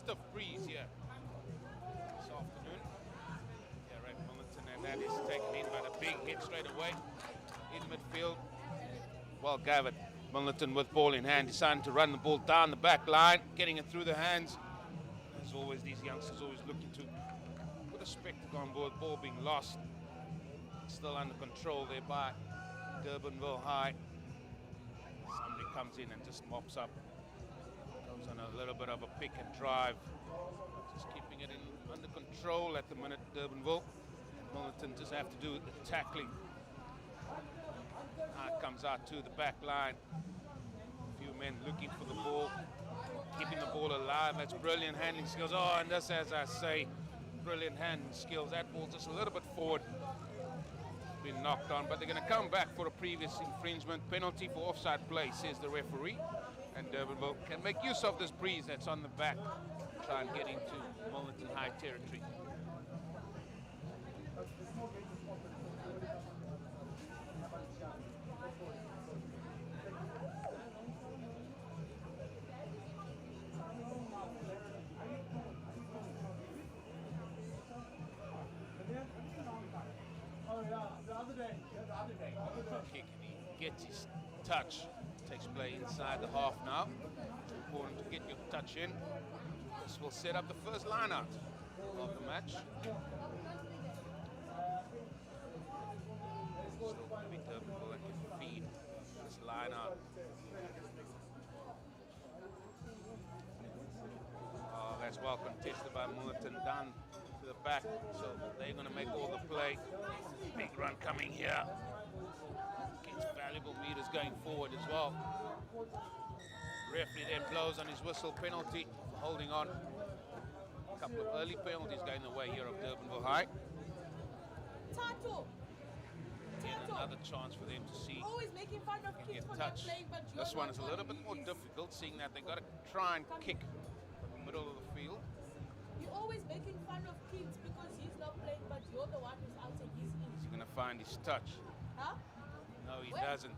stiff breeze here this afternoon. Yeah, right, Milnerton, and that is taken in by the big hit straight away in midfield. Well gathered. Milnerton with ball in hand, deciding to run the ball down the back line, getting it through the hands. As always, these youngsters always looking to put a spectacle on board, ball being lost. Still under control there by Durbanville High. Somebody comes in and just mops up. Goes on a little bit of a pick and drive. Just keeping it under control at the minute, Durbanville. Milnerton just have to do the tackling. Now it comes out to the back line. A few men looking for the ball, keeping the ball alive. That's brilliant handling skills. Oh, and this, as I say, brilliant handling skills. That ball just a little bit forward. Been knocked on, but they're going to come back for a previous infringement. Penalty for offside play, says the referee. And Durbanville can make use of this breeze that's on the back. Try and get into Milnerton High territory. Kick, and he gets his touch. Takes play inside the half now. Important to get your touch in. This will set up the first line out of the match. Still going to be Durbanville that can feed this line out. Oh, that's well contested by Milnerton, down to the back, so they're going to make all the play. Big run coming here. Gets valuable meters going forward as well. Referee then blows on his whistle, penalty for holding on. A couple of early penalties going the way here of Durbanville High. Again, another chance for them to see always making fun of kids for not playing, but this one is a little bit more difficult, seeing that they've got to try and kick from the middle of the field. You're always making fun of kids because he's not playing, but you're the one who's out and he's in. Is he going to find his touch? Huh? No, he doesn't.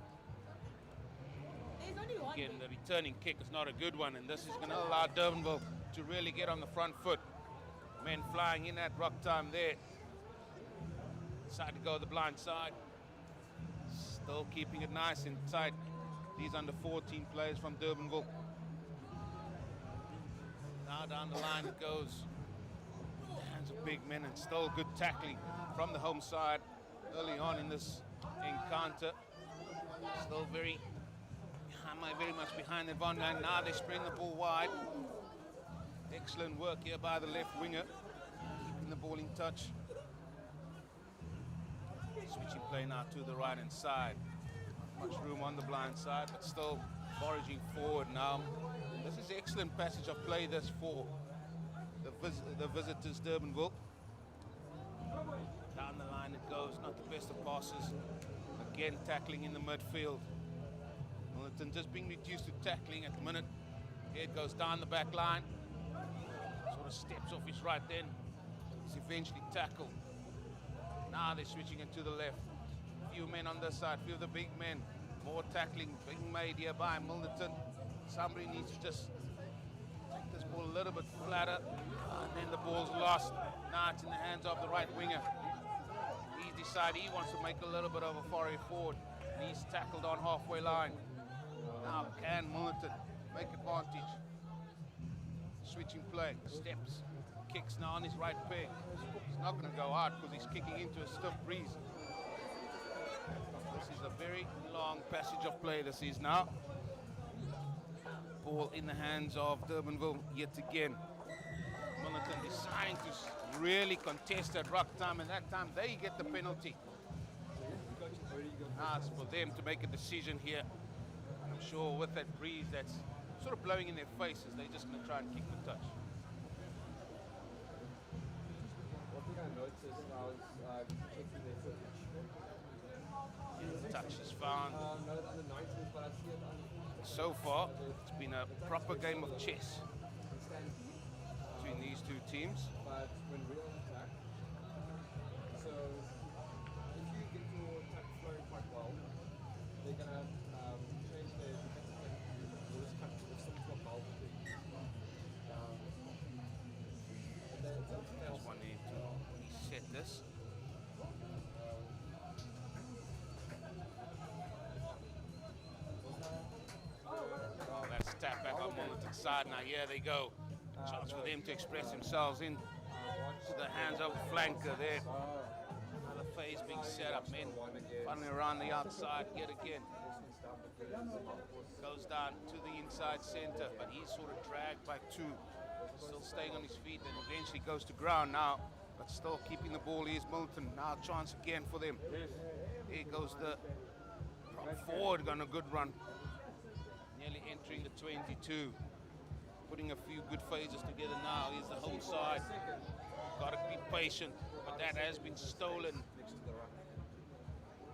There's only one. Again, the returning kick is not a good one, and this is going to allow Durbanville to really get on the front foot. Men flying in at rock time there. Decide to go the blind side. Still keeping it nice and tight. These under 14 players from Durbanville. Now down the line it goes. Hands of big men, and still good tackling from the home side early on in this encounter. Still very much behind the Von line. Now they spread the ball wide. Excellent work here by the left winger, keeping the ball in touch. Switching play now to the right hand side. Not much room on the blind side, but still foraging forward now. This is excellent passage of play this for the visitors, Durbanville. Down the line it goes, not the best of passes. Again, tackling in the midfield. Milnerton just being reduced to tackling at the minute. Here it goes down the back line. Sort of steps off his right then. He's eventually tackled. Now they're switching it to the left. Few men on this side, few of the big men. More tackling being made here by Milnerton. Somebody needs to just take this ball a little bit flatter. And then the ball's lost. Now it's in the hands of the right winger. He's decided he wants to make a little bit of a foray forward. And he's tackled on halfway line. Now can Milnerton make advantage? Switching play, steps, kicks now on his right peg. He's not going to go out because he's kicking into a stiff breeze. This is a very long passage of play this is now. Ball in the hands of Durbanville yet again. Milnerton deciding to really contest at rock time, and that time they get the penalty. Now it's for them to make a decision here. I'm sure with that breeze that's sort of blowing in their faces, they're just going to try and kick the touch. One thing I noticed I was checking their footage. The touch is found. No, it's under 19s, but I see it under. So far, it's been a proper game of chess between these two teams. But when we're on attack, so if you get your attack flowing quite well, they're going to change their defensive play. We'll just cut the simple bulb thing. Just wanting to reset this. Oh, that's tap back on Milnerton's side now. Here they go. Chance for them to express themselves in to the hands of flanker there. Another phase being set up, men funneling around the outside yet again. Goes down to the inside center, but he's sort of dragged by two. Still staying on his feet and eventually goes to ground now, but still keeping the ball. Here's Milnerton. Now chance again for them. Here goes the prop forward on a good run. Nearly entering the 22. Putting a few good phases together now. Here's the whole side. Got to be patient, but that has been stolen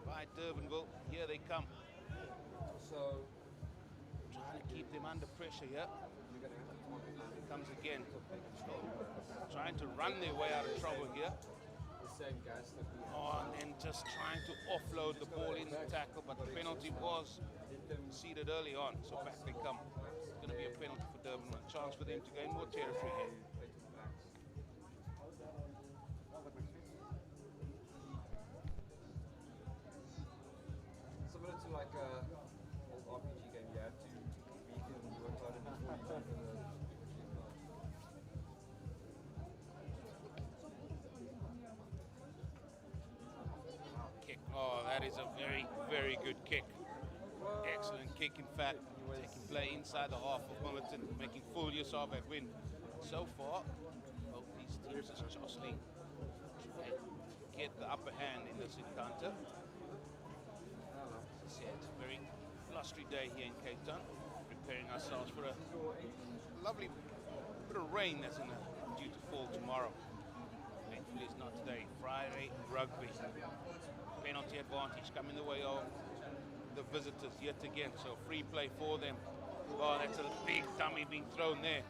by Durbanville. Here they come. So Trying to keep them under pressure here. Here comes again. Still trying to run their way out of trouble here. the same guys that we Oh, and then just trying to offload the ball in the tackle, but the penalty was conceded early on. So back they come. It's going to be a penalty for Durbanville. A chance for them to gain more territory here. Similar to like a old RPG game, you have to beat them and work harder before you jump in the Kick. Oh, that is a very, very good kick. Excellent kick, in fact. Taking play inside the half of Milnerton, making full use of that win. So far, both these teams are jostling to get the upper hand in this encounter. As I said, it's a very blustery day here in Cape Town. Preparing ourselves for a lovely bit of rain that's due to fall tomorrow. Thankfully it's not today. Friday, rugby. Penalty advantage coming the way of the visitors yet again. So free play for them. Oh, that's a big dummy being thrown there.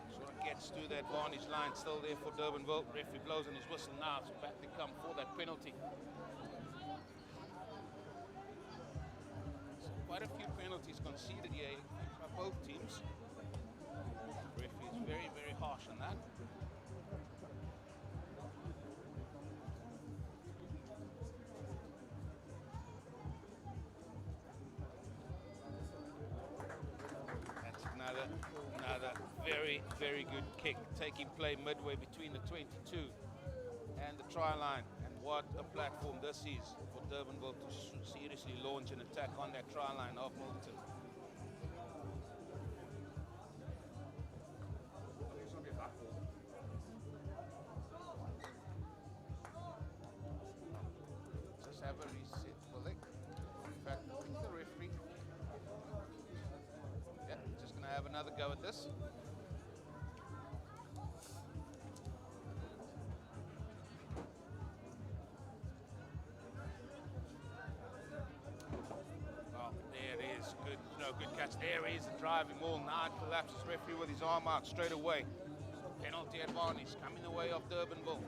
Sort of gets to the advantage line. Still there for Durbanville. Referee blows on his whistle now. So back they come for that penalty. So quite a few penalties conceded here by both teams. Referee is very, very harsh on that. Another very, very good kick, taking play midway between the 22 and the try line. And what a platform this is for Durbanville to seriously launch an attack on that try line of Milnerton. Just have a reset, will they? In fact, I think the referee. Yeah, just going to have another go at this. Oh, there it is. Good, no, good catch. There he is, the driving ball. Now it collapses. Referee with his arm out straight away. Penalty advantage coming the way of Durbanville.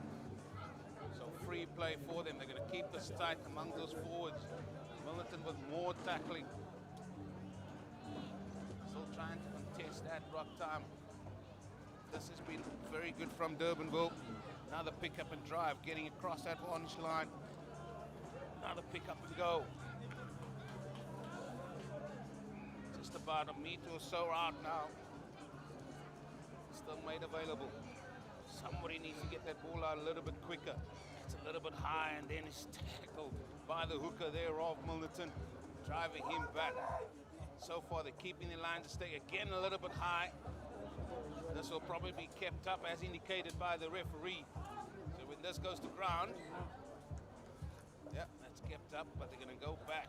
So free play for them. They're going to keep this tight among those forwards. Milnerton with more tackling. Trying to contest that rock time. This has been very good from Durbanville. Another pick up and drive, getting across that orange line. Another pick up and go. Just about a meter or so out now. Still made available. Somebody needs to get that ball out a little bit quicker. It's a little bit high and then it's tackled by the hooker there of Milnerton, driving him back. So far, they're keeping the line to stay again a little bit high. This will probably be kept up as indicated by the referee. So when this goes to ground, yeah, that's kept up, but they're going to go back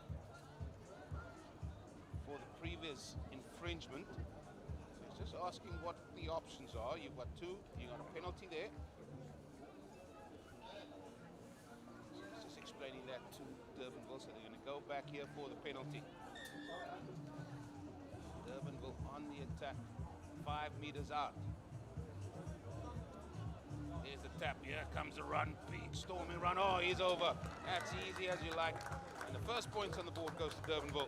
for the previous infringement. So it's just asking what the options are. You've got two, you've got a penalty there. So it's just explaining that to Durbanville, so they're going to go back here for the penalty. Durbanville on the attack, 5 meters out. There's the tap. Here comes the run. Big storming run. Oh, he's over. That's easy as you like. And the first points on the board goes to Durbanville.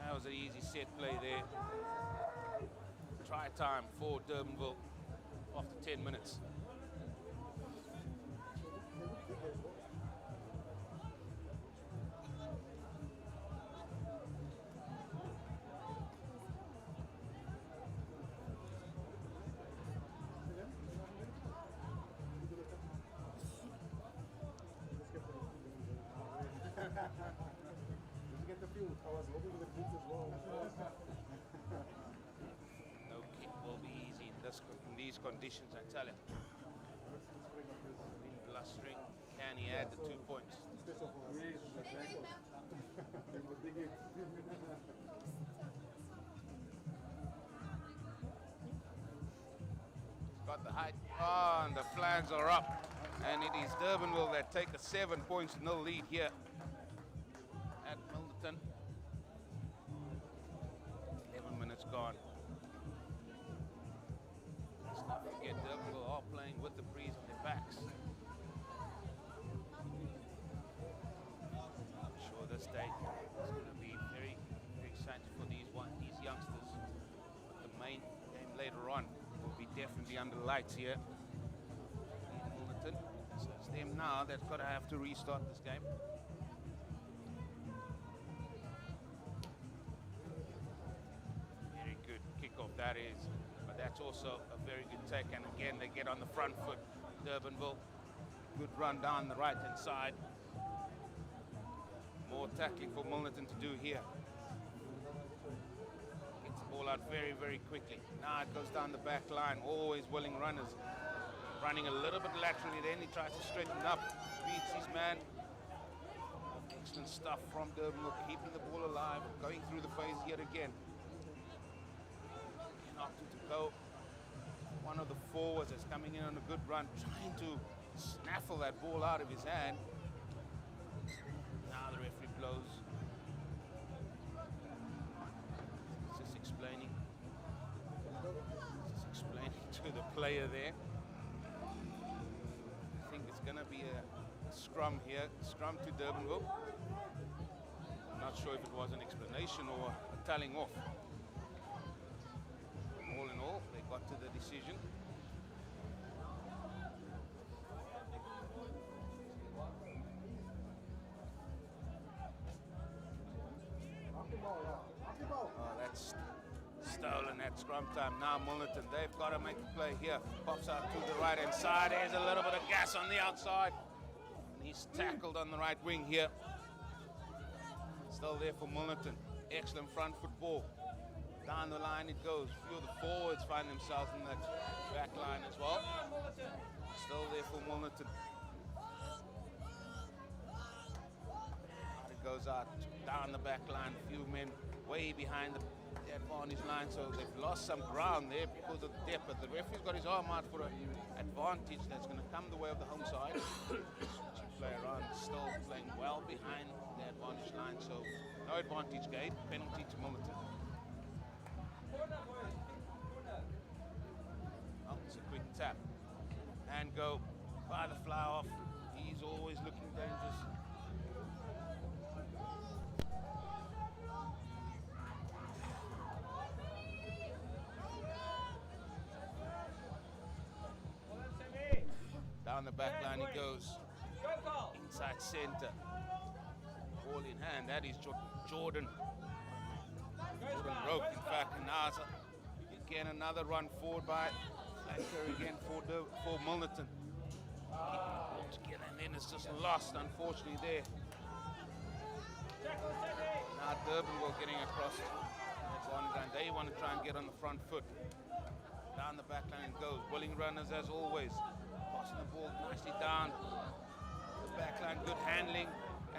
That was an easy set play there. Try time for Durbanville after 10 minutes. Get the fuel. I was hoping for the kids as well. No kick will be easy in these conditions, I tell you. Wind blustering, can he add the 2 points? Special for us. They will dig it. Got the height. Oh, and the flags are up. And it is Durbanville that take a 7 points nil lead here at Milnerton. 11 minutes gone. Let's not forget Durbanville are playing with the breeze on their backs. I'm sure this day is going to be very, very exciting for these youngsters. But the main game later on will be definitely under lights here in Milnerton. So it's them now that's got to have to restart this game. Very good kickoff that is, but that's also a very good take. And again, they get on the front foot. Durbanville, good run down the right-hand side. More tackling for Milnerton to do here. Gets the ball out very, very quickly. Now it goes down the back line. Always willing runners. Running a little bit laterally, then he tries to straighten up. Beats his man. Excellent stuff from Durbanville, keeping the ball alive, going through the phase yet again. Opted to go. One of the forwards is coming in on a good run, trying to snaffle that ball out of his hand. Now the referee blows. He's just explaining to the player there. I think it's going to be a scrum here, scrum to Durbanville. I'm not sure if it was an explanation or a telling off. All in all, they got to the decision. Oh, that's stolen at scrum time. Now Milnerton, they've got to make a play here. Pops out to the right-hand side. There's a little bit of gas on the outside. And he's tackled on the right wing here. Still there for Milnerton. Excellent front foot ball. Down the line it goes. A few of the forwards find themselves in that back line as well. Still there for Milnerton. It goes out down the back line. A few men way behind the advantage line, so they've lost some ground there because of the depth. But the referee's got his arm out for an advantage that's going to come the way of the home side. Switching play around, still playing well behind the advantage line, so no advantage gain. Penalty to Milnerton. Oh, it's a quick tap and go by the fly off. He's always looking dangerous. Down the back line he goes. Inside center. Ball in hand. That is Jordan. Jordan Roke, in fact, and now again another run forward by flanker again for Milnerton. Keeping the ball together, and then it's just lost, unfortunately, there. Now Durbanville getting across and they want to try and get on the front foot. Down the back line it goes. Willing runners as always. Passing the ball nicely down the back line. Good handling.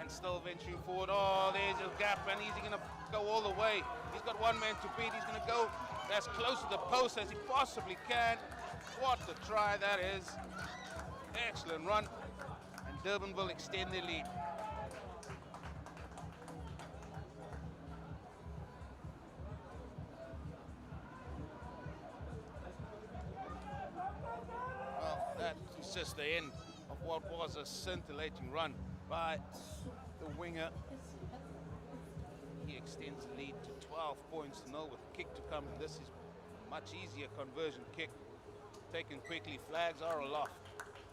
And still venturing forward. Oh, there's a gap, and he's going to go all the way. He's got one man to beat. He's going to go as close to the post as he possibly can. What a try that is. Excellent run. And Durbanville extend their lead. Well, that is just the end of what was a scintillating run by the winger. He extends the lead to 12 points to 0 with a kick to come. This is Much easier conversion kick. Taken quickly, flags are aloft.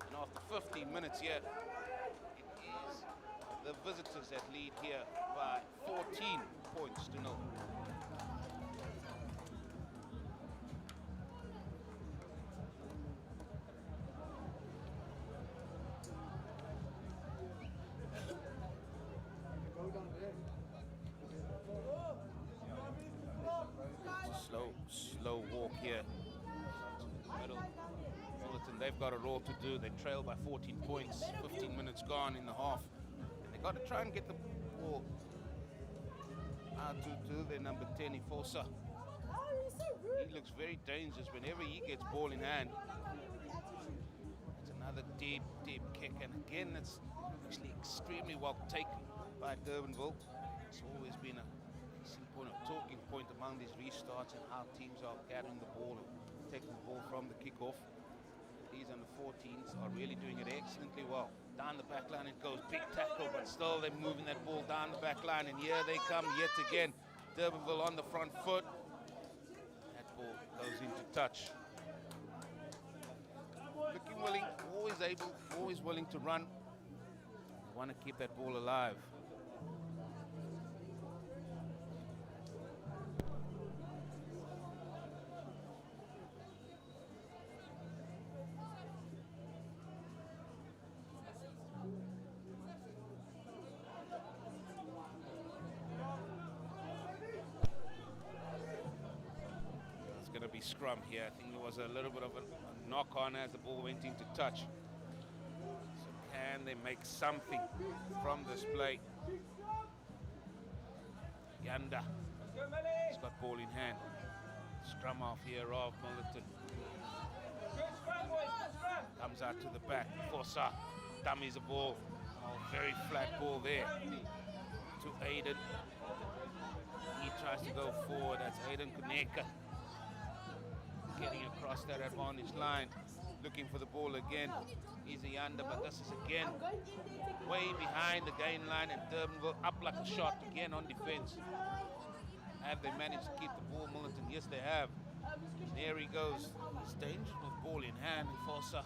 And after 15 minutes here, it is the visitors that lead here by 14 points to 0. Slow walk here. Middle. Milnerton, they've got a role to do. They trail by 14 points, 15 minutes gone in the half. And they've got to try and get the ball out to their number 10, Ifosa. He looks very dangerous whenever he gets ball in hand. It's another deep kick. And again, it's actually extremely well taken by Durbanville. It's always been a point of talking point among these restarts and how teams are gathering the ball and taking the ball from the kickoff. These under 14s are really doing it excellently well. Down the back line it goes, big tackle, but still they're moving that ball down the back line, and here they come yet again. Durbanville on the front foot. That ball goes into touch. Looking willing, always able, always willing to run. They want to keep that ball alive. Scrum here. I think there was a little bit of a knock on as the ball went into touch. So can they make something from this play? Yanda. He's got ball in hand. Scrum off here of Milnerton. Comes out to the back. Fossa dummies the ball. Oh, very flat ball there to Aiden. He tries to go forward. That's Aiden Kuneka. Getting across that advantage line, looking for the ball again. Easy under, but this is again way behind the gain line, and Durbanville up like a shot again on defense. Have they managed to keep the ball, Milnerton? Yes, they have. There he goes. He's dangerous with ball in hand. Fossa.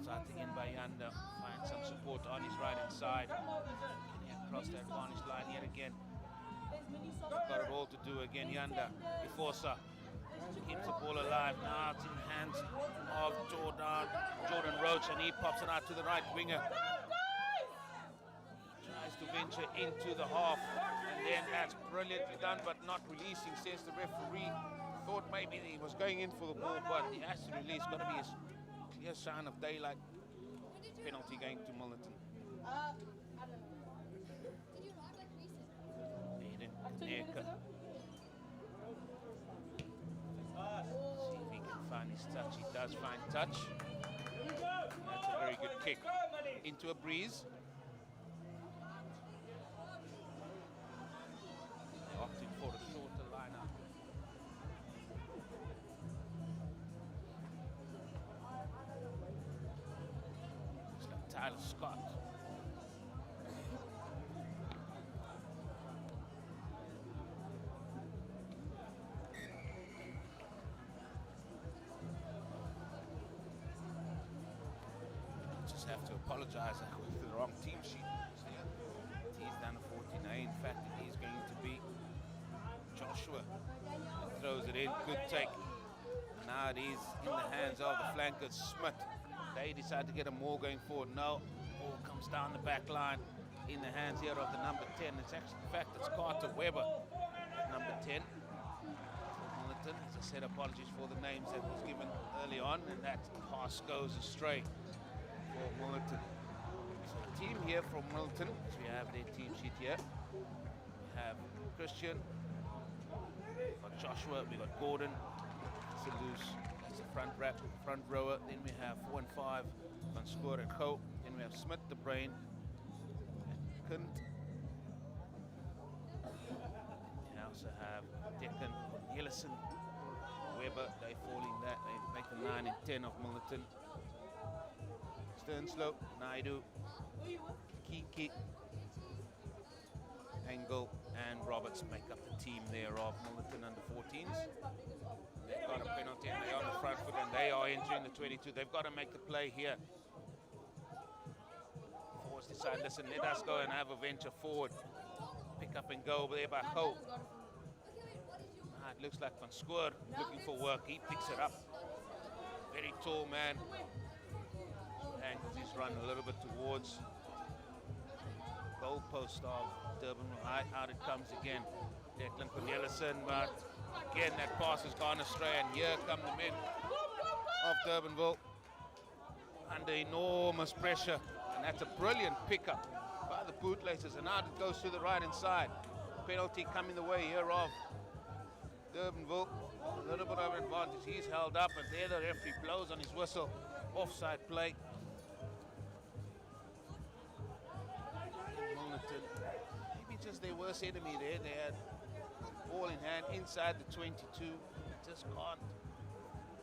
Starting in by Yanda. Find some support on his right hand side. Can he cross that advantage line yet again? Got it all to do again. Yanda, Ifosa keeps the ball alive. Now it's in the hands of Jordan Roach, and he pops it out to the right winger. He tries to venture into the half, and then that's brilliantly done, but not releasing, says the referee. Thought maybe he was going in for the ball, but he has to release. Got to be a clear sign of daylight. Penalty going to Milnerton. See if he can find his touch. He does find touch. That's a very good kick into a breeze. Opting for a shorter lineup. It's like Tyler Scott. Have to apologize. I went to the wrong team sheet. He's down to 14A. In fact, it is going to be Joshua. Throws it in. Good take. Now it is in the hands of the flankers. Smith. They decide to get a more going forward. No. Ball comes down the back line in the hands here of the number 10. It's actually, in fact, it's Carter Weber at number 10. Milnerton, as I said, apologies for the names that was given early on, and that pass goes astray. Milnerton. So the team here from Milnerton, so we have their team sheet here. We have Christian, we've got Joshua, we've got Gordon, Salus, that's the front rower. Then we have 4 and 5, Van Schoor and Co. Then we have Smith, the brain, and Kunt. We also have Deccan, Ellison, Weber. They fall in that. They make the 9 and 10 of Milnerton. Sternslow, Naidu, Kiki, Engel, and Roberts make up the team there of Milnerton under 14s. They've got a penalty and they're on the front foot and they are entering the 22. They've got to make the play here. Forwards decide, listen, let us go and have a venture forward. Pick up and go there by Ho. It looks like Van Square looking for work. He picks it up. Very tall man. Angles his run a little bit towards goalpost of Durbanville. Out it comes again. Declan Cornelissen, but again that pass has gone astray, and here come the men of Durbanville under enormous pressure, and that's a brilliant pickup by the bootlaces, and out it goes to the right hand side. Penalty coming the way here of Durbanville. A little bit of advantage. He's held up, and there the referee blows on his whistle. Offside play. Milnerton, maybe just their worst enemy there. They had ball in hand inside the 22. Just can't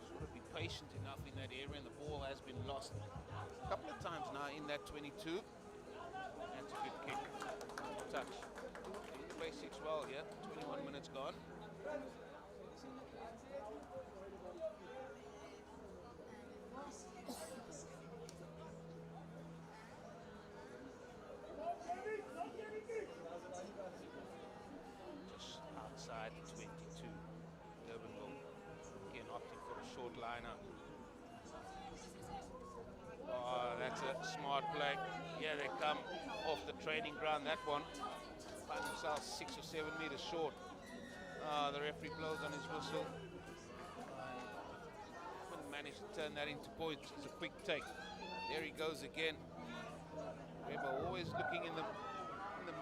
sort of be patient enough in that area, and the ball has been lost a couple of times now in that 22. That's a good kick. Touch. Basics well here. 21 minutes gone. Just outside the 22. Durbanville again opting for a short liner. Oh, that's a smart play. Here they come off the training ground. That one find themselves 6 or 7 meters short. The referee blows on his whistle. Couldn't manage to turn that into points. It's a quick take. There he goes again. Weber always looking in the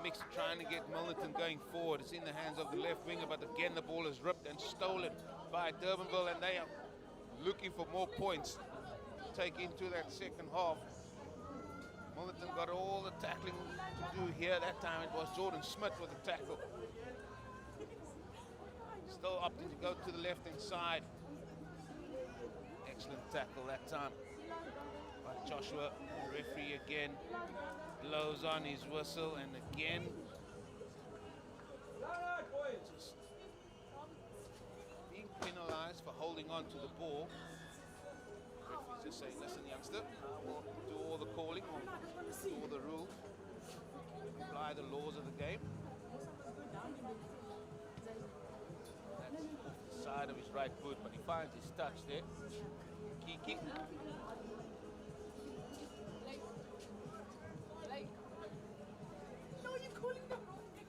mix, trying to get Milnerton going forward. It's in the hands of the left winger, but again the ball is ripped and stolen by Durbanville, and they are looking for more points to take into that second half. Milnerton got all the tackling to do here. That time it was Jordan Smith with the tackle. Still opting to go to the left-hand side. Excellent tackle that time by Joshua. The referee again blows on his whistle, and again just being penalized for holding on to the ball. The referee's just saying, listen, youngster, we'll do all the calling, we'll do all the rules, apply the laws of the game. Side of his right foot, but he finds his touch there. Kiki. No, you're calling the wrong name.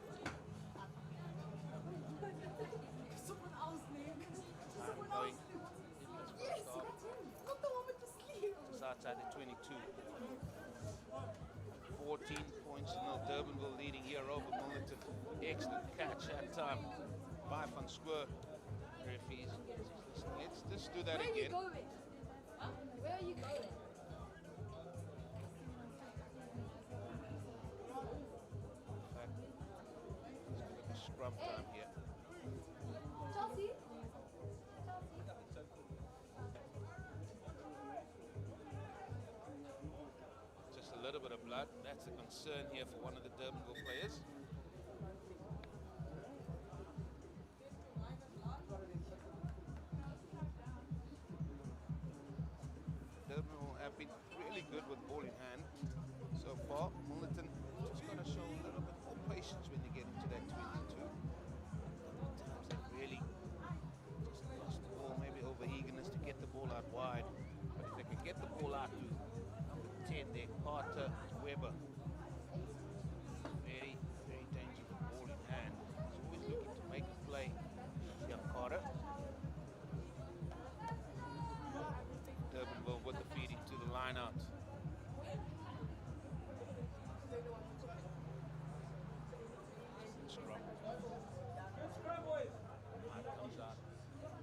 Someone else's name. Someone else's name. Yes, that's him. Not the one with the sleeve. Just outside the 22. 14 points to nil. Durbanville leading here over Milnerton. Excellent catch that time by Van Square. Referees, let's just do that again. Where are you going? Huh? Where are you going? In fact, let's give it a scrum time here. Chelsea? Just a little bit of blood. That's a concern here for one of the Durbanville players. Durbanville have been really good with ball in hand so far. Milnerton just got to show a little bit more patience when they get into that 22. Sometimes they really just lost the ball, maybe over eagerness to get the ball out wide. But if they can get the ball out to number 10 there, Carter Weber. Very, very dangerous ball in hand. He's always looking to make a play. Yeah, Carter. Durbanville with the feeding to the line out. Scrum. Comes out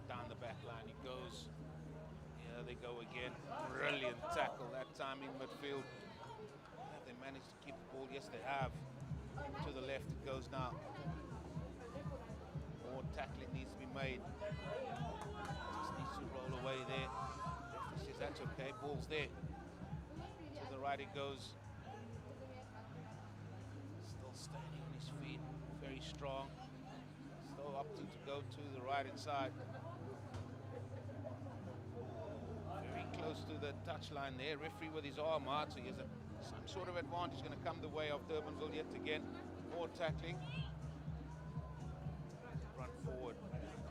down the back line. He goes. Here they go again. Brilliant tackle that time in midfield. Have they managed to keep the ball? Yes, they have. To the left it goes now. More tackling needs to be made. Just needs to roll away there. He says that's okay, ball's there. To the right it goes. Still standing on his feet, very strong. Still opting to go to the right right inside. Very close to the touchline there. Referee with his arm out, so he has some sort of advantage going to come the way of Durbanville yet again. More tackling. Run forward.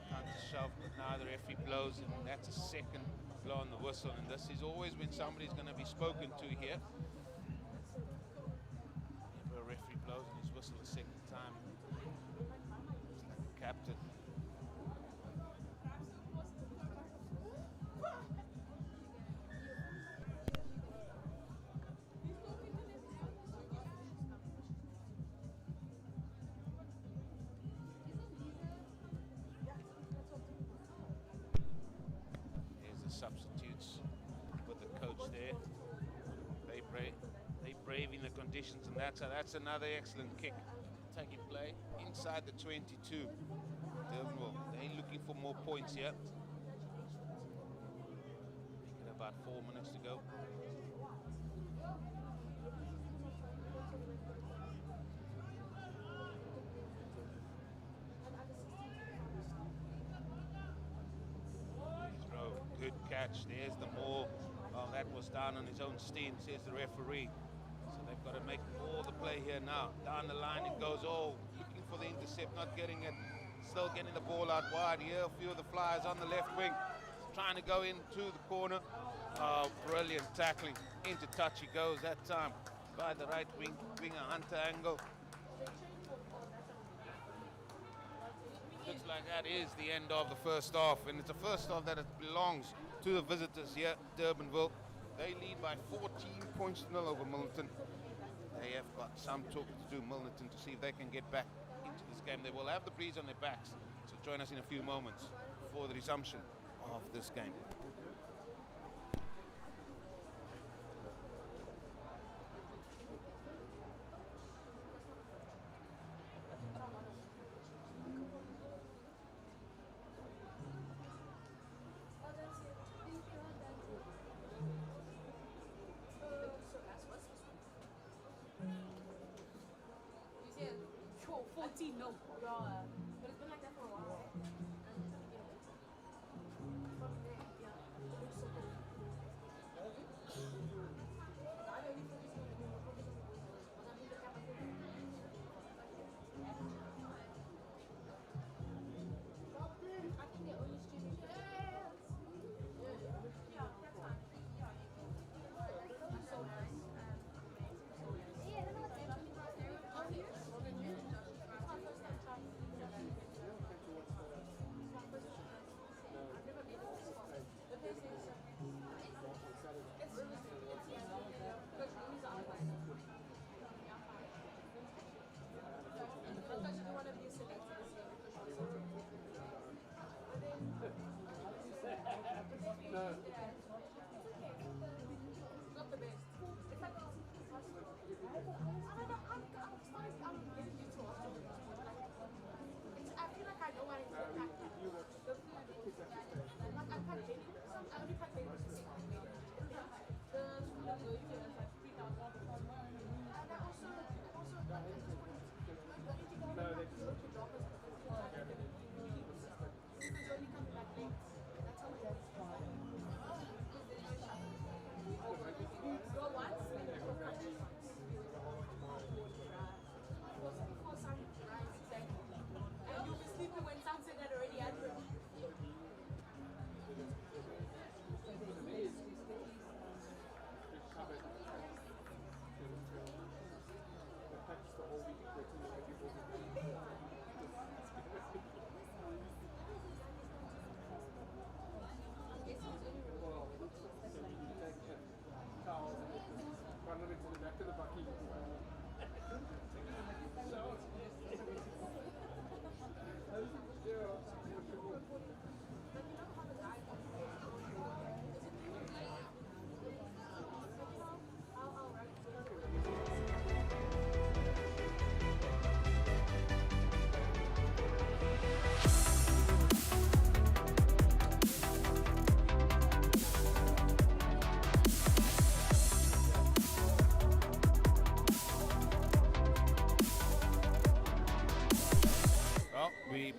Counter shove, but now the referee blows, and that's a second blow on the whistle. And this is always when somebody's going to be spoken to here. If a referee blows on his whistle a second time, it's like the captain. Substitutes with the coach there. They braving the conditions, and that's another excellent kick taking play inside the 22. Durbanville, they're looking for more points here. Thinking about 4 minutes to go. Good catch. There's the ball. Well, that was down on his own steam, says the referee. So they've got to make all the play here now. Down the line it goes. Oh, looking for the intercept, not getting it. Still getting the ball out wide here. A few of the Flyers on the left wing, trying to go into the corner. Oh, brilliant tackling. Into touch he goes that time by the right winger Hunter Angle. Looks like that is the end of the first half, and it's a first half that it belongs to the visitors here, Durbanville. They lead by 14 points to 0 over Milnerton. They have got some talking to do, Milnerton, to see if they can get back into this game. They will have the breeze on their backs, so join us in a few moments for the resumption of this game. No. But it's been like that for a while.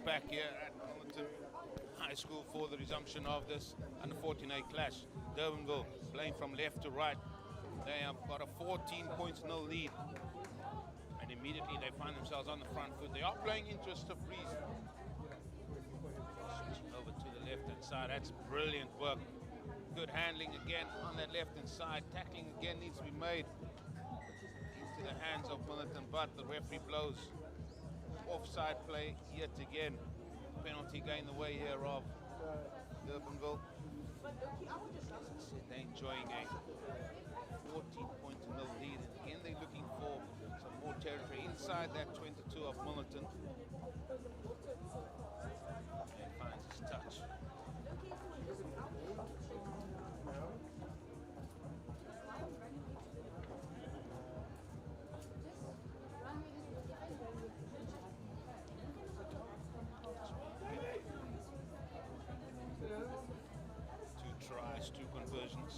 Back here at Milnerton. High School for the resumption of this under 14A clash. Durbanville playing from left to right. They have got a 14 points nil lead. And immediately they find themselves on the front foot. They are playing into a stiff breeze. Switching over to the left-hand side. That's brilliant work. Good handling again on that left-hand side. Tackling again needs to be made into the hands of Milnerton, but the referee blows offside play yet again. Penalty going the way here of Durbanville. They're enjoying a 14 nil lead. And again, they're looking for some more territory inside that 22 of Milnerton. And finds his touch. Two tries, two conversions.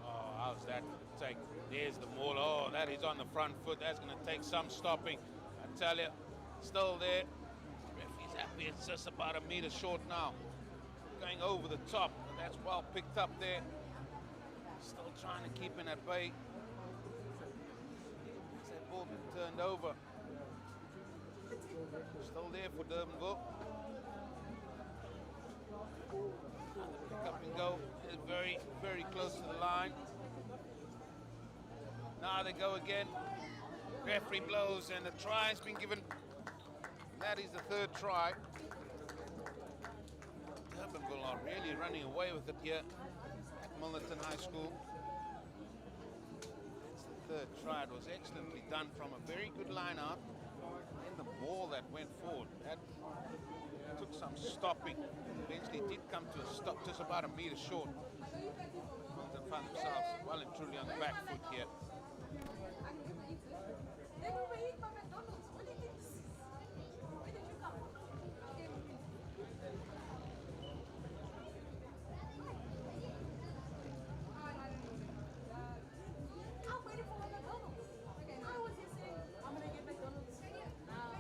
Oh, how's that take? There's the maul. Oh, that is on the front foot. That's going to take some stopping. I tell you, still there. Referee's happy. It's just about a meter short now. Going over the top. That's well picked up there. Still trying to keep him at bay. Has that ball been turned over? Still there for Durbanville. Pick up and go. It's very, very close to the line. Now they go again. Referee blows and the try has been given. That is the third try. Durbanville are really running away with it here at Milnerton High School. It's the third try. It was excellently done from a very good line out. And the ball that went forward, that took some stopping. Eventually did come to a stop just about a meter short. Milnerton found themselves well and truly on the back foot here. They were waiting for McDonald's. What did you do? Where did you come? I'm waiting for McDonald's. Okay, I was here saying I'm gonna get McDonald's now.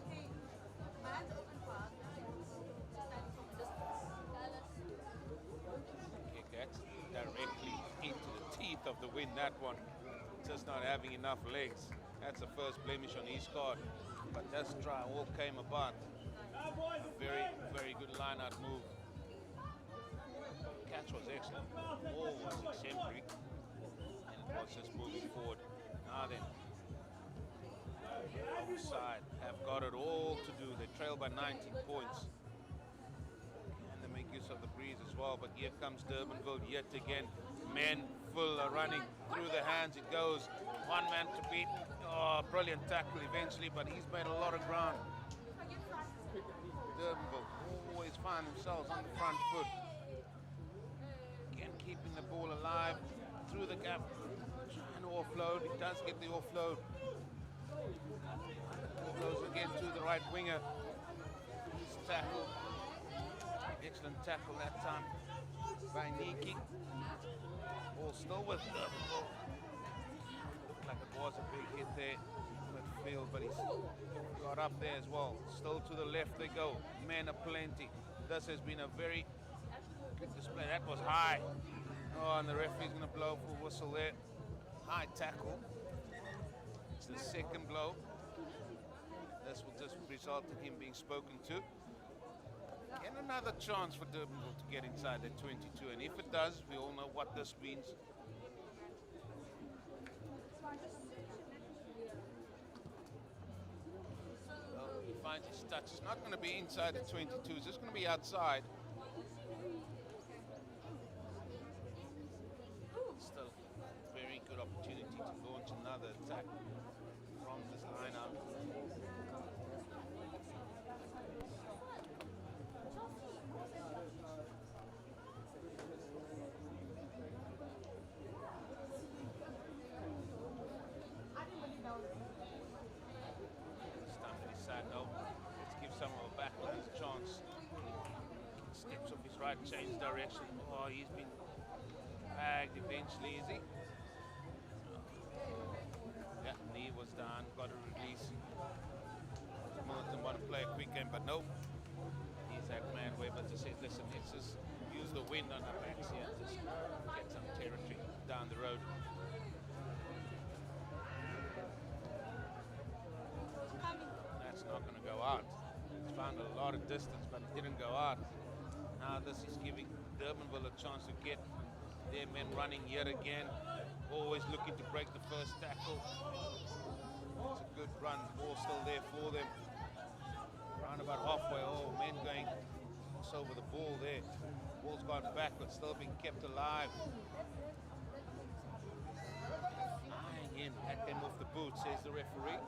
Okay, my hands open fast. Kick that's directly into the teeth of the wind, that one. Just not having enough legs. That's the first blemish on his card. But this try all came about. A very, very good line-out move. Catch was excellent. Ball was exemplary. And it was just moving forward. Now then, offside have got it all to do. They trail by 19 points. And they make use of the breeze as well. But here comes Durbanville yet again. Men full are running through the hands. It goes. One man to beat. Oh, brilliant tackle eventually, but he's made a lot of ground. Durbanville always find themselves on the front foot. Again, keeping the ball alive through the gap. Trying to offload. He does get the offload. Ball goes again to the right winger. His tackle. Excellent tackle that time by Niki. Ball still with Durbanville. Looked like it was a big hit there in midfield, but he's got up there as well. Still to the left they go. Men are plenty. This has been a very good display. That was high. Oh, and the referee's going to blow for whistle there. High tackle. It's the second blow. This will just result in him being spoken to. And another chance for Durbanville to get inside the 22. And if it does, we all know what this means. Well, he finds his touch. It's not going to be inside the 22. It's just going to be outside. Still a very good opportunity to launch another attack from this line-out. It's time to decide, no. Try to change direction. Oh, he's been bagged eventually, is he? Yeah, knee was down, got a release. Milnerton want to play a quick game, but nope. He's that man Weber just said, listen, let's just use the wind on our backs here and just get some territory down the road. That's not going to go out. It's found a lot of distance, but it didn't go out. Now this is giving Durbanville a chance to get their men running yet again. Always looking to break the first tackle. It's a good run. Ball still there for them. Round about halfway. Oh, men going over the ball there. Ball's gone back, but still being kept alive. Flying in at them off the boot, says the referee.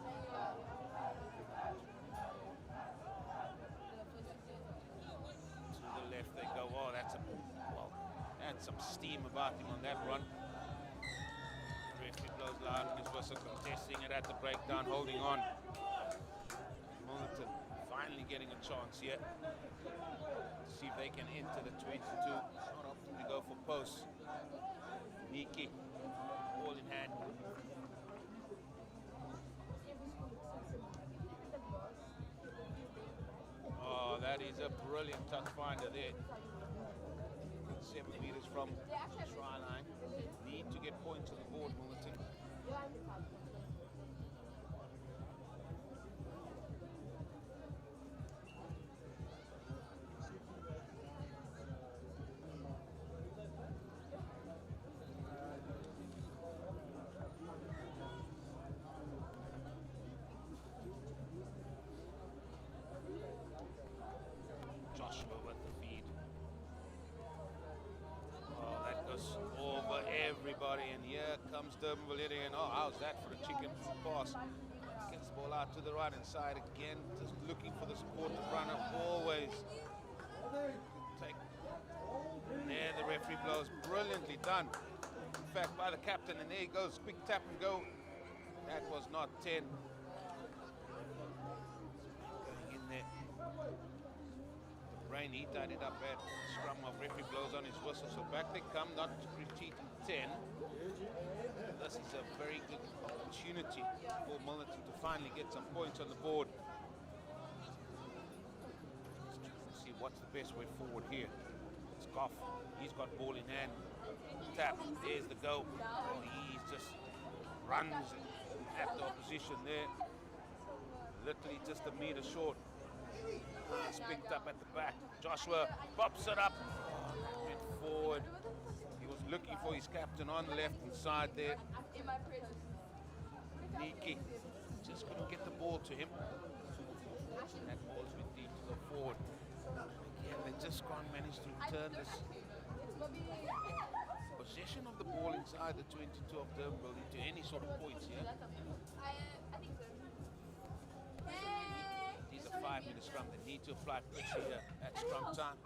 To the left they go. Oh, that's some steam about him on that run. Referee blows loud and his whistle, contesting it at the breakdown, holding on. Milnerton finally getting a chance here. See if they can enter the 22. Not often to go for posts. Niki, ball in hand. Oh, that is a brilliant touch finder there. 7 meters from the try line. Need to get points on the board, Milnerton. Joshua with the feed. Oh, that goes over everybody, and here comes Durbanville hitting, and oh, how's that for a chicken pass? Gets the ball out to the right hand side again, just looking for the supportive runner, always. Take. And there the referee blows, brilliantly done. In fact, by the captain, and there he goes, quick tap and go. That was not 10. Going in there. Rain, he tied it up at scrum of referee blows on his whistle, so back they come, not repeating 10. This is a very good opportunity for Milnerton to finally get some points on the board. Let's see what's the best way forward here. It's Goff, he's got ball in hand. Tap, there's the go. Oh, he just runs at the opposition there. Literally just a meter short. It's picked up at the back. Joshua pops it up. Oh, went forward. He was looking for his captain on the left hand side there. Niki just couldn't get the ball to him. That ball's been deep to go forward. Again, they just can't manage to return this possession of the ball inside the 22 of Durbanville into any sort of points here. These are 5-minute scrum. They need to apply pressure here at scrum time.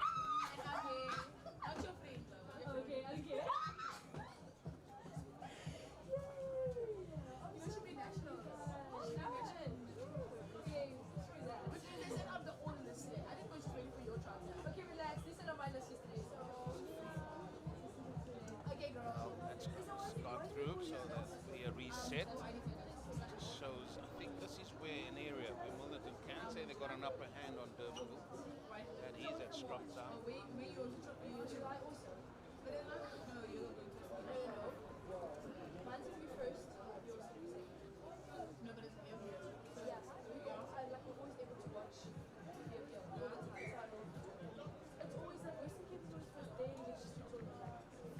That's gone through, so that'll be a reset. Just shows, I think this is where an area where Milnerton can say they got an upper hand on Durbanville. That is at scrum time.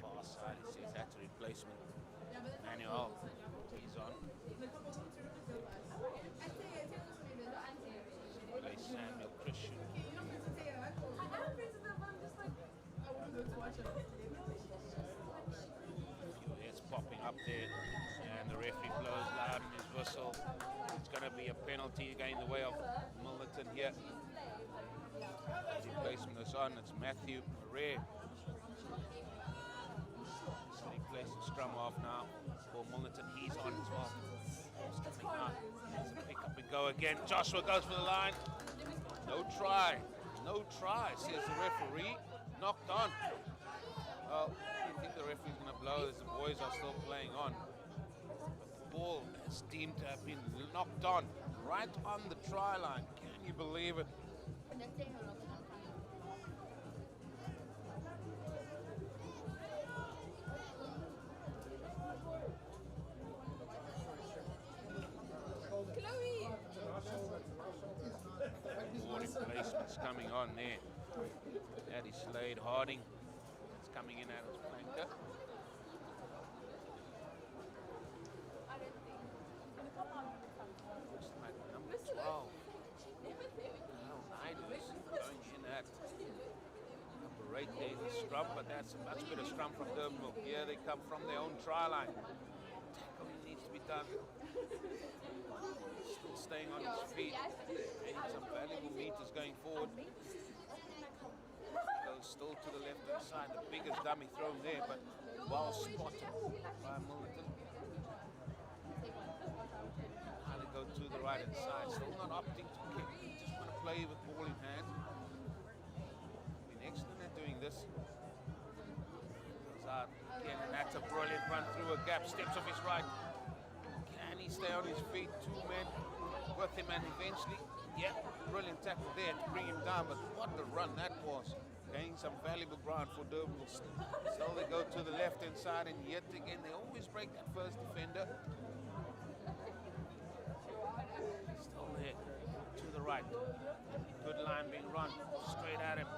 Far side, it says that's a replacement. Manuel, he's on. Replace Samuel Christian. Few heads popping up there, and the referee blows loud in his whistle. It's going to be a penalty going the way of Milnerton here. The replacement is on. It's Matthew Murray. So replacing scrum off now for Milnerton. He's on as well. He's coming out. It's a pick up and go again. Joshua goes for the line. No try. No try, says the referee. knocked on. Well, I think the referee's going to blow as the boys are still playing on. But the ball is deemed to have been knocked on right on the try line. Can you believe it? More replacements coming on there. That is Slade Harding. It's coming in as flanker. Looks like number 12. Now Naidu is going in at number 8 there in the scrum, but that's a much better scrum from Durbanville. Here they come from their own try line. Tackling needs to be done. Still staying on his feet. Getting some valuable meters going forward. Goes still to the left hand side. The biggest dummy thrown there, but well spotted by Milnerton. Now they go to the right hand side. Still not opting to kick. Just want to play with ball in hand. Been excellent at doing this. Goes out again, and that's a brilliant run through a gap. Steps off his right. Can he stay on his feet? 2 men with him, and eventually, yeah, brilliant tackle there to bring him down. But what a run that was. Gaining some valuable ground for Durbanville. So they go to the left hand side, and yet again they always break that first defender. Still there to the right. Good line being run straight at him.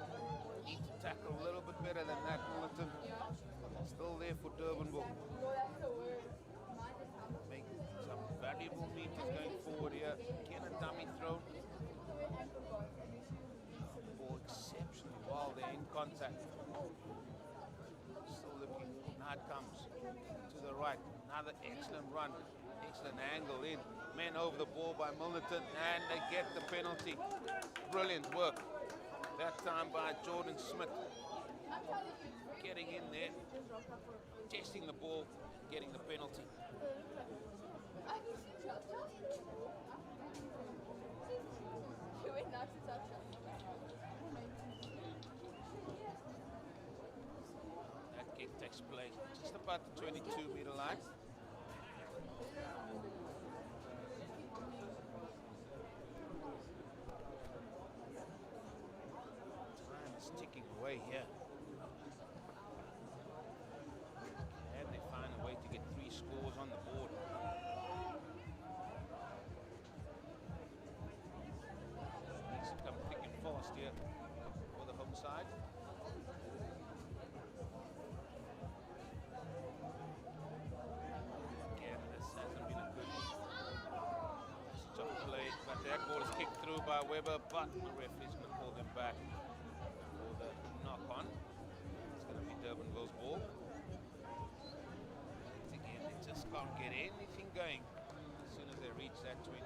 Need to tackle a little bit better than that. Milnerton still there for Durbanville. Make some valuable meters going forward here. Again a dummy throw. Ball exceptionally well there in contact. Still looking. Now it comes to the right. Another excellent run. Excellent angle in. Men over the ball by Milnerton, and they get the penalty. Brilliant work. That time by Jordan Smith. Getting in there. Testing the ball. Getting the penalty. That kick takes place just about the 22-meter line. Time is ticking away here. Can they find a way to get 3 scores on the board? Needs to come thick and fast here for the home side. Again, this hasn't been a good job played, but that ball is kicked through by Weber, but the referee's going to call them back for the knock on. It's going to be Durbanville's ball. Again, they just can't get anything going as soon as they reach that 22.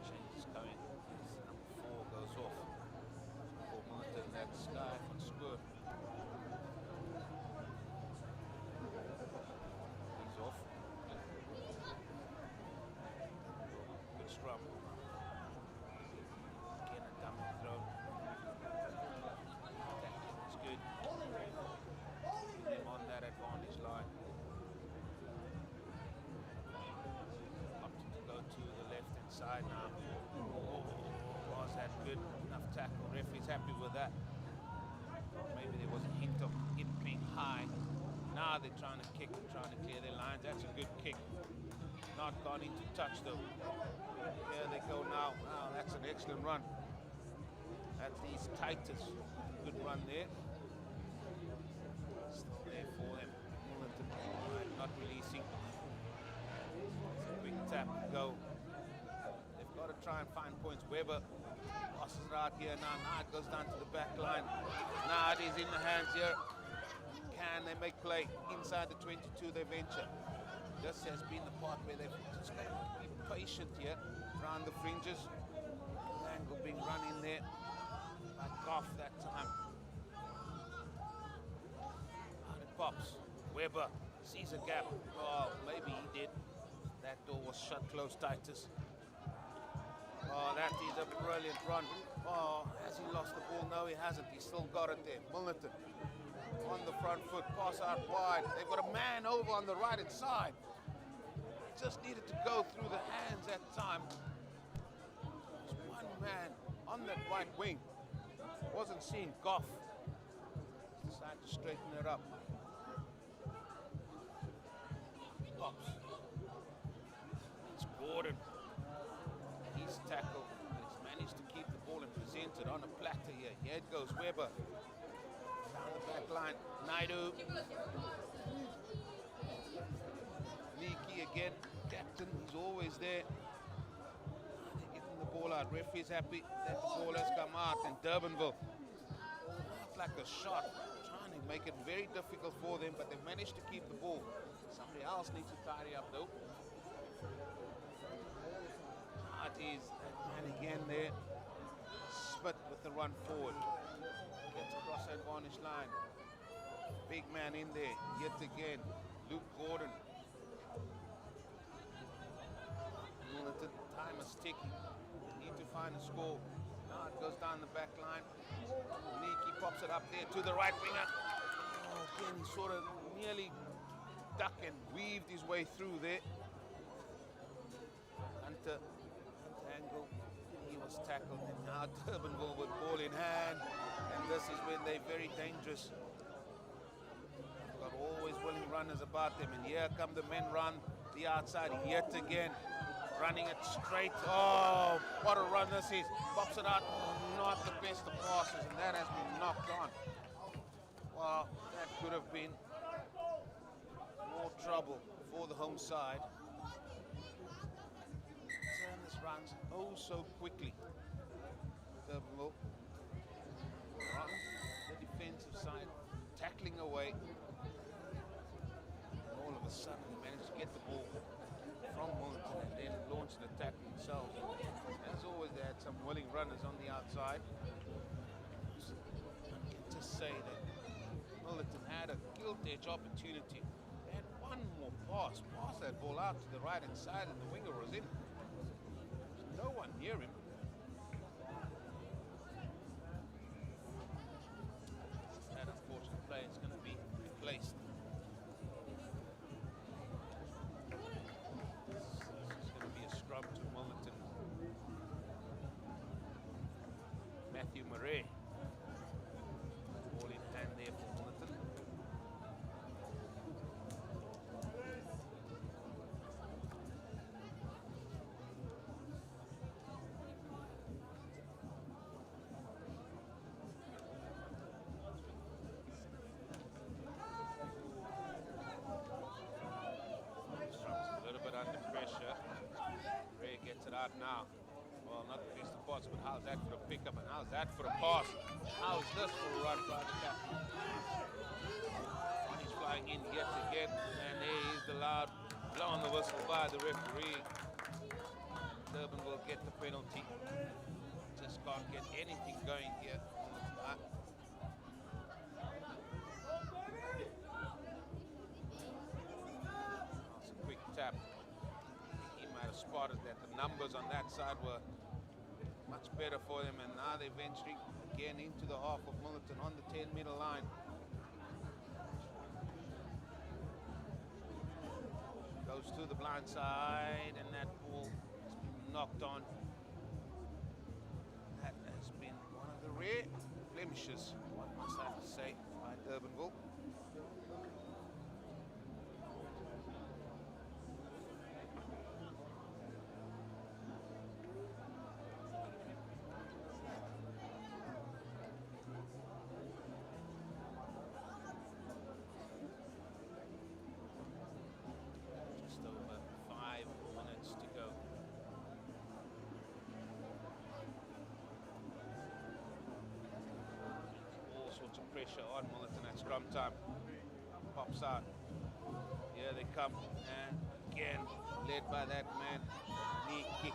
Changes coming. Number 4 goes off. For Milnerton, that's Sky van Spoor. He's off. Good scrum. Again, a dummy throw. It's good. Him on that advantage line. Opted to go to the left-hand side now. Oh, was that good enough tackle? Referee's happy with that. Maybe there was a hint of it being high. Now they're trying to kick, trying to clear their lines. That's a good kick. Not gone into touch though. Here they go now. Wow, that's an excellent run. That's these Titus. Good run there. Still there for them. Milnerton not releasing. It's a quick tap, go. They've got to try and find points. Weber passes it out here now. Now it goes down to the back line. Now it is in the hands here. Can they make play inside the 22? They venture. This has been the part where they've just got to be patient here around the fringes. Angle being run in there. Back off that time. Out it pops. Weber sees a gap. Oh, maybe he did. That door was shut close, Titus. Oh, that is a brilliant run. Oh, has he lost the ball? No, he hasn't. He's still got it there. Milnerton on the front foot, pass out wide. They've got a man over on the right-hand side. Just needed to go through the hands that time. There's one man on that right wing. Wasn't seeing Goff. Decided to straighten it up. Pops. It's Gordon. He's tackled. He's managed to keep the ball and present it on a platter here. Here it goes, Weber. Down the back line. Naidu. Leaky again. Captain, he's always there. They're getting the ball out. Referee's happy that the ball has come out. And Durbanville, like a shot, trying to make it very difficult for them, but they've managed to keep the ball. Somebody else needs to tidy up though. It is that man again there. Spit with the run forward. Gets across that varnish line. Big man in there, yet again. Luke Gordon. The time is ticking. They need to find a score. Now it goes down the back line. Leaky pops it up there to the right winger. Oh, again, he sort of nearly ducked and weaved his way through there. Hunter angle. He was tackled. And now Durbanville with ball in hand. And this is when they're very dangerous. They've got always willing runners about them. And here come the men run the outside yet again. Running it straight. Oh, what a run this is. Pops it out. Not the best of passes, and that has been knocked on. Wow, that could have been more trouble for the home side. Turn this runs oh so quickly. Durbanville on the defensive side, tackling away. All of a sudden, they managed to get the ball from Milnerton and then launch an attack themselves. As always, they had some willing runners on the outside. I can just say that Milnerton had a gilt-edge opportunity. They had one more pass that ball out to the right-hand side, and the winger was in. There's no one near him. That unfortunate play is going to be replaced. Scrum to Milnerton. Matthew Murray. Ball in hand there for Milnerton. Scrum's a little bit under pressure. Ray gets it out now. Well, not the best of parts, but how's that for a pickup and how's that for a pass? How's this for a run by the captain? He's flying in yet again, and there is the loud blow on the whistle by the referee. Durban will get the penalty. Just can't get anything going here. That's a quick tap. Spotted that the numbers on that side were much better for them, and now they're venturing again into the half of Milnerton on the 10-meter line. Goes to the blind side, and that ball has been knocked on. That has been one of the rare blemishes, one must have to say, by Durbanville. Pressure on Milnerton at scrum time. Pops out. Here they come, and again led by that man, knee kick.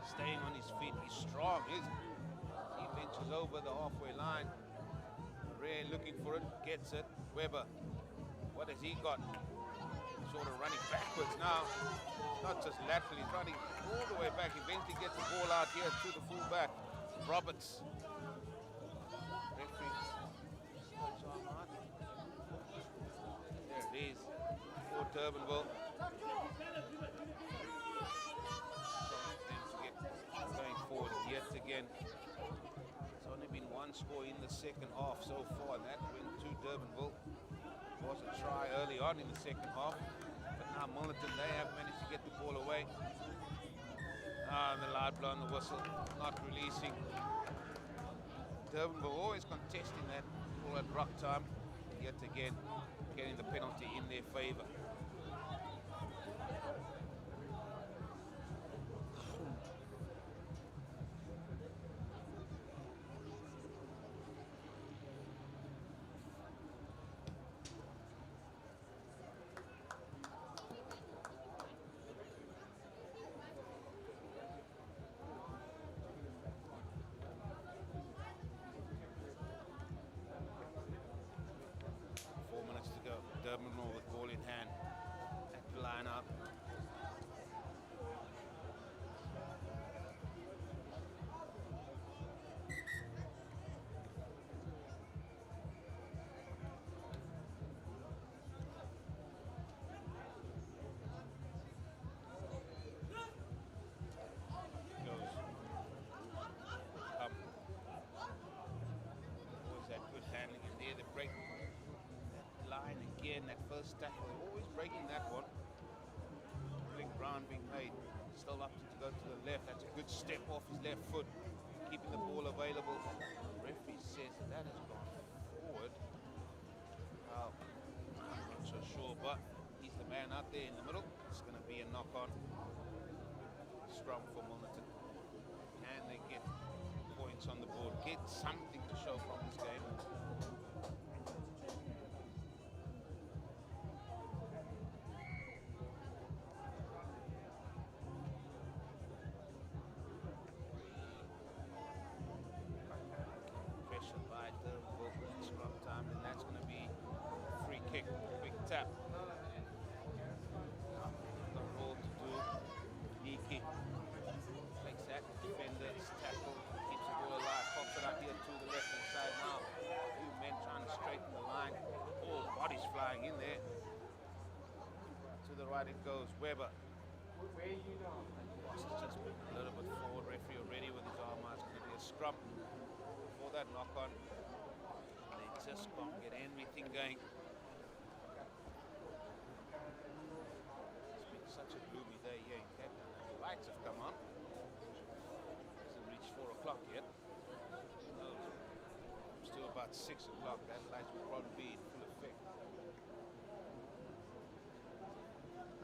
Staying on his feet. He's strong, isn't he? He ventures over the halfway line. Ray looking for it, gets it. Weber, what has he got? Sort of running backwards now. not just laterally, he's running all the way back. Eventually gets the ball out here to the fullback, Roberts. Referee goes arm out. There it is for Durbanville. Going forward yet again. It's only been one score in the second half so far, and that went to Durbanville. It was a try early on in the second half, but now Milnerton, they have managed to get the ball away. And the loud blow on the whistle, not releasing. Durbanville always contesting that ball at rock time, yet again getting the penalty in their favor. 4 minutes to go. Durbanville with ball in hand at the line-up. That first tackle, they're always breaking that one. Big ground being made. Still up to go to the left. That's a good step off his left foot, keeping the ball available. Referee says that has gone forward. Well, I'm not so sure, but he's the man out there in the middle. It's going to be a knock-on. Scrum for Milnerton. Can they get points on the board? Get something to show from this game. Tap. The ball to do. Niki takes that. Defenders tackle. Keeps the ball alive. Pops it up here to the left hand side now. A few men trying to straighten the line. All bodies flying in there. To the right it goes. Weber. Just a little bit forward. Referee already with his arm out. It's going to be a scrum for that knock on. They just can't get anything going. Such a gloomy day here in Cape Town. The lights have come on. Hasn't reached 4 o'clock yet. No, still about 6 o'clock. That light will probably be in full effect.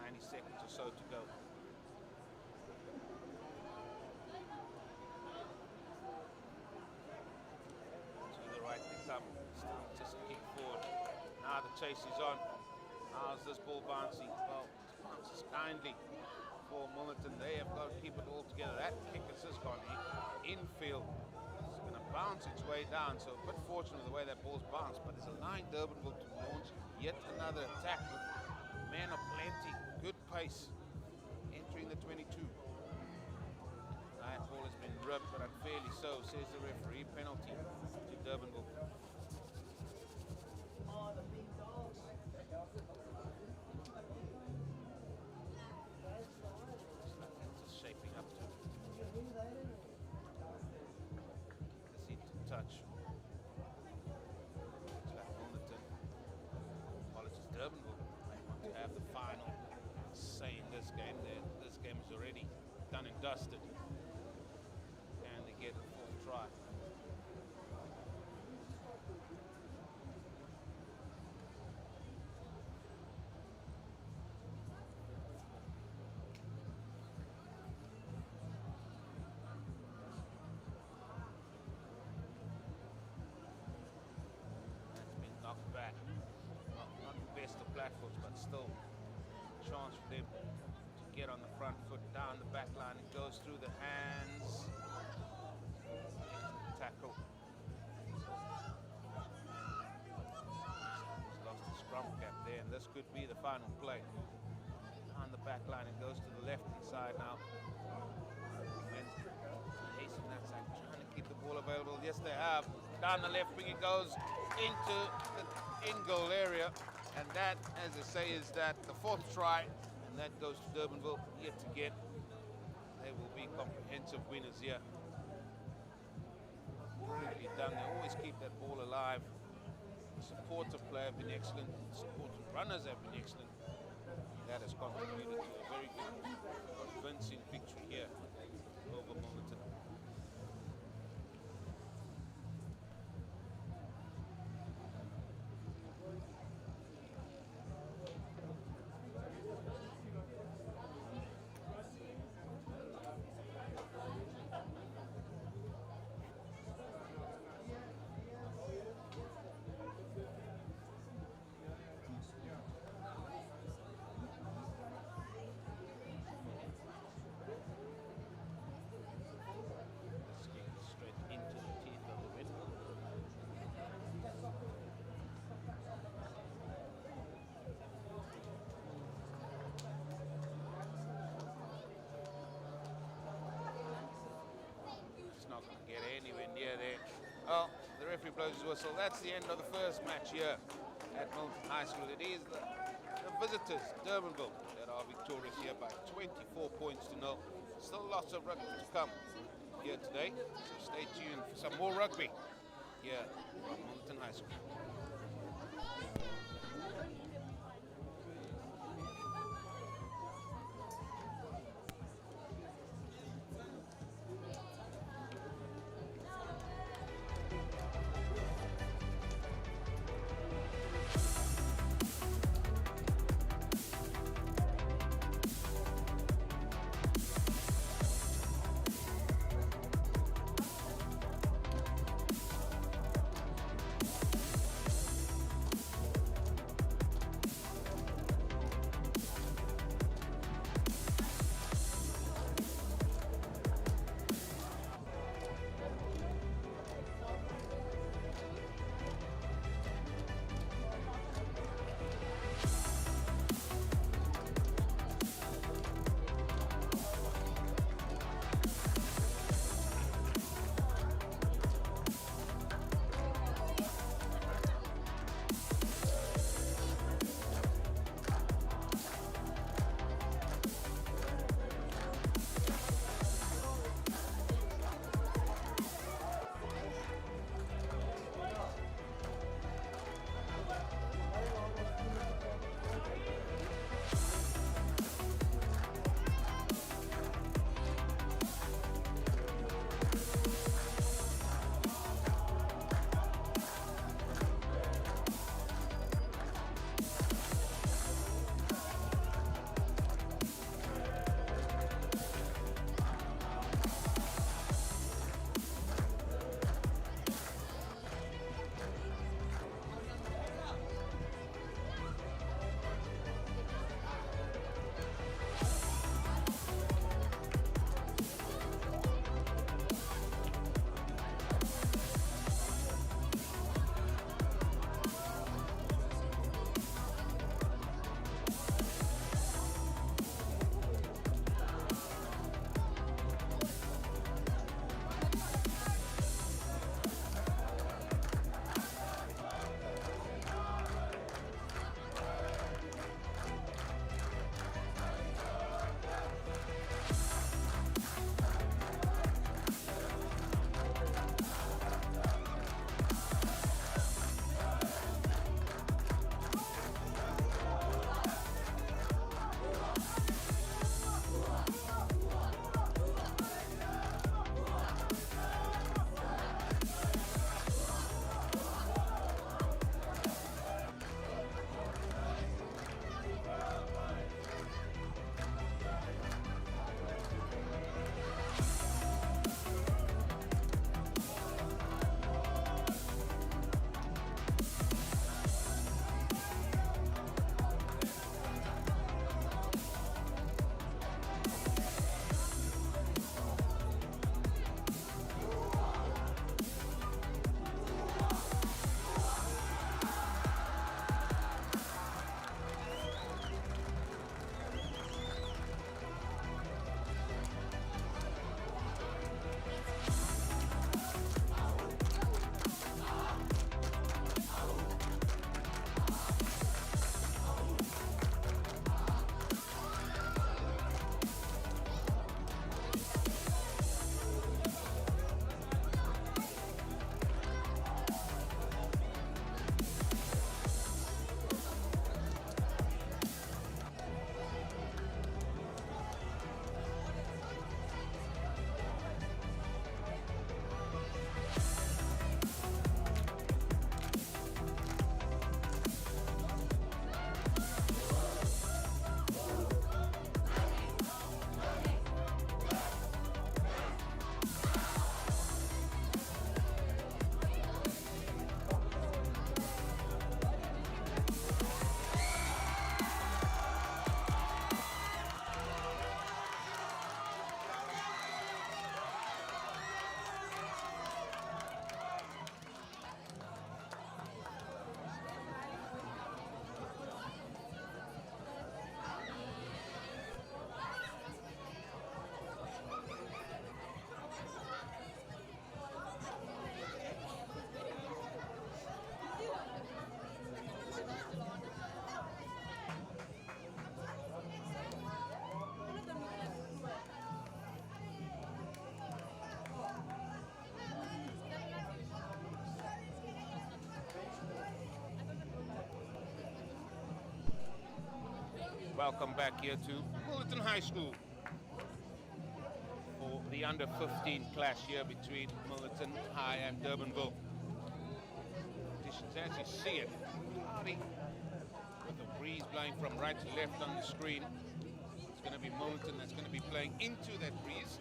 90 seconds or so to go. To the right they come. Still just a kick forward. Now the chase is on. How's this ball bouncing? Well, bounces kindly for Milnerton. They have got to keep it all together. That kick has just gone infield. It's going to bounce its way down. So a bit fortunate the way that ball's bounced. But there's a line Durbanville to launch yet another attack with men of plenty. Good pace entering the 22. That ball has been ripped, but unfairly so, says the referee. Penalty to Durbanville. Touch. Looks like Milnerton. Apologies, Durbanville. They want to have the final say in this game. This game is already done and dusted. And they get a full try. Back. Well, not the best of platforms, but still a chance for them to get on the front foot, down the back line. It goes through the hands. Tackle. He's lost the scrum cap there, and this could be the final play. On the back line it goes. goes to the left side now. And hasten that side, trying to keep the ball available. Yes, they have. Down the left wing it goes into the in-goal area. And that, as I say, is that the fourth try. And that goes to Durbanville yet again. They will be comprehensive winners here. Brilliantly done. They always keep that ball alive. The supportive play have been excellent. The supportive runners have been excellent. That has contributed to a very good, convincing victory here over Milnerton. Not going to get anywhere near there. Well, the referee blows his whistle. That's the end of the first match here at Milnerton High School. It is the visitors, Durbanville, that are victorious here by 24 points to 0. Still lots of rugby to come here today, so stay tuned for some more rugby here from Milnerton High School. Welcome back here to Milnerton High School for the under 15 clash here between Milnerton High and Durbanville. As you see it, cloudy with the breeze blowing from right to left on the screen. It's going to be Milnerton that's going to be playing into that breeze.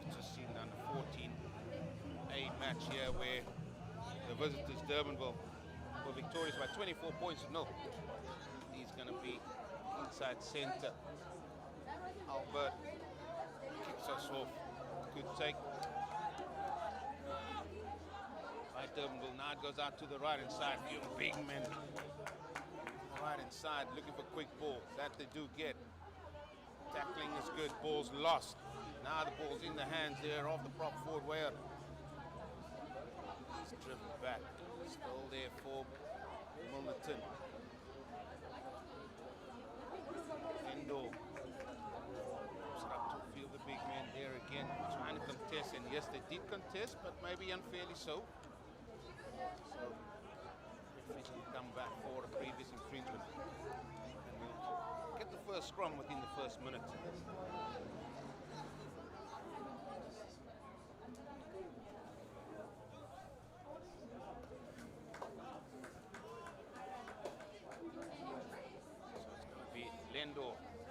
We've just seen the under 14A match here where the visitors Durbanville were victorious by 24 points to 0. He's going to be inside center. Albert kicks us off. Good take by Durbanville. Now it goes out to the right hand side. Few big men. Right hand side looking for quick balls. That they do get. Tackling is good. Ball's lost. Now the ball's in the hands there of the prop forward Ware. He's driven back. Still there for Milnerton. Indoor. Moves up to field the big man there again. Trying to contest. And yes, they did contest, but maybe unfairly so. So, referees will come back for a previous infringement. And we'll get the first scrum within the first minute.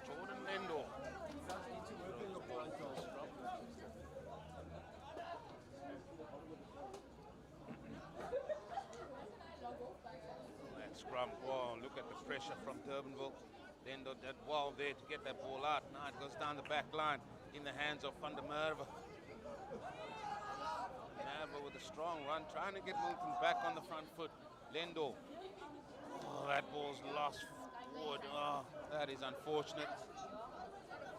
Jordan Lendor. That scrum, wow, look at the pressure from Durbanville. Lendor did well there to get that ball out. Now it goes down the back line in the hands of Van der Merwe. Merwe with a strong run, trying to get Milnerton back on the front foot. Lendor. Oh, that ball's lost forward. Oh, that is unfortunate.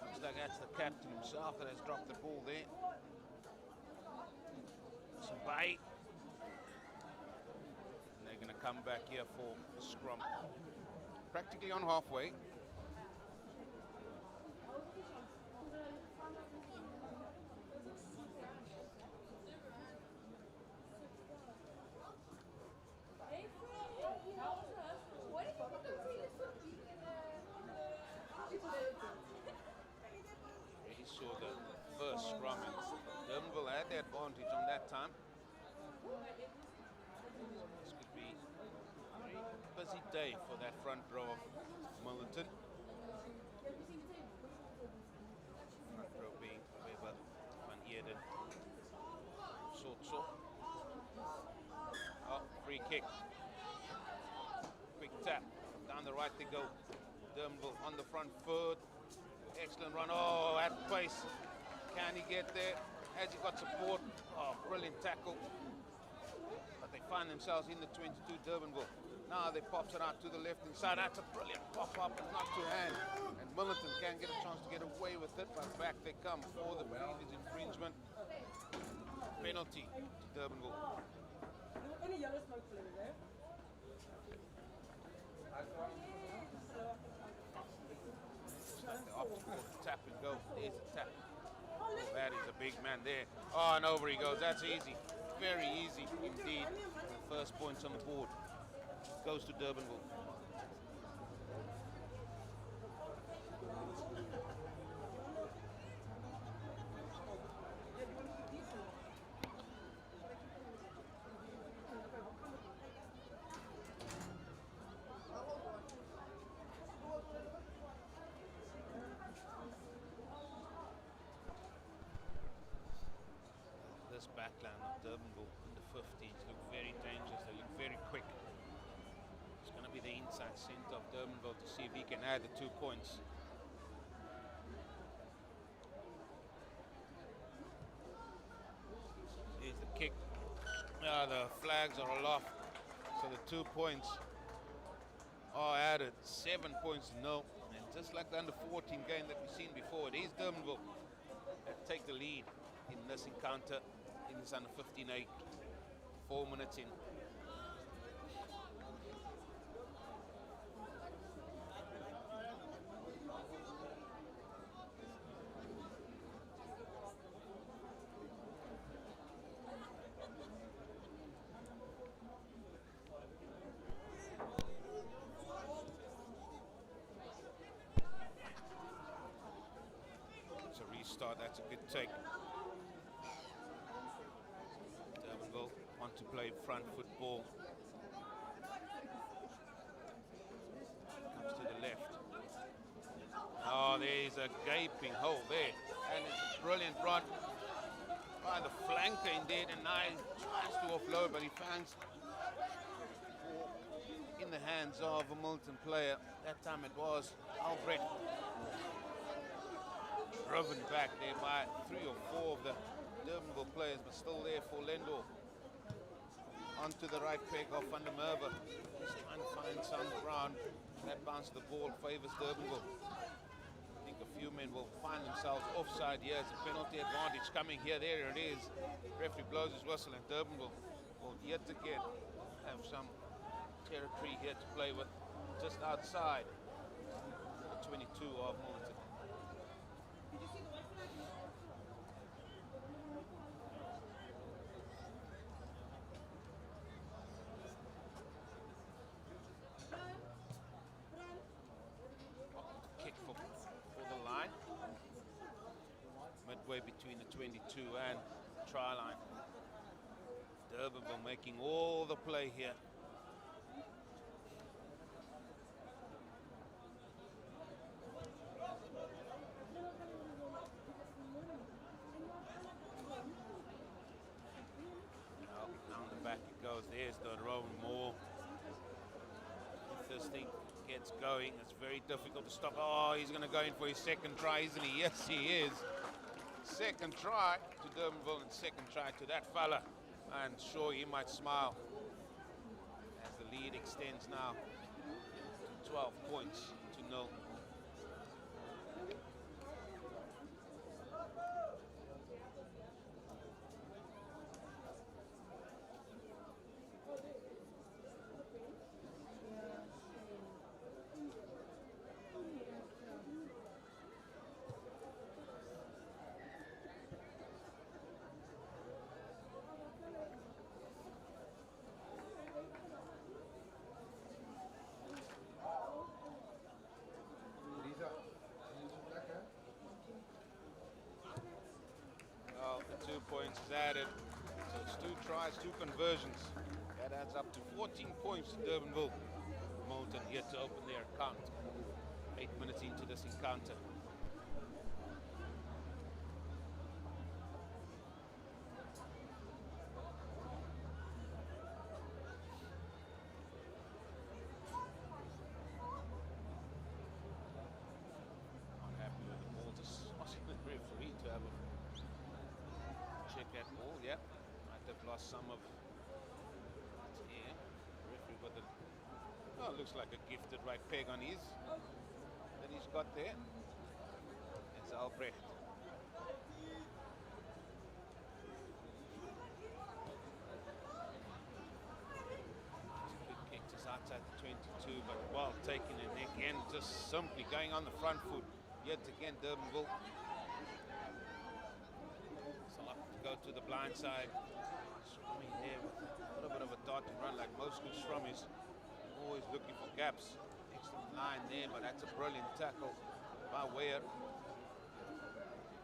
Looks like that's the captain himself that has dropped the ball there. Sabai. And they're going to come back here for the scrum. Practically on halfway. Saw the first scrum and Durbanville had the advantage on that time. This could be a very busy day for that front row of Milnerton. Front row being Weber, Van Eerden, Sotso. Oh, free kick. Quick tap. Down the right they go. Durbanville on the front foot. Excellent run. Oh, at pace. Can he get there? Has he got support? Oh, brilliant tackle. But they find themselves in the 22, Durbanville. Now they pops it out to the left hand side. That's a brilliant pop-up and not to hand. And Milnerton can get a chance to get away with it, but back they come for the previous infringement. Penalty to Durbanville. Any yellow smoke flavor there? The optical tap and go. There's a tap. That is a big man there. Oh, and over he goes. That's easy. Very easy indeed. The first points on the board goes to Durbanville. This backline of Durbanville in the 15s look very dangerous. They look very quick. It's going to be the inside center of Durbanville to see if he can add the 2 points. Here's the kick. The flags are aloft. So the 2 points are added. 7 points to 0. And just like the under 14 game that we've seen before, it is Durbanville that take the lead in this encounter. In this under 15A, 4 minutes in. start. That's a good take. Durbanville want to play front football. Comes to the left. Oh, there's a gaping hole there. And it's a brilliant run by the flanker indeed. And now he tries to offload, but he finds in the hands of a Milnerton player. That time it was Albrecht. Driven back there by 3 or 4 of the Durbanville players, but still there for Lendor. Onto the right peg of Van der Merwe. He's trying to find some ground. That bounce the ball favors Durbanville. I think a few men will find themselves offside here. It's a penalty advantage coming here. There it is. Referee blows his whistle and Durbanville will yet again have some territory here to play with, just outside the 22 of Milnerton. Kick for the line, midway between the 22 and try line. Durbanville making all the play here. Down the back it goes. There's the roll more. If this thing gets going, it's very difficult to stop. Oh, he's going to go in for his second try, isn't he? Yes, he is. Second try to Durbanville and second try to that fella. And sure, he might smile as the lead extends now to 12 points to 0. Well, the 2 points is added. So it's 2 tries, 2 conversions. That adds up to 14 points to Durbanville. Milnerton here to open their account. 8 minutes into this encounter. Not happy with the ball, just asking the referee to have a check that ball. Yeah, might have lost some of its air. Referee got the, oh, looks like a gifted right peg on his that he's got there. It's Albrecht. Good kick just outside the 22, but well taken, and again just simply going on the front foot. Yet again, Durbanville. Go to the blind side. Strumming there with a little bit of a dart and run like most good strummies. Always looking for gaps. Excellent line there, but that's a brilliant tackle by Weir.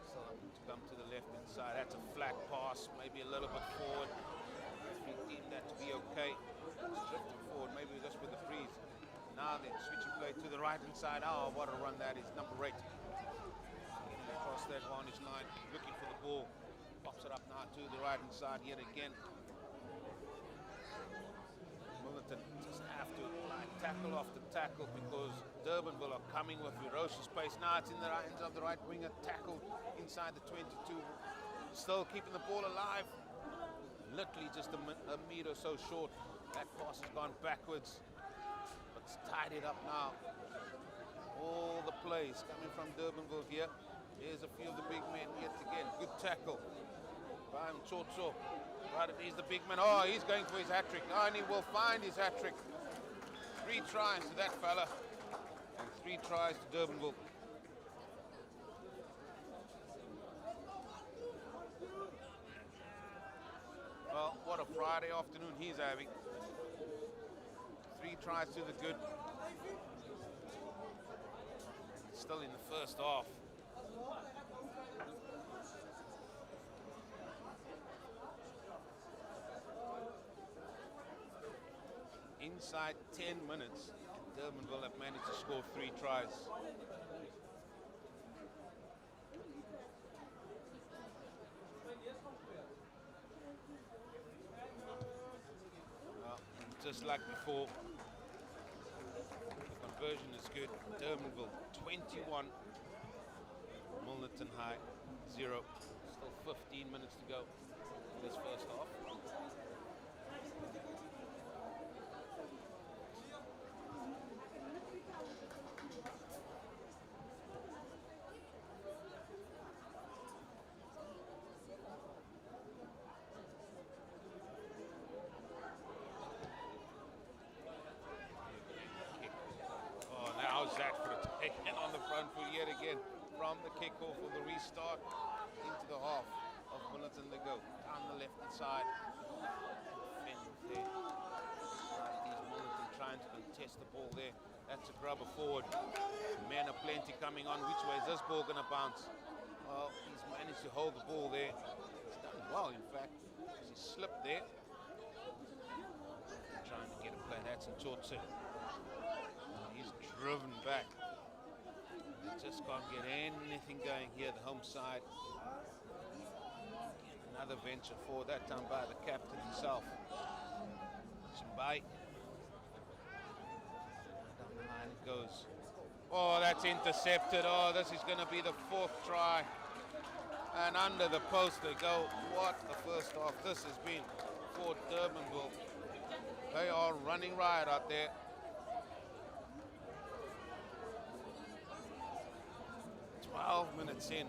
So to come to the left hand side. That's a flat pass, maybe a little bit forward. We deem that to be okay. It's drifting forward, maybe just with the freeze. Now then, switching play to the right hand side. Oh, what a run that is, number 8. Getting across that vantage line, looking for the ball. Pops it up now to the right hand side yet again. Milnerton just have to apply tackle after tackle because Durbanville are coming with ferocious pace. Now it's in the hands of the right winger, tackled inside the 22. Still keeping the ball alive. Literally just a meter or so short. That pass has gone backwards, but it's tied it up now. All the plays coming from Durbanville here. Here's a few of the big men yet again. Good tackle. Brian Chotso. Right, he's the big man. Oh, he's going for his hat-trick. Oh, and he will find his hat-trick. 3 tries to that fella. And 3 tries to Durbanville. Well, what a Friday afternoon he's having. 3 tries to the good. Still in the first half. inside 10 minutes, Durbanville have managed to score 3 tries. Well, just like before, the conversion is good. Durbanville 21, Milnerton High 0. Still 15 minutes to go in this first half. How's that for a take? And on the front foot yet again from the kickoff of the restart into the half of Milnerton they go. Down the left-hand side. Defenders there. These Milnerton trying to contest the ball there. That's a grubber forward. Men are plenty coming on. Which way is this ball going to bounce? Well, he's managed to hold the ball there. He's done well, in fact. He slipped there. Trying to get a play. That's in Chotse. He's driven back. Just can't get anything going here, the home side. Another venture forward, that time by the captain himself. Chimbai. Down the line it goes. Oh, that's intercepted. Oh, this is going to be the 4th try. And under the post they go. What a first half this has been for Durbanville. They are running riot out there. 12 minutes in,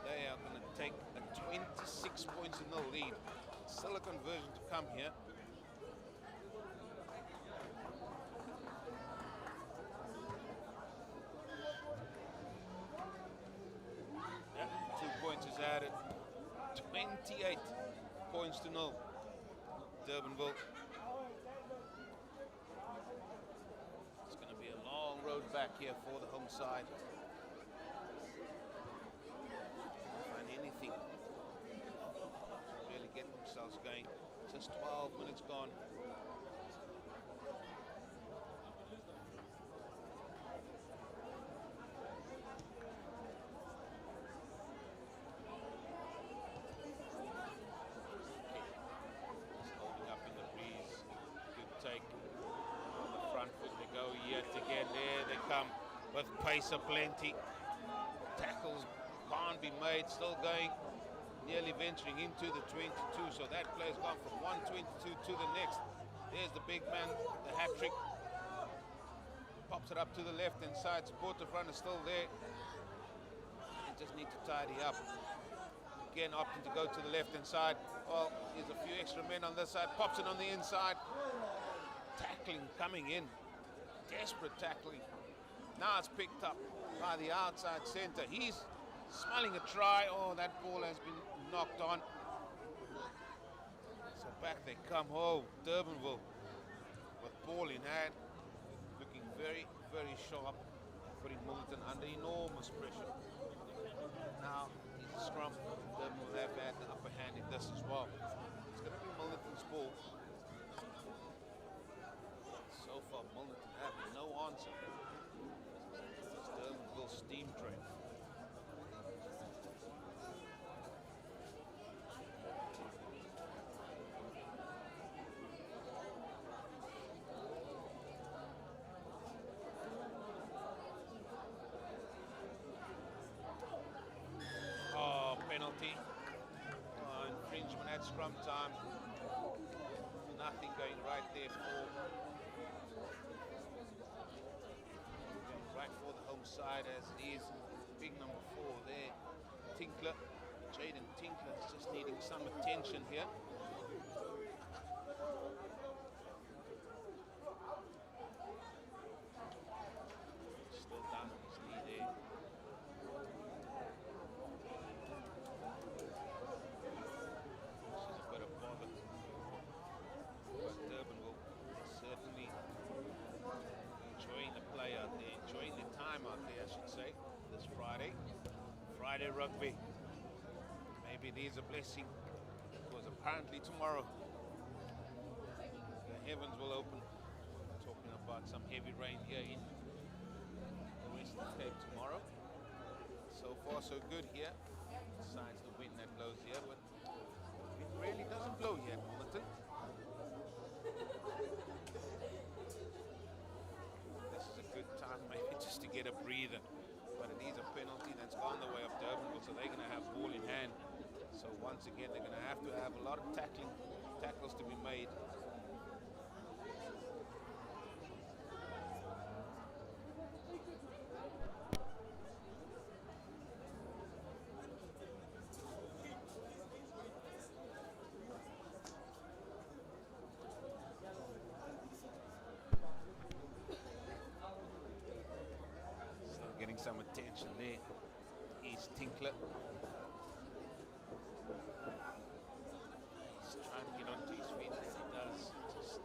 they are going to take a 26 points in the lead. Still a conversion to come here. Yeah, 2 points is added. 28 points to 0. Durbanville. Road back here for the home side. Find anything. Really get themselves going. Just 12 minutes gone. Just holding up in the breeze. Good take. Yet again, there they come with pace aplenty. Tackles can't be made, still going, nearly venturing into the 22. So that player's gone from 122 to the next. There's the big man, the hat trick. Pops it up to the left hand side. Supporter front is still there. They just need to tidy up. Again, opting to go to the left hand side. Well, there's a few extra men on this side. Pops it on the inside. Tackling coming in. Desperate tackling. Now it's picked up by the outside centre. He's smelling a try. Oh, that ball has been knocked on. So back they come. Oh, Durbanville with ball in hand. Looking very, very sharp. Putting Milnerton under enormous pressure. Now, in the scrum, Durbanville have had the upper hand in this as well. It's going to be Milnerton's ball. So far, Milnerton have no answer. It's Durbanville steam train. Oh, penalty. Infringement at scrum time. Nothing going right there for the home side as it is. Big number 4 there. Tinkler, Jaden Tinkler is just needing some attention here. Still down on his knee there. This is a bit of bother. But Durbanville certainly enjoying the play out there, enjoying the time out there, I should say, this Friday. Friday rugby. Maybe it is a blessing, because apparently tomorrow heavens will open. Talking about some heavy rain here in the Western Cape tomorrow. So far so good here, besides the wind that blows here, but it really doesn't blow here at Milnerton. This is a good time maybe just to get a breather, but it is a penalty that's gone the way of Durbanville, so they're going to have ball in hand. So once again, they're going to have a lot of tackles to be made. So getting some attention there is Tinkler. He's trying to get onto his feet, as he does. Just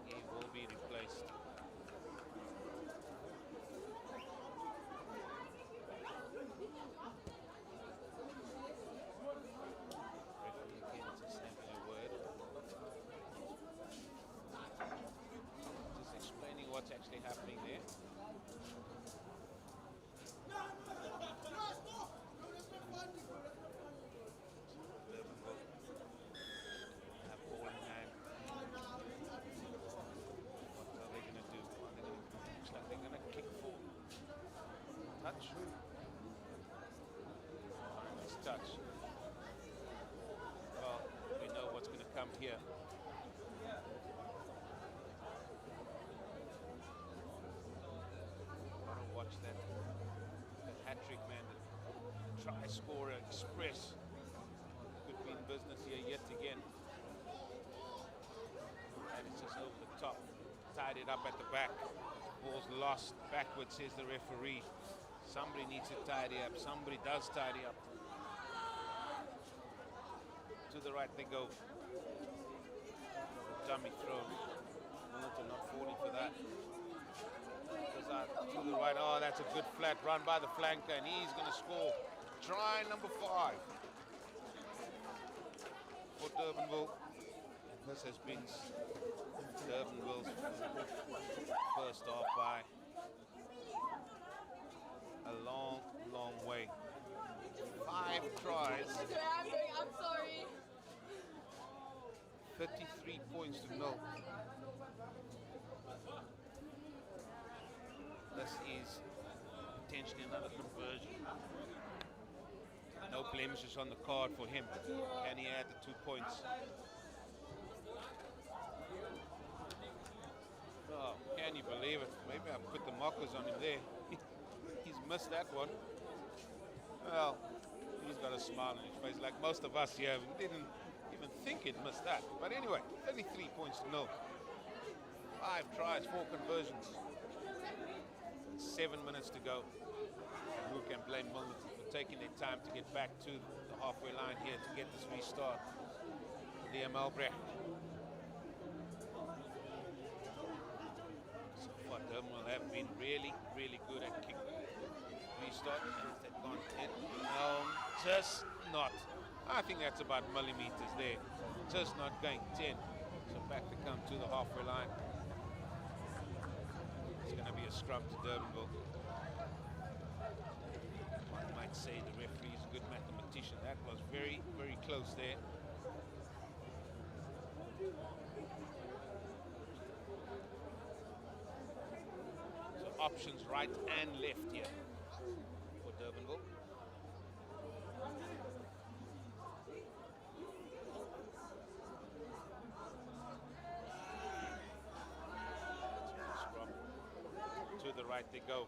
he will be replaced. Referee again just having a word. Just explaining what's actually happening there. Have ball in hand. What are they going to do? Looks like they're going to kick for touch. Nice touch. Well, we know what's going to come here. Want to watch that hat-trick, man. The try scorer express. Could be in business here yet again. And it's just over the top. Tied it up at the back. Ball's lost backwards, says the referee. Somebody needs to tidy up. Somebody does tidy up. To the right they go. Dummy throw. Milnerton not falling for that. Goes out to the right. Oh, that's a good flat run by the flanker, and he's going to score. Try number 5 for Durbanville. This has been Durbanville's first half by a long, long way. 5 tries. I'm sorry. 33 points to 0. This is potentially another conversion. No blemishes on the card for him. Can he add the 2 points? Oh, can you believe it? Maybe I put the markers on him there. He's missed that one. Well, he's got a smile on his face like most of us here. We didn't even think he'd missed that. But anyway, 33 points to 0. 5 tries, 4 conversions. 7 minutes to go. And who can blame Milnerton for taking their time to get back to the halfway line here to get this restart? Liam Albrecht. So far, Durbanville have been really, really good at kick restart. And they've gone 10. No, just not. I think that's about millimeters there. Just not going 10. So back to come to the halfway line. It's going to be a scrum to Durbanville. One might say the referee is a good mathematician. That was very, very close there. So options right and left here for Durbanville. To the right they go.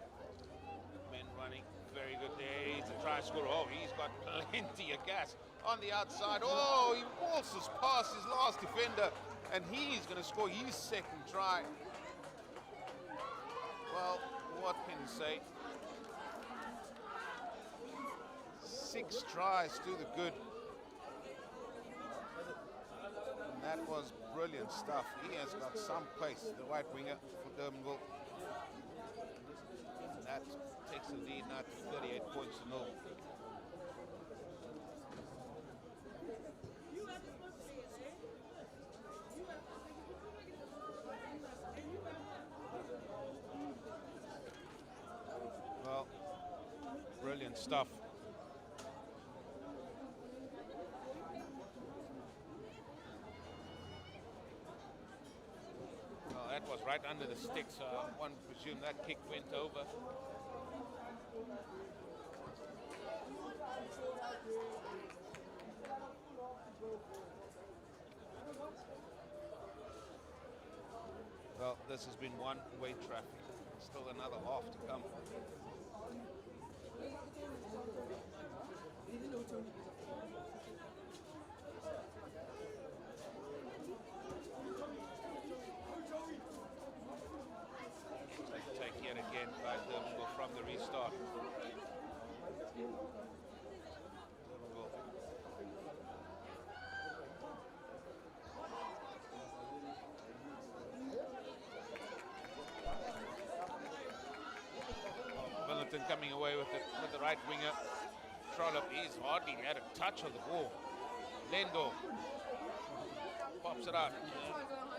Men running, very good there. He's a try scorer. Oh, he's got plenty of gas on the outside. Oh, he waltzes past his last defender, and he's going to score his 2nd try. Well, what can you say? 6 tries to the good. And that was brilliant stuff. He has got some pace, the right winger for Durbanville. That takes the lead now to 38 points to 0. stuff. Well, that was right under the stick, so one presume that kick went over. Well, this has been one-way traffic. Still another half to come. Take yet again by Durbanville from the restart. Durbanville. Milnerton coming away with the right winger. Trollop, he's hardly had a touch of the ball. Lendo pops it out.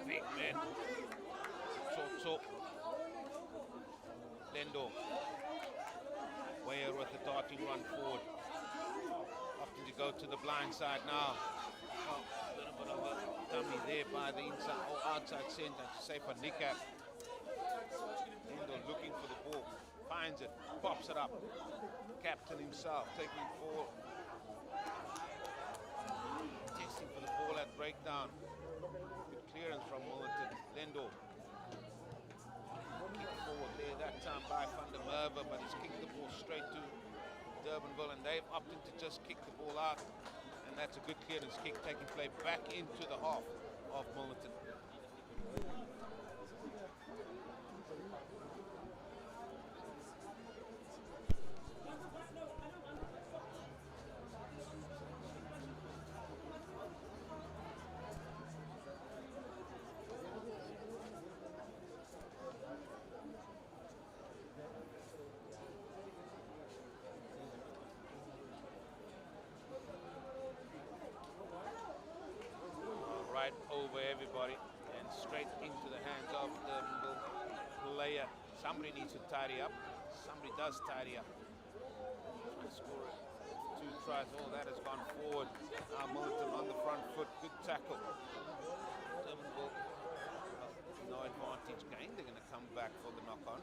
Big man. So. Lendo. Weyer with the darting run forward. Opting to go to the blind side now. Oh, a little bit of a dummy there by the inside or outside centre to say for Nika. Lendo looking for the ball. Finds it, pops it up. Captain himself taking it forward. Testing for the ball at breakdown. Good clearance from Milnerton. Lendo. Kick forward there that time by Van der Merwe, but he's kicked the ball straight to Durbanville, and they've opted to just kick the ball out. And that's a good clearance kick taking play back into the half of Milnerton. Right over everybody and straight into the hands of the player. Somebody needs to tidy up. Somebody does tidy up. Score it. 2 tries. All that has gone forward. Now Milnerton on the front foot. Good tackle. Durbanville, no advantage gain. They're going to come back for the knock-on.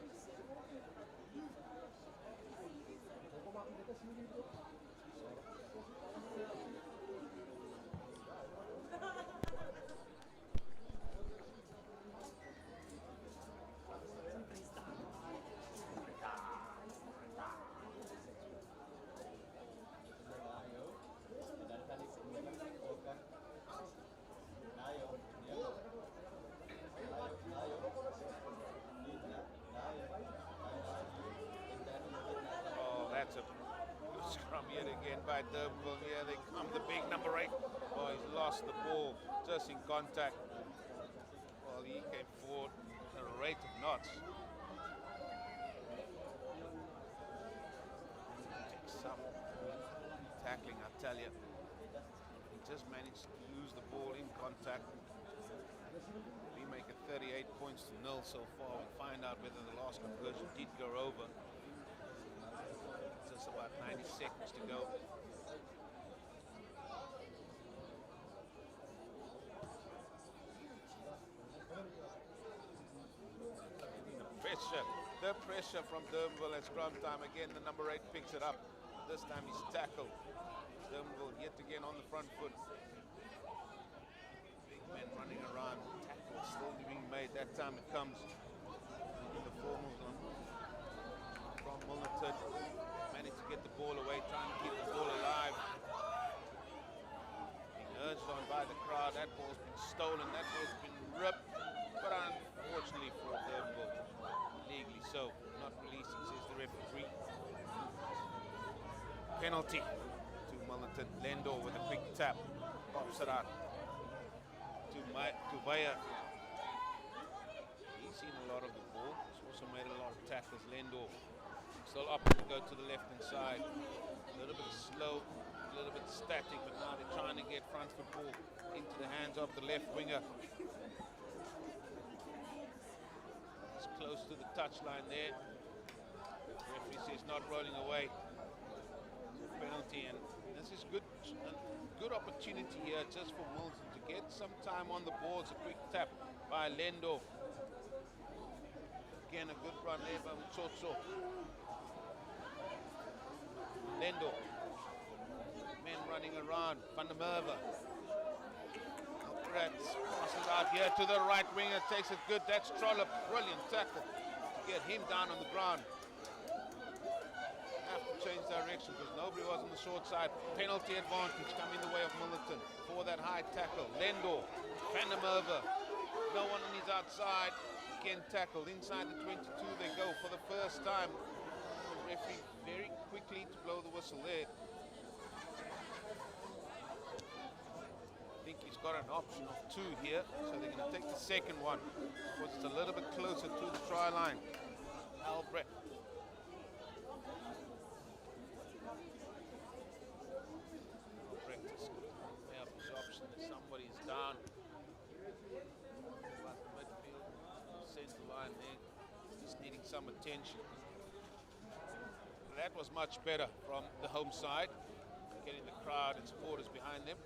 Yet again by Durbanville. Here they come, the big number 8. Oh, he's lost the ball just in contact. Well, he came forward at a rate of knots. Takes some tackling, I tell you. He just managed to lose the ball in contact. We make it 38 points to 0 so far. We'll find out whether the last conversion did go over. About 90 seconds to go. The pressure from Durbanville at scrum time. Again, the number 8 picks it up. This time he's tackled. Durbanville yet again on the front foot. Big men running around. Tackle still being made. That time it comes in the formals from Milnerton. Managed to get the ball away, trying to keep the ball alive. Being urged on by the crowd. That ball's been stolen, that ball's been ripped. But unfortunately for Durbanville, legally so, not releasing, says the referee. Penalty to Milnerton. Lendo with a quick tap. Pops it out to Weyer. He's seen a lot of the ball. He's also made a lot of tackles. Lendo still opting to go to the left-hand side. A little bit slow, a little bit static, but now they're trying to get front foot ball into the hands of the left winger. It's close to the touchline there. The referee says not rolling away. penalty, and this is a good opportunity here just for Milton to get some time on the boards. A quick tap by Lendo. Again, a good run there by Mtsotso. Lendo. Men running around. Van der Merwe. Albrets passes out here to the right winger. Takes it good. That's Trollop. Brilliant tackle to get him down on the ground. Have to change direction because nobody was on the short side. Penalty advantage coming the way of Milnerton for that high tackle. Lendo. Van der Merwe. No one on his outside. Again tackled. Inside the 22 they go for the first time. The referee very quickly to blow the whistle there. I think he's got an option of 2 here, so they're going to take the second one because it's a little bit closer to the try line. Albrecht. Albrecht is way up his option. Somebody's down. But midfield, centre line there, just needing some attention. That was much better from the home side, getting the crowd and supporters behind them.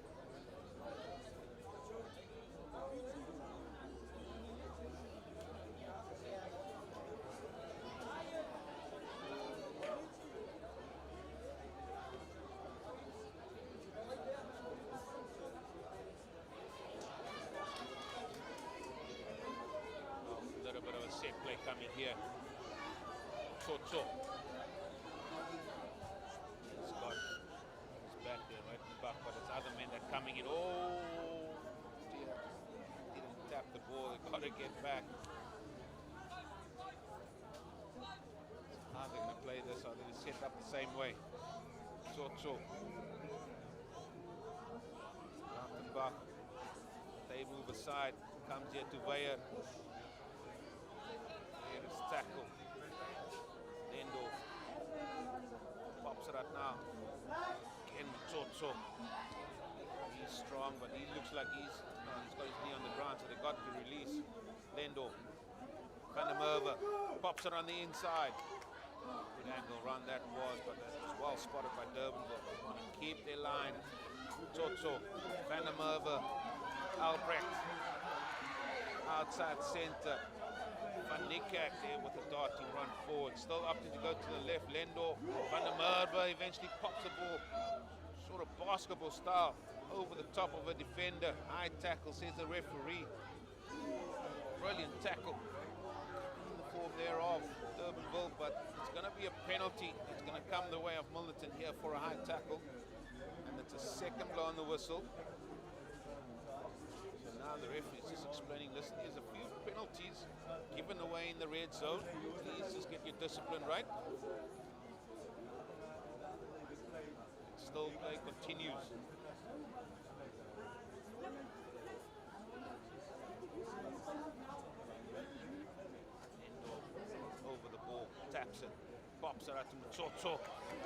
A little bit of a set play coming here. Tsotso. Back there, right in the back, but it's other men that are coming in. Oh dear, didn't tap the ball. They got to get back. How they're going to play this? Are they going to set up the same way? Tsotso. Back. They move aside. Comes here to Weyer. There is tackle. Lendo pops it out now. Again, Tsotso. He's strong, but he looks like he's got his knee on the ground, so they got to release. Lendo. Van der Merwe pops it on the inside. Good angle run that was, but that was well spotted by Durbanville. They want to keep their line. Tsotso. Van der Merwe. Albrecht. Outside centre. Van Niekerk there with a darting run forward. Still opting to go to the left. Lendo. Van der Merwe eventually pops the ball. Sort of basketball style over the top of a defender. High tackle, says the referee. Brilliant tackle in the form there of Durbanville, but it's going to be a penalty. It's going to come the way of Milnerton here for a high tackle. And it's a second blow on the whistle. So now the referee is just explaining, listen, there's a few penalties given away in the red zone. Please just get your discipline right. Still play continues. Over the ball, taps it, pops it out to Mtsotso.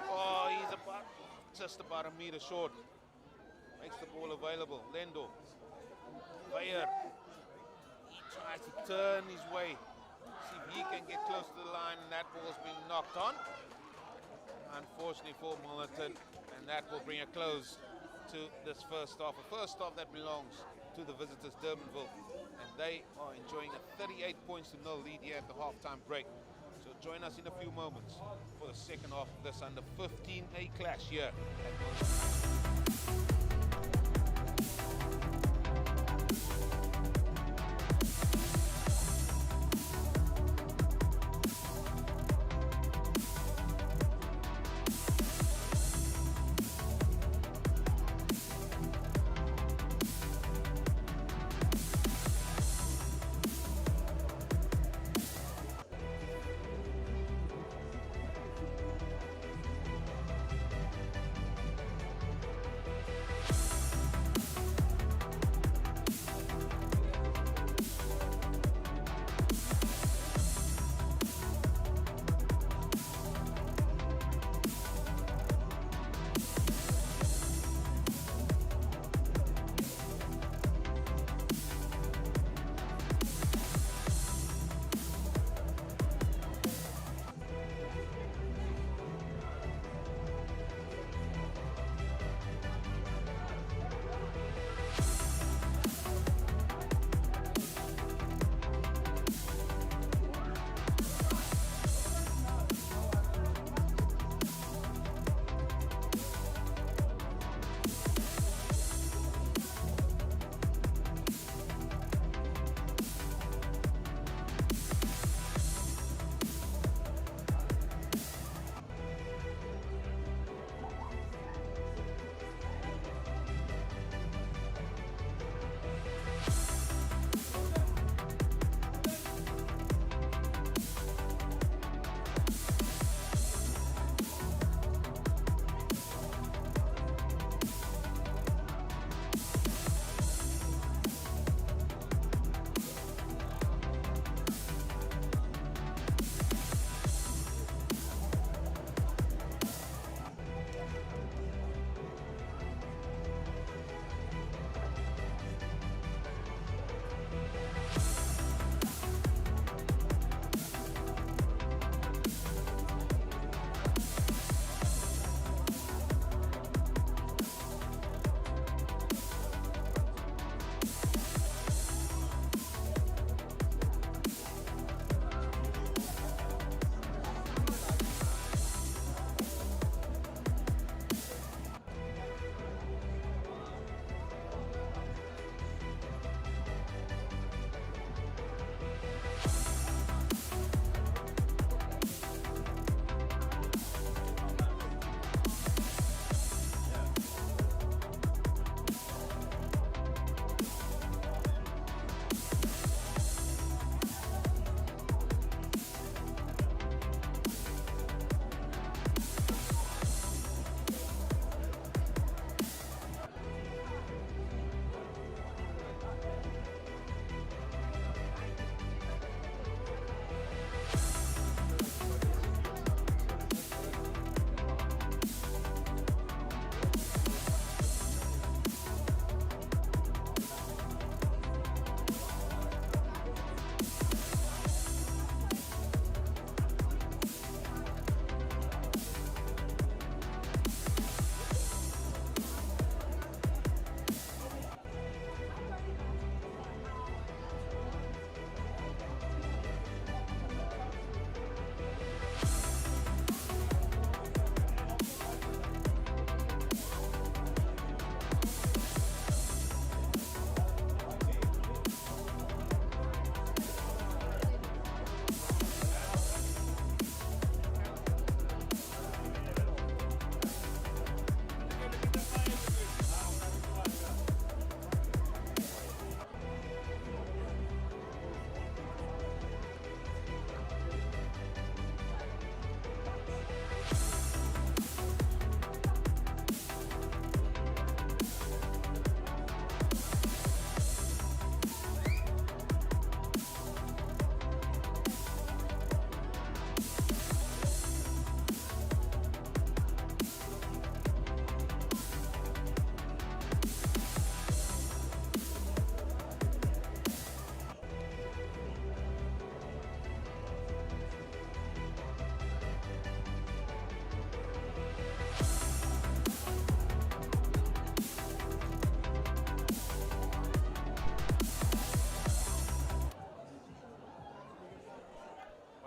Oh, he's just about a meter short. Makes the ball available. Lendo. Weyer. He tries to turn his way. See if he can get close to the line, and that ball's been knocked on. Unfortunately for Milnerton, and that will bring a close to this first half. A first half that belongs to the visitors, Durbanville, and they are enjoying a 38-0 lead here at the halftime break. So join us in a few moments for the second half of this under 15A clash here at Milnerton.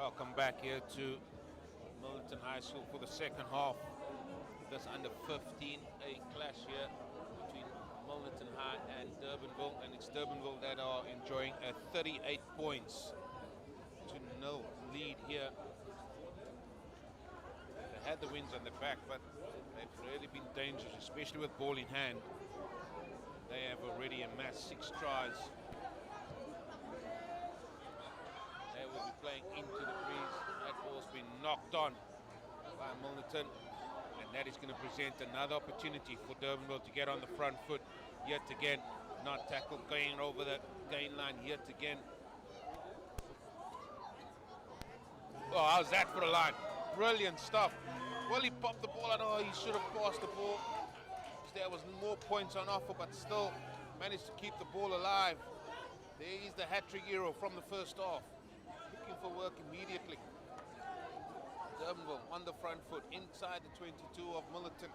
Welcome back here to Milnerton High School for the second half. This under 15, a clash here between Milnerton High and Durbanville, and it's Durbanville that are enjoying a 38 points to 0 lead here. They had the wins on their back, but they've really been dangerous, especially with ball in hand. They have already amassed 6 tries. They will be playing into the breeze. That ball's been knocked on by Milnerton, and that is going to present another opportunity for Durbanville to get on the front foot yet again. Not tackled, going over the gain line yet again. Oh, how's that for a line? Brilliant stuff. Well, he popped the ball. I know he should have passed the ball. There was more points on offer, but still managed to keep the ball alive. There is the hat-trick hero from the first half. Looking for work immediately. Durbanville on the front foot inside the 22 of Milnerton.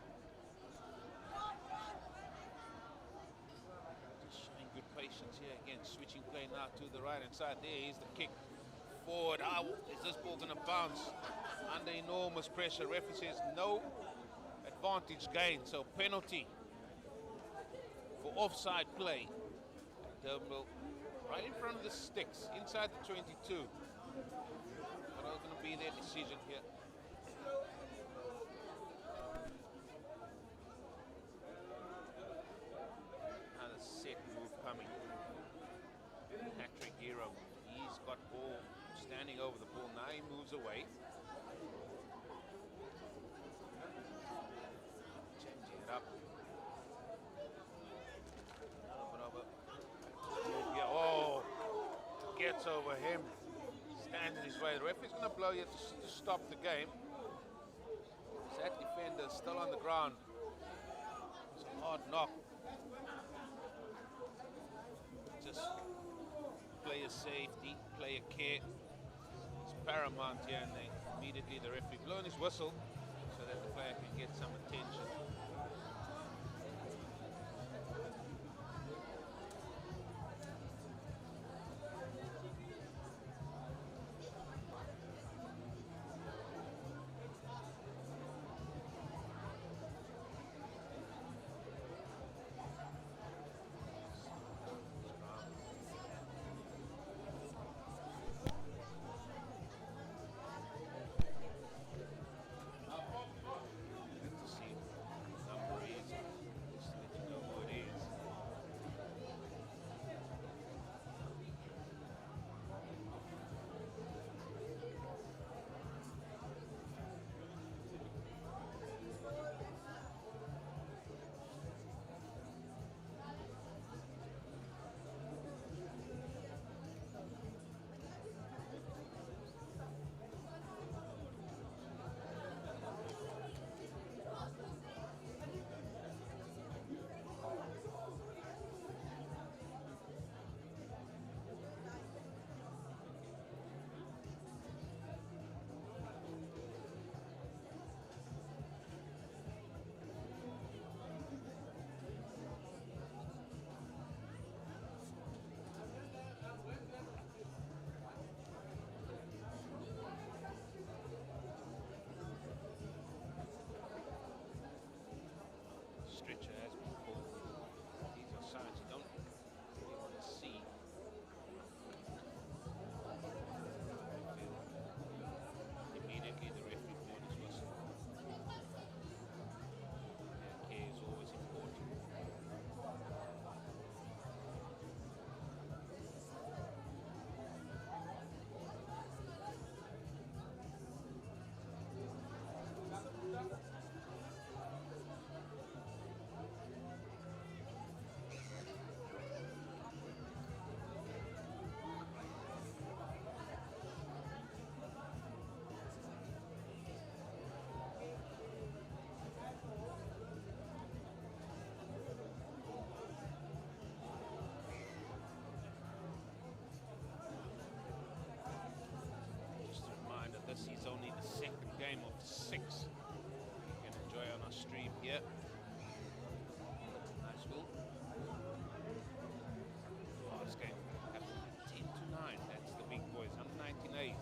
Just showing good patience here again. Switching play now to the right hand side. There is the kick forward. How is this ball going to bounce? Under enormous pressure. Referee says no advantage gain, so penalty for offside play. Durbanville right in front of the sticks, inside the 22. What are going to be their decision here? Another set move coming. Hat-trick hero. He's got ball standing over the ball. Now he moves away. Changing it up. Yeah, oh, gets over him. Stands in his way. The referee's going to blow you to stop the game. That defender still on the ground. It's a hard knock. Just player safety, player care. It's paramount here, and immediately the referee blowing his whistle so that the player can get some attention. Stretcher has been pulled. These are signs you don't really want to see. Immediately the referee blows his whistle. Care is always important. This is only the second game of 6 you can enjoy on our stream here. High school. Last game happened at 10-9. That's the big boys, under 19As.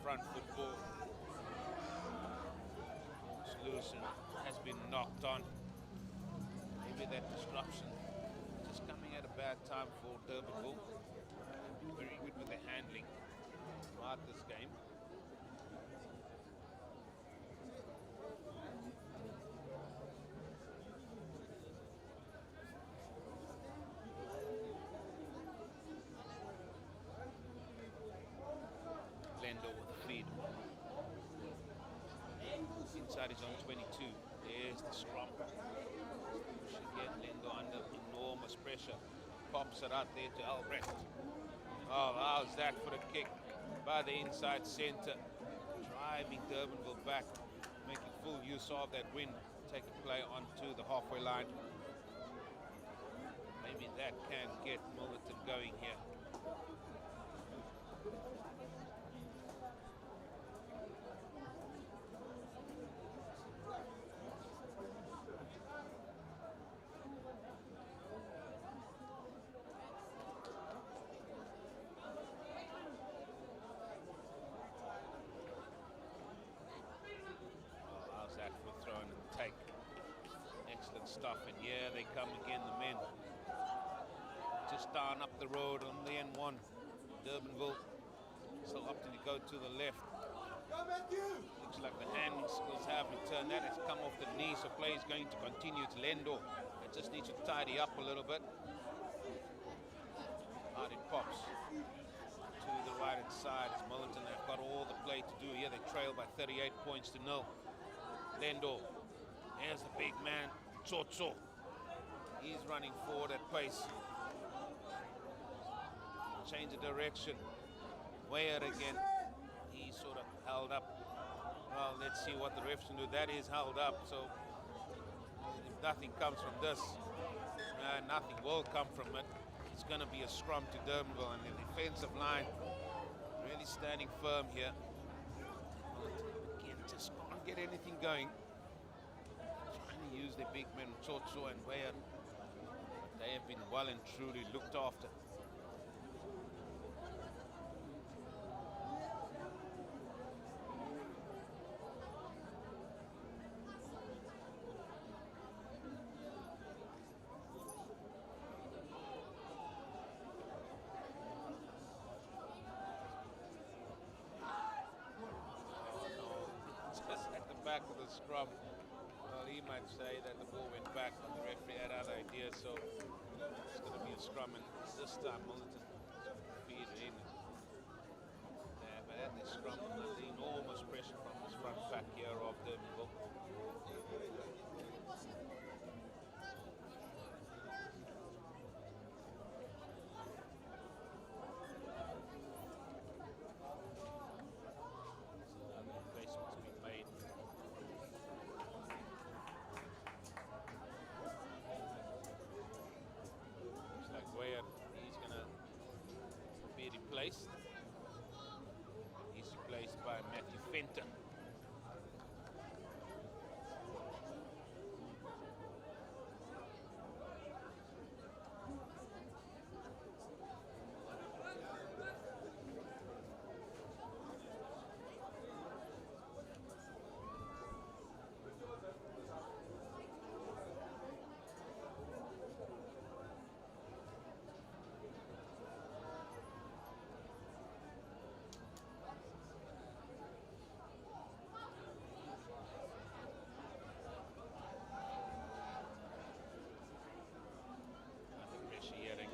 front football. It's loose and has been knocked on. Maybe that disruption just coming at a bad time for Durbanville. Very good with the handling throughout this game. Lendo with the feed. Inside his own 22. There's the scrum. Push again, Lendo under enormous pressure. Pops it out there to Albrecht. Oh, how's that for a kick by the inside centre. Driving Durbanville back, making full use of that wind. Take a play onto the halfway line. Maybe that can get Milnerton going here. Stuff, and yeah, they come again, the men. Just down up the road on the N1. Durbanville still opting to go to the left. Looks like the handling skills have returned. That has come off the knee, so play is going to continue to Lendo. It just needs to tidy up a little bit. Out it pops to the right hand side as Milnerton have got all the play to do here. They trail by 38 points to 0. Lendo, there's the big man. Tsotso. He's running forward at pace. Change of direction. Weyer again. He's sort of held up. Well, let's see what the refs can do. That is held up. So if nothing comes from this, nothing will come from it. It's going to be a scrum to Durbanville, and the defensive line really standing firm here. Again, just can't get anything going. Use their big men, Tsotso and Weyer. They have been well and truly looked after. Oh no, just at the back of the scrum. He might say that the ball went back, but the referee had other ideas, so it's going to be a scrum, and this time Milnerton feed it in. Yeah, but at the scrum, the enormous pressure from this front pack here of Durbanville. He's going to be replaced. He's replaced by Matthew Fenton.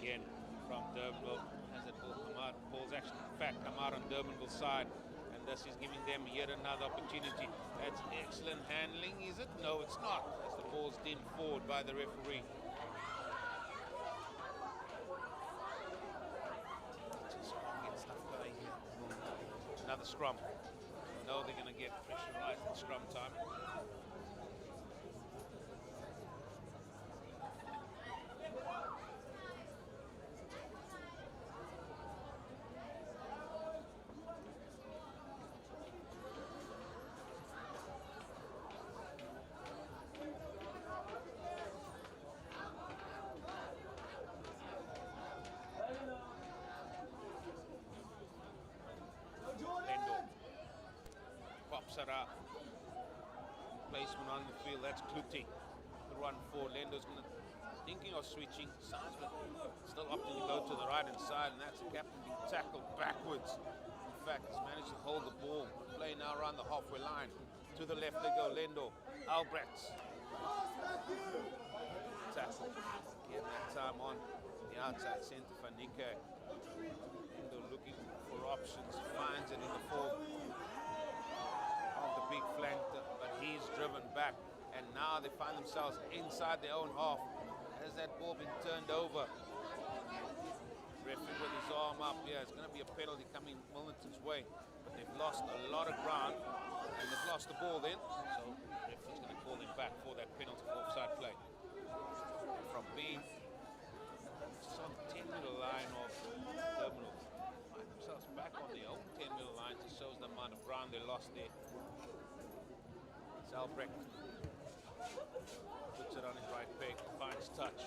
Again from Durbanville as it will come out. Ball's actually in fact come out on Durbanville's side, and this is giving them yet another opportunity. That's excellent handling, is it? No, it's not, as the ball's dimmed forward by the referee. Just get stuff going here. Another scrum. No, they're going to get pressurized in scrum time. Sarah. Placement on the field, that's Kluti. The run for Lendo's thinking of switching. Sounds but still opting to go to the right hand side, and that's the captain being tackled backwards. In fact, he's managed to hold the ball. Play now around the halfway line. To the left they go, Lendo. Albrecht. Tackle. Get that time on the outside centre for Nikke. Lendo looking for options, finds it in the form of the big flank, but he's driven back, and now they find themselves inside their own half. Has that ball been turned over? Referee with his arm up. Yeah, it's going to be a penalty coming Milnerton's way, but they've lost a lot of ground, and they've lost the ball then, so the referee's going to call them back for that penalty for offside play. From being some 10-meter line of Terminal, find themselves back on their own 10-meter line. Just shows the amount of ground they lost there. It's Albrecht. Puts it on his right peg, finds touch.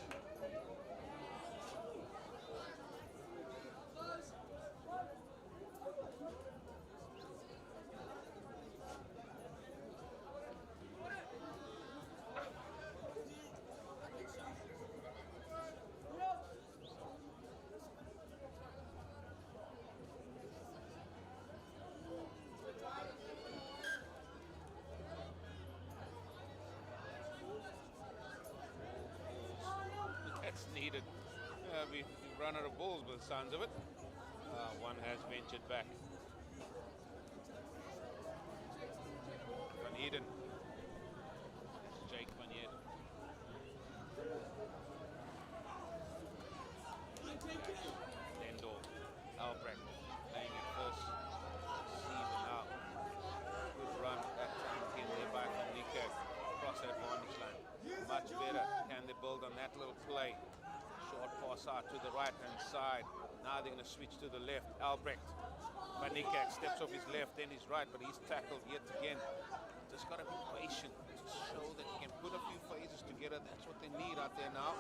That's needed. We've run out of balls by the sounds of it. One has ventured back. Van Eden. Jake Van Eden. Lendo. Albrecht playing it first. Steven out. Good run that time came there by from Nikke. Across that advantage line. Much better. Can they build on that little play? Short pass out to the right-hand side. Now they're going to switch to the left. Albrecht. Van Niekerk steps off his left, then his right, but he's tackled yet again. Just got to be patient to show that he can put a few phases together. That's what they need out there now.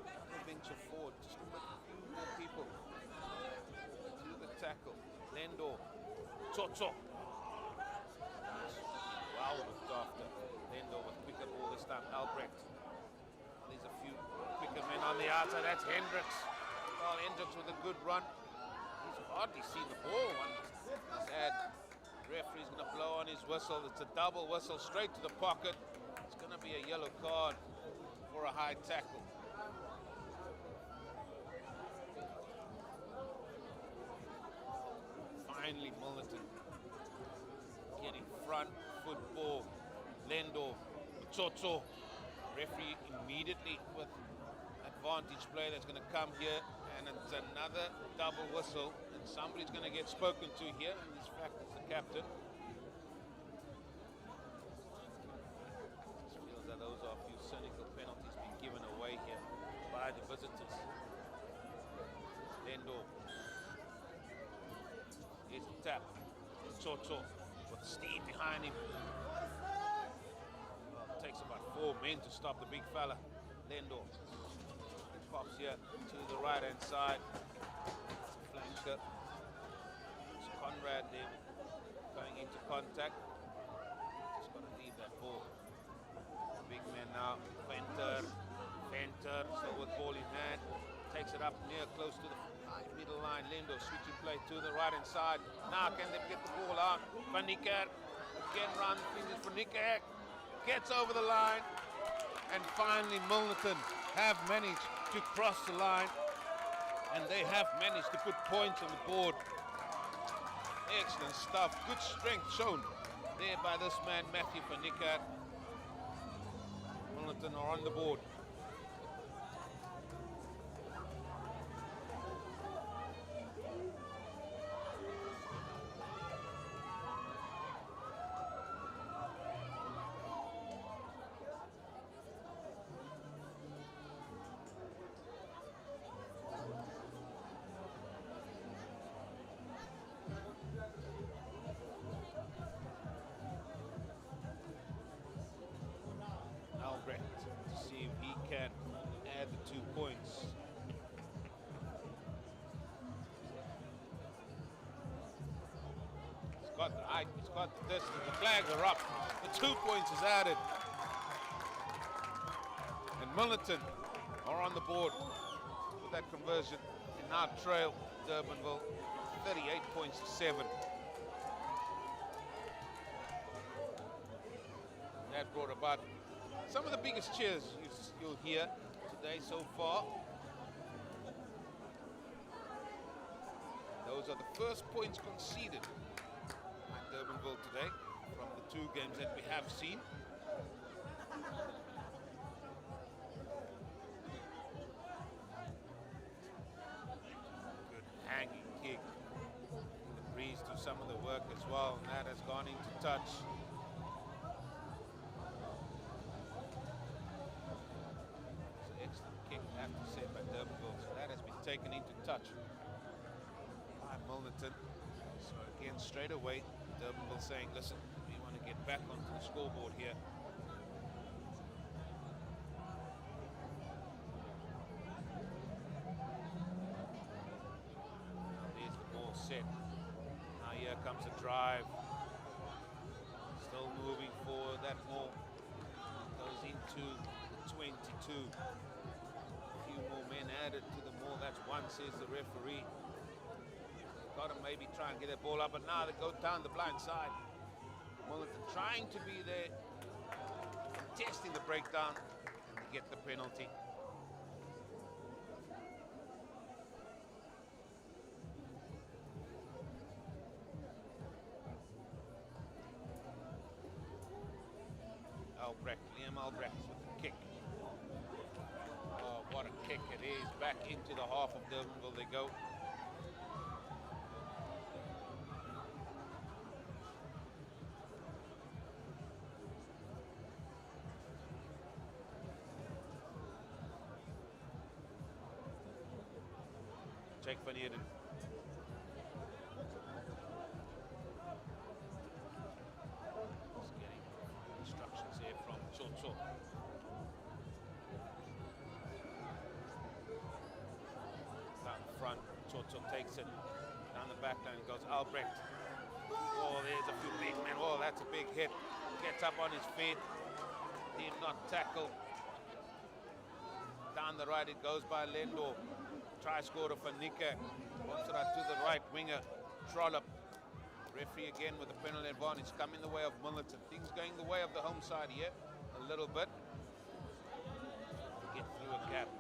Don't venture forward. Just put a few more people to the tackle. Lendo. Tsotso. Wow, looked after. Lendo with quicker ball this time. Albrecht. There's a few quicker men on the outside. That's Hendricks. Well, Hendricks with a good run. He's hardly seen the ball. Sad. Referee's going to blow on his whistle. It's a double whistle straight to the pocket. It's going to be a yellow card for a high tackle. Finally, Milnerton getting front football. Lendo, Tsotso. Referee immediately with advantage play that's going to come here, and it's another double whistle, and somebody's going to get spoken to here, and in fact it's the captain. Just feels that those are a few cynical penalties being given away here by the visitors. Lendo. Here's the tap. Tsotso with Steve behind him. Takes about 4 men to stop the big fella. Lendo pops here to the right hand side. It's a flanker. It's Conrad there going into contact. Just got to leave that ball. Big man now. Venter. Still with ball in hand. Takes it up near close to the middle line. Lendo switching play to the right hand side. Now can they get the ball out? Van Niekerk again round the fingers for Niekerk. Gets over the line, and finally Milnerton have managed to cross the line, and they have managed to put points on the board. Excellent stuff. Good strength shown there by this man Matthew van Niekerk. Milnerton are on the board. Albrecht to see if he got the height, he's got the distance. The flags are up. The 2 points is added. And Milnerton are on the board with that conversion and now trail Durbanville 38 points to 7. And that brought about some of the biggest cheers you'll hear today so far. Those are the first points conceded at Durbanville today from the 2 games that we have seen. Good hanging kick. The breeze do some of the work as well, and that has gone into touch. Excellent kick, I have to say, by Durbanville. So that has been taken into touch by Milnerton. So again, straight away, Durbanville saying, listen, we want to get back onto the scoreboard here. Now there's the ball set. Now here comes a drive. Still moving forward, that ball goes into the 22. A few more men added to the ball. That's one, says the referee. Got to maybe try and get that ball up, but now they go down the blind side. Milnerton trying to be there, testing the breakdown, and they get the penalty. Liam Albrecht with the kick. Oh, what a kick it is. Back into the half of Durbanville they go. Jake van Heerden. Just getting instructions here from Chocho. Down front, Chocho takes it. Down the back line goes Albrecht. Oh, there's a few big men. Oh, that's a big hit. Gets up on his feet. Did not tackle. Down the right it goes by Lendo. Try scorer for Nika. Bumps it out to the right winger. Trollop. Referee again with the penalty advantage. Coming the way of Milnerton. Things going the way of the home side here. A little bit. Get through a gap.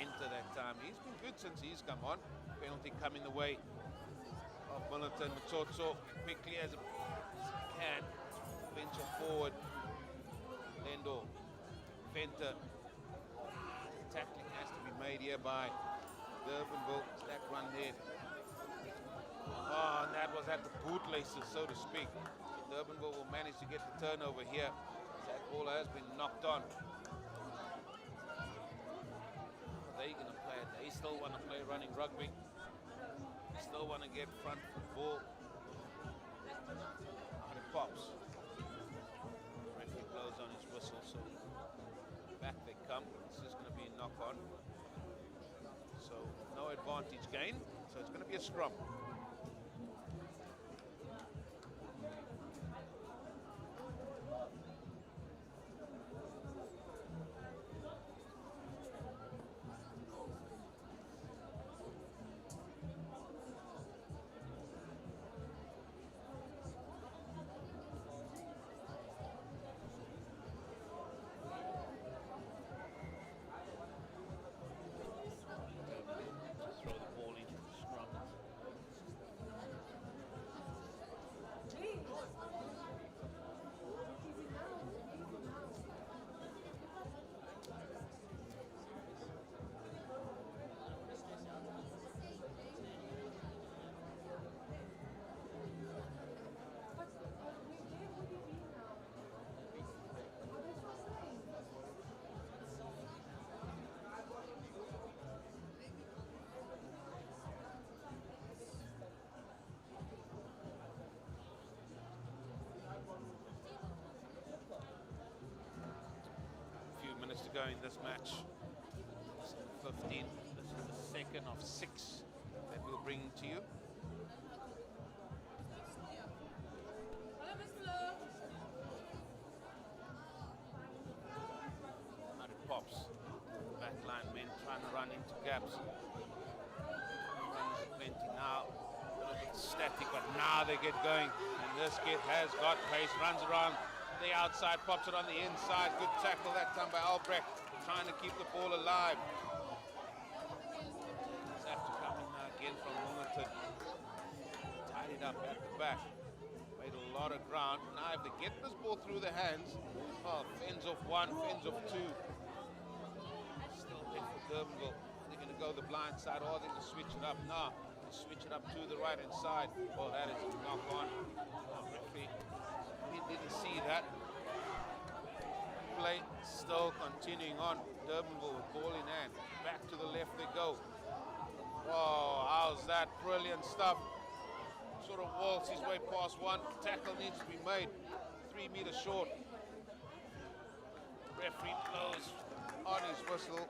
Enter that time. He's been good since he's come on. Penalty coming the way of Milnerton. Mtsotso quickly as he can. Venture forward. Lendo. Venter. Tackling has to be made here by Durbanville. That run there. Oh, and that was at the bootlaces, so to speak. Durbanville will manage to get the turnover here. That ball has been knocked on. They're going to play it. They still want to play running rugby. They still want to get front football. And it pops. Referee blows on his whistle, so back they come. This is going to be a knock on. So no advantage gain. So it's going to be a scrum. To go in this match. 15. This is the second of 6 that we'll bring to you. perhaps. Runs plenty now. A little bit static, but now they get going. And this kid has got pace, runs around the outside, pops it on the inside. Good tackle that time by Albrecht, trying to keep the ball alive. Just have to come in now again from Milnerton. Tied it up at the back. Made a lot of ground. Now if they get this ball through the hands, well, fends off one, fends off two. Still there for Durbanville. They're going to go the blind side, or they're going to switch it up. No, they switch it up to the right hand side. Well, that is a knock on. Oh, referee, he didn't see that. Play still continuing on. Durbanville with ball in hand. Back to the left they go. Whoa, how's that? Brilliant stuff. Sort of waltz his way past one. Tackle needs to be made. 3 meters short. Referee blows on his whistle.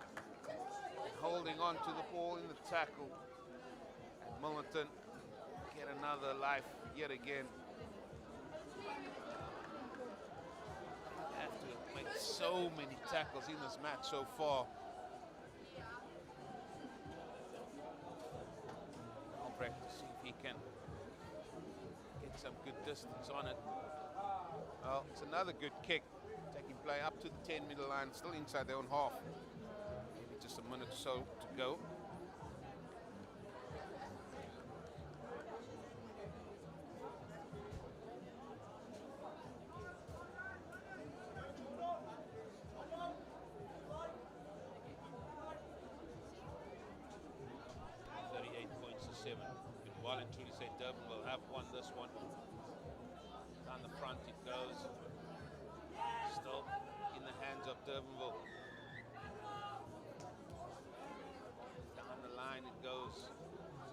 Holding on to the ball in the tackle. And Milnerton get another life yet again. Have to make so many tackles in this match so far. Albrecht to see if he can get some good distance on it. Well, it's another good kick. Taking play up to the 10-meter line, still inside their own half. Maybe just a minute or so to go. Well and truly say Durbanville have won this one. Down the front it goes. Still in the hands of Durbanville. Down the line it goes.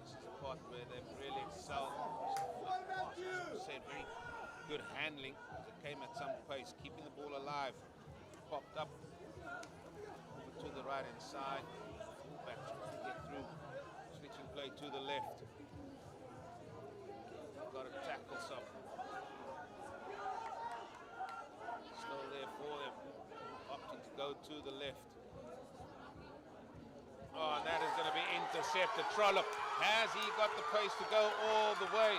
This is the part where they've really excelled. Said very good handling. It came at some pace, keeping the ball alive. Popped up over to the right hand side. Back trying to get through. Switching play to the left. Got to tackle some. Still there for them. Opting to go to the left. Oh, and that is going to be intercepted. Trollope, has he got the pace to go all the way?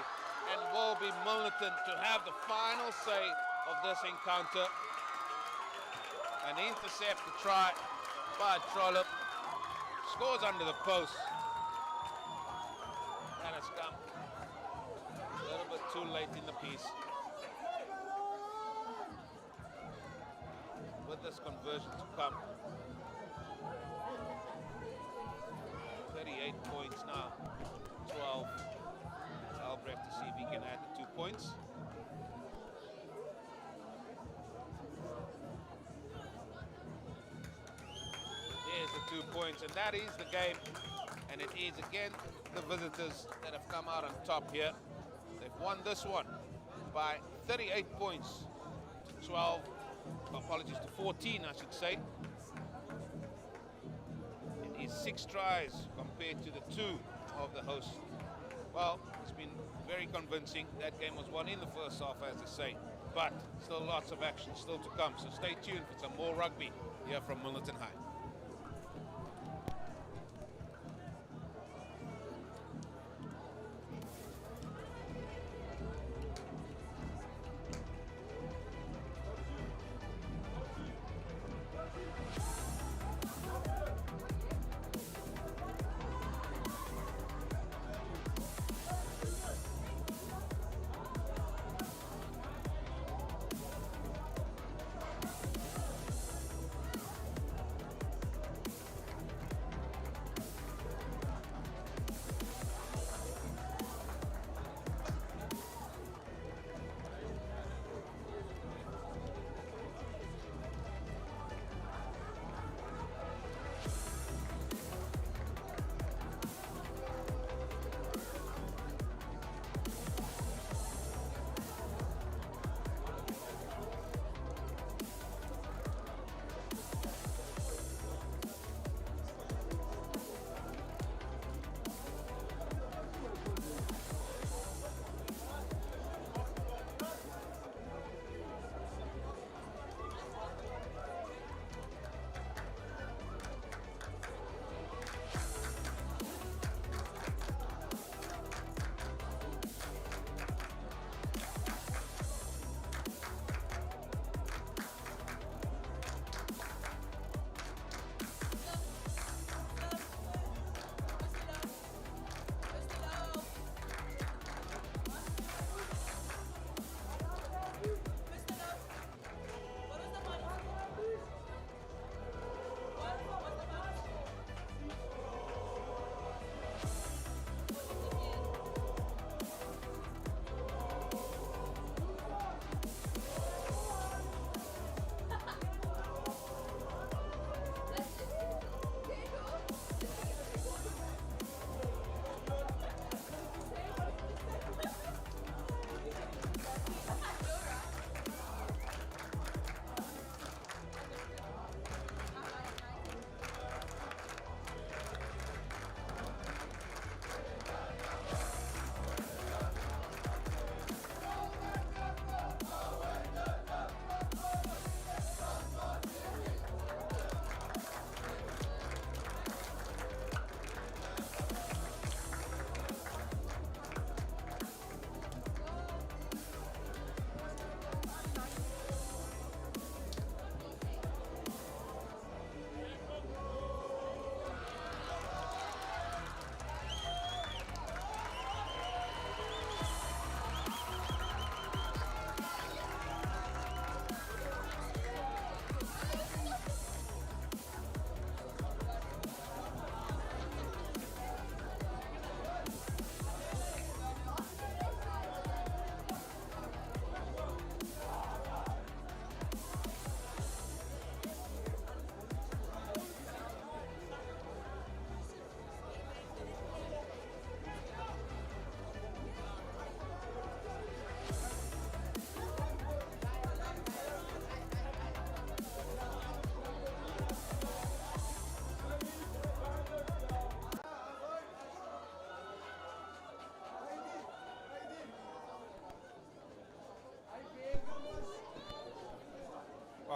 And will be Milnerton to have the final say of this encounter. An intercepted try by Trollope. Scores under the post. That has come a little bit too late in the piece. With this conversion to come. 38 points now. 12. Albrecht to see if he can add the 2 points. There's the 2 points, and that is the game. And it is again the visitors that have come out on top here. They've won this one by 38 points to 12. Apologies, to 14, I should say. It is 6 tries compared to the 2 of the hosts. Well, it's been very convincing. That game was won in the first half, as they say. But still lots of action still to come. So stay tuned for some more rugby here from Milnerton High.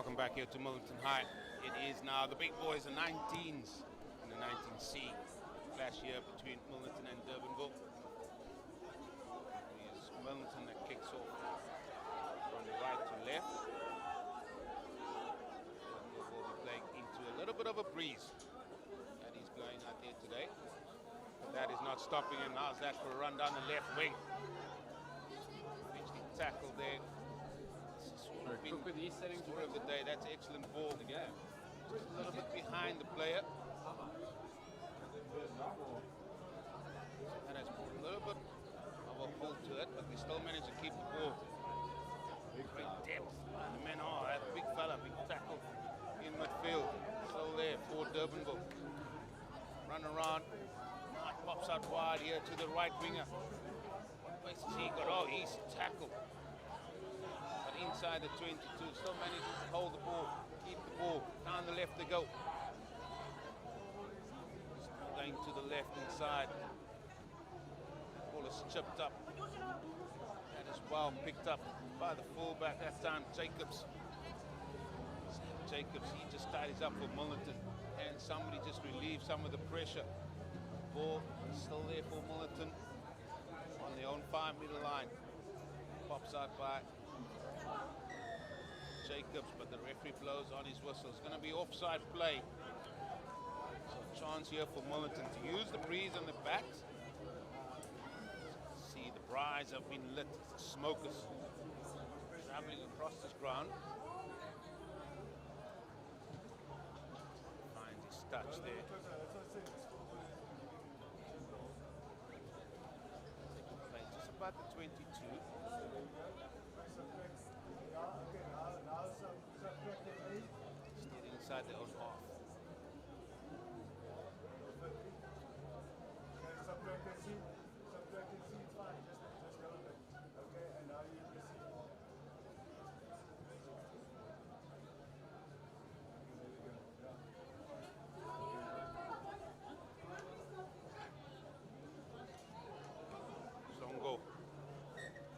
Welcome back here to Milnerton High. It is now the big boys, the 19s, and the 19C. Clash here between Milnerton and Durbanville. It is Milnerton that kicks off from right to left. Durbanville will be playing into a little bit of a breeze that is blowing out there today. But that is not stopping him. How's that for a run down the left wing? Eventually tackled there. Quick with these settings. Story of the day. That's excellent ball. The game. Just a little bit behind the player. That has brought a little bit of a pull to it, but we still managed to keep the ball. Great depth. And the men are that big fella, big tackle in midfield. Still there for Durbanville. Run around. Knight pops out wide here to the right winger. What place has he got? Oh, he's tackled. But inside the 22, still manages to hold the ball, keep the ball. Down the left they go. Still going to the left inside. Ball is chipped up. That is well picked up by the fullback that time, Jacobs. Jacobs, he just tidies up for Milnerton, and somebody just relieves some of the pressure. Ball still there for Milnerton on their own 5-meter line. Pops out by Jacobs, but the referee blows on his whistle. It's going to be offside play. So a chance here for Milnerton to use the breeze on the backs. See, the brides have been lit. Smokers traveling across this ground. Finds his touch there. Just about the 22. Still inside their own half. Zongo.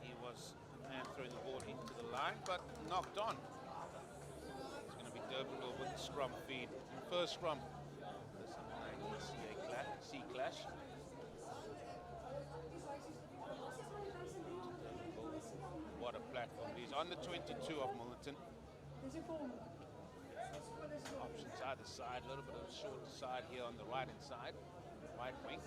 He was the man throwing the ball into the line, but knocked on. It's going to be Durbanville with the scrum feed. First scrum. This C clash. What a platform. He's on the 22 of Milnerton. Options either side, a little bit of a shorter side here on the right hand side. Right wing.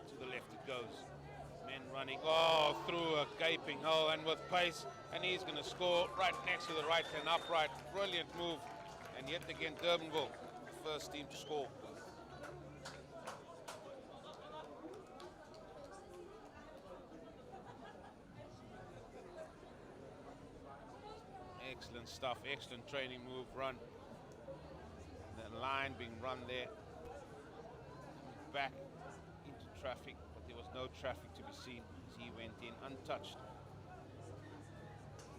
To the left it goes. Men running, oh, through a gaping hole and with pace, and he's going to score right next to the right hand upright. Brilliant move, and yet again Durbanville, the first team to score. Excellent stuff, excellent training move, run. The line being run there. Back into traffic, but there was no traffic to be seen as he went in untouched.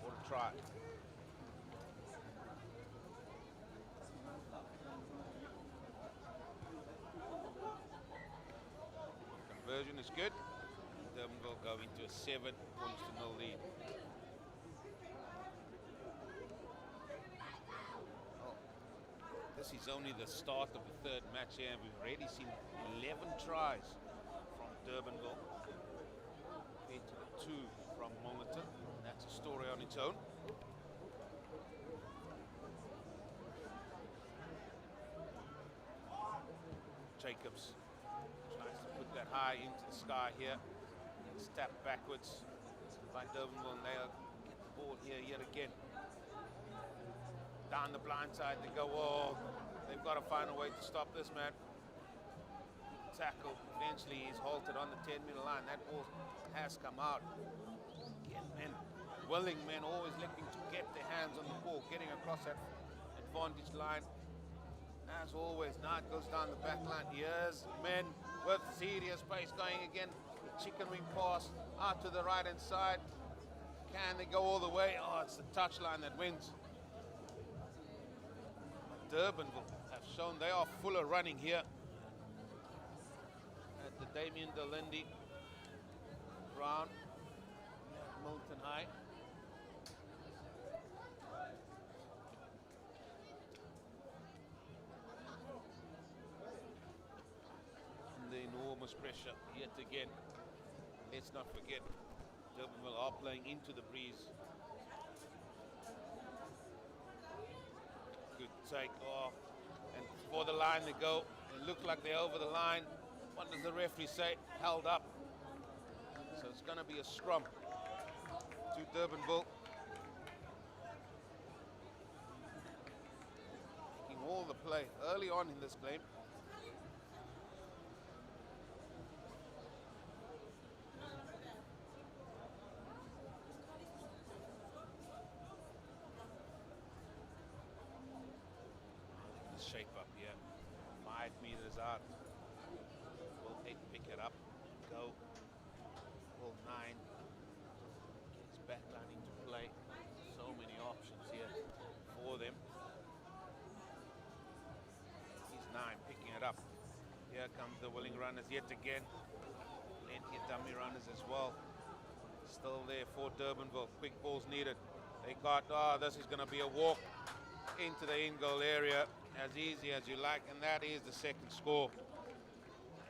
What a try. Conversion is good. Durbanville go into a 7-0 lead. This is only the start of the third match here, and we've already seen 11 tries from Durbanville compared to the 2 from Milnerton. That's a story on its own. Jacobs tries to put that high into the sky here. It's tapped backwards by Durbanville, and they'll get the ball here yet again. Down the blind side they go. Oh, they've got to find a way to stop this, man. Tackle. Eventually he's halted on the 10-meter line. That ball has come out. Again, men, willing men, always looking to get their hands on the ball, getting across that advantage line. As always, now it goes down the back line. Here's men with serious pace going again. Chicken wing pass out to the right-hand side. Can they go all the way? Oh, it's the touchline that wins. Durbanville have shown they are full of running here. Damien Delindy Brown, Milton High. The enormous pressure yet again. Let's not forget, Durbanville are playing into the breeze. Good take off, and for the line they go. It looks like they're over the line. What does the referee say? Held up. So it's going to be a scrum to Durbanville. Taking all the play early on in this game. Shape up here, 5 meters out. Will 8 pick it up, go. Will 9 gets back down into play. So many options here for them. He's 9 picking it up. Here comes the willing runners yet again. Plenty of dummy runners as well. Still there for Durbanville. Quick balls needed. They got, this is going to be a walk into the in-goal area. As easy as you like, and that is the second score.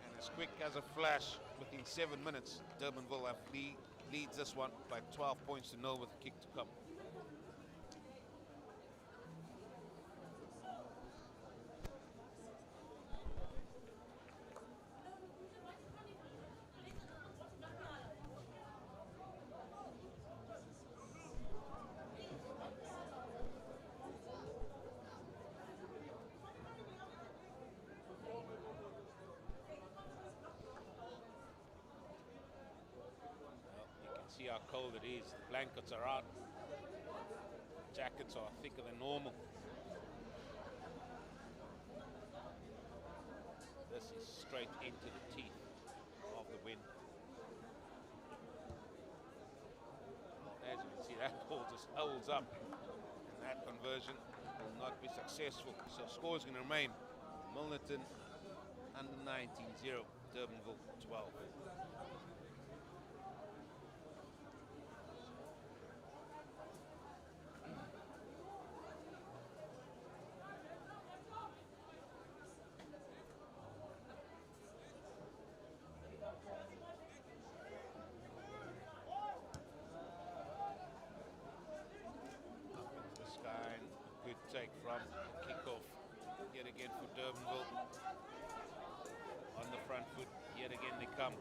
And as quick as a flash, within 7 minutes, Durbanville leads this one by 12 points to 0 with a kick to come. See how cold it is. The blankets are out. Jackets are thicker than normal. This is straight into the teeth of the wind. As you can see, that ball just holds up. And that conversion will not be successful. So score is going to remain Milnerton under 19-0, Durbanville 12. Good take from kickoff yet again for Durbanville. On the front foot, yet again they come.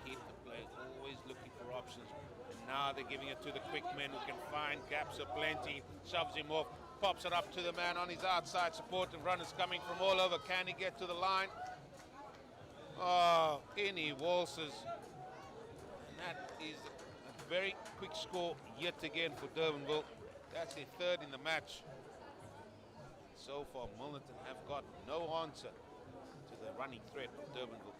Keep the play, always looking for options. And now they're giving it to the quick men who can find gaps aplenty. Shoves him off, pops it up to the man on his outside support, and runners coming from all over. Can he get to the line? Oh, in he waltzes. And that is a very quick score yet again for Durbanville. That's their third in the match. So far, Milnerton have got no answer to the running threat of Durbanville.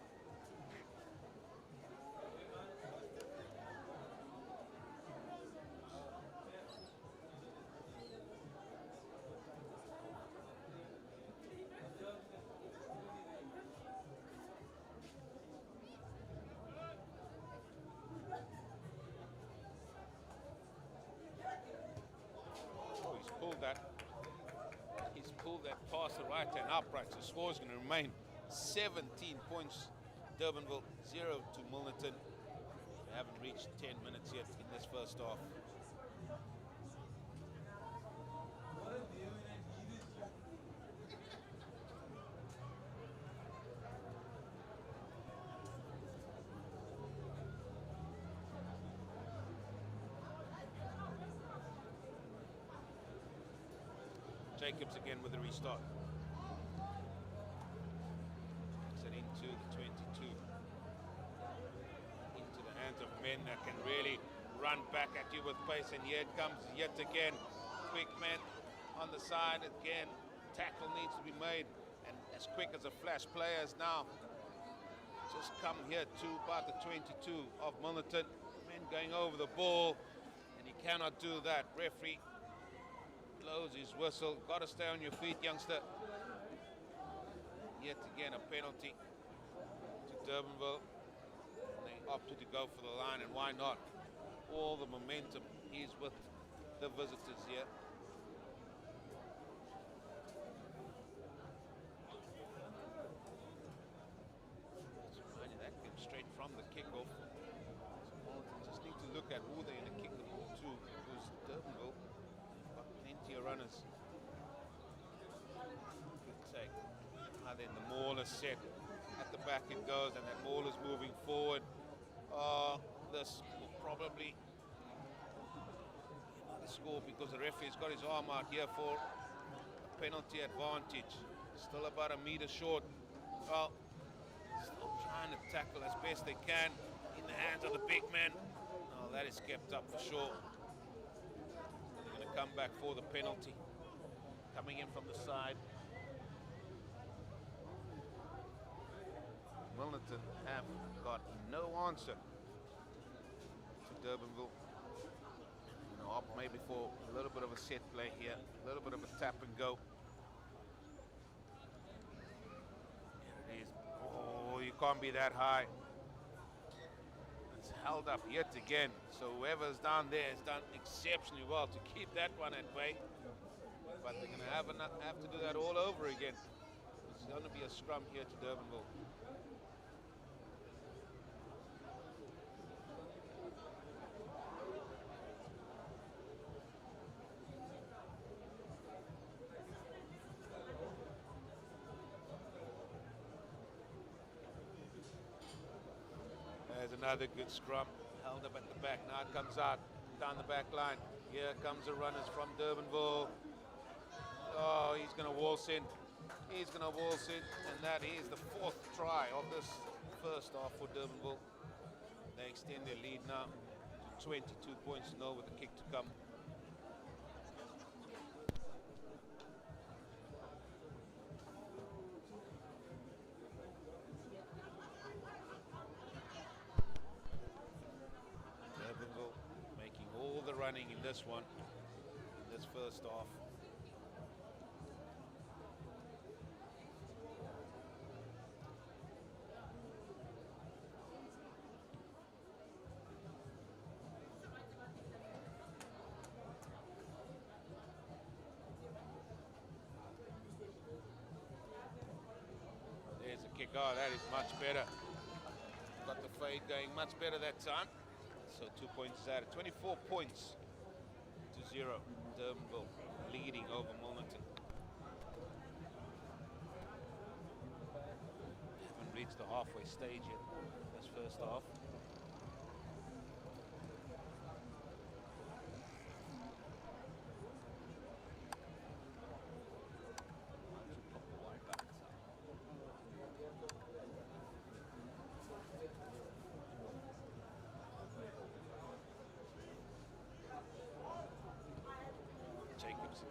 He's pulled that pass the right hand upright, so the score is going to remain 17 points. Durbanville 0 to Milnerton. We haven't reached 10 minutes yet in this first half. Jacobs again with the restart. Takes it into the 22. Into the hands of men that can really run back at you with pace. And here it comes yet again. Quick man on the side again. Tackle needs to be made. And as quick as a flash, players now just come here to about the 22 of Milnerton. Men going over the ball. And he cannot do that. Referee blows his whistle. Got to stay on your feet, youngster. yet again a penalty to Durbanville. They opted to go for the line, and why not? All the momentum is with the visitors here. That came straight from the kickoff. So just need to look at who they're going to kick the ball to, because Durbanville got plenty of runners. Good take. Then the maul is set. At the back it goes, and that maul is moving forward. This will probably the score, because the referee's got his arm out here for a penalty advantage. Still about a meter short. Well, still trying to tackle as best they can in the hands of the big man. Oh, that is kept up for sure. They're going to come back for the penalty. Coming in from the side. Milnerton have got no answer to Durbanville. You know, opt maybe for a little bit of a set play here, a little bit of a tap and go. Here it is. Oh, you can't be that high. It's held up yet again. So whoever's down there has done exceptionally well to keep that one at bay. But they're going to have to do that all over again. It's going to be a scrum here to Durbanville. There's another good scrum, held up at the back. Now it comes out down the back line. Here comes the runners from Durbanville. Oh, he's going to waltz in. He's going to waltz in, and that is the 4th try of this first half for Durbanville. They extend their lead now to 22 points to 0 with the kick to come. Running in this one, in this first half. There's a kick. Oh, that is much better. Got the fade going much better that time. So 2 points is added. 24 points to 0. Durbanville leading over Milnerton. Haven't reached the halfway stage yet. This first half.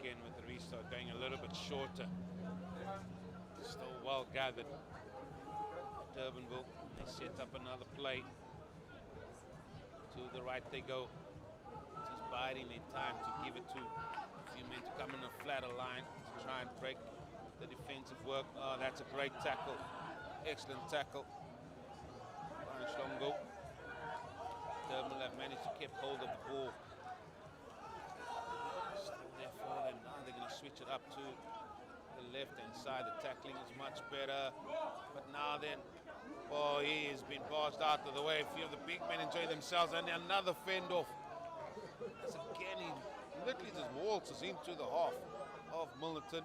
Again with the restart going a little bit shorter. Still well gathered. Durbanville, they set up another play. To the right they go. Just biding their time to give it to a few men to come in a flatter line to try and break the defensive work. Oh, that's a great tackle. Excellent tackle. Durbanville have managed to keep hold of the ball. Now they're going to switch it up to the left-hand side. The tackling is much better. But now then, oh, he has been barged out of the way. A few of the big men enjoy themselves. And another fend-off. As again, he literally just waltzes into the half of Milnerton.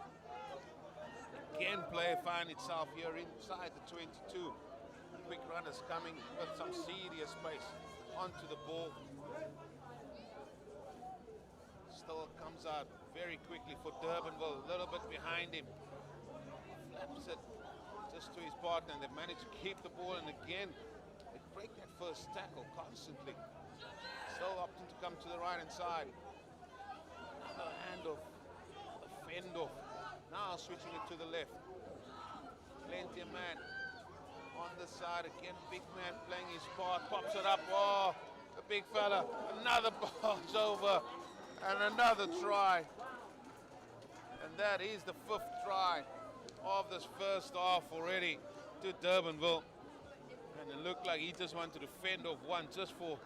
Again, play find itself here inside the 22. Quick runners coming with some serious space onto the ball. Still comes out very quickly for Durbanville, a little bit behind him. Flaps it just to his partner, and they've managed to keep the ball, and again, they break that first tackle constantly. Still opting to come to the right-hand side. Another handoff, a fend-off. Now switching it to the left. Plenty of man on the side again. Big man playing his part, pops it up. Oh, the big fella. Another barge over. And another try. And that is the 5th try of this first half already to Durbanville. And it looked like he just wanted to fend off one just for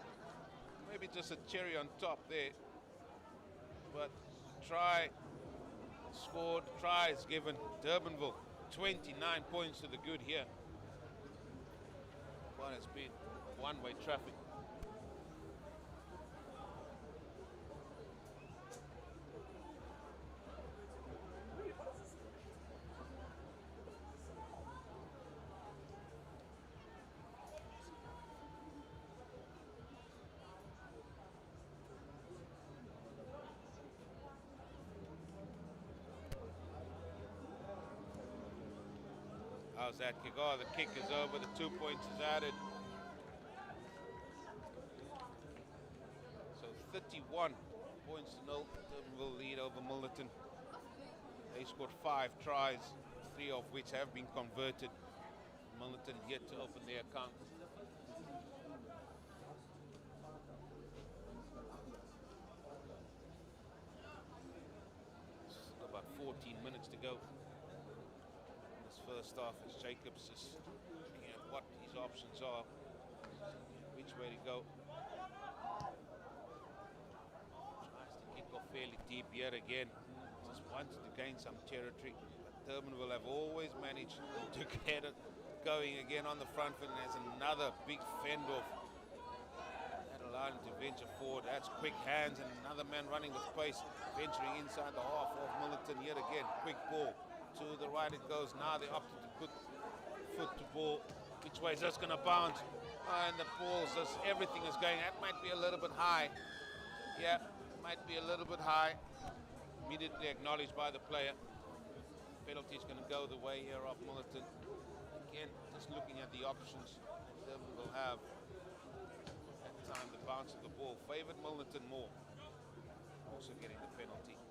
maybe just a cherry on top there. But try scored, tries given. Durbanville 29 points to the good here. Well, it's been one-way traffic. How's that kick? Oh, the kick is over. The 2 points is added. So 31 points to 0. Durbanville lead over Milnerton. They scored 5 tries, 3 of which have been converted. Milnerton yet to open their account. Still about 14 minutes to go. First off, as Jacobs is looking at what his options are, which way to go. Tries to kick off fairly deep yet again. Just wanted to gain some territory. But Durbanville have always managed to get it going again on the front foot, and there's another big fend off. That allowed him to venture forward. That's quick hands, and another man running with pace, venturing inside the half of Milnerton yet again. Quick ball. To the right it goes. Now they opted to put foot to ball. Which way is this going to bounce? And the ball's just, everything is going. That might be a little bit high. Yeah, might be a little bit high. Immediately acknowledged by the player. Penalty is going to go the way here of Milnerton. Again, just looking at the options that will have. That time the bounce of the ball favored Milnerton more. Also getting the penalty.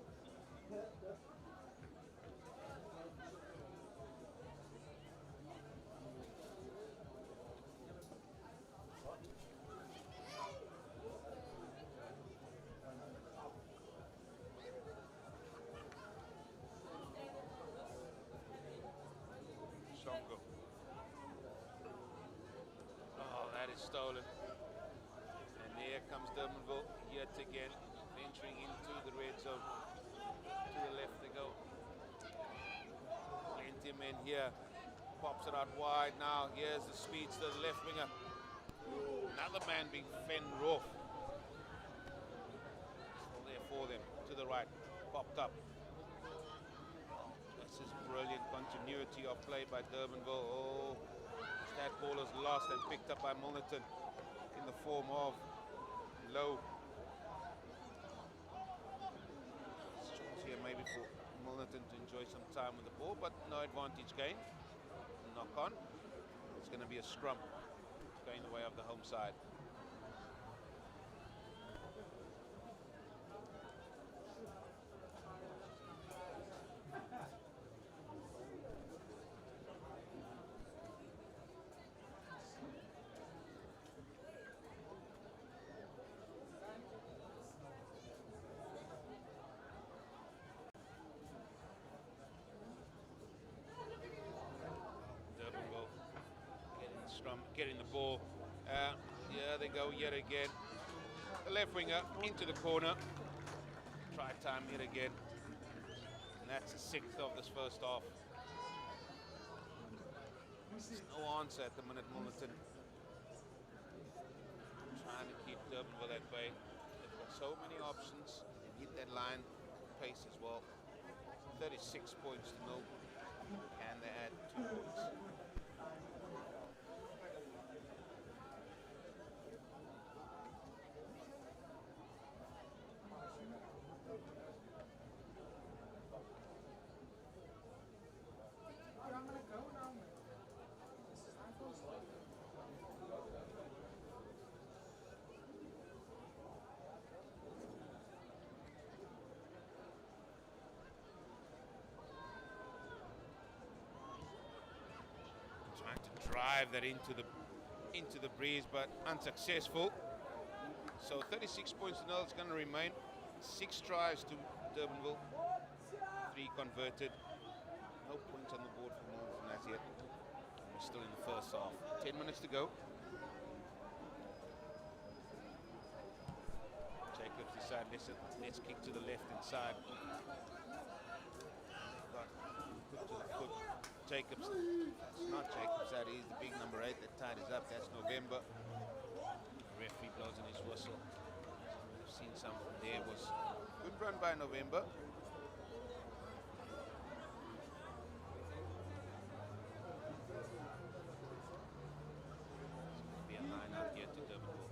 Oh, that is stolen. And there comes Durbanville yet again, venturing into the red zone. To the left they go. Plenty of men here. Pops it out wide now. Here's the speedster, the left winger. Another man being fended off. Still there for them. To the right. Popped up. This is brilliant continuity of play by Durbanville. Oh, that ball is lost and picked up by Milnerton in the form of Low. Chance here maybe for Milnerton to enjoy some time with the ball, but no advantage gain. Knock on. It's going to be a scrum going the way of the home side. Getting the ball. Yeah, they go yet again. The left winger into the corner. Try time yet again. And that's the 6th of this first half. There's no answer at the minute, Milnerton. Trying to keep Durbanville at bay. They've got so many options. They hit that line pace as well. 36 points to 0. And they add 2 points. Trying to drive that into the breeze, but unsuccessful. So 36 points to 0 is going to remain. 6 tries to Durbanville, 3 converted. No points on the board for Milnerton as yet. We're still in the first half. 10 minutes to go. Jacobs decided, let's kick to the left-hand side. Got put to the foot. Jacobs, it's not Jacobs, that is the big number 8 that tied us up. That's November. The referee blows on his whistle. We've seen something there. Was good run by November. Be a line out here to Durbanville.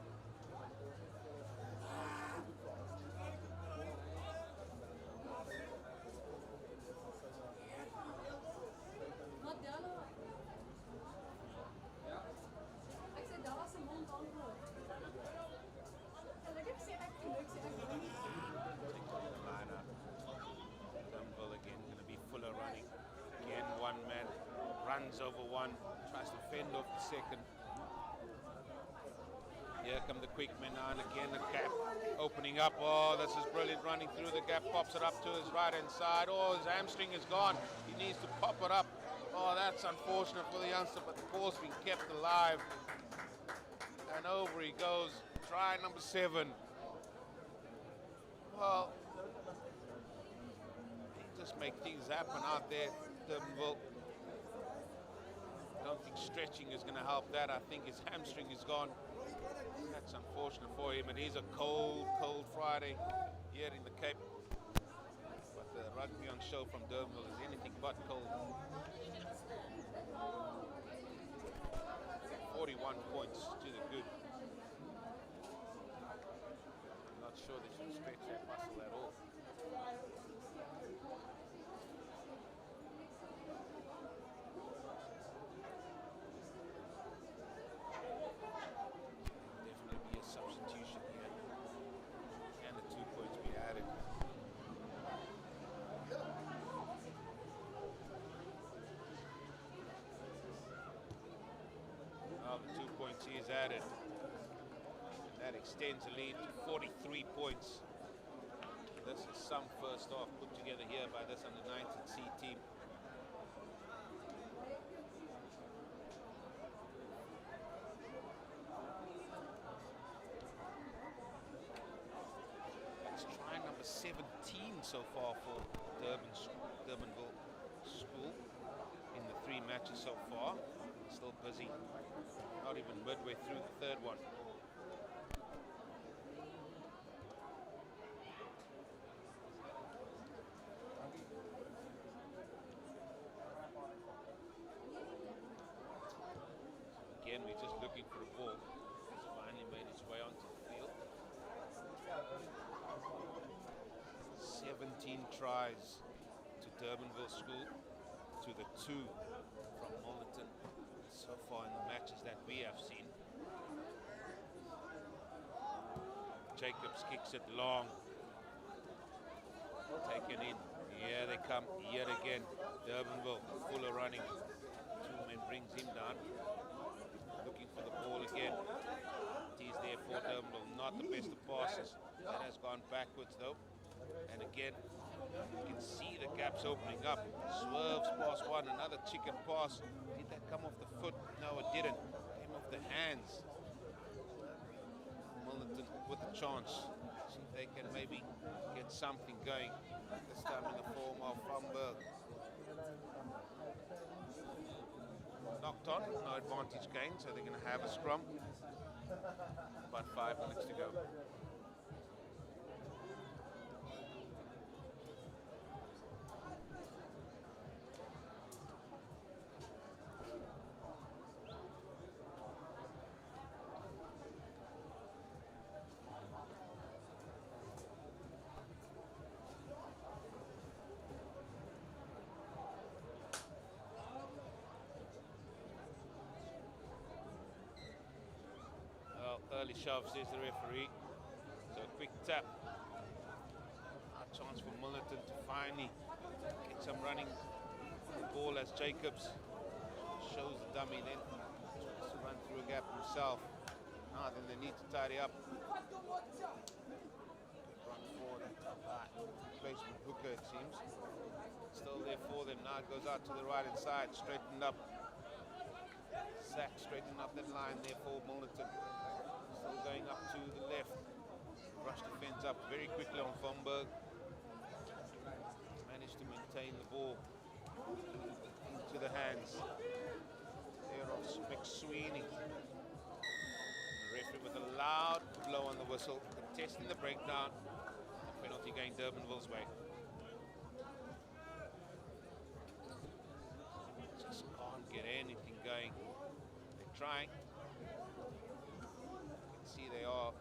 Wat Diana? Ek sê daar was 'n mond antwoord. En ek sê ek Line up. Durbanville again going to be Fuller running. Again, one man runs over one, tries to fend off the second. Here come the quick men now, and again the gap opening up. Oh, this is brilliant, running through the gap, pops it up to his right hand side. Oh, his hamstring is gone. He needs to pop it up. Oh, that's unfortunate for the youngster, but the ball's been kept alive. And over he goes. Try number 7. Well, he just make things happen out there, Durbanville. I don't think stretching is going to help that. I think his hamstring is gone. That's unfortunate for him. It is a cold, cold Friday here in the Cape. But the rugby on show from Durbanville is anything but cold. 41 points to the good. I'm not sure they should stretch that muscle at all. Definitely be a substitution here. And the 2 points be added. Well, the 2 points is added. And that extends the lead to 43 points. This is some first half put together here by this under-19 C team. It's try number 17 so far for Durbanville School in the 3 matches so far. Still busy, not even midway through the 3rd one. Again, we're just looking for a ball. It's finally made its way onto the field. 17 tries to Durbanville School, to the 2 from Milnerton so far in the matches that we have seen. Jacobs kicks it long. Taken in. Here they come, yet again. Durbanville, Fuller running. 2 men brings him down. Looking for the ball again. It is there for Durbanville. Not the best of passes. That has gone backwards though. And again, you can see the gaps opening up. Swerves past one, another chicken pass. Did that come off the foot? No, it didn't. Came off the hands. Milnerton with a chance. See if they can maybe get something going. This time in the form of Fumberg. Knocked on, no advantage gain, so they're going to have a scrum. About 5 minutes to go. Early shove, says the referee. So a quick tap. A chance for Milnerton to finally get some running. The ball as Jacobs shows the dummy, then tries to run through a gap himself. Then they need to tidy up. Good run forward and replacement hooker, it seems. Still there for them. Now it goes out to the right hand side, straightened up. Sack straightened up that line there for Milnerton. Still going up to the left. Rush defense up very quickly on Thomberg. Managed to maintain the ball into the hands there of McSweeney. The referee with a loud blow on the whistle, contesting the breakdown. The penalty going Durbanville's way. Just can't get anything going. They're trying. You can see they are.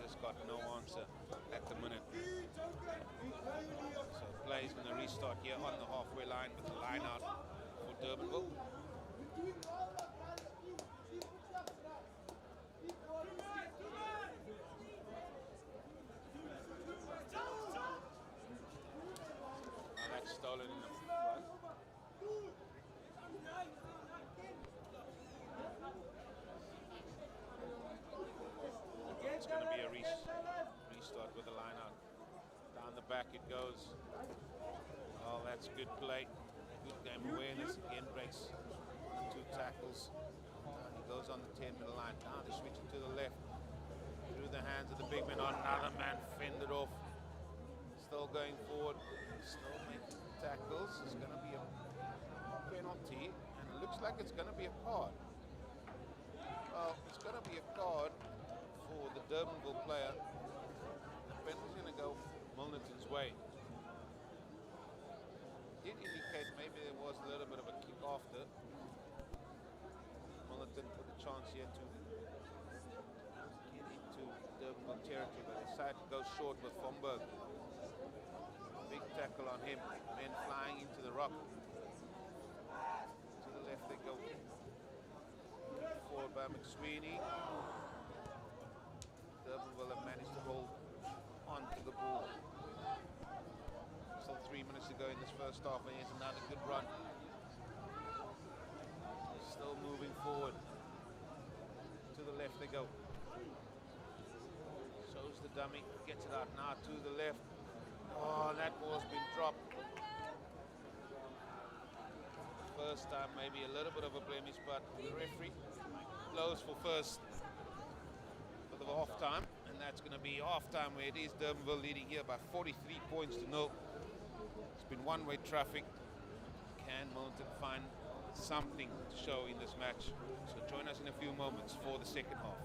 Just got no answer at the minute. So play is going to restart here on the halfway line with the line out for Durbanville. That's stolen in the front. It's going to be a restart with the line out. Down the back it goes. Oh, that's good play. Good game awareness. Again breaks 2 tackles. He goes on the 10-meter line. Now they switch it to the left. Through the hands of the big man. Another man fended off. Still going forward. Still making tackles. It's going to be a penalty. And it looks like it's going to be a card. Well, it's going to be a card for the Durbanville player. The penalty's going to go Milnerton's way. Did indicate maybe there was a little bit of a kick after. Milnerton with a chance here to get into Durbanville territory, but they decided to go short with Thomberg. Big tackle on him. Men flying into the rock. To the left they go. Forward by McSweeney. Durbanville have managed to hold on to the ball. Still 3 minutes to go in this first half, and here's another good run. Still moving forward. To the left they go. Shows the dummy, gets it out now to the left. Oh, that ball's been dropped. First time, maybe a little bit of a blemish, but the referee blows for first for the half time, and that's going to be half time where it is Durbanville leading here by 43 points to 0. It's been one-way traffic. Can Milnerton find something to show in this match? So join us in a few moments for the second half.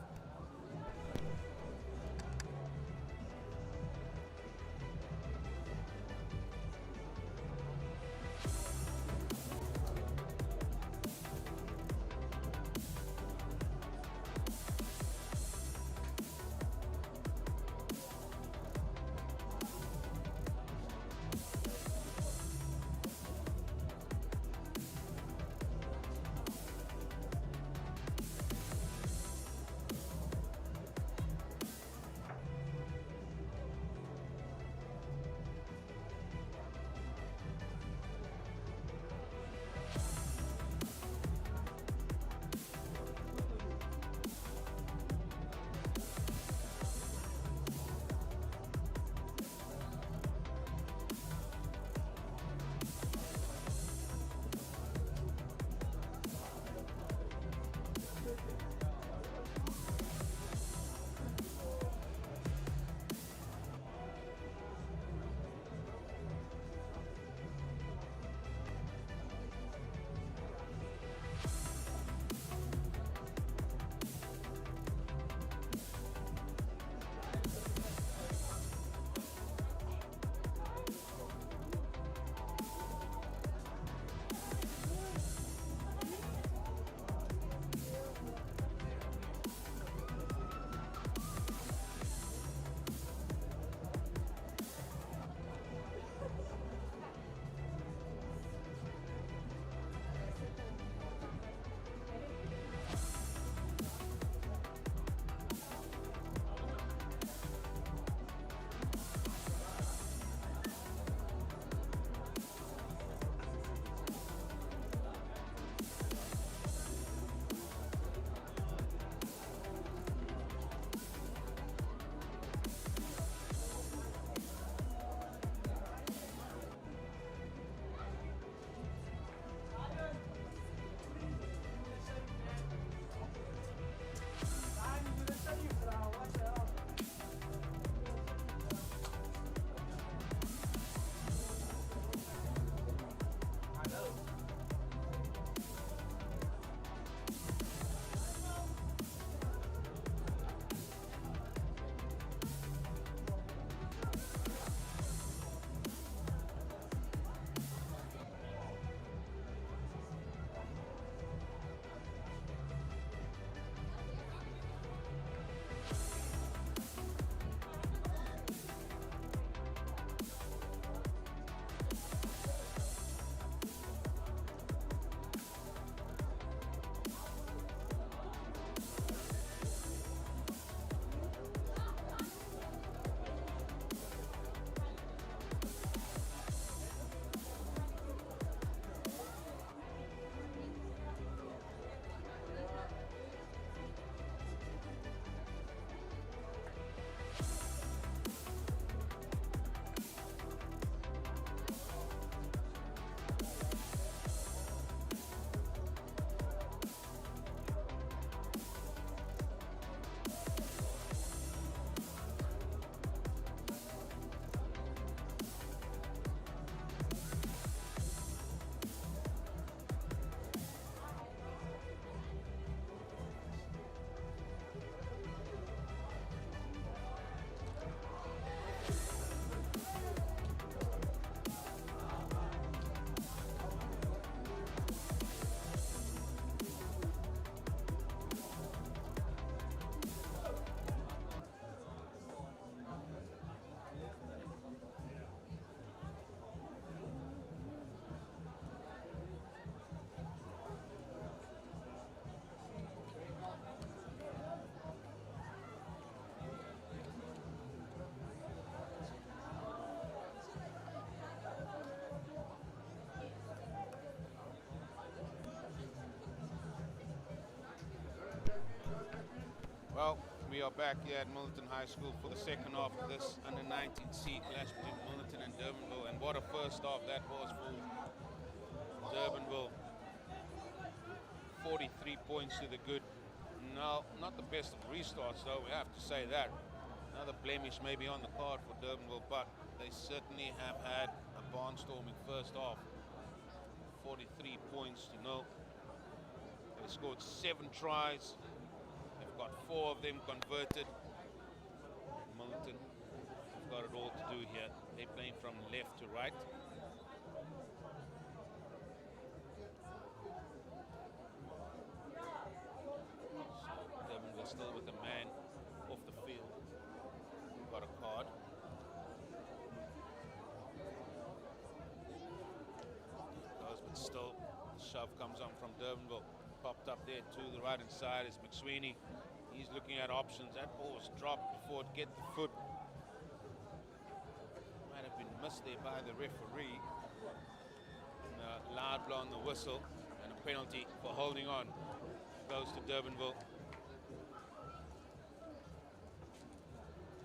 Well, we are back here at Milnerton High School for the second half of this under-19C clash between Milnerton and Durbanville. And what a first half that was for Durbanville. 43 points to the good. No, not the best of restarts though, we have to say that. Another blemish maybe on the card for Durbanville, but they certainly have had a barnstorming first half. 43 points to 0. They scored 7 tries. They've got 4 of them converted. Milnerton have got it all to do here. They're playing from left to right. Durbanville still with a man off the field. Got a card. Goes, but still, shove comes on from Durbanville. Popped up there to the right hand side is McSweeney. He's looking at options. That ball was dropped before it get the foot. Might have been missed there by the referee. And a loud blow on the whistle and a penalty for holding on. Goes to Durbanville.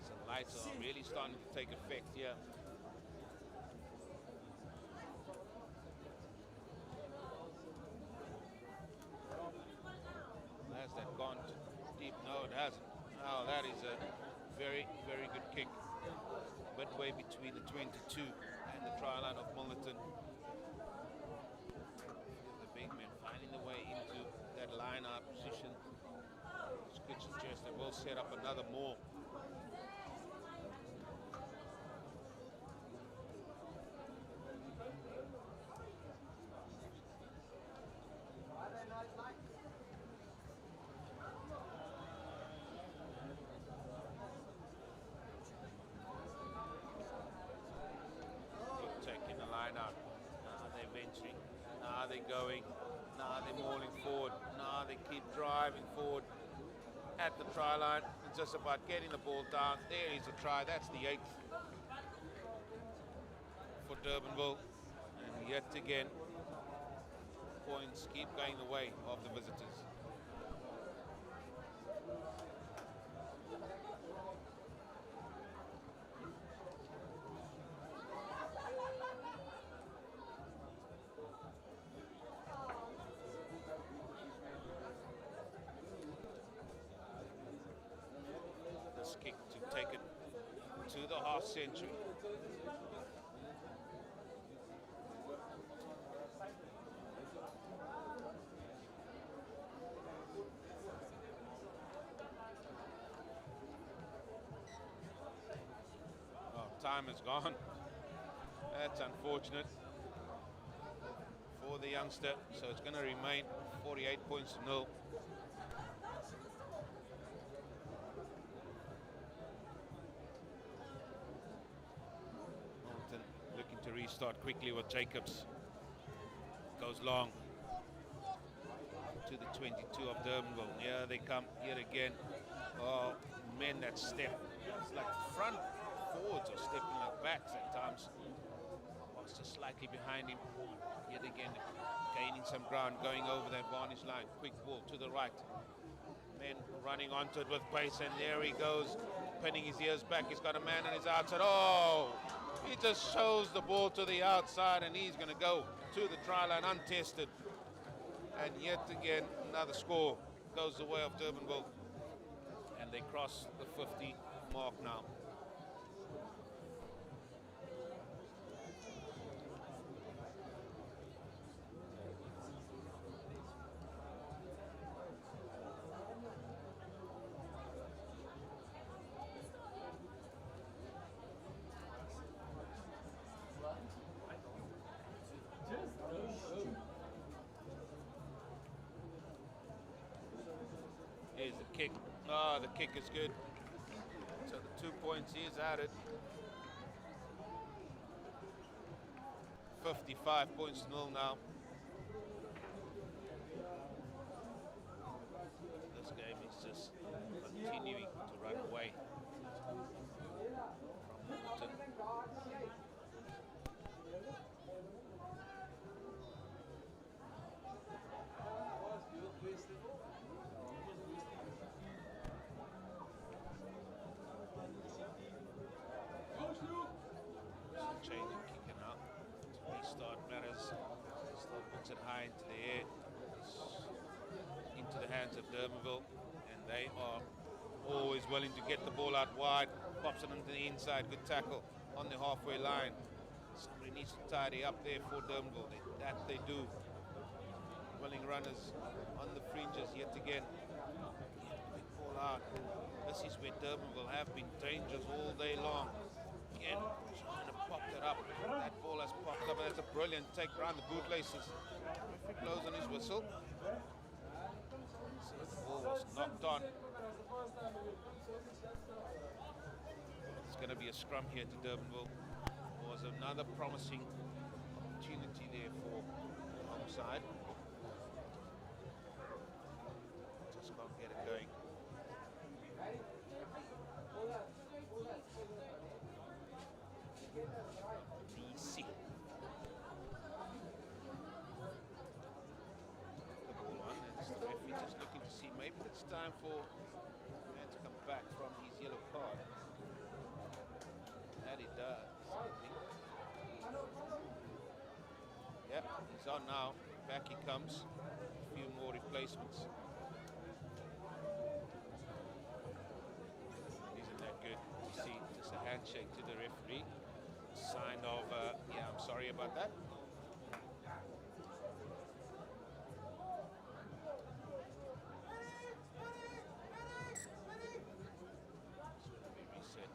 Some lights are really starting to take effect here. Has that gone deep? No, it hasn't. Now that is a very, very good kick. Midway between the 22 and the try line of Milnerton. The big men finding the way into that line-out position. Which could suggest that we'll set up another more. Taking the line out. Now they're venturing. Now they're going. Now they're mauling forward. Now they keep driving forward at the try line. It's just about getting the ball down. There is a try. That's the 8th for Durbanville. And yet again, points keep going the way of the visitors. This kick to take it to the half century. Oh, time is gone. That's unfortunate for the youngster. So it's going to remain 48 points to 0. Looking to restart quickly with Jacobs. Goes long to the 22 of Durbanville. Here they come yet again. Oh, men that step. It's like front forwards are stepping like backs at times. Box just slightly behind him. Yet again, gaining some ground, going over that varnish line. Quick ball to the right. Men running onto it with pace, and there he goes, pinning his ears back. He's got a man on his outside. Oh! He just shows the ball to the outside, and he's going to go to the try line untested. And yet again, another score goes the way of Durbanville. And they cross the 50 mark now. Here's the kick. Oh, the kick is good. So the 2 points is added. 55 points to 0 now. This game is just continuing to run away from Milnerton. high into the air, into the hands of Durbanville, and they are always willing to get the ball out wide. Pops it into the inside, good tackle on the halfway line. Somebody needs to tidy up there for Durbanville. That they do. Willing runners on the fringes yet again. Big ball out. This is where Durbanville have been dangerous all day long. Again, trying to pop that up. That ball has popped up. That's a brilliant take around the bootlaces. Referee blows on his whistle. So the ball was knocked on. It's going to be a scrum here to Durbanville. Was another promising opportunity there for onside. Just can't get it going. BC. The ball on, and it's the referee just looking to see maybe it's time for the man to come back from his yellow card. That he does, I think. Yep, he's on now. Back he comes. A few more replacements. Isn't that good? You see, just a handshake to the referee. Sign of, yeah, I'm sorry about that. Reset.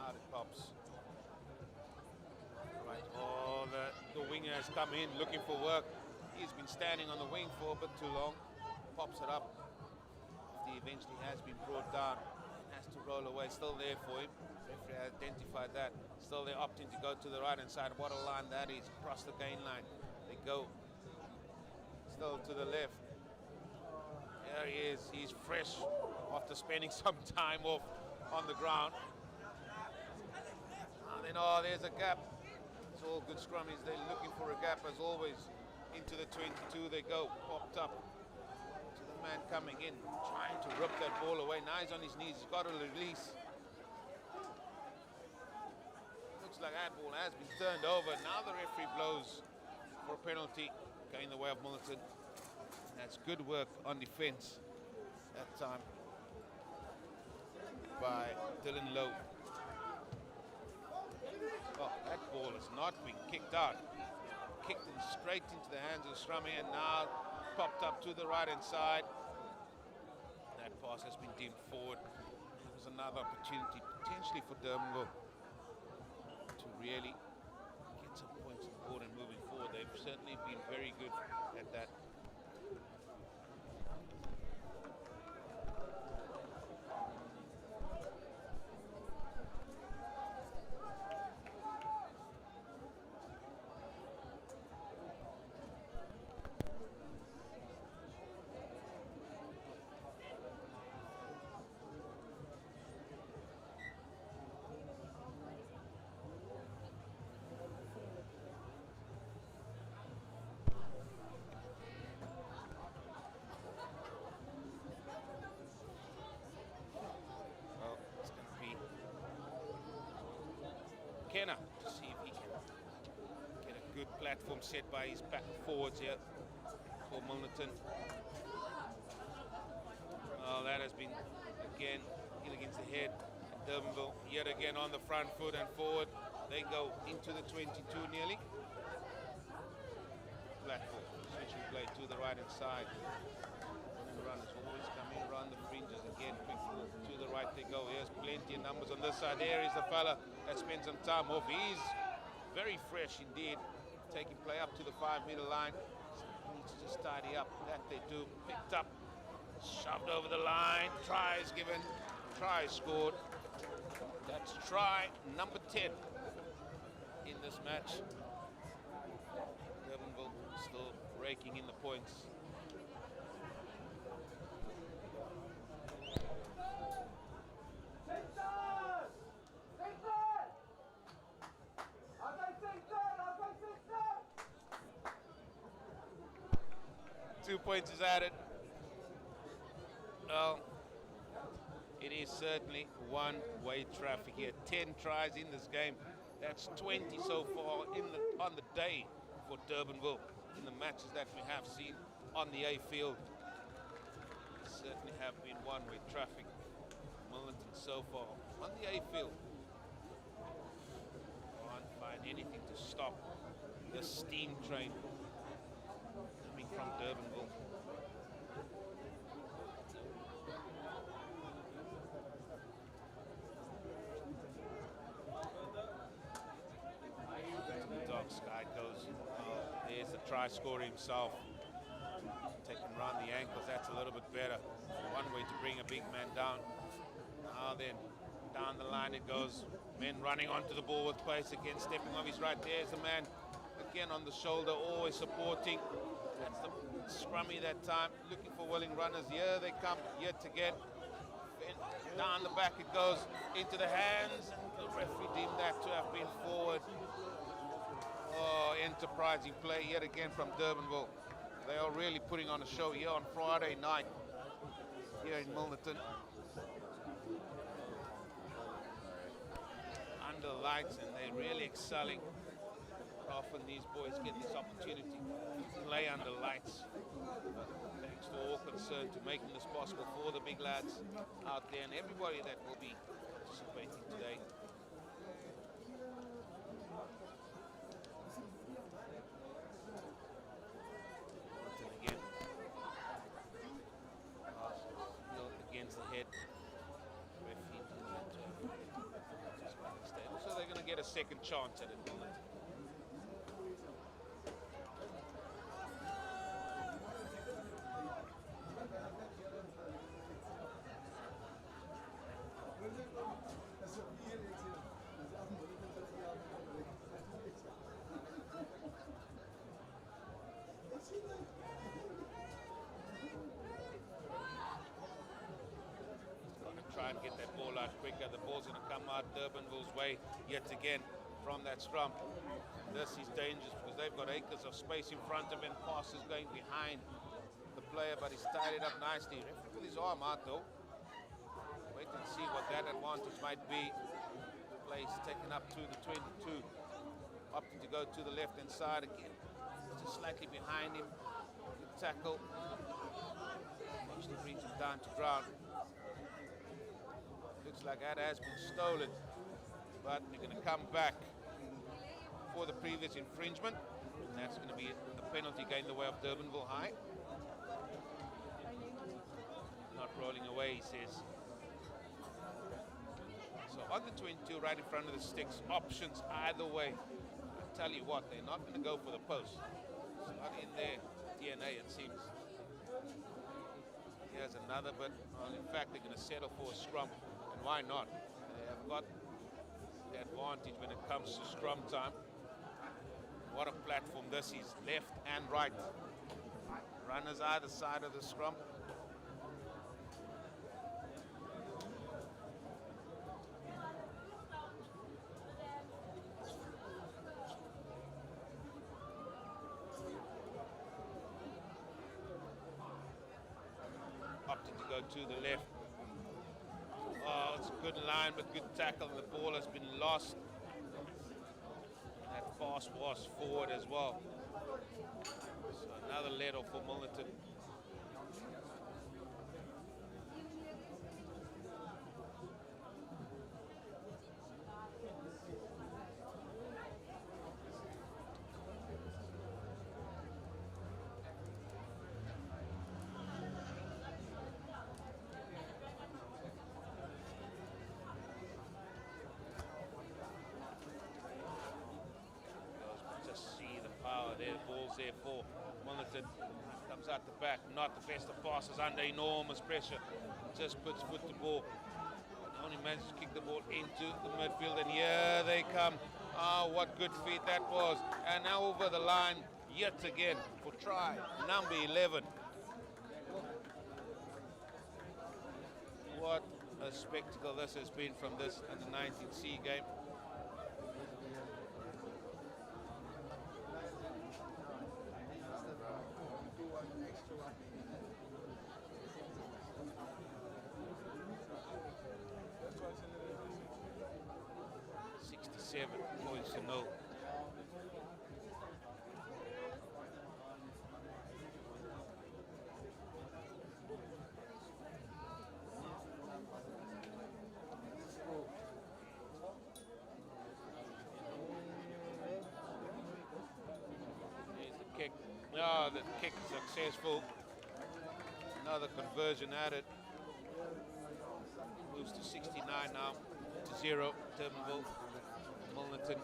Out it pops. Right, oh, the winger has come in looking for work. He's been standing on the wing for a bit too long. Pops it up. He eventually has been brought down. Has to roll away. Still there for him. Referee identified that. Still they're opting to go to the right hand side. What a line that is. Across the gain line. They go. Still to the left. There he is. He's fresh after spending some time off on the ground. And then, oh, there's a gap. It's all good scrummies. They're looking for a gap as always. Into the 22 they go. Popped up to the man coming in. Trying to rip that ball away. Now he's on his knees. He's got to release. Looks like that ball has been turned over. Now the referee blows for a penalty. Going the way of Milnerton. That's good work on defense that time by Dylan Lowe. Oh, that ball has not been kicked out. Kicked it straight into the hands of Scrummy and now popped up to the right hand side. That pass has been deemed forward. It was another opportunity potentially for Durbanville to really get some points on the board and moving forward. They've certainly been very good at that. Kenna to see if he can get a good platform set by his back forwards here for Milnerton. Oh, that has been again hit against the head. Durbanville yet again on the front foot and forward. They go into the 22 nearly. Platform switching play to the right hand side. The runners always come in around the fringes again. Quick to the right they go. Here's plenty of numbers on this side. There is the fella that spent some time off. He's very fresh indeed. Taking play up to the 5 meter line. Needs to just tidy up. That they do. Picked up. Shoved over the line. Try is given. Try scored. That's try number 10 in this match. Durbanville still raking in the points. 2 points is added. Well, it is certainly one-way traffic here. 10 tries in this game. That's 20 so far on the day for Durbanville in the matches that we have seen on the A field. Certainly have been one-way traffic. Milnerton so far on the A field. Can't find anything to stop the steam train coming from Durbanville. Dog Sky goes. There's the try scorer himself. Taking around the ankles, that's a little bit better. One way to bring a big man down. Now then, down the line it goes. Men running onto the ball with pace again, stepping off his right. There's the man again on the shoulder, always supporting. That's the scrummy that time, looking for willing runners. Here they come yet again. Then down the back it goes, into the hands. The referee deemed that to have been forward. Oh, enterprising play yet again from Durbanville. They are really putting on a show here on Friday night here in Milnerton. Under the lights, and they're really excelling. Often these boys get this opportunity to play under lights. Thanks to all concerned to making this possible for the big lads out there and everybody that will be participating today. Again. Against the head. So they're going to get a second chance at it. Try and get that ball out quicker. The ball's going to come out Durbanville's way yet again from that scrum. This is dangerous because they've got acres of space in front of him. Pass is going behind the player, but he's tied it up nicely. Referee with his arm out though. Wait and see what that advantage might be. Place taken up to the 22. Opting to go to the left-hand side again. Just slightly behind him. Good tackle. Actually brings him down to ground. Looks like that has been stolen, but they're going to come back for the previous infringement. And that's going to be a penalty going the way of Durbanville High. Not rolling away, he says. So on the 22, right in front of the sticks, options either way. I tell you what, they're not going to go for the post. It's not in their DNA, it seems. Here's another, but in fact, they're going to settle for a scrum. Why not? They have got the advantage when it comes to scrum time. What a platform this is, left and right. Runners either side of the scrum. Opting to go to the left. Oh, it's a good line, but good tackle, and the ball has been lost. That pass was forward as well. So another let off for Milnerton. There for Milnerton. Comes out the back, not the best of passes, under enormous pressure. Just puts foot to ball. Only manages to kick the ball into the midfield, and here they come. Ah, what good feet that was. And now over the line yet again for try number 11. What a spectacle this has been from this under 19C game. Points to 0. Here's the kick. No, the kick is successful. Another conversion added. Moves to 69 now, to 0. Durbanville, Milnerton.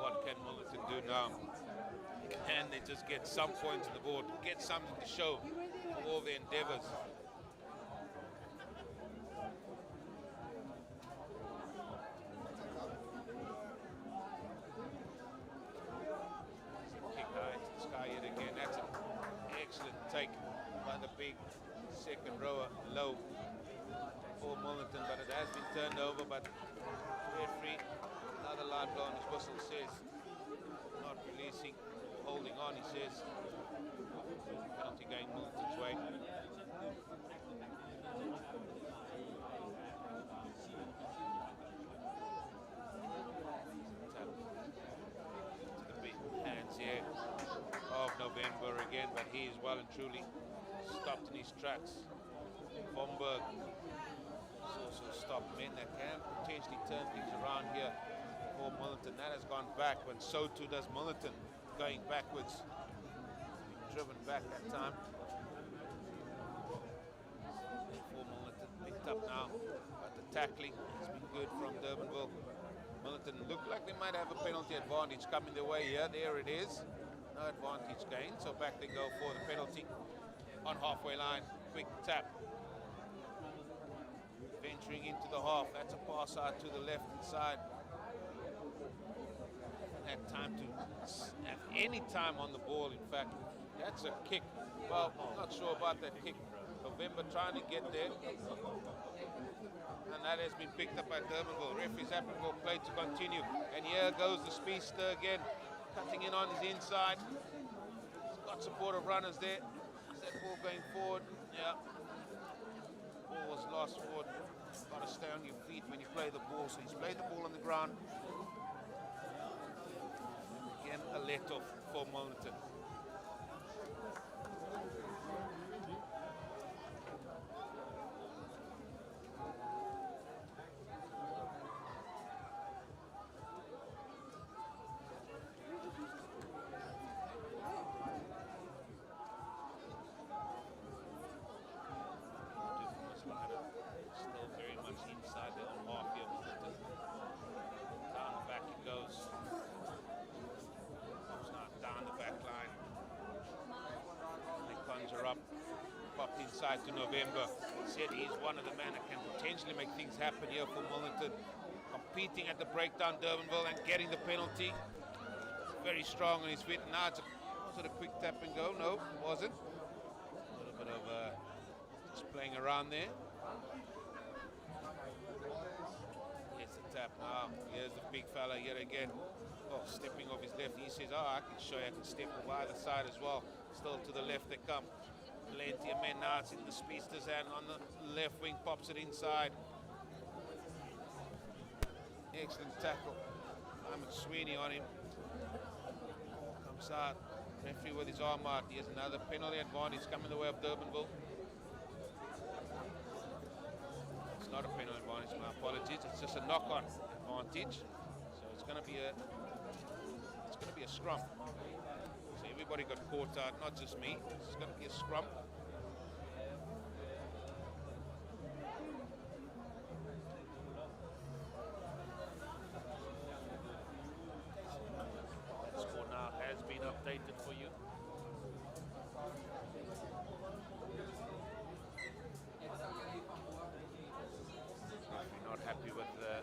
What can Milnerton do now? Can they just get some points on the board, get something to show for all their endeavours? Kick high to the sky yet again. That's an excellent take by the big second rower, low for Milnerton, but it has been turned over. But referee, another line blow on his whistle says not releasing, holding on. He says penalty going Milnerton's way. Tap to the big hands here of November again, but he is well and truly stopped in his tracks. Bomberg also stopped men that can potentially turn things around here for Milnerton. That has gone back, but so too does Milnerton, going backwards. Driven back that time. For Milnerton, picked up now, but the tackling has been good from Durbanville. Milnerton looked like they might have a penalty advantage coming their way here. There it is. No advantage gained, so back they go for the penalty on halfway line. Quick tap. Venturing into the half. That's a pass out to the left side. Had time to have any time on the ball, in fact. That's a kick. Well, I'm not sure about that kick. November trying to get there. And that has been picked up by Durbanville. Referee's happy for play to continue. And here goes the speedster again. Cutting in on his inside. He's got support of runners there. Is that ball going forward? Yeah. Ball was lost forward. Got to stay on your feet when you play the ball. So he's played the ball on the ground. Again, a let-off for Milnerton. Still very much inside the half here. Down the back it goes. Comes now down the back line. They conjure up. Popped inside to November. Said he's one of the men that can potentially make things happen here for Milnerton. Competing at the breakdown, Durbanville, and getting the penalty. Very strong on his feet. Now it's a sort of quick tap and go. No, it wasn't. A little bit of just playing around there. Here's the tap now. Here's the big fella yet again. Oh, stepping off his left. He says, oh, I can show you I can step over either side as well. Still to the left they come. Plenty of men now. It's in the speedster's hand on the left wing. Pops it inside. Excellent tackle. Sweeney on him. Comes out. Referee with his arm out. Here's another penalty advantage coming the way of Durbanville. It's not a penalty advantage, my apologies. It's just a knock-on advantage. So it's going to be a scrum. So everybody got caught out, not just me. It's going to be a scrum. That score now has been updated for you. Not happy with the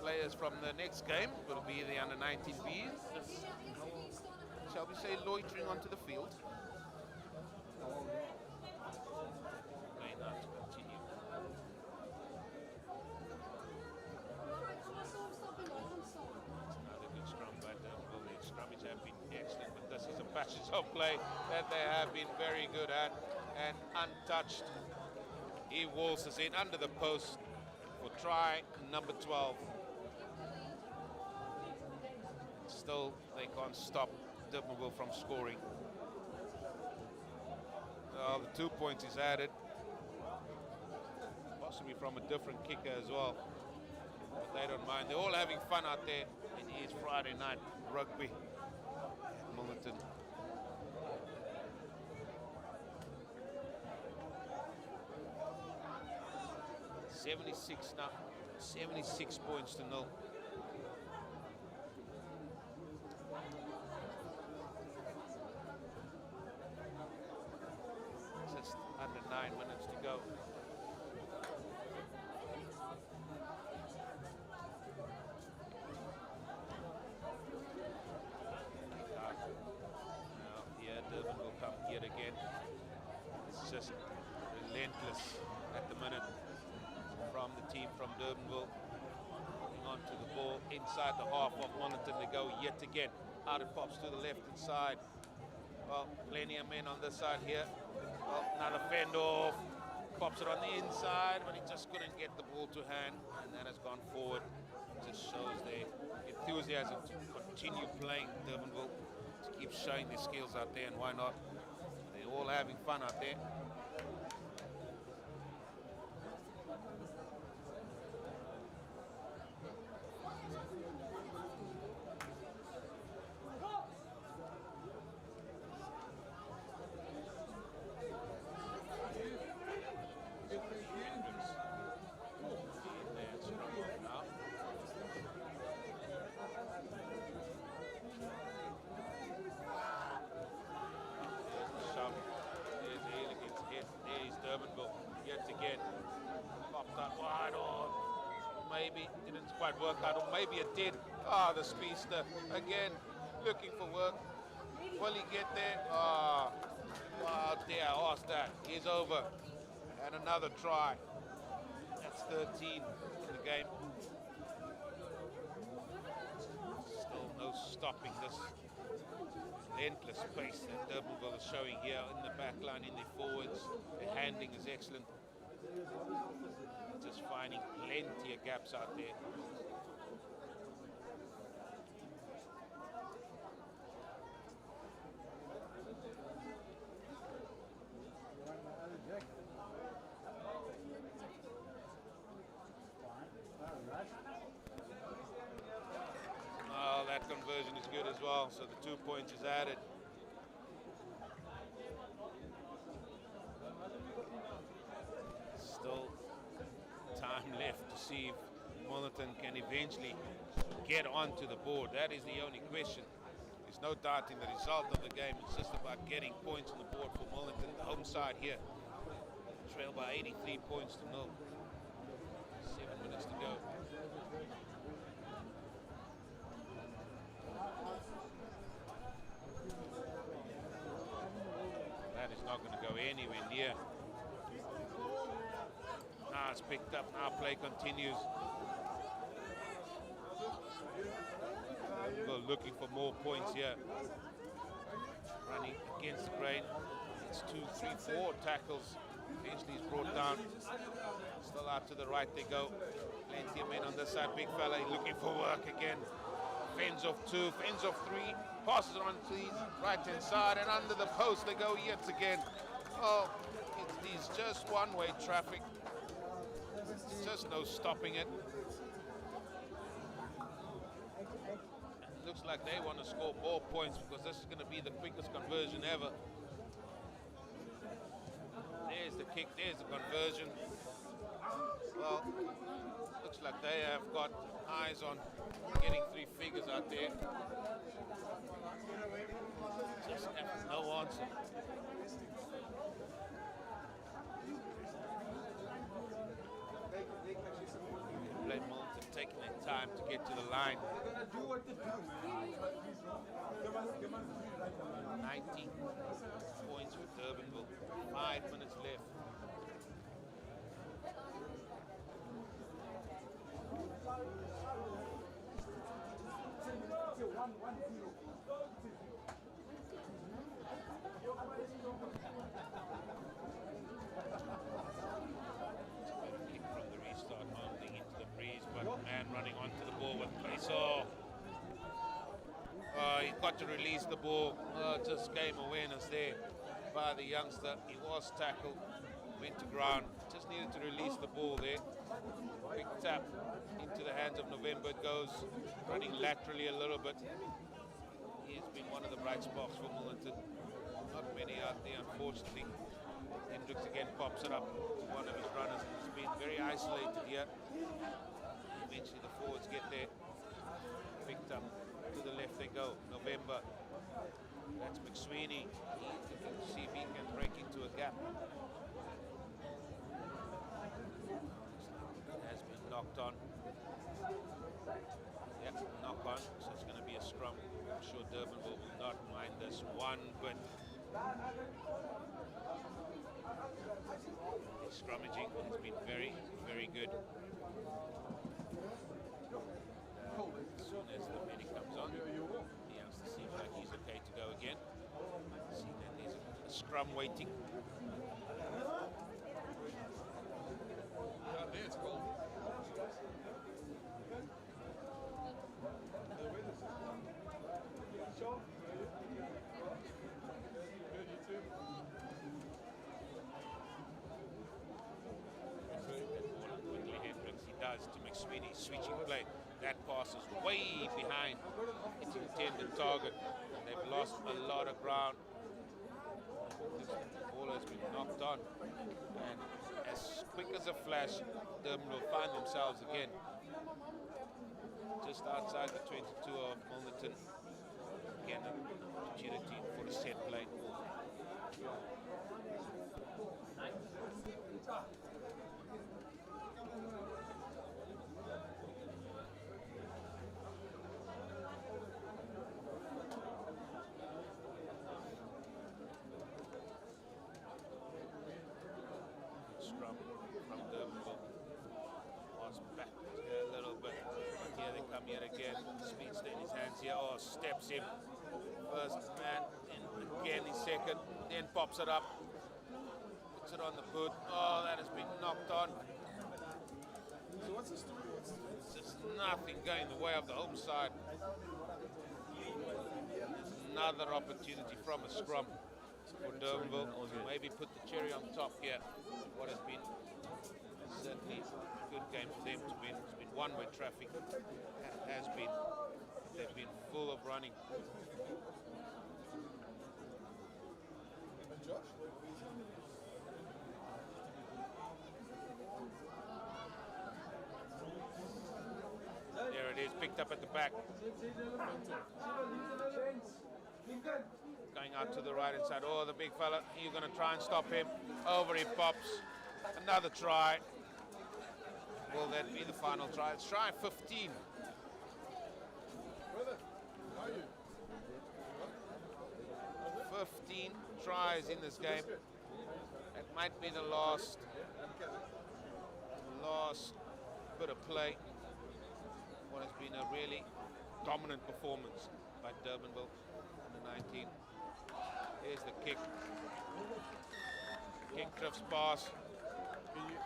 players from the next game. Will be the under-19Bs. Shall we say loitering onto the field? touches of play that they have been very good at, and untouched. He waltzes in under the post for try number 12. Still, they can't stop Durbanville from scoring. Well, the 2 points is added, possibly from a different kicker as well. But they don't mind. They're all having fun out there. It is Friday night rugby at Milnerton. 76 now, 76 points to 0. Just under 9 minutes to go. Now here Durban will come yet again. It's just relentless at the minute from the team from Durbanville. Holding on to the ball inside the half of Milnerton. They go yet again. Out it pops to the left-hand side. Well, plenty of men on this side here. Well, another fend off. Pops it on the inside, but he just couldn't get the ball to hand, and that has gone forward. It just shows their enthusiasm to continue playing Durbanville, to keep showing their skills out there, and why not? They're all having fun out there. Durbanville yet again. Popped up wide on. Maybe didn't quite work out, or maybe it did. Ah, the speedster again looking for work. Will he get there? Ah, wow, dare I ask that. He's over. And another try. That's 13 in the game. Still no stopping this relentless pace that Durbanville is showing here in the back line, in the forwards. The handling is excellent. Just finding plenty of gaps out there. Oh, that conversion is good as well, so the 2 points is added. Still time left to see if Milnerton can eventually get onto the board. That is the only question. There's no doubt in the result of the game. It's just about getting points on the board for Milnerton, the home side here. Trail by 83 points to 0. 7 minutes to go. That is not going to go anywhere near. Now it's picked up. Now play continues. Well, looking for more points here. Running against the grain. It's 2, 3, 4 tackles. Eventually he's brought down. Still out to the right they go. Plenty of men on this side. Big fella looking for work again. Fends off 2, fends off 3. Passes on to the right-hand side, and under the post they go yet again. Oh, it is just one-way traffic. There's just no stopping it. It looks like they want to score more points because this is going to be the quickest conversion ever. There's the kick, there's the conversion. Well, looks like they have got eyes on getting 3 figures out there. Just have no answer. Play Milnerton taking their time to get to the line. 19 points for Durbanville. 5 minutes left. holding on to the ball with pace. He got to release the ball. Just game awareness there by the youngster. He was tackled, went to ground. Just needed to release the ball there. Big tap into the hands of November. It goes running laterally a little bit. He's been one of the bright spots for Milnerton. Not many out there, unfortunately. Hendricks again pops it up to one of his runners. He's been very isolated here. Eventually the forwards get there. Picked up to the left they go. November. That's McSweeney. He's looking to see if he can break into a gap. Has been knocked on. Yep, knock on. So it's going to be a scrum. I'm sure Durbanville will not mind this one bit. The scrummaging has been very, very good. As soon as the medic comes on, he has to seem like he's okay to go again. See that there's a scrum waiting. There it's cold. Quickly Hendricks, he does to McSweeney, switching play. That pass is way behind its intended target. They've lost a lot of ground. The ball has been knocked on. And as quick as a flash, Durban will find themselves again just outside the 22 of Milnerton. Again, an opportunity for a set play. Scrum from Durbanville. Was back a little bit. Here they come yet again. Speedster in his hands here. Oh, steps him. First man, and again his second. Then pops it up. Puts it on the boot. Oh, that has been knocked on. So what's the story? It's just nothing going the way of the home side. Another opportunity from a scrum for Durbanville to maybe put the cherry on top here. What has been certainly a good game for them to win. It's been one-way traffic. It has been. They've been full of running. And Josh? There it is, picked up at the back. Going out to the right hand side. Oh, the big fella. You're going to try and stop him. Over he pops. Another try. Will that be the final try? It's try 15. Brother, how are you? 15 tries in this game. It might be the last bit of play. What has been a really dominant performance by Durbanville under 19. Here's the kick. Kick drifts past.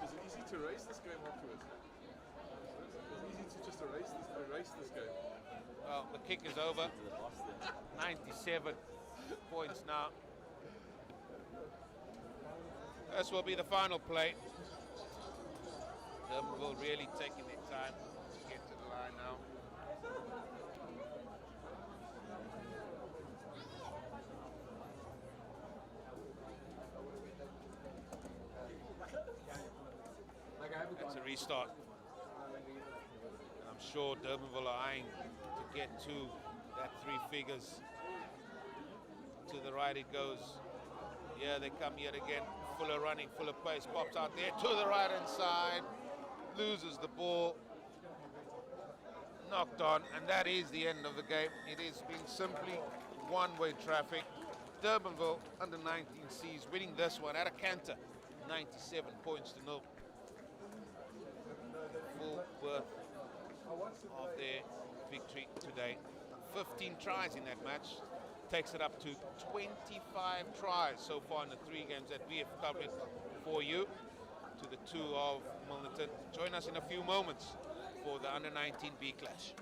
Is it easy to race this game afterwards? Is it easy to just erase this game? Well, the kick is over. 97 points now. This will be the final play. Durbanville really taking their time to get to the line now. That's a restart. And I'm sure Durbanville are eyeing to get to that three figures. To the right it goes. Yeah, they come yet again. Full of running, full of pace. Pops out there to the right hand side. Loses the ball. Knocked on. And that is the end of the game. It has been simply one-way traffic. Durbanville under 19 Cs winning this one at a canter. 97 points to 0. Full worth of their victory today. 15 tries in that match. Takes it up to 25 tries so far in the 3 games that we have covered for you. To the 2 of Milnerton. Join us in a few moments for the under-19 B clash.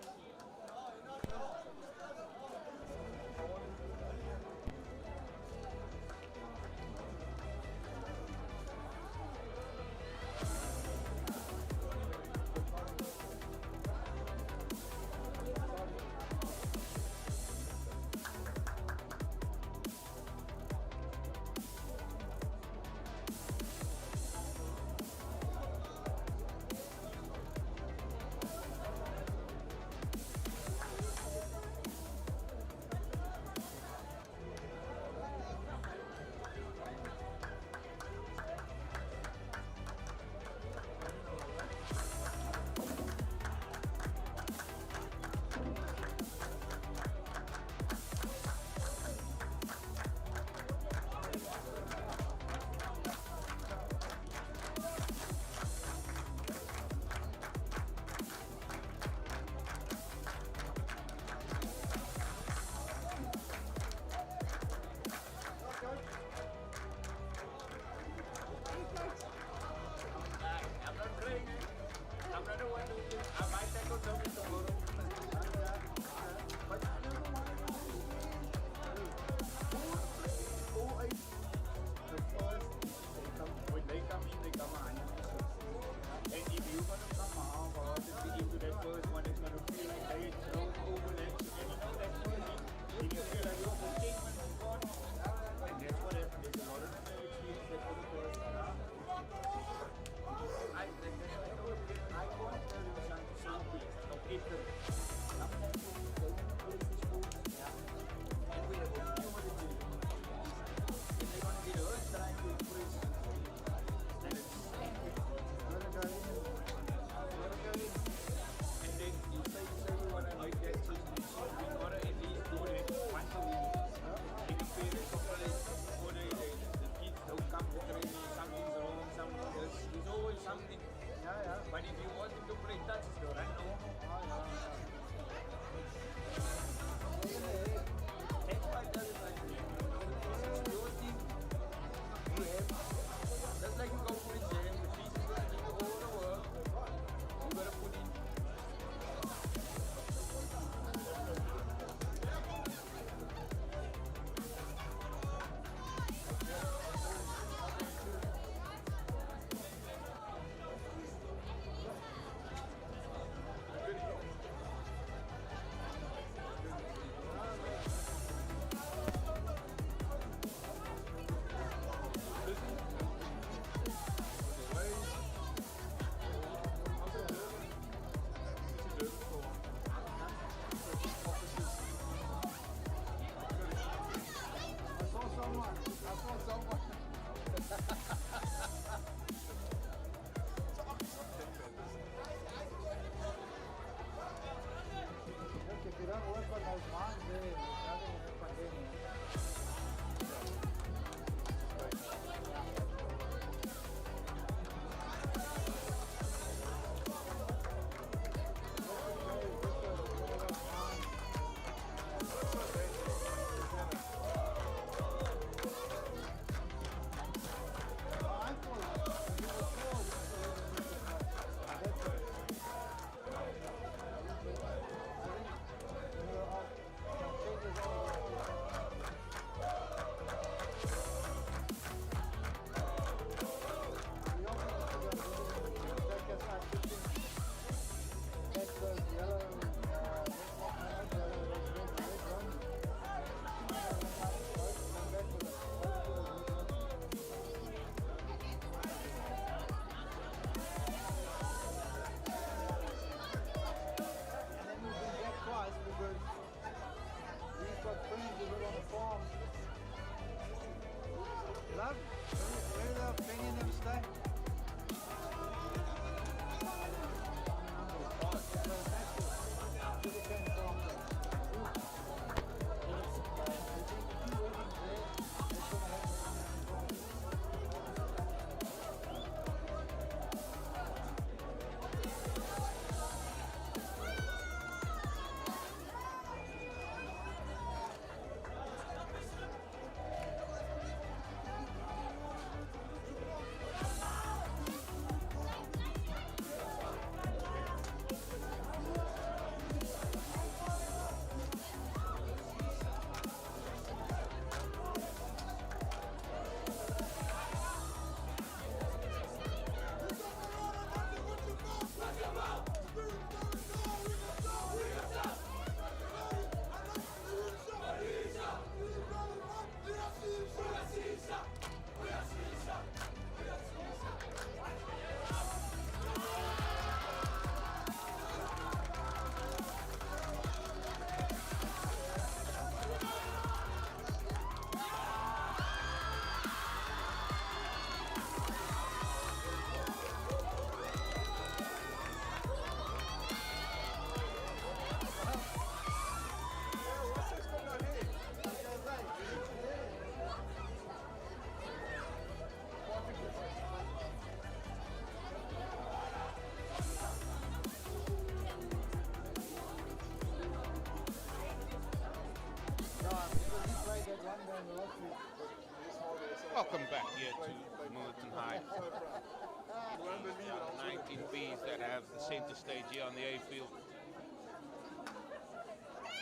welcome back here to Milnerton High. You won't believe it. The 19 Bs that have the center stage here on the A field.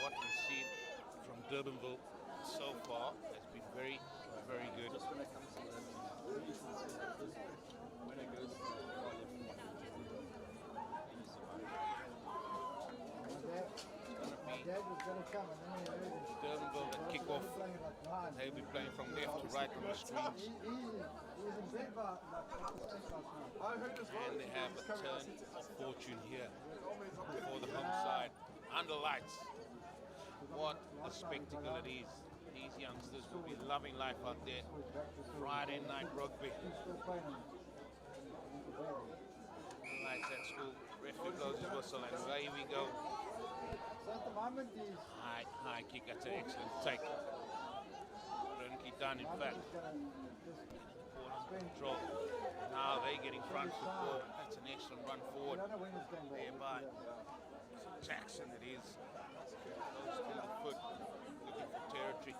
What we've seen from Durbanville so far has been very, very good. Just when it comes to that, when it goes Dad was going to come and then he heard it. Durbanville that kick off. Playing like mine. They'll be playing from left to right on the screens. He was in bed by like last night. I heard as well. And they have a He's coming. I turn said, of fortune here always up there. for the home side. Under lights. What a spectacle it is. These youngsters will be loving life out there. Friday night rugby. He's still playing him. Lights at school. Referee blows his whistle and away we go. So at the moment he's High kick. That's an excellent take. Brilliantly done, in fact. just spend. Control. Now they're getting front foot forward. That's an excellent run I forward. don't know when he's going There back. by Jackson it is. Goes to the foot. Looking for territory.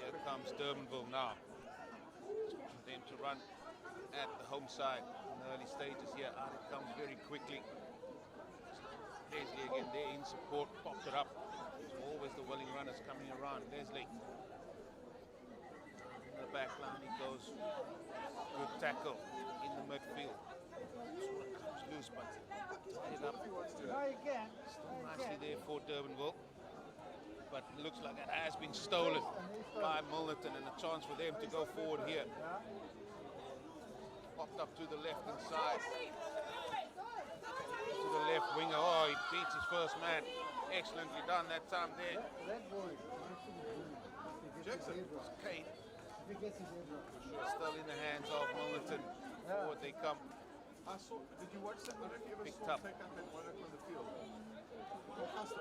Here comes Durbanville now. For them to run at the home side in the early stages here. Out it comes very quickly. Leslie again there in support. Popped it up. Always the willing runners coming around. Leslie. In the back line he goes. Good tackle in the midfield. Sort of comes loose, but tied it up. No, you can. Still nicely there for Durbanville. But it looks like it has been stolen by Milnerton, and a chance for them to go forward here. Popped up to the left hand side. To the left winger. Oh, he beats his first man. Excellently done that time there. That boy, Jackson. Kate if he gets his head right. still in the hands of Milnerton. Forward they come. I saw. Did you watch that? I don't know if you ever Picked saw up. him take out that one up on the field. Fantastic.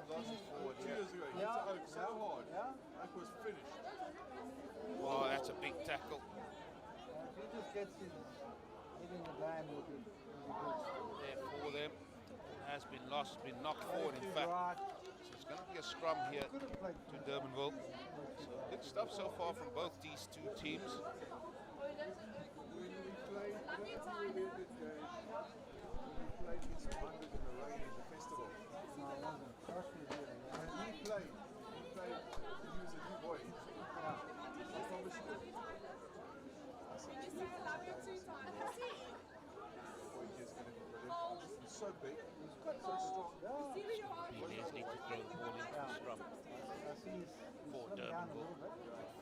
Forward 2 here. years ago, he hit it out so hard. Yeah. It was finished. Oh, that's a big tackle. If he just gets his head in the game, he'll be good. There for them. Has been lost, been knocked forward in fact. Right. So it's going to be a scrum here Could have played to Durbanville. So good stuff so far from both these two teams. When we played, that was a really good game. When we played against London in the rain in the festival. No, it wasn't. Trust me, really. And he played, he was a new boy. I promise you. I said, boy, he's going to be brilliant. He's so big, he's so strong. Leslie to throw the ball into the scrum I see he's for slimmed down a Durbanville. little bit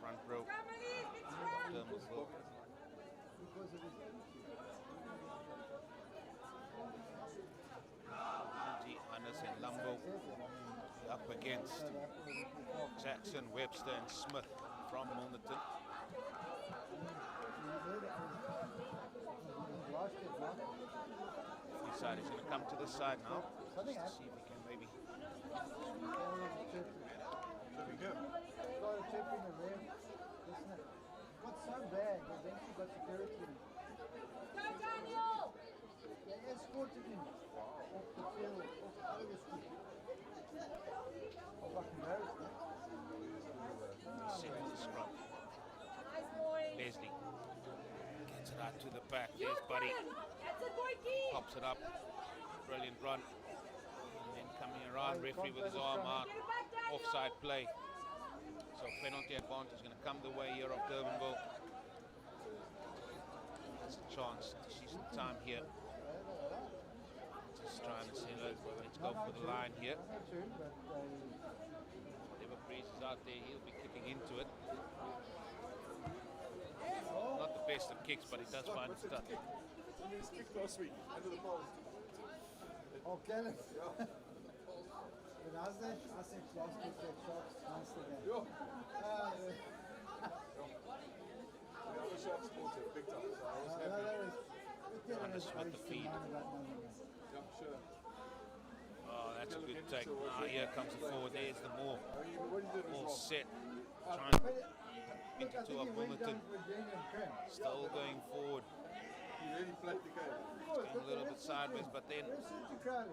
Front row. Durbanville. because of his Hannes and Lumbo up against Jackson, Webster and Smith from Milnerton. This side is going to come to this side now. Just to see if he can maybe Very good. Got so bad, they eventually got security. They escorted him off the field, off the street. Oh, fucking embarrassment. settle the scrum. Leslie gets it out to the back. There's Buddy. Pops it up. Brilliant run. And then coming around, referee with his arm out. Offside play. So penalty advantage is going to come the way here of Durbanville. It's a chance to see some time here. Just trying to say, let's go for the line here. Whatever breeze is out there, he'll be kicking into it. Not the best of kicks, but he does find it tough. He was kicked last week under the post. Oh, Kenneth. When I said last week that Sharks once again. Yeah. Ah, The other Sharks supporter picked up, so I was happy. Hannes with the feed. Yeah, sure. Oh, that's a good take. Now here comes the forward. There's the more. What he did was All wrong. set. Trying to beat it to a Milnerton. Still Still going forward. He really played the game. Going a little bit sideways, but then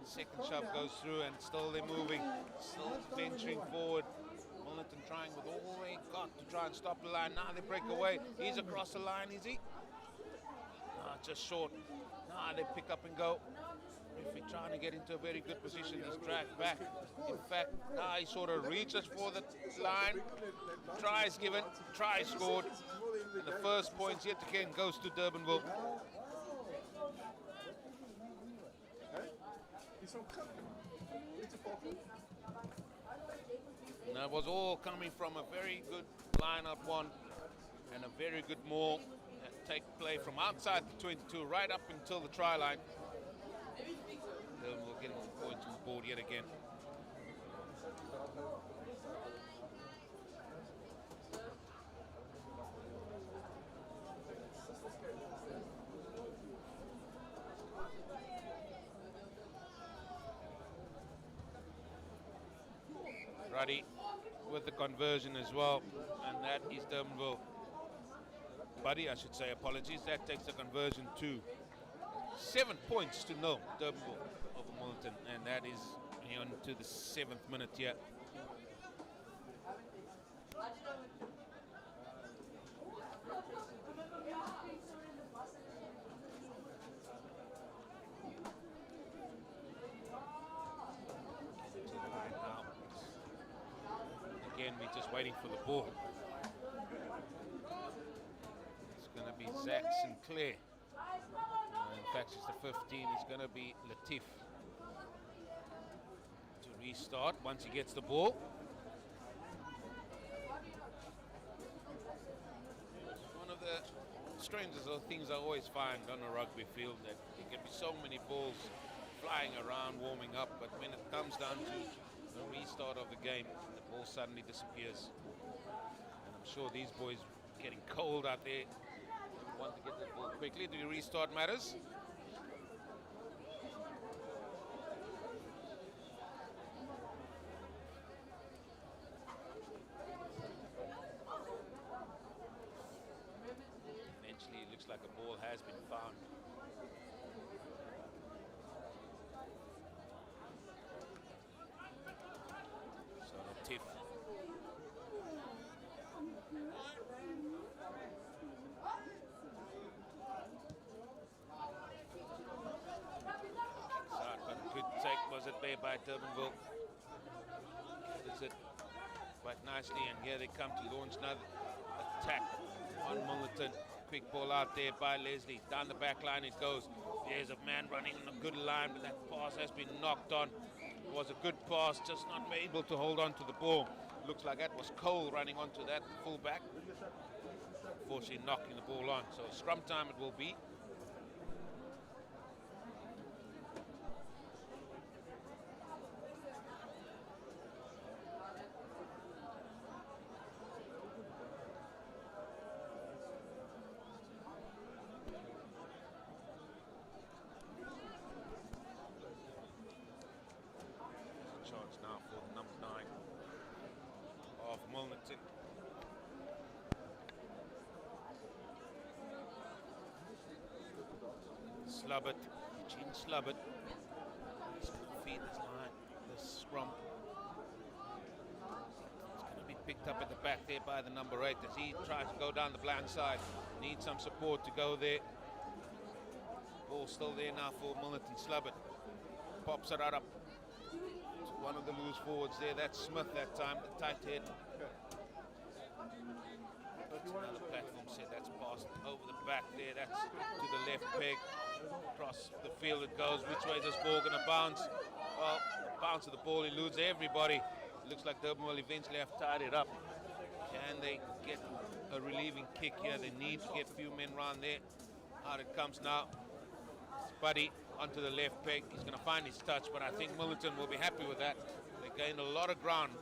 second shove goes through and still they're moving. Still venturing forward. Milnerton trying with all they got to try and stop the line. Now they break away. He's across the line, is he? Just short. Now they pick up and go. If he's trying to get into a very good position, he's dragged back. In fact, now he sort of reaches for the line. Try is given, try scored. And the first points yet again goes to Durbanville. And that was all coming from a very good line-up one and a very good maul. Take play from outside the 22 right up until the try line. Then we'll get the points on the board yet again. Ruddy with the conversion as well, and that is Durbanville. Buddy, I should say, apologies. That takes the conversion to 7 points to 0, Durbanville over Milnerton, and that is on to the 7th minute here. Again, we're just waiting for the ball. It's going to be Zach Sinclair. In fact, it's the 15. It's going to be Latif to restart once he gets the ball. One of the strangest of things I always find on a rugby field, that there can be so many balls flying around, warming up, but when it comes down to the restart of the game, the ball suddenly disappears. And I'm sure these boys are getting cold out there. Want to get the ball quickly. Do you restart matters? Eventually, it looks like a ball has been found. So Latif. Was it there by Durbanville? Is it quite nicely, and here they come to launch another attack on Milnerton. Quick ball out there by Leslie. Down the back line it goes. There's a man running on a good line, but that pass has been knocked on. It was a good pass, just not able to hold on to the ball. Looks like that was Cole running onto that fullback. Unfortunately knocking the ball on. So scrum time it will be. Chance now for the number 9 of Milnerton. Slubbert, Eugene Slubbert. He's going to feed this line, this scrum. It's going to be picked up at the back there by the number 8 as he tries to go down the blind side. Needs some support to go there. Ball still there now for Milnerton. Slubbert pops it right up. One of the loose forwards there, that's Smith that time, the tight head. Another platform set, that's passed over the back there, that's to the left peg. Across the field it goes. Which way is this ball going to bounce? Well, the bounce of the ball eludes everybody. Looks like Durban will eventually have tied it up. Can they get a relieving kick here? They need to get a few men round there. Out it comes now. Buddy onto the left peg. He's going to find his touch, but I think Milnerton will be happy with that. They gained a lot of ground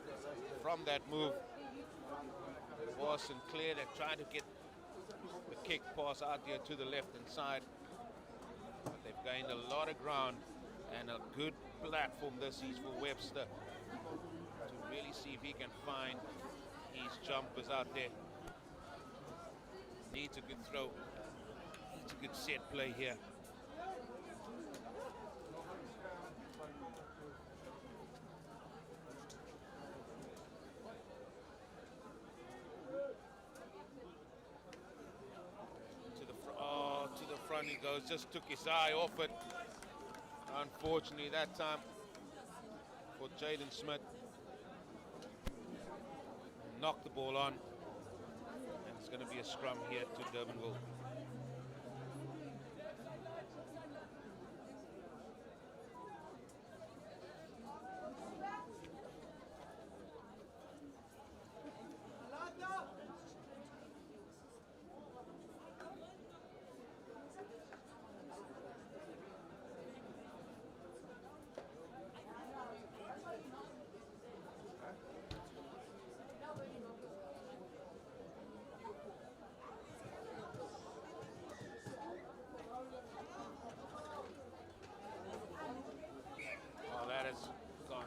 from that move. It was Sinclair that tried to get the kick pass out here to the left-hand side. But they've gained a lot of ground, and a good platform this is for Webster to really see if he can find his jumpers out there. Needs a good throw. Needs a good set play here. front he goes, just took his eye off it. Unfortunately that time for Jaden Smith. Knocked the ball on. And it's going to be a scrum here to Durbanville.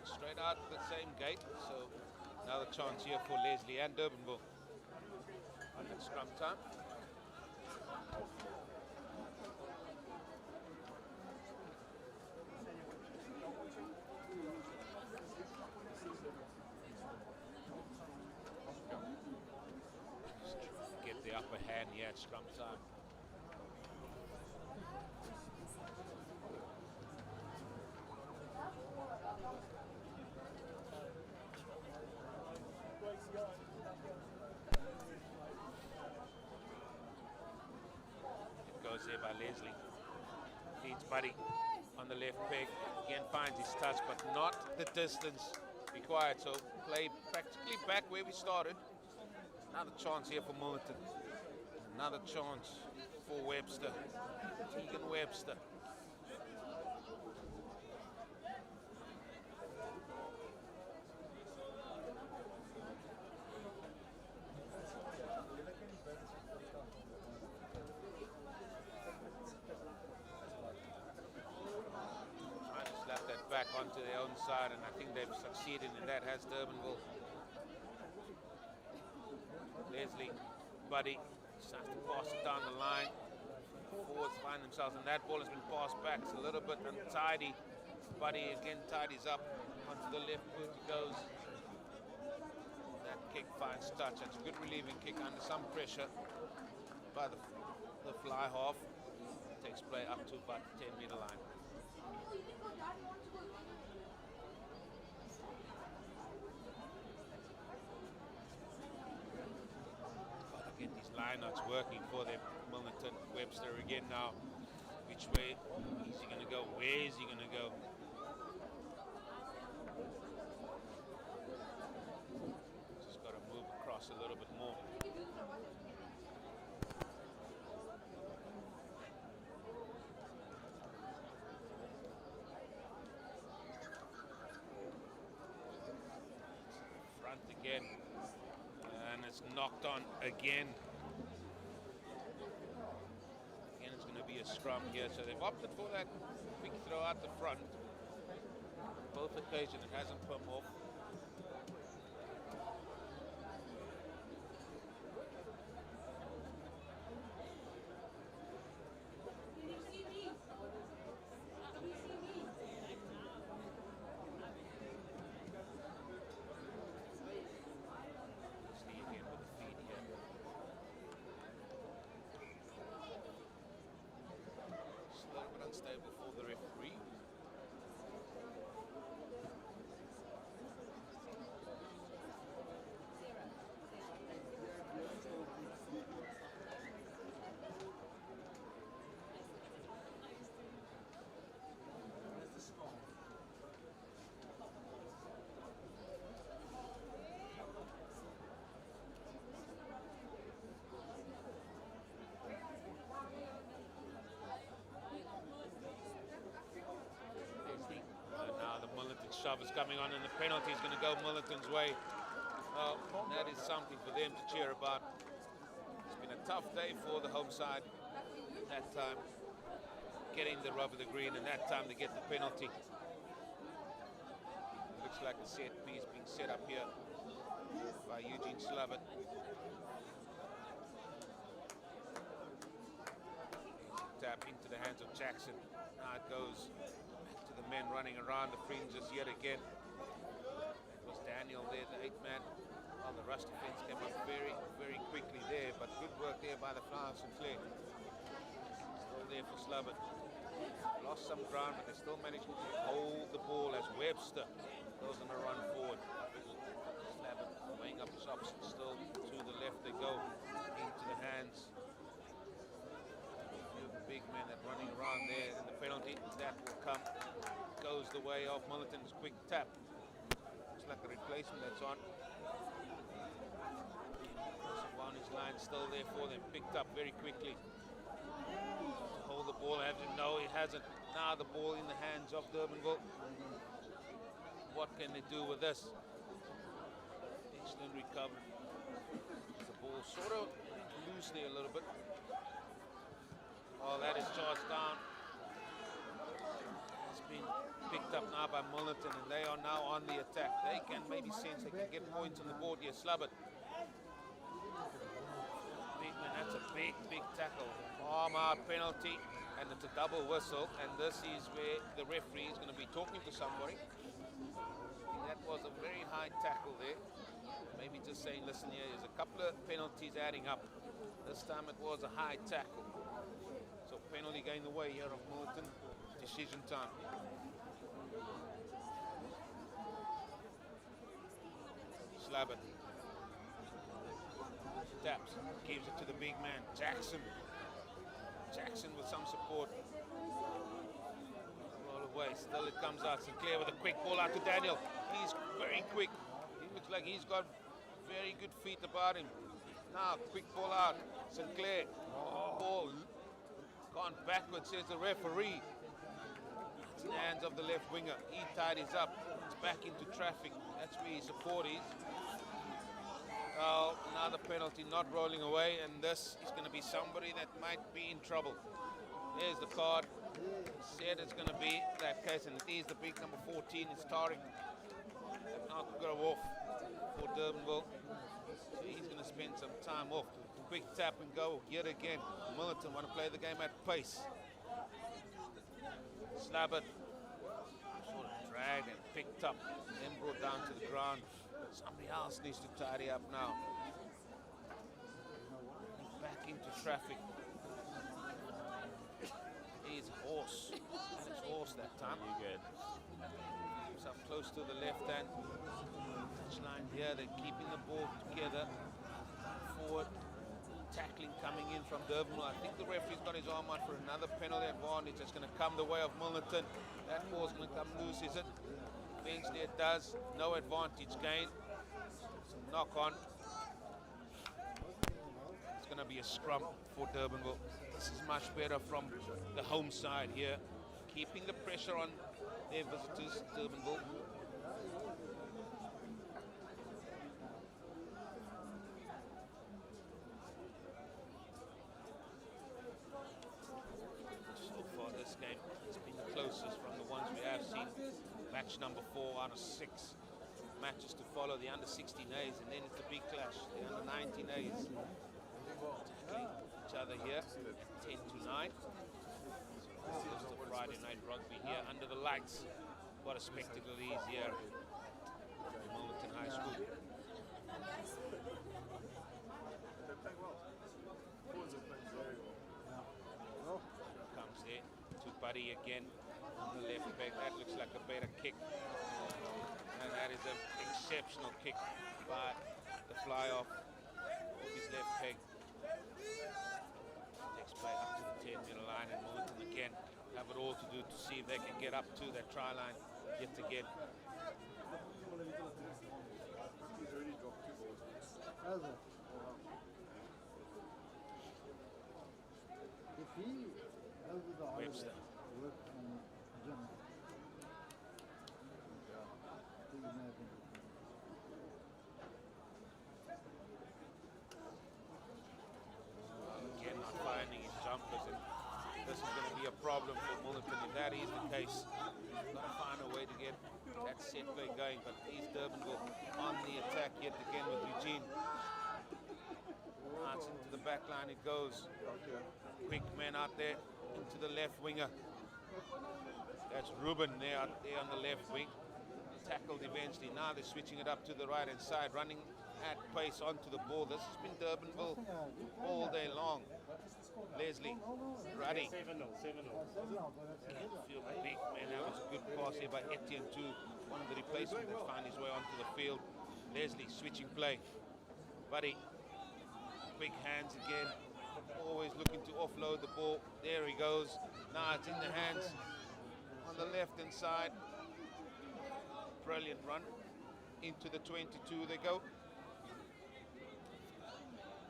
Straight out the same gate, so another chance here for Leslie and Durbanville on that scrum time. Get the upper hand here at scrum time. There by Leslie. Feeds Buddy on the left peg. Again finds his touch, but not the distance required. So play practically back where we started. Another chance here for Milnerton. Another chance for Webster. Tegan Webster. Back onto their own side, and I think they've succeeded in that, has Durbanville. Leslie, Buddy, starts to pass it down the line. Forwards find themselves, and that ball has been passed back. It's a little bit untidy. Buddy again tidies up onto the left foot he goes. That kick finds touch. It's a good relieving kick under some pressure by the fly half. Takes play up to about the 10-meter line. Again, these lineouts working for them. Milnerton, Webster again now. Which way is he going to go? Where is he going to go? Just got to move across a little bit more. Front again. And it's knocked on again. Again, it's going to be a scrum here. So they've opted for that quick throw out the front. Both occasions it hasn't come off. Unstable for the referee. Shove is coming on, and the penalty is going to go Milnerton's way. Well, that is something for them to cheer about. It's been a tough day for the home side. That time getting the rub of the green, and that time to get the penalty. Looks like a set piece being set up here by Eugene Slavitt. Tap into the hands of Jackson. Now it goes to the men running around the fringes yet again. It was Daniel there, the 8th man. Well, the rush defense came up very, very quickly there, but good work there by the Flower Sinclair. Still there for Slabbert. Lost some ground, but they still managed to hold the ball as Webster goes on a run forward. Slabbert weighing up his options, still to the left they go, into the hands. The big men that running around there, and the penalty that will come goes the way of Milnerton's quick tap. Looks like a replacement that's on. Advantage line still there for them, picked up very quickly. Hold the ball, have him. No, he hasn't. Now the ball in the hands of Durbanville. What can they do with this? Excellent recovery. The ball sort of loose there a little bit. Oh, that is charged down. It's been picked up now by Milnerton, and they are now on the attack. They can maybe sense they can get points on the board here. Slabbert. Big man, that's a big tackle. Arm out penalty, and it's a double whistle, and this is where the referee is going to be talking to somebody. That was a very high tackle there. Maybe just saying, listen here, there's a couple of penalties adding up. This time it was a high tackle. So penalty going the way here of Milnerton. Decision time. Slabbert. Taps, gives it to the big man, Jackson. Jackson with some support. Roll away, still it comes out. Sinclair with a quick ball out to Daniel. He's very quick. He looks like he's got very good feet about him. Now, quick ball out. Sinclair. Ball gone backwards, says the referee. It's in the hands of the left winger. He tidies up. It's back into traffic. That's where his support is. Oh, another penalty, not rolling away, and this is going to be somebody that might be in trouble. There's the card. Said it's going to be that case, and it is the big number 14. It's Tariq. That now could go off for Durbanville. So he's going to spend some time off. Quick tap and go yet again. Milnerton want to play the game at pace. Slabbert sort of dragged and picked up, then brought down to the ground. Somebody else needs to tidy up now. Back into traffic. He's Horse. And it's Horse that time. You good. Moves up close to the left hand. Touchline here. They're keeping the ball together. Forward. Tackling coming in from Durbanville. I think the referee's got his arm out for another penalty advantage. It's going to come the way of Milnerton. That ball's going to come loose, is it? Eventually it does. No advantage gain. Knock on. It's going to be a scrum for Durbanville. This is much better from the home side here. Keeping the pressure on their visitors, Durbanville. So far this game has been the closest from the ones we have seen. Match number 4 out of 6 matches to follow. The under 16 A's, and then it's a big clash. The under 19 A's tackling each other here at 10 to 9. Just a Friday night rugby here under the lights. What a spectacle it is here at Milnerton High School. Comes there to Buddy again on the left back. That looks like a better kick. And that is an exceptional kick by the fly off his left peg. Next play up to the 10-meter line, and Milnerton again have it all to do to see if they can get up to that try line yet again. He's already dropped 2 balls. Has it? If he goes with the Webster. work on Jim, he would know him. Again, not finding his jumpers, and this is going to be a problem for Milnerton. If that is the case, he's got to find a way to get that set play going. But he's Durbanville on the attack yet again with Eugene. Out into the back line it goes. Quick man out there into the left winger. That's Ruben there out there on the left wing. Tackled eventually. Now they're switching it up to the right hand side, running at pace onto the ball. This has been Durbanville all day long. Leslie, Ruddy. 7-0, 7-0. Feel big, man. That was a good pass here by Etienne to one of the replacements that found his way onto the field. Leslie switching play. Buddy, quick hands again. Always looking to offload the ball. There he goes. Now it's in the hands on the left-hand side. Brilliant run. Into the 22 they go.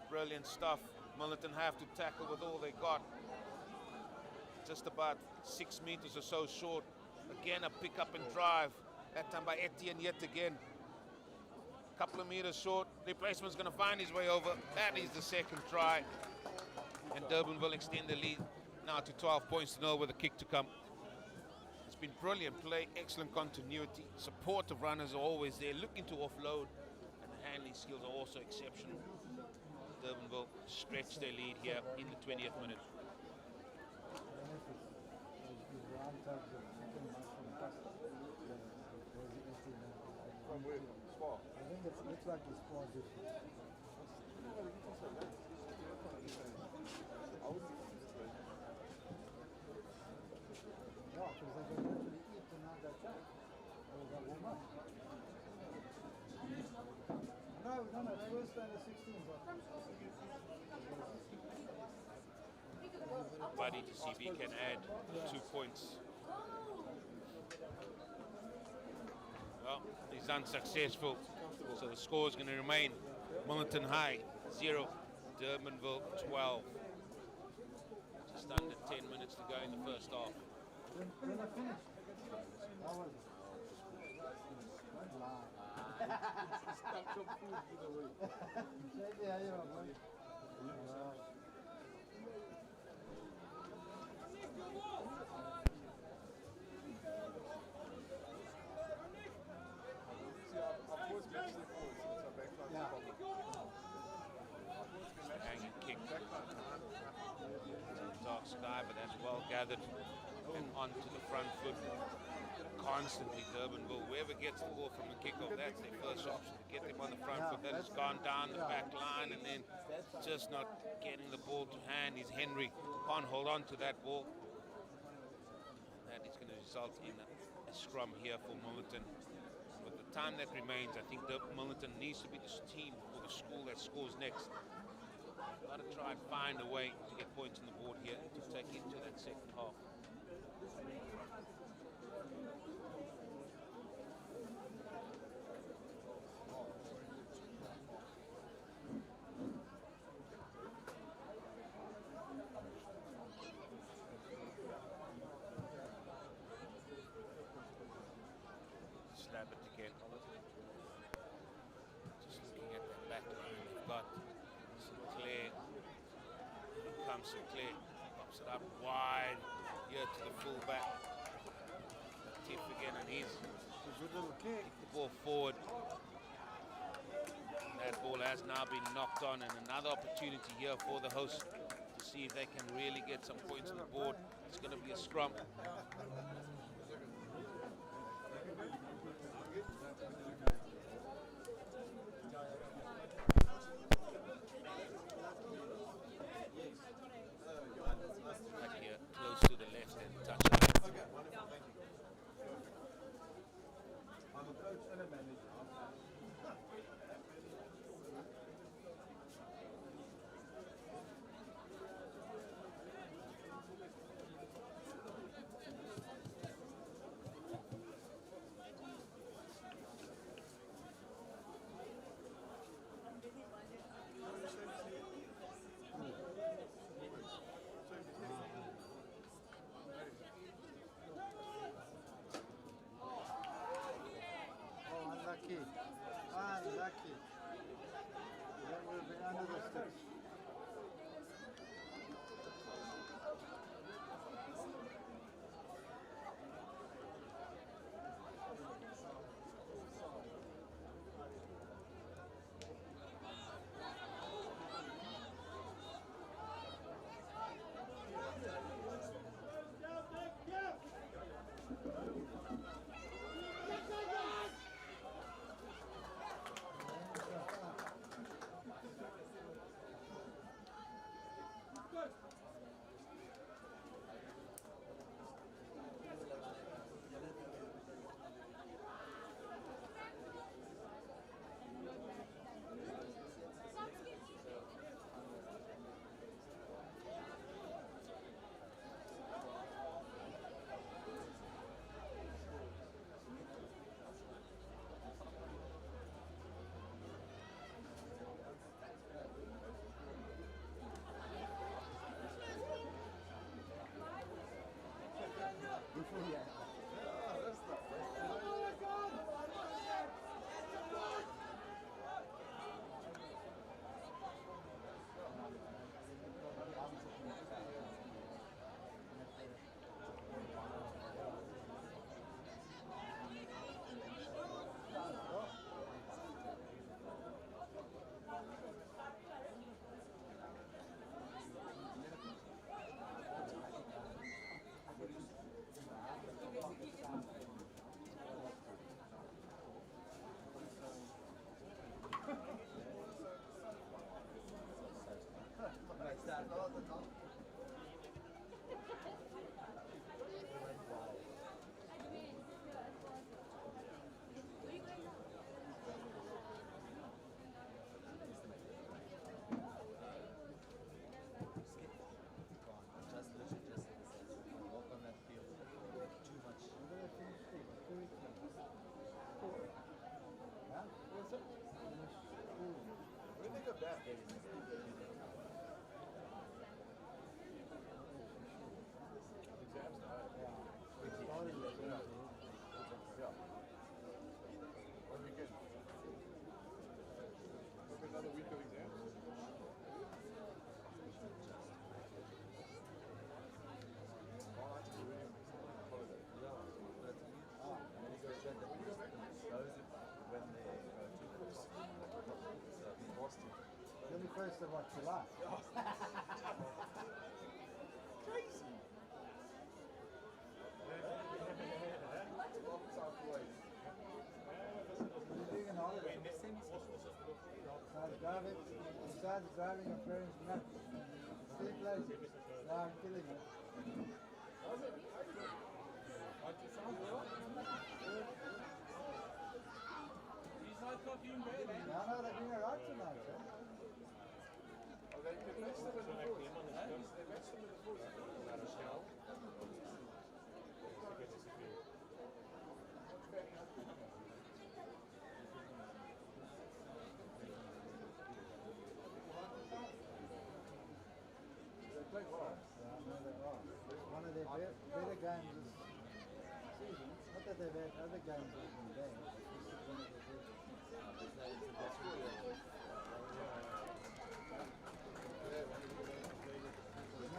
Brilliant stuff. Milnerton have to tackle with all they got. Just about 6 meters or so short. Again, a pick up and drive. That time by Etienne yet again. Couple of meters short. Replacement's going to find his way over. That is the second try. And Durbanville extend the lead now to 12 points to 0 with a kick to come. It's been brilliant play, excellent continuity. Supportive runners are always there, looking to offload. And the handling skills are also exceptional. Durbanville stretch their lead here in the 20th minute. From where? Spa. I think it looks like it's positive. No, because they can literally eat and not that time. Or that warm up. No, first and the 16th. Buddy to see if he can add 2 points. Well, he's unsuccessful. So the score is going to remain Milnerton High 0, Durbanville 12. Just under 10 minutes to go in the first half. When I finished, how was it? Don't lie. Yeah, you know, boy. Hanging kick. Dark sky, but that's well gathered and onto the front foot. Constantly Durbanville, whoever gets the ball from the kickoff, that's their first option, to get them on the front foot. That has gone down the back line and then just not getting the ball to hand is Henry. Can't hold on to that ball. That is going to result in a scrum here for Milnerton. With the time that remains, I think Milnerton needs to be the team or the school that scores next. Got to try and find a way to get points on the board here to take into that second half. Slap it again. Just looking at that back line, they've got Sinclair. Here comes Sinclair. Pops it up wide here to the fullback. Tiff again, and he's Good little kick. kicked the ball forward. That ball has now been knocked on, and another opportunity here for the host to see if they can really get some points on the board. It's going to be a scrum. Back here, close to the left and touch. Okay, wonderful, thank you. I'm a coach and a manager. Yeah. That's not Oh my God! Where they got that? Exams now. Yeah. One weekend. Maybe another week of exams. Oh, that's good. Holiday. Boston. 21st of what, July? Crazy. Long time away. We're doing an holiday. Started driving a friend's map. Three places. Now I'm killing it. How's it? It sounds well. He's not cooking baby. No, they're doing it right tonight, sir. Oh, they matched them in the voice. They matched them in the voice. They play well. Yeah, I know they are. One of their better games this season. Not that they've had other games that have been bad. This is one of their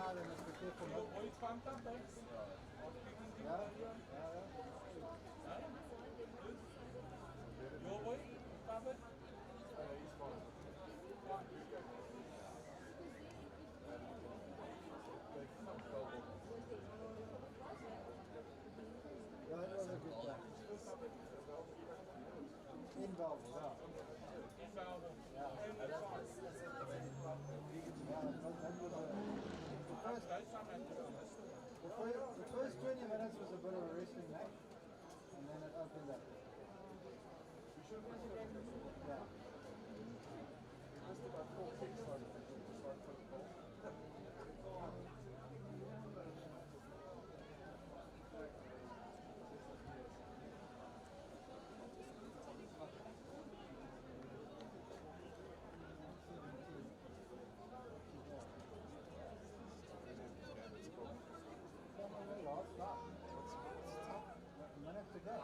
now they must be careful not. Ooit van dat, hè? Yeah. Your boy, Papa? He's fine. Yeah, it was a good game. Involved, yeah. Inbound. Yeah, that was the first 20 minutes was a bit of a wrestling match, and then it opened up. Yeah. Just about 4 kicks on football. Last lap. A minute to go.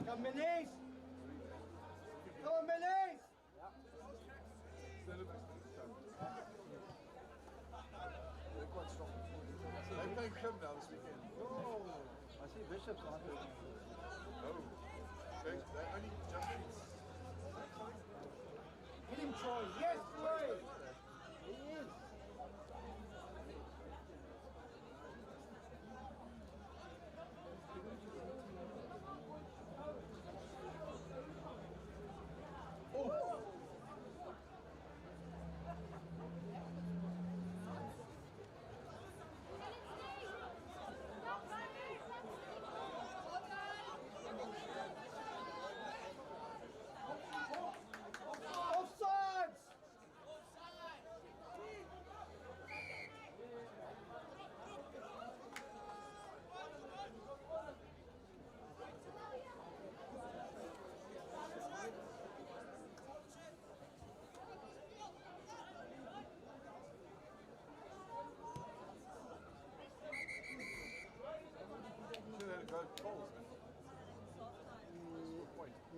Come Menees! Come on Menees! They're quite strong. They're playing club now this weekend. Oh, I see Bishop's on it. Oh. They only just Hit him, Troy. Yes, Troy! He is. Offsides!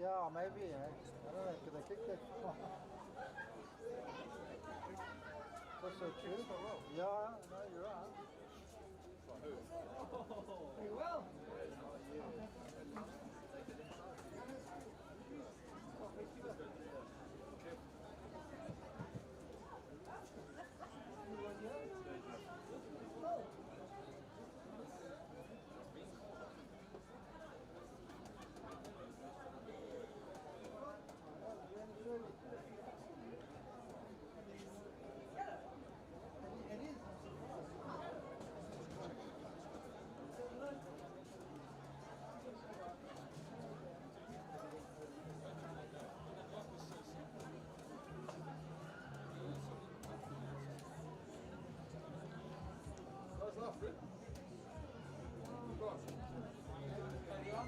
Yeah, maybe. I don't know. Could they kick that? That's so true. Yeah, no, you're right. Pretty well. Nice laugh, Rick. Go on. Carry on.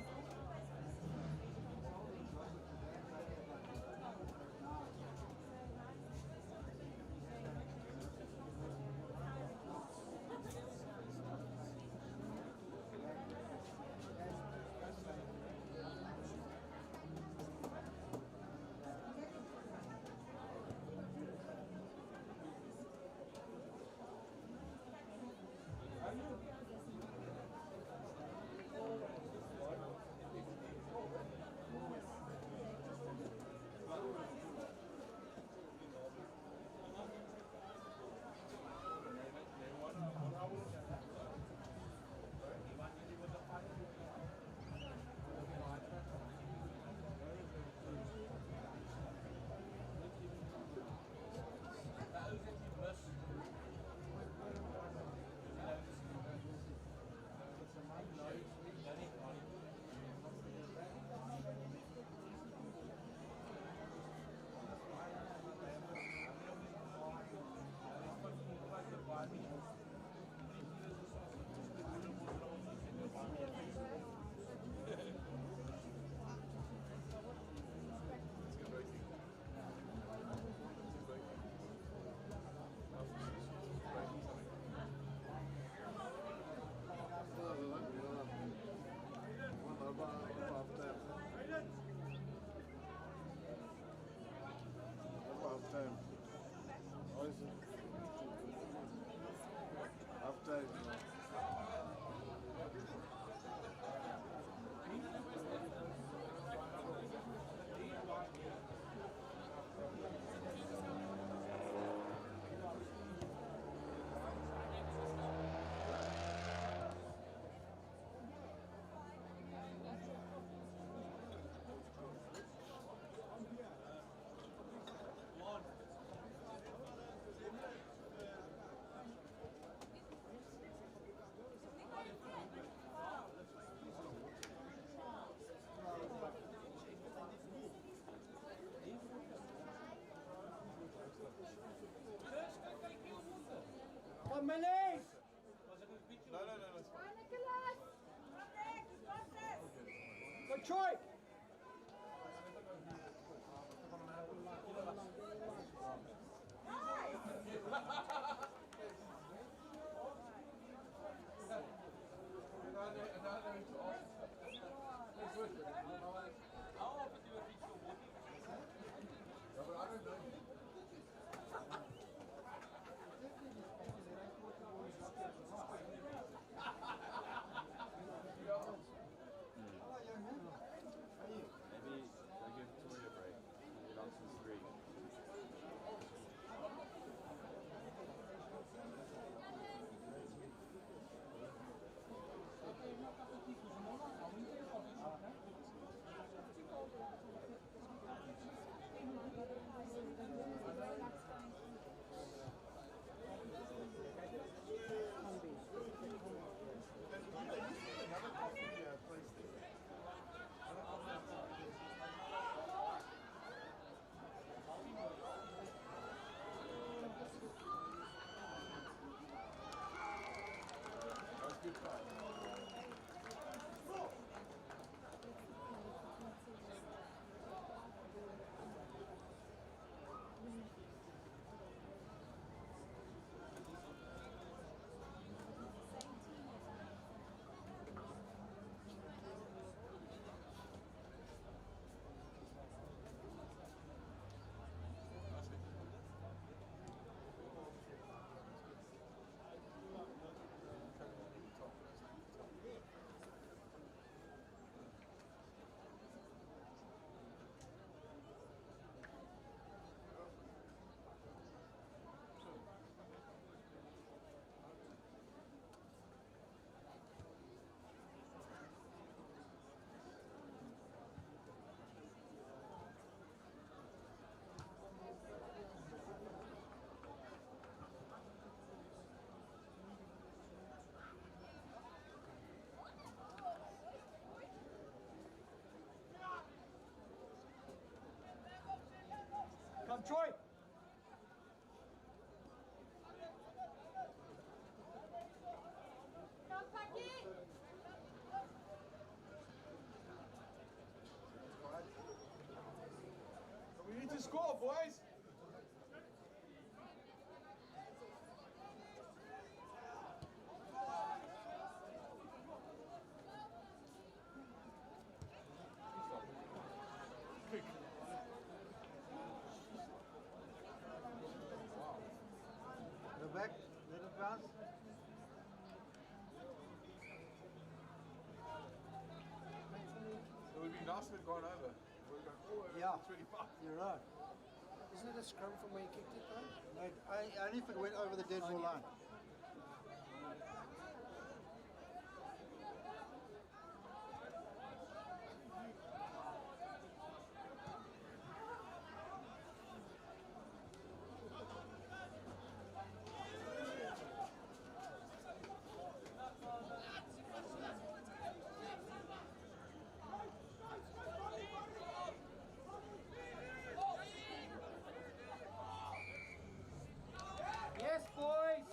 Come, Melis! No. Go, Troy! Hello, young man. Troy! Come, Paki! We need to score, boys! Go back, let it bounce. It would be nice if it gone over. We're going, oh, Yeah. 25. You're right. Isn't it a scrum from where you kicked it though? No, only if it went over the dead ball line. Yes, boys!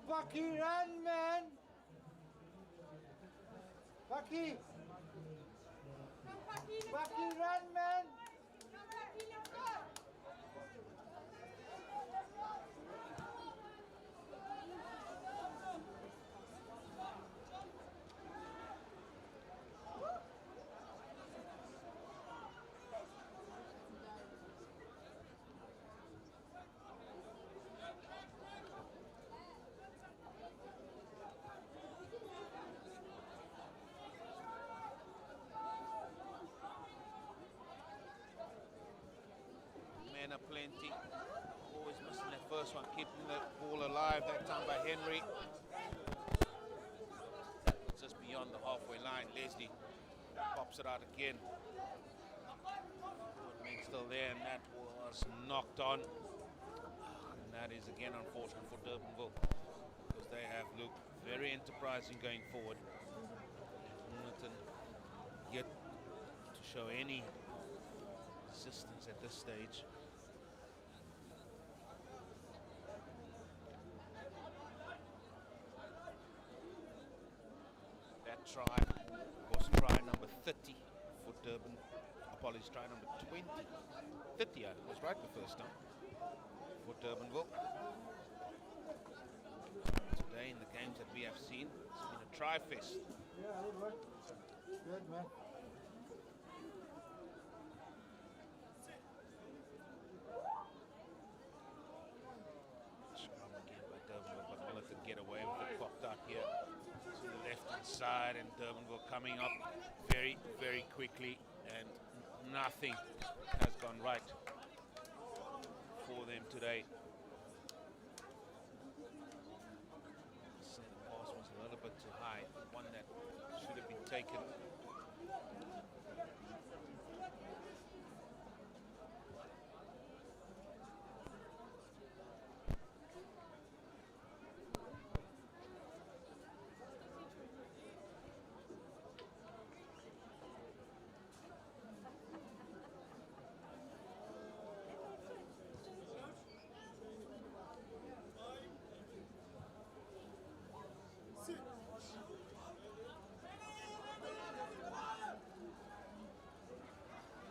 Bucky, run, man! Bucky! Come, Bucky, let's Bucky, go. run, man! Come, Bucky, let's go. Men are plenty. Always missing that first one, keeping the ball alive that time by Henry. Just beyond the halfway line, Leslie pops it out again. Woodman still there, and that was knocked on. And that is again unfortunate for Durbanville, because they have looked very enterprising going forward. Milnerton yet to show any resistance at this stage. That try was try number 30 for Durban. Apologies, try number 20. 30, I was right the first time for Durbanville. Today in the games that we have seen, it's been a try fest. Yeah, good work. Good, man. Scrum again by Durbanville, but Milnerton get away with it. Popped out here to the left-hand side, and Durbanville coming up very, very quickly, and nothing has gone right for them today. So the pass was a little bit too high, one that should have been taken.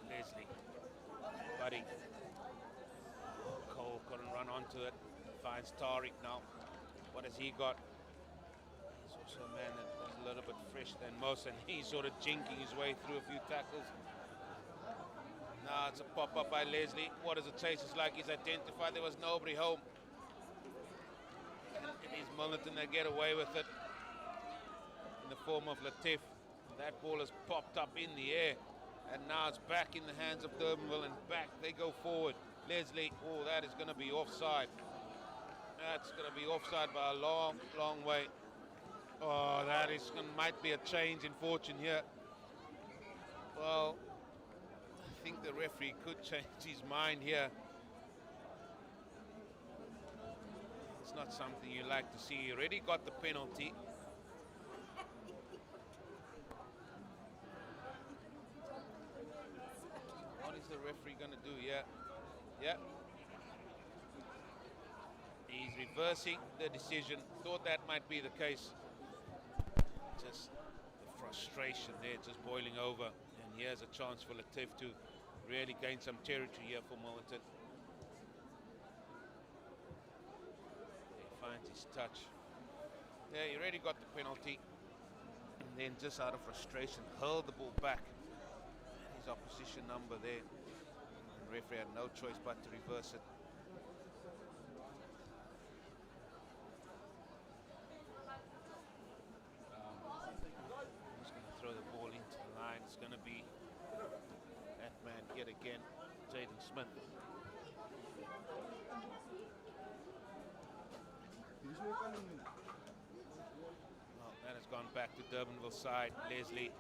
Leslie, buddy. Cole couldn't run onto it. Finds Tariq now. What has he got? He's also a man that is a little bit fresher than most, and he's sort of jinking his way through a few tackles. Now it's a pop-up by Leslie. What does it taste? It's like he's identified there was nobody home. And it is Milnerton that get away with it in the form of Latif. That ball has popped up in the air, and now it's back in the hands of Durbanville, and back they go forward. Leslie, oh, that is going to be offside. That's going to be offside by a long, long way. Oh, that is might be a change in fortune here. Well, I think the referee could change his mind here. It's not something you like to see. He already got the penalty. What is the referee going to do? Yeah. He's reversing the decision. Thought that might be the case. Just the frustration there, just boiling over. And here's a chance for Latif to really gain some territory here for Milnerton. He finds his touch. Yeah, he already got the penalty. And then just out of frustration, hurled the ball back. His opposition number there. The referee had no choice but to reverse it. He's going to throw the ball into the line. It's going to be that man yet again, Jaden Smith. Well, that has gone back to Durbanville side. Leslie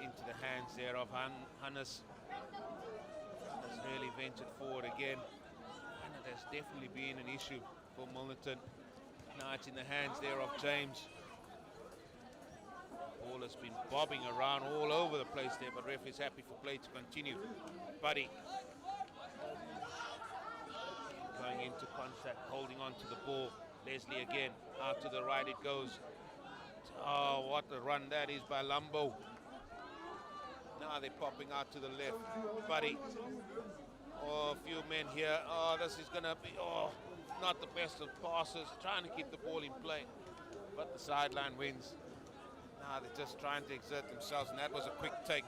into the hands there of Hannes. Has really ventured forward again, and it has definitely been an issue for Milnerton. Now it's in the hands there of James. Ball has been bobbing around all over the place there, but referee is happy for play to continue. Buddy going into contact, holding on to the ball. Leslie again, out to the right it goes. Oh, what a run that is by Lumbo. Now they're popping out to the left. Buddy. Oh, a few men here. Oh, this is going to be, not the best of passes. Trying to keep the ball in play. But the sideline wins. Now they're just trying to exert themselves, and that was a quick take.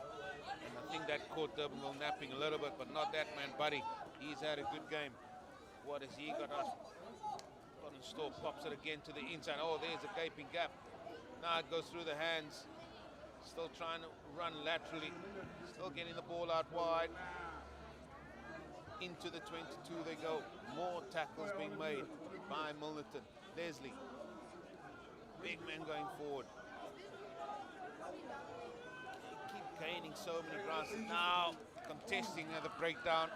And I think that caught Durbanville napping a little bit, but not that man, Buddy. He's had a good game. What has he got in store? Pops it again to the inside. Oh, there's a gaping gap. Now it goes through the hands. Still trying to run laterally. Still getting the ball out wide. Into the 22 they go. More tackles being made by Milnerton. Leslie. Big man going forward. They keep gaining so many grounds. Now contesting the breakdown.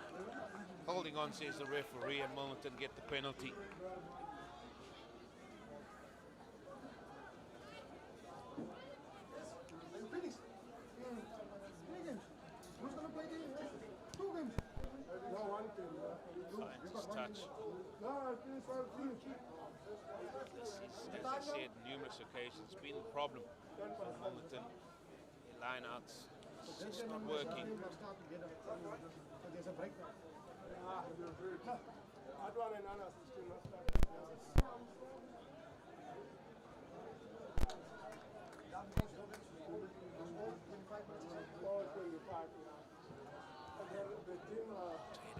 Holding on, says the referee, and Milnerton get the penalty. Finds his touch. This is, as I said, numerous occasions, been a problem for Milnerton. Their line-outs, it's just not working.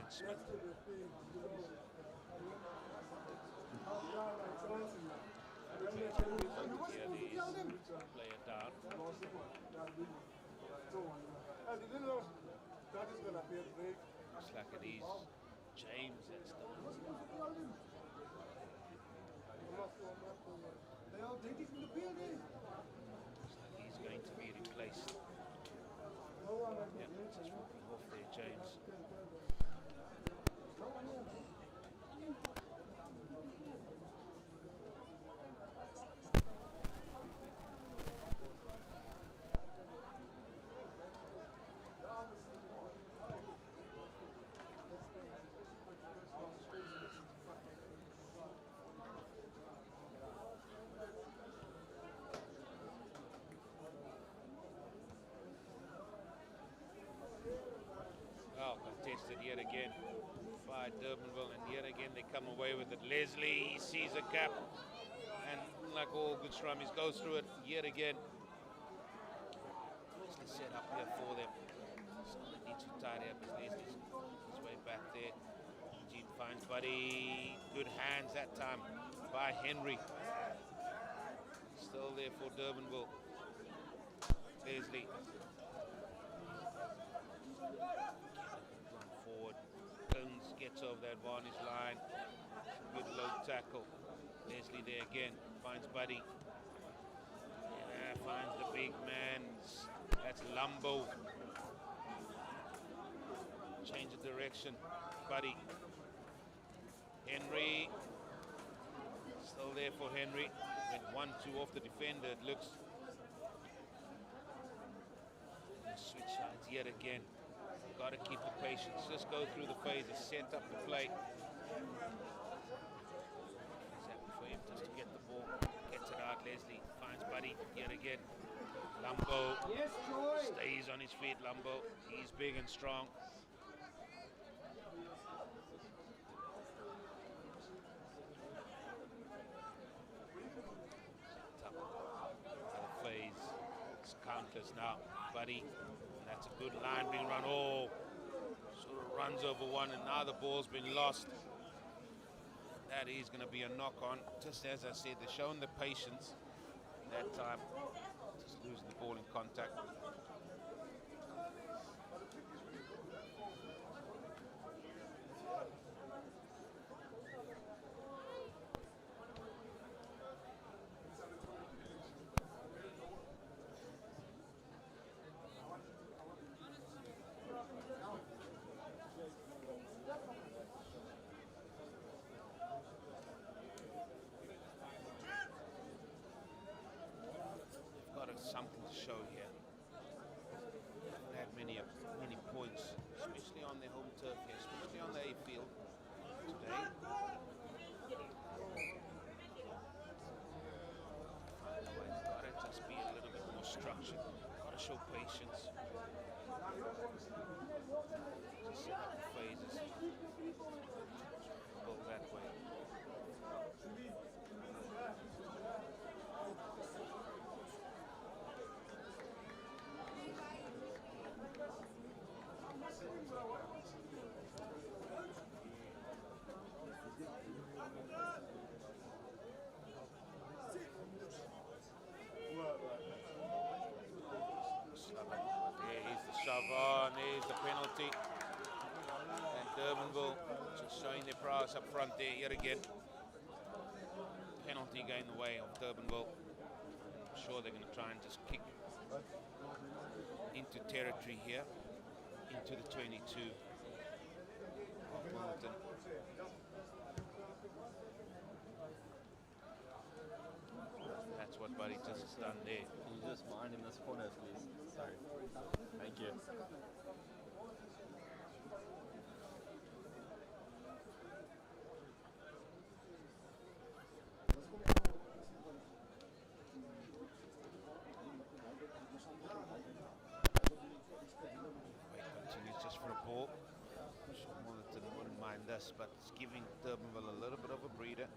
Jaden Smith. Play it down. Looks like it is James that's done. He's going to be replaced. Yeah, just walking off there, James. Well, contested yet again by Durbanville, and yet again they come away with it. Leslie sees a gap, and like all good scrummies, goes through it yet again. Nicely set up here for them. So they need to tidy up as Leslie's his way back there. Eugene finds Buddy. Good hands that time by Henry. Still there for Durbanville. Leslie. Forward. Jones gets over that varnish line. Good low tackle. Leslie there again. Finds Buddy. Yeah, finds the big man. That's Lumbo. Change of direction. Buddy. Henry. Still there for Henry. Went 1-2 off the defender, it looks. Switch sides yet again. Got to keep the patience. Just go through the phases, set up the play. He's happy for him just to get the ball. Gets it out, Leslie. Finds Buddy yet again. Lumbo stays on his feet, Lumbo. He's big and strong. Another phase. It's countless now. Buddy. That's a good line being run. Oh, sort of runs over one, and now the ball's been lost. That is going to be a knock on. Just as I said, they're showing the patience that time. Just losing the ball in contact. Something to show here. Haven't had many points, especially on their home turf here, especially on the A field today. structured. Gotta show patience. Just set up phases. Go that way. There's the shove on, there's the penalty. And Durbanville just showing their prowess up front there yet again. Penalty going the way of Durbanville. I'm sure they're going to try and just kick into territory here, into the 22 of Milnerton. That's what Buddy just has done there. Can you just mind him this corner, please? Sorry. Thank you. Wait, continues just for a ball. I'm sure Milnerton wouldn't mind this, but it's giving Durbanville a little bit of a breather.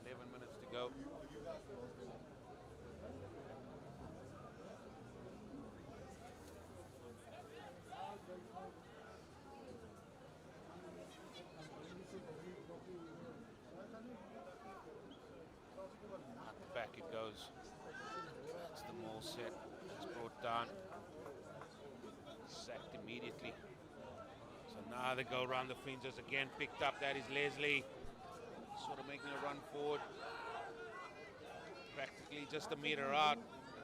11 minutes to go. At the back it goes. That's the maul set. It's brought down. Sacked immediately. So now they go around the fringes again. Picked up. That is Leslie. Sort of making a run forward. Practically just a meter out.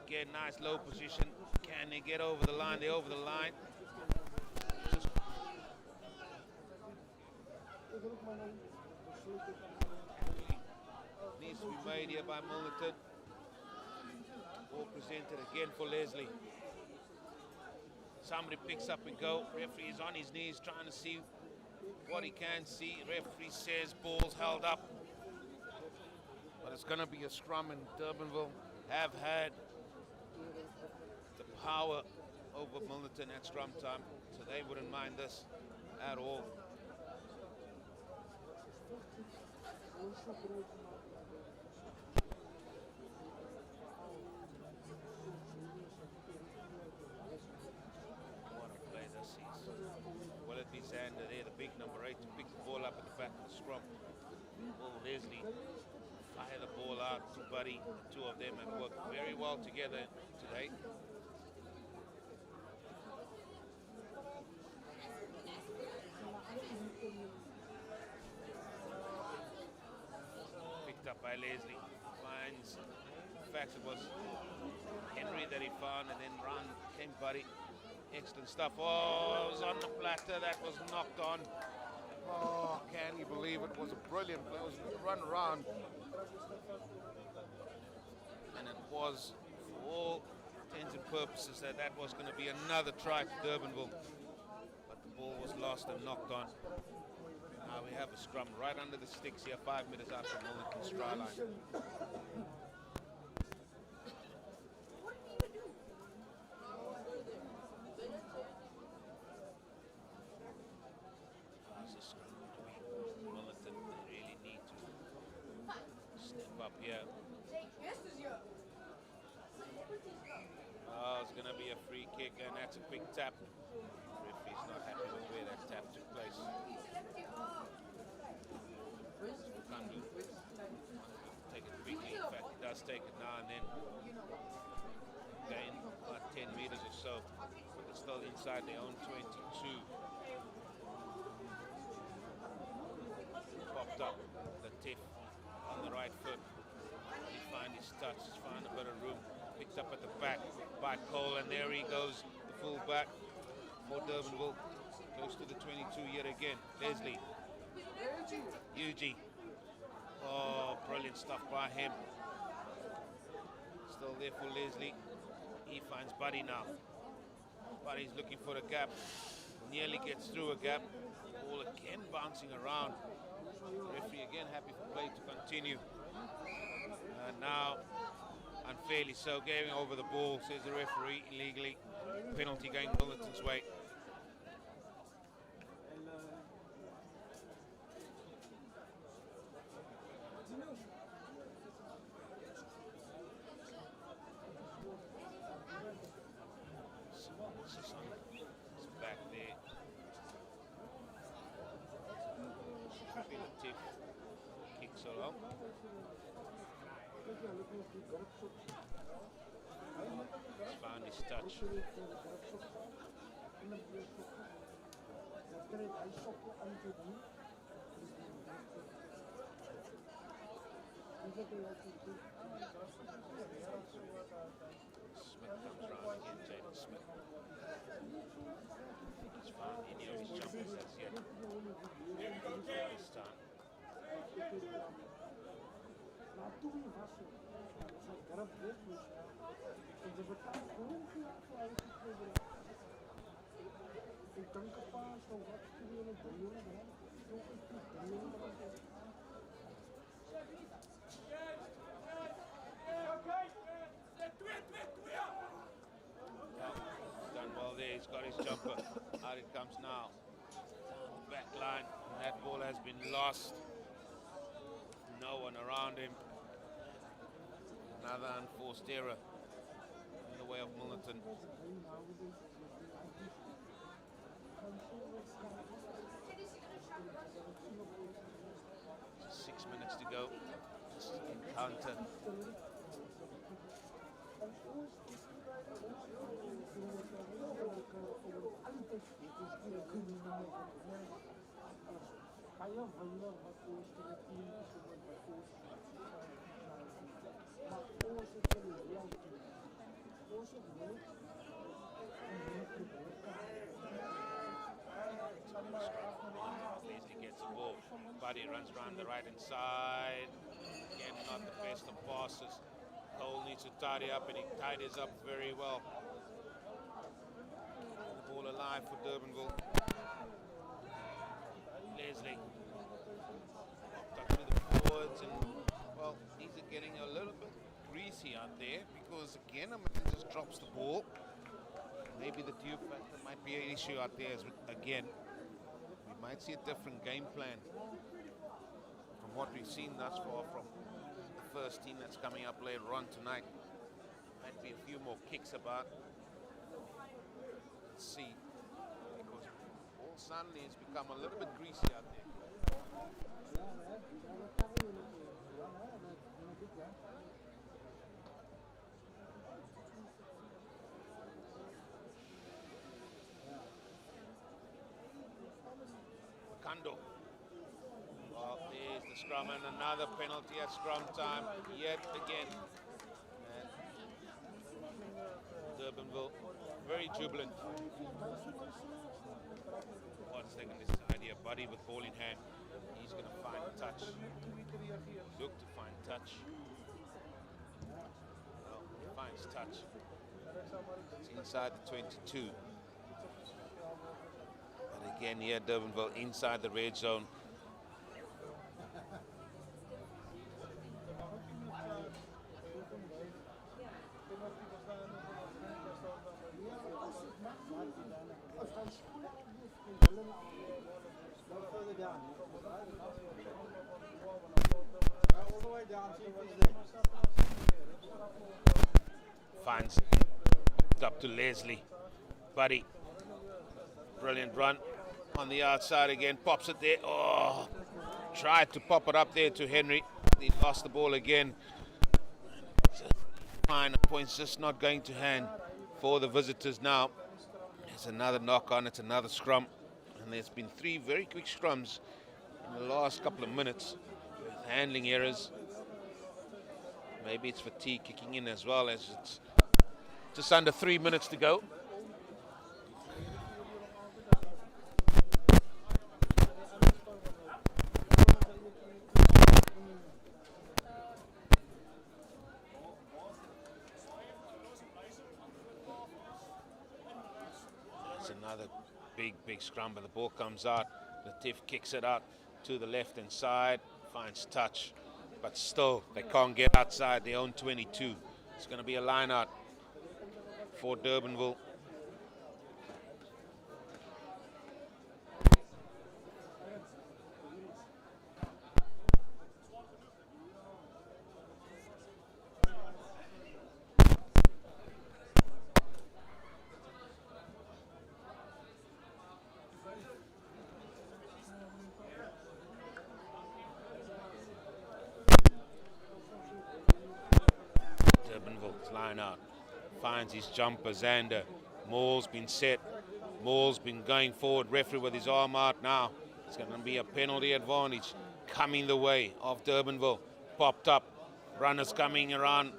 Again, nice low position. Can they get over the line? They're over the line. Just needs to be made here by Milnerton. Ball presented again for Leslie. Somebody picks up and go. Referee is on his knees trying to see what he can see. Referee says ball's held up. But it's going to be a scrum, and Durbanville have had the power over Milnerton at scrum time, so they wouldn't mind this at all. What a play this is. Will it be Xander there, the big number 8, to pick the ball up at the back of the scrum? Will Leslie fire the ball out to Buddy? The two of them have worked very well together today. Picked up by Leslie. Finds, in fact it was Henry that he found, and then run came Buddy. Excellent stuff. Oh, it was on the platter. That was knocked on. Oh, can you believe it? Was a brilliant play. It was a good run around. And it was, for all intents and purposes, that was going to be another try for Durbanville. But the ball was lost and knocked on. Now we have a scrum right under the sticks here, 5 meters out from Milnerton's try line. Milnerton, they really need to step up here. Oh, it's going to be a free kick, and that's a quick tap. Referee's not happy with where that tap took place. Kandu take it quickly. In fact, he does take it now and then. Gain about 10 meters or so, but they're still inside their own 22. Popped up the tip on the right foot. He find his touch, find a bit of room. Picked up at the back by Cole, and there he goes, the full back for Durbanville. Close to the 22 yet again. Leslie. Yuji. Oh, brilliant stuff by him. Still there for Leslie. He finds Buddy now. Buddy's looking for a gap. Nearly gets through a gap. Ball again bouncing around. Referee again happy for play to continue. And now, unfairly so, giving over the ball, says the referee, illegally. Penalty going Milnerton's way. It's back there. Latif kicks it out. He's found his touch. Smith comes round again, Jaden Smith. He's found any of his jumpers as yet. This time. Done well there, he's got his jumper. Out it comes now. Down the back line. That ball has been lost. No one around him. Another unforced error in the way of Milnerton. 6 minutes to go. Just encounter. Leslie gets the ball. Buddy runs around the right hand side. Again, not the best of passes. Cole needs to tidy up, and he tidies up very well. The ball alive for Durbanville. Leslie to the forwards, and well, these are getting a little bit greasy out there because again, just drops the ball. Maybe the dew factor might be an issue out there again. We might see a different game plan from what we've seen thus far from the first team that's coming up later on tonight. Might be a few more kicks about. Let's see, because all suddenly it's become a little bit greasy out there. Kando. Well, there's the scrum and another penalty at scrum time yet again. And Durbanville very jubilant. What's taking this idea? Buddy with ball in hand. He's going to find touch. Look to find touch. Well, he finds touch. It's inside the 22. And again here, Durbanville inside the red zone. All the way down, see if he's there. Finds up to Leslie. Buddy. Brilliant run on the outside again. Pops it there. Oh, tried to pop it up there to Henry. He lost the ball again. Fine, points just not going to hand for the visitors now. There's another knock on. It's another scrum. And there's been 3 very quick scrums in the last couple of minutes with handling errors. Maybe it's fatigue kicking in as well, as it's just under 3 minutes to go. There's another big scrum, but the ball comes out. Latif kicks it out to the left-hand side, finds touch, but still they can't get outside their own 22. It's going to be a line out for Durbanville. Durbanville's line out. Finds his jumper, Xander. Moore's been set. Moore's been going forward. Referee with his arm out now. It's going to be a penalty advantage coming the way of Durbanville. Popped up. Runners coming around.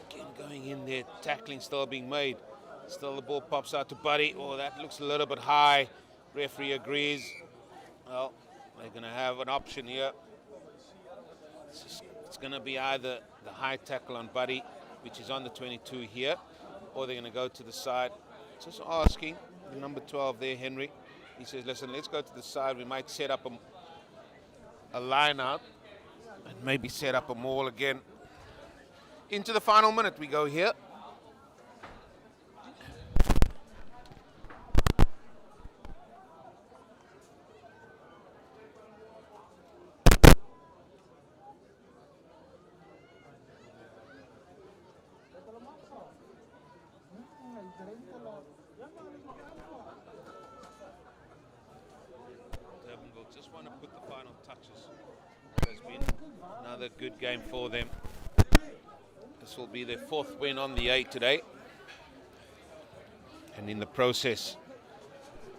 Again, going in there. Tackling still being made. Still the ball pops out to Buddy. Oh, that looks a little bit high. Referee agrees. Well, they're going to have an option here. It's going to be either the high tackle on Buddy, which is on the 22 here, or they're going to go to the side. Just asking the number 12 there, Henry. He says, listen, let's go to the side. We might set up a line out and maybe set up a maul again. Into the final minute we go here. Durbanville just want to put the final touches. It has been another good game for them. This will be their fourth win on the 8 today. And in the process,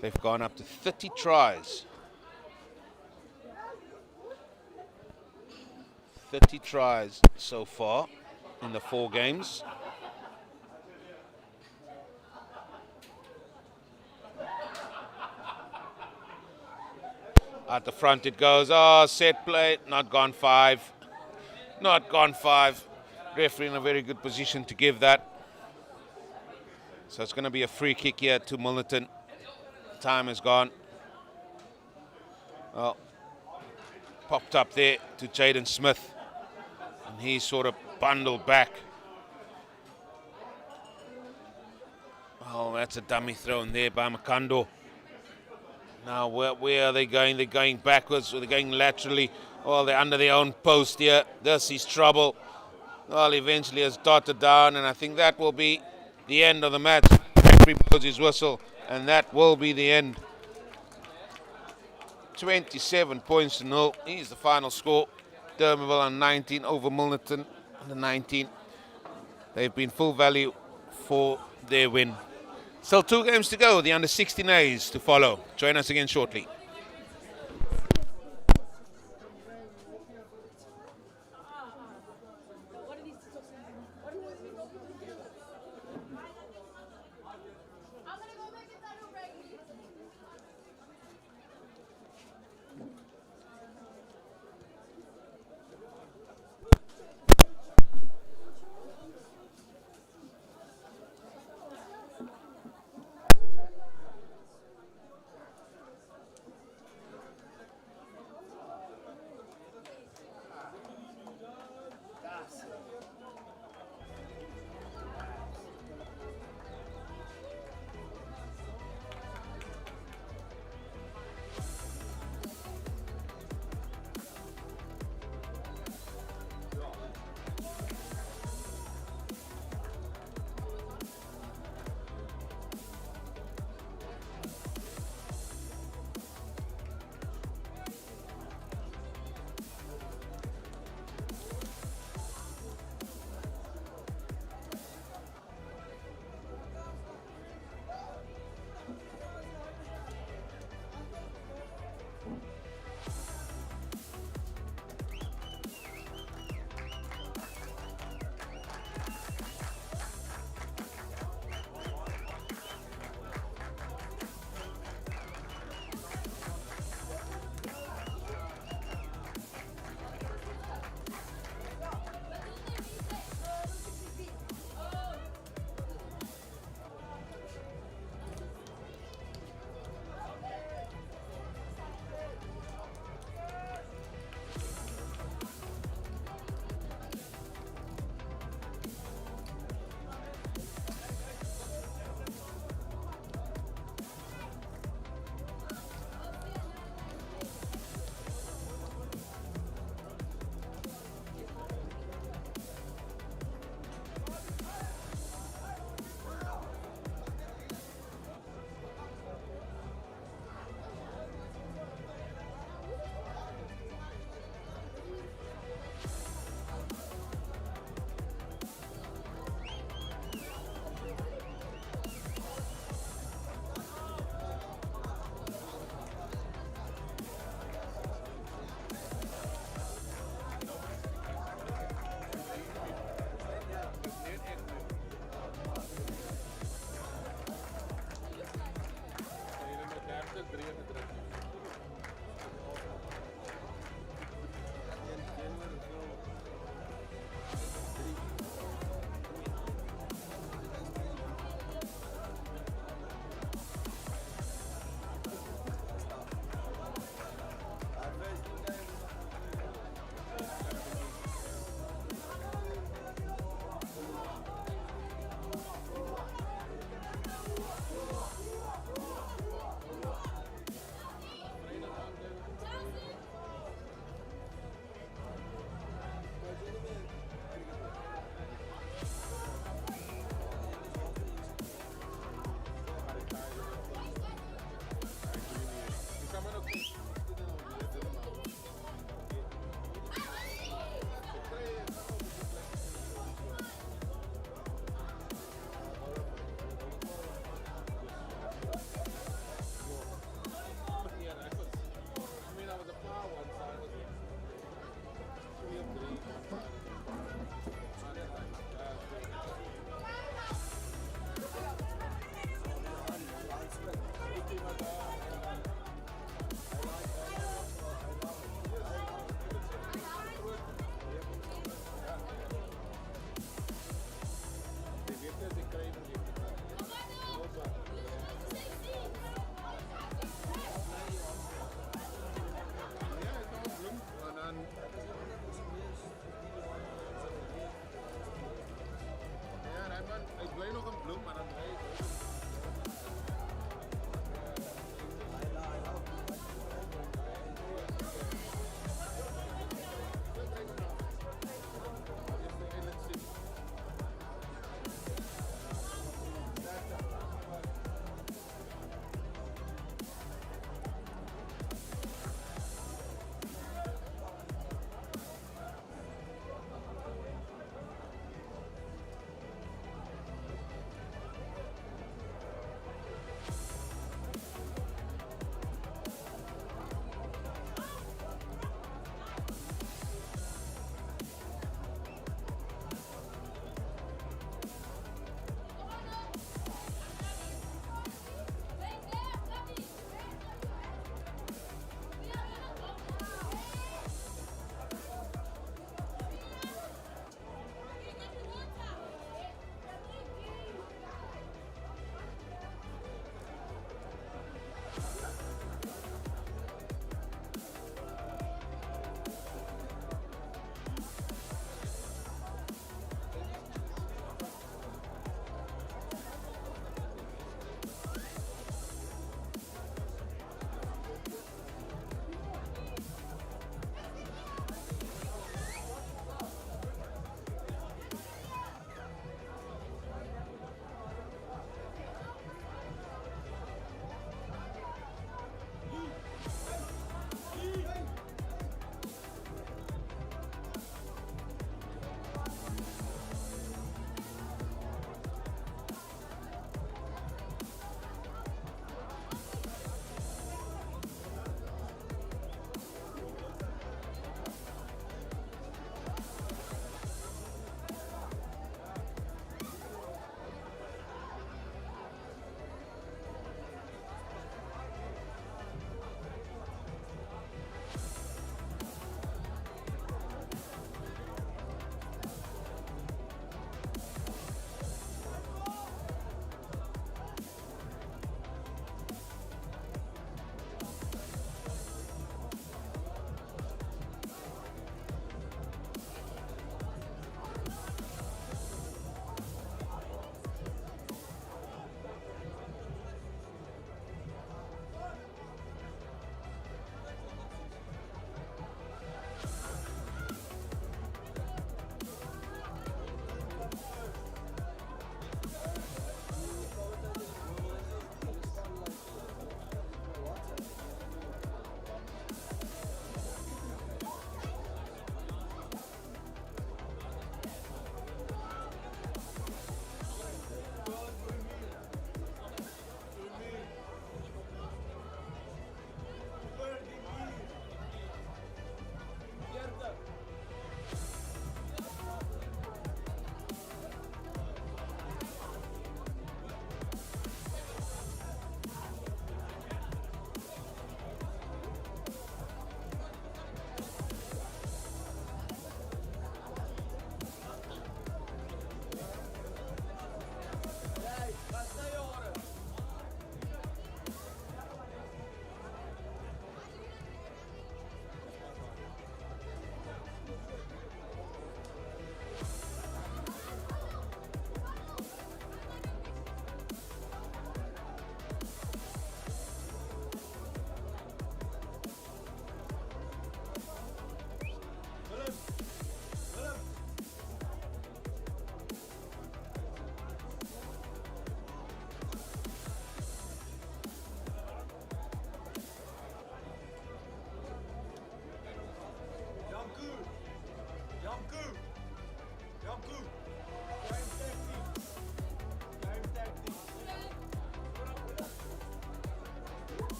they've gone up to 30 tries. 30 tries so far in the 4 games. At the front it goes. Oh, set play. Not gone 5. Not gone 5. Referee in a very good position to give that. So it's going to be a free kick here to Milnerton. Time is gone. Well, popped up there to Jaden Smith. And he's sort of bundled back. Oh, that's a dummy thrown there by Makando. Now, where are they going? They're going backwards or they're going laterally. Oh, they're under their own post here. This is trouble. Well, eventually has dotted down, and I think that will be the end of the match. Referee blows his whistle, and that will be the end. 27 points to 0. Here's the final score. Durbanville on 19 over Milnerton on the 19. They've been full value for their win. Still 2 games to go. The under-16As to follow. Join us again shortly.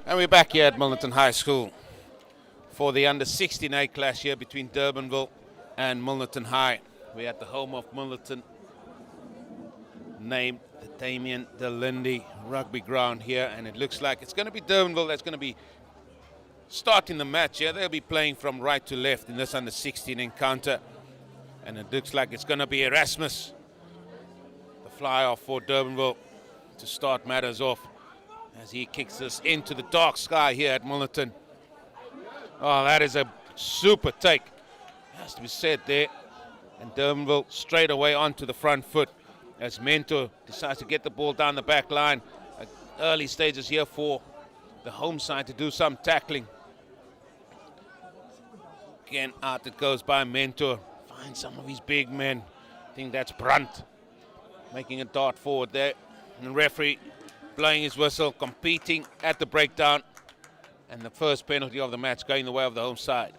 And we're back here at Milnerton High School for the under-16A clash here between Durbanville and Milnerton High. We're at the home of Milnerton, named the Damien de Lindy Rugby Ground here, and it looks like it's going to be Durbanville that's going to be starting the match here. They'll be playing from right to left in this under-16 encounter, and it looks like it's going to be Erasmus, the fly-off for Durbanville, to start matters off as he kicks us into the dark sky here at Milnerton. Oh, that is a super take, has to be said there. And Durbanville straight away onto the front foot as Mentor decides to get the ball down the back line. Early stages here for the home side to do some tackling. Again, out it goes by Mentor. Finds some of his big men. I think that's Brunt making a dart forward there. And the referee blowing his whistle, competing at the breakdown. And the first penalty of the match going the way of the home side.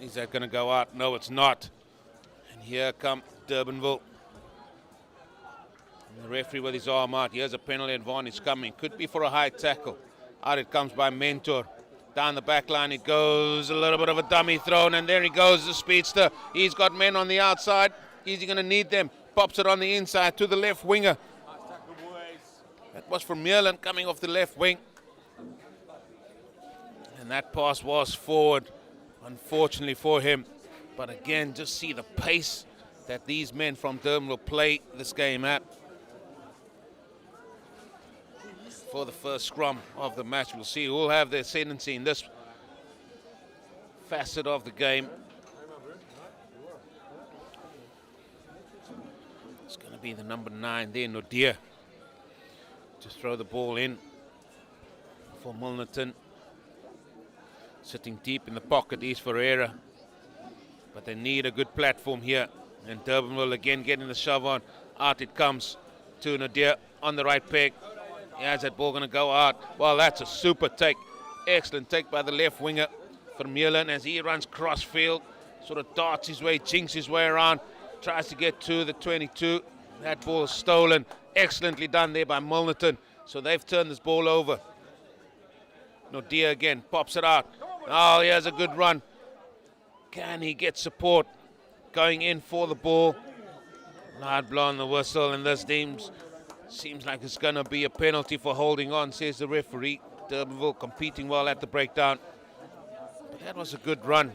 Is that going to go out? No, it's not. And here come Durbanville. And the referee with his arm out. Here's a penalty advantage coming. Could be for a high tackle. Out it comes by Mentor. Down the back line it goes. A little bit of a dummy thrown. And there he goes, the speedster. He's got men on the outside. Is he going to need them? Pops it on the inside to the left winger. That was from Milnerton coming off the left wing. And that pass was forward, unfortunately for him. But again, just see the pace that these men from Durham will play this game at. For the first scrum of the match, we'll see who will have the ascendancy in this facet of the game. It's going to be the number 9 there, Nodia, to throw the ball in for Milnerton. Sitting deep in the pocket is Ferreira, but they need a good platform here. And Durbanville again getting the shove on. Out it comes to Nadir on the right peg. How's that ball going to go out? Well, that's a super take. Excellent take by the left winger from Milnerton as he runs cross field. Sort of darts his way, chinks his way around. Tries to get to the 22. That ball is stolen. Excellently done there by Milnerton. So they've turned this ball over. Nodia again pops it out. Oh, here's a good run. Can he get support? Going in for the ball. Loud blowing the whistle, and this seems like it's going to be a penalty for holding on, says the referee. Durbanville competing well at the breakdown. But that was a good run.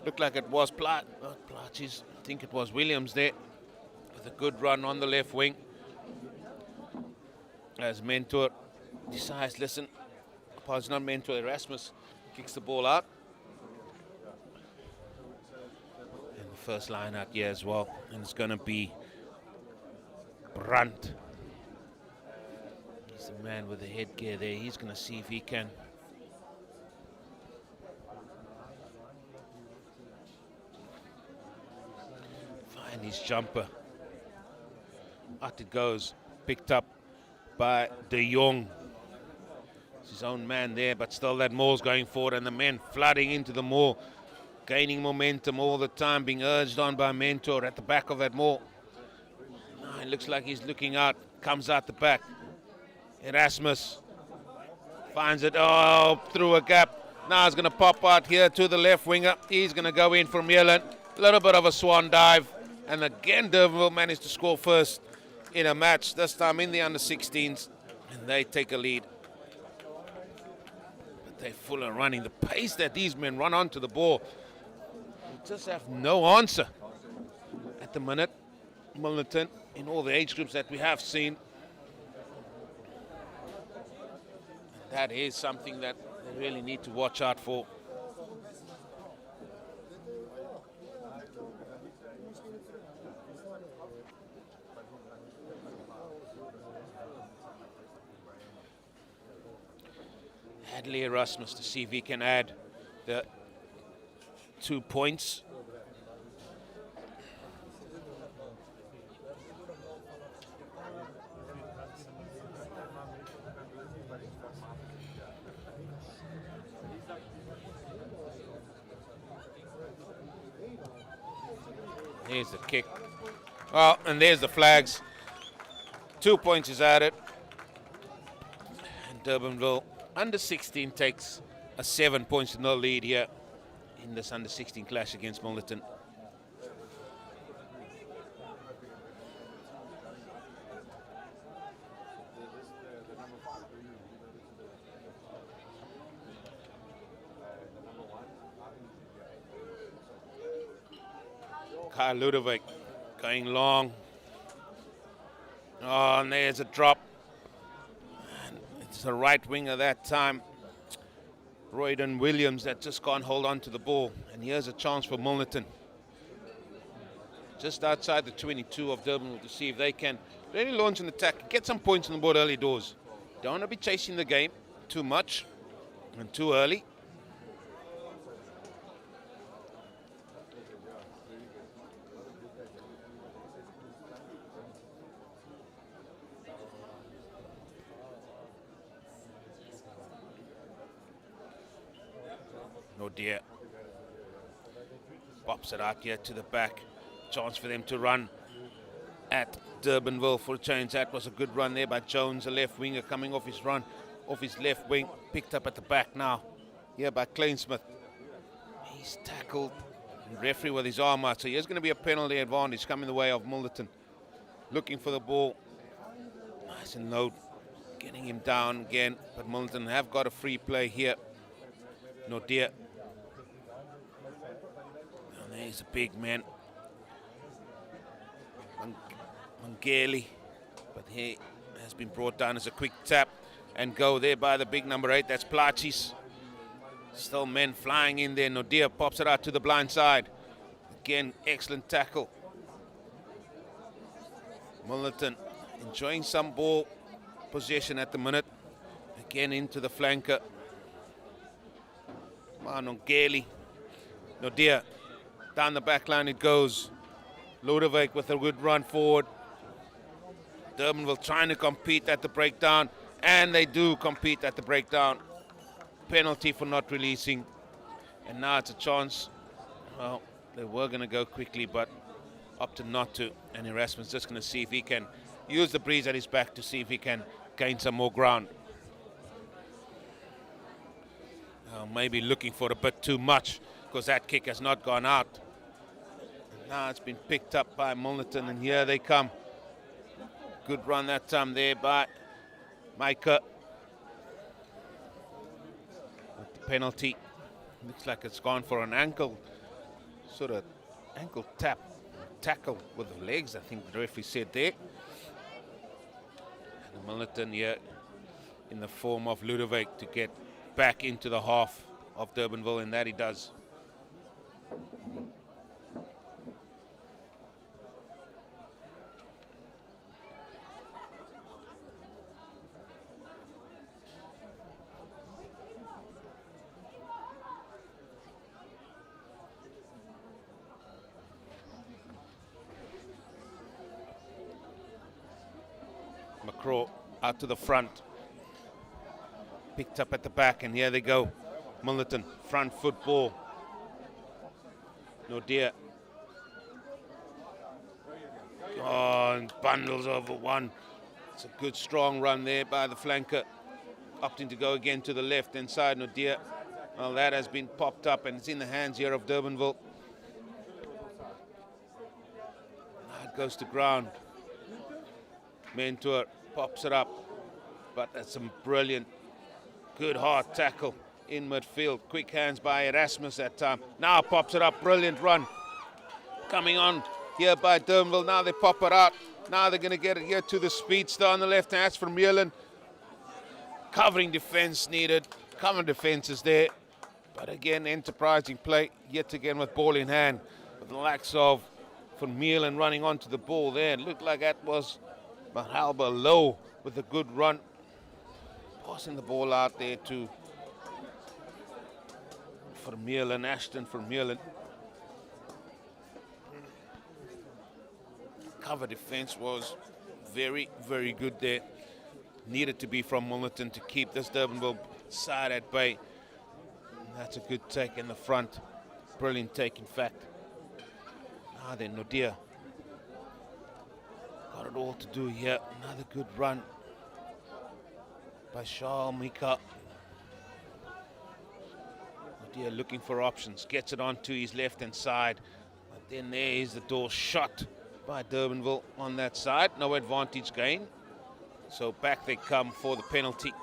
Looked like it was Platches. I think it was Williams there with a good run on the left wing. As Mentor decides, listen, apologies, not Mentor, Erasmus kicks the ball out. And the first line out here as well. And it's going to be Brunt. He's the man with the headgear there. He's going to see if he can find his jumper. Out it goes. Picked up by De Jong. It's his own man there, but still that maul's going forward, and the men flooding into the maul, gaining momentum all the time, being urged on by Mentor at the back of that maul. It looks like he's looking out, comes out the back. Erasmus finds it, through a gap. Now he's going to pop out here to the left winger. He's going to go in for Milnerton. A little bit of a swan dive. And again, Durbanville managed to score first in a match, this time in the under-16s. And they take a lead. But they're full of running. The pace that these men run onto the ball, they just have no answer at the minute. Milnerton, in all the age groups that we have seen, that is something that they really need to watch out for. Hadley Erasmus to see if he can add the 2 points. Here's the kick. Oh, and there's the flags. 2 points is added. And Durbanville under 16 takes a 7 points to 0 lead here in this under 16 clash against Milnerton. Kyle Ludovic going long. Oh, and there's a drop. And it's the right winger that time, Royden Williams, that just can't hold on to the ball. And here's a chance for Milnerton. Just outside the 22 of Durbanville to see if they can really launch an attack, get some points on the board early doors. Don't want to be chasing the game too much and too early. Oh dear. Pops it out here to the back. Chance for them to run at Durbanville for a change. That was a good run there by Jones, the left winger, coming off his run, off his left wing. Picked up at the back now. Here by Klainsmith. He's tackled. Referee with his arm out. So here's going to be a penalty advantage coming the way of Milnerton. Looking for the ball. Nice and low. Getting him down again. But Milnerton have got a free play here. No dear. And there's a big man. Mangeli. But he has been brought down as a quick tap and go there by the big number 8. That's Plachis. Still men flying in there. Nodia pops it out to the blind side. Again, excellent tackle. Milnerton enjoying some ball possession at the minute. Again into the flanker. Manongeli. Nodia. Down the back line it goes. Ludovic with a good run forward. Durbanville trying to compete at the breakdown. And they do compete at the breakdown. Penalty for not releasing. And now it's a chance. Well, they were going to go quickly, but opted not to. And Erasmus just going to see if he can use the breeze at his back to see if he can gain some more ground. Maybe looking for a bit too much because that kick has not gone out. And now it's been picked up by Milnerton, and here they come. Good run that time there by Micah. With the penalty. Looks like it's gone for an ankle, sort of ankle tackle with the legs, I think the referee said there. And Milnerton here in the form of Ludovic to get back into the half of Durbanville, and that he does. McCraw out to the front. Picked up at the back, and here they go. Milnerton, front football. No dear. Oh, and bundles over one. It's a good strong run there by the flanker. Opting to go again to the left hand side. No dear. Well, that has been popped up, and it's in the hands here of Durbanville. Now it goes to ground. Mentor pops it up, but that's some brilliant, good hard tackle in midfield. Quick hands by Erasmus that time. Now pops it up, brilliant run. Coming on here by Durbanville. Now they pop it out. Now they're going to get it here to the speedster on the left hand. That's from Milnerton. Covering defense needed. Cover defense is there. But again, enterprising play yet again with ball in hand. With the likes of Van Milnerton running onto the ball there. It looked like that was Mahalba low with a good run. Passing the ball out there to Vermeulen, Ashton Vermeulen. Cover defense was very, very good there. Needed to be from Milnerton to keep this Durbanville side at bay. And that's a good take in the front. Brilliant take, in fact. Then Nodia. Got it all to do here. Another good run by Charles Mika. Nodia looking for options. Gets it onto his left-hand side. But then there is the door shot by Durbanville on that side. No advantage gain. So back they come for the penalty.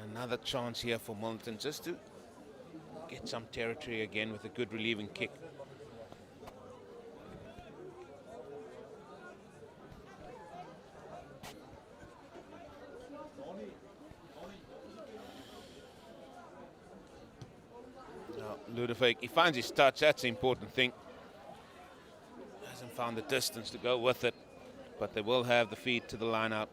And another chance here for Milnerton just to get some territory again with a good relieving kick. Now, Ludovic, he finds his touch, that's the important thing. Hasn't found the distance to go with it, but they will have the feed to the line out.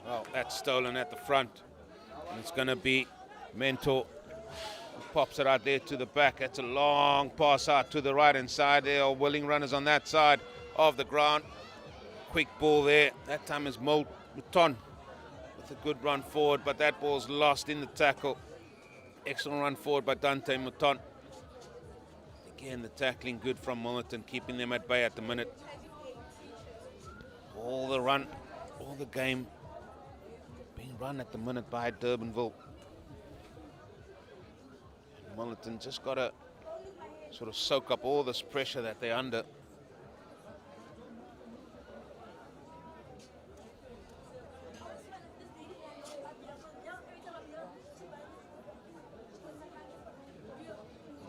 Well, that's stolen at the front. And it's going to be Mentor. Pops it out there to the back. That's a long pass out to the right-hand side. There are willing runners on that side of the ground. Quick ball there. That time is Milnerton with a good run forward, but that ball's lost in the tackle. Excellent run forward by Dante Milnerton. Again, the tackling good from Milnerton, keeping them at bay at the minute. All the run, all the game being run at the minute by Durbanville. And Milnerton just got to sort of soak up all this pressure that they're under.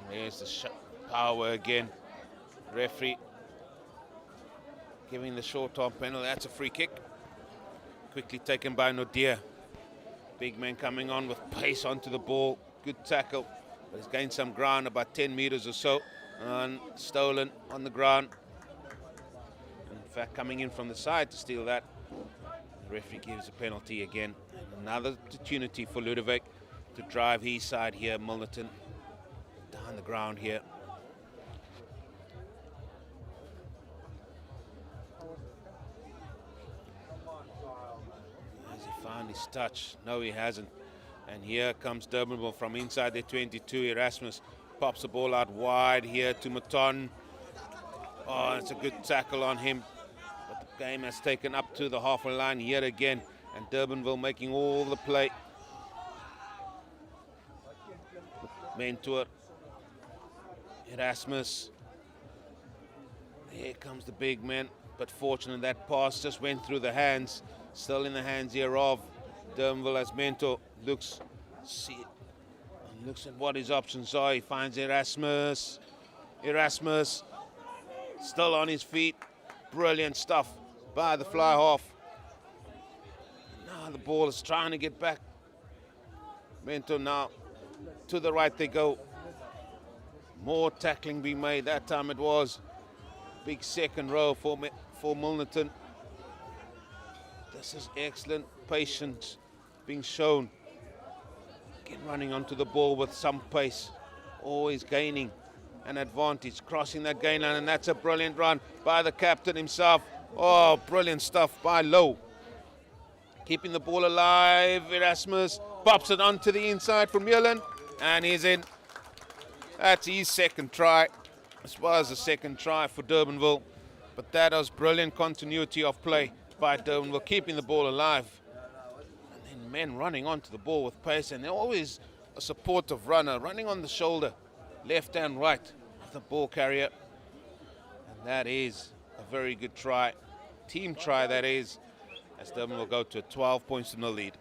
There's the power again. Referee giving the short arm penalty. That's a free kick. Quickly taken by Nodia. Big man coming on with pace onto the ball. Good tackle. But he's gained some ground, about 10 meters or so. And stolen on the ground. In fact, coming in from the side to steal that. The referee gives a penalty again. And another opportunity for Ludovic to drive his side here. Milnerton down the ground here. Has he found his touch? No, he hasn't. And here comes Durbanville from inside their 22. Erasmus pops the ball out wide here to Milnerton. Oh, it's a good tackle on him. But the game has taken up to the halfway line yet again. And Durbanville making all the play. Mentor. Erasmus. Here comes the big man. But fortunate that pass just went through the hands. Still in the hands here of Durbanville as Mentor looks at what his options are. He finds Erasmus. Erasmus still on his feet. Brilliant stuff by the fly half. Now the ball is trying to get back. Mentor now to the right they go. More tackling being made. That time it was big second row for Milnerton. This is excellent patience being shown. Again, running onto the ball with some pace. Always gaining an advantage. Crossing that gain line, and that's a brilliant run by the captain himself. Oh, brilliant stuff by Lowe. Keeping the ball alive. Erasmus pops it onto the inside from Milnerton, and he's in. That's his second try, as well as the second try for Durbanville. But that was brilliant continuity of play by Durbanville, keeping the ball alive. And then men running onto the ball with pace, and they're always a supportive runner, running on the shoulder, left and right of the ball carrier. And that is a very good try. Team try, that is, as Durbanville will go to 12 points in the lead.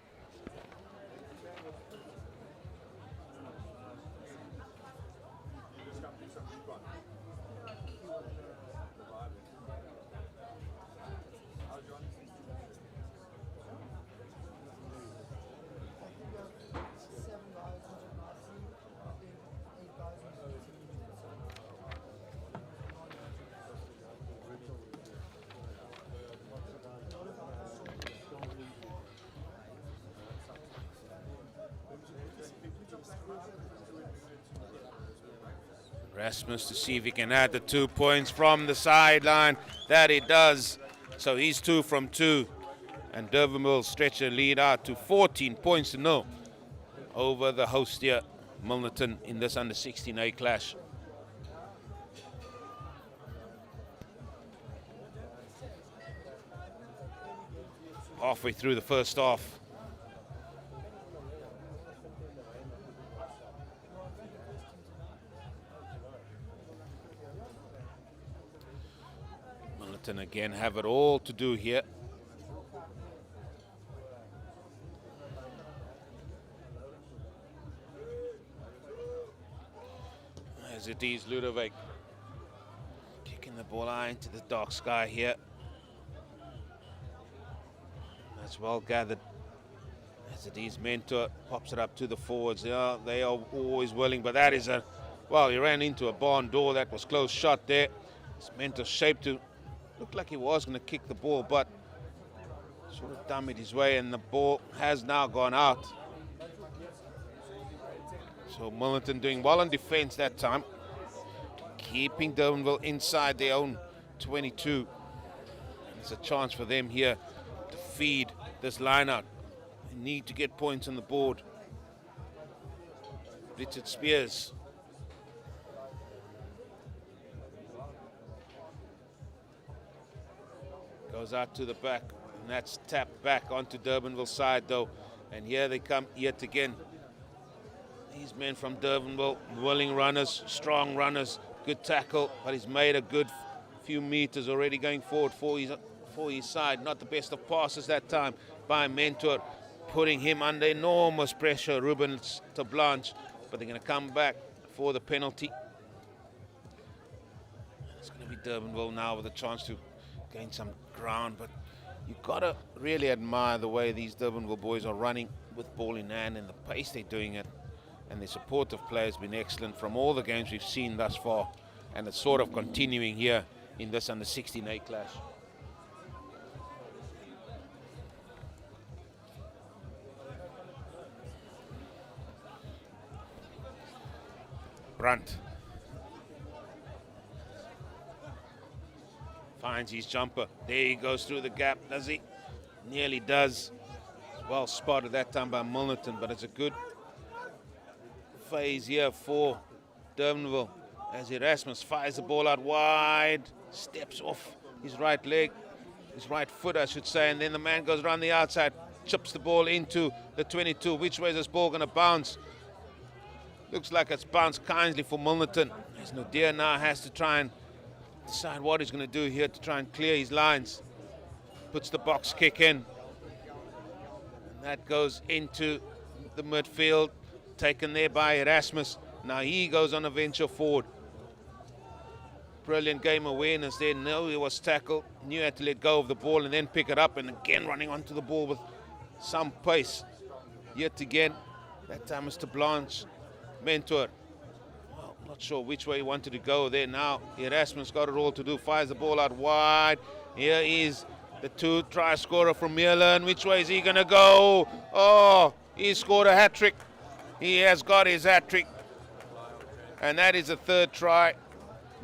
Erasmus to see if he can add the 2 points from the sideline. That he does. So he's 2 from 2. And Durbanville stretch their lead out to 14 points to 0 over the host here, Milnerton, in this under-16A clash. Halfway through the first half. Milnerton again have it all to do here. As it is Ludovic kicking the ball out into the dark sky here. That's well gathered. As it is Mentor pops it up to the forwards. Yeah, they are always willing, but that is a, well, he ran into a barn door that was close shot there. It's Mentor's shape to look like he was going to kick the ball, but sort of dummied his way, and the ball has now gone out. So Milnerton doing well on defense that time, keeping Durbanville inside their own 22. It's a chance for them here to feed this line-out. They need to get points on the board. Richard Spears. Goes out to the back, and that's tapped back onto Durbanville side though. And here they come yet again. These men from Durbanville, willing runners, strong runners, good tackle, but he's made a good few meters already going forward for his side. Not the best of passes that time by Mentor, putting him under enormous pressure, Ruben to Blanche, but they're going to come back for the penalty. It's going to be Durbanville now with a chance to gain some ground, but you've got to really admire the way these Durbanville boys are running with ball in hand and the pace they're doing it. And the support of players has been excellent from all the games we've seen thus far, and it's sort of continuing here in this under-16A clash. Brunt finds his jumper. There he goes through the gap, does he? Nearly does. Well spotted that time by Milnerton, but it's a good phase here for Durbanville as Erasmus fires the ball out wide, steps off his right leg, his right foot I should say, and then the man goes around the outside, chips the ball into the 22. Which way is this ball going to bounce? Looks like it's bounced kindly for Milnerton. As Nadir now has to try and decide what he's going to do here to try and clear his lines. Puts the box kick in. And that goes into the midfield. Taken there by Erasmus. Now he goes on a venture forward. Brilliant game awareness there. No, he was tackled. Knew he had to let go of the ball and then pick it up. And again running onto the ball with some pace. Yet again, that time is to Blanche. Mentor. Well, not sure which way he wanted to go there. Now Erasmus got it all to do. Fires the ball out wide. Here is the 2-try scorer from Milnerton. Which way is he going to go? Oh, he scored a hat-trick. He has got his hat-trick. And that is a 3rd try.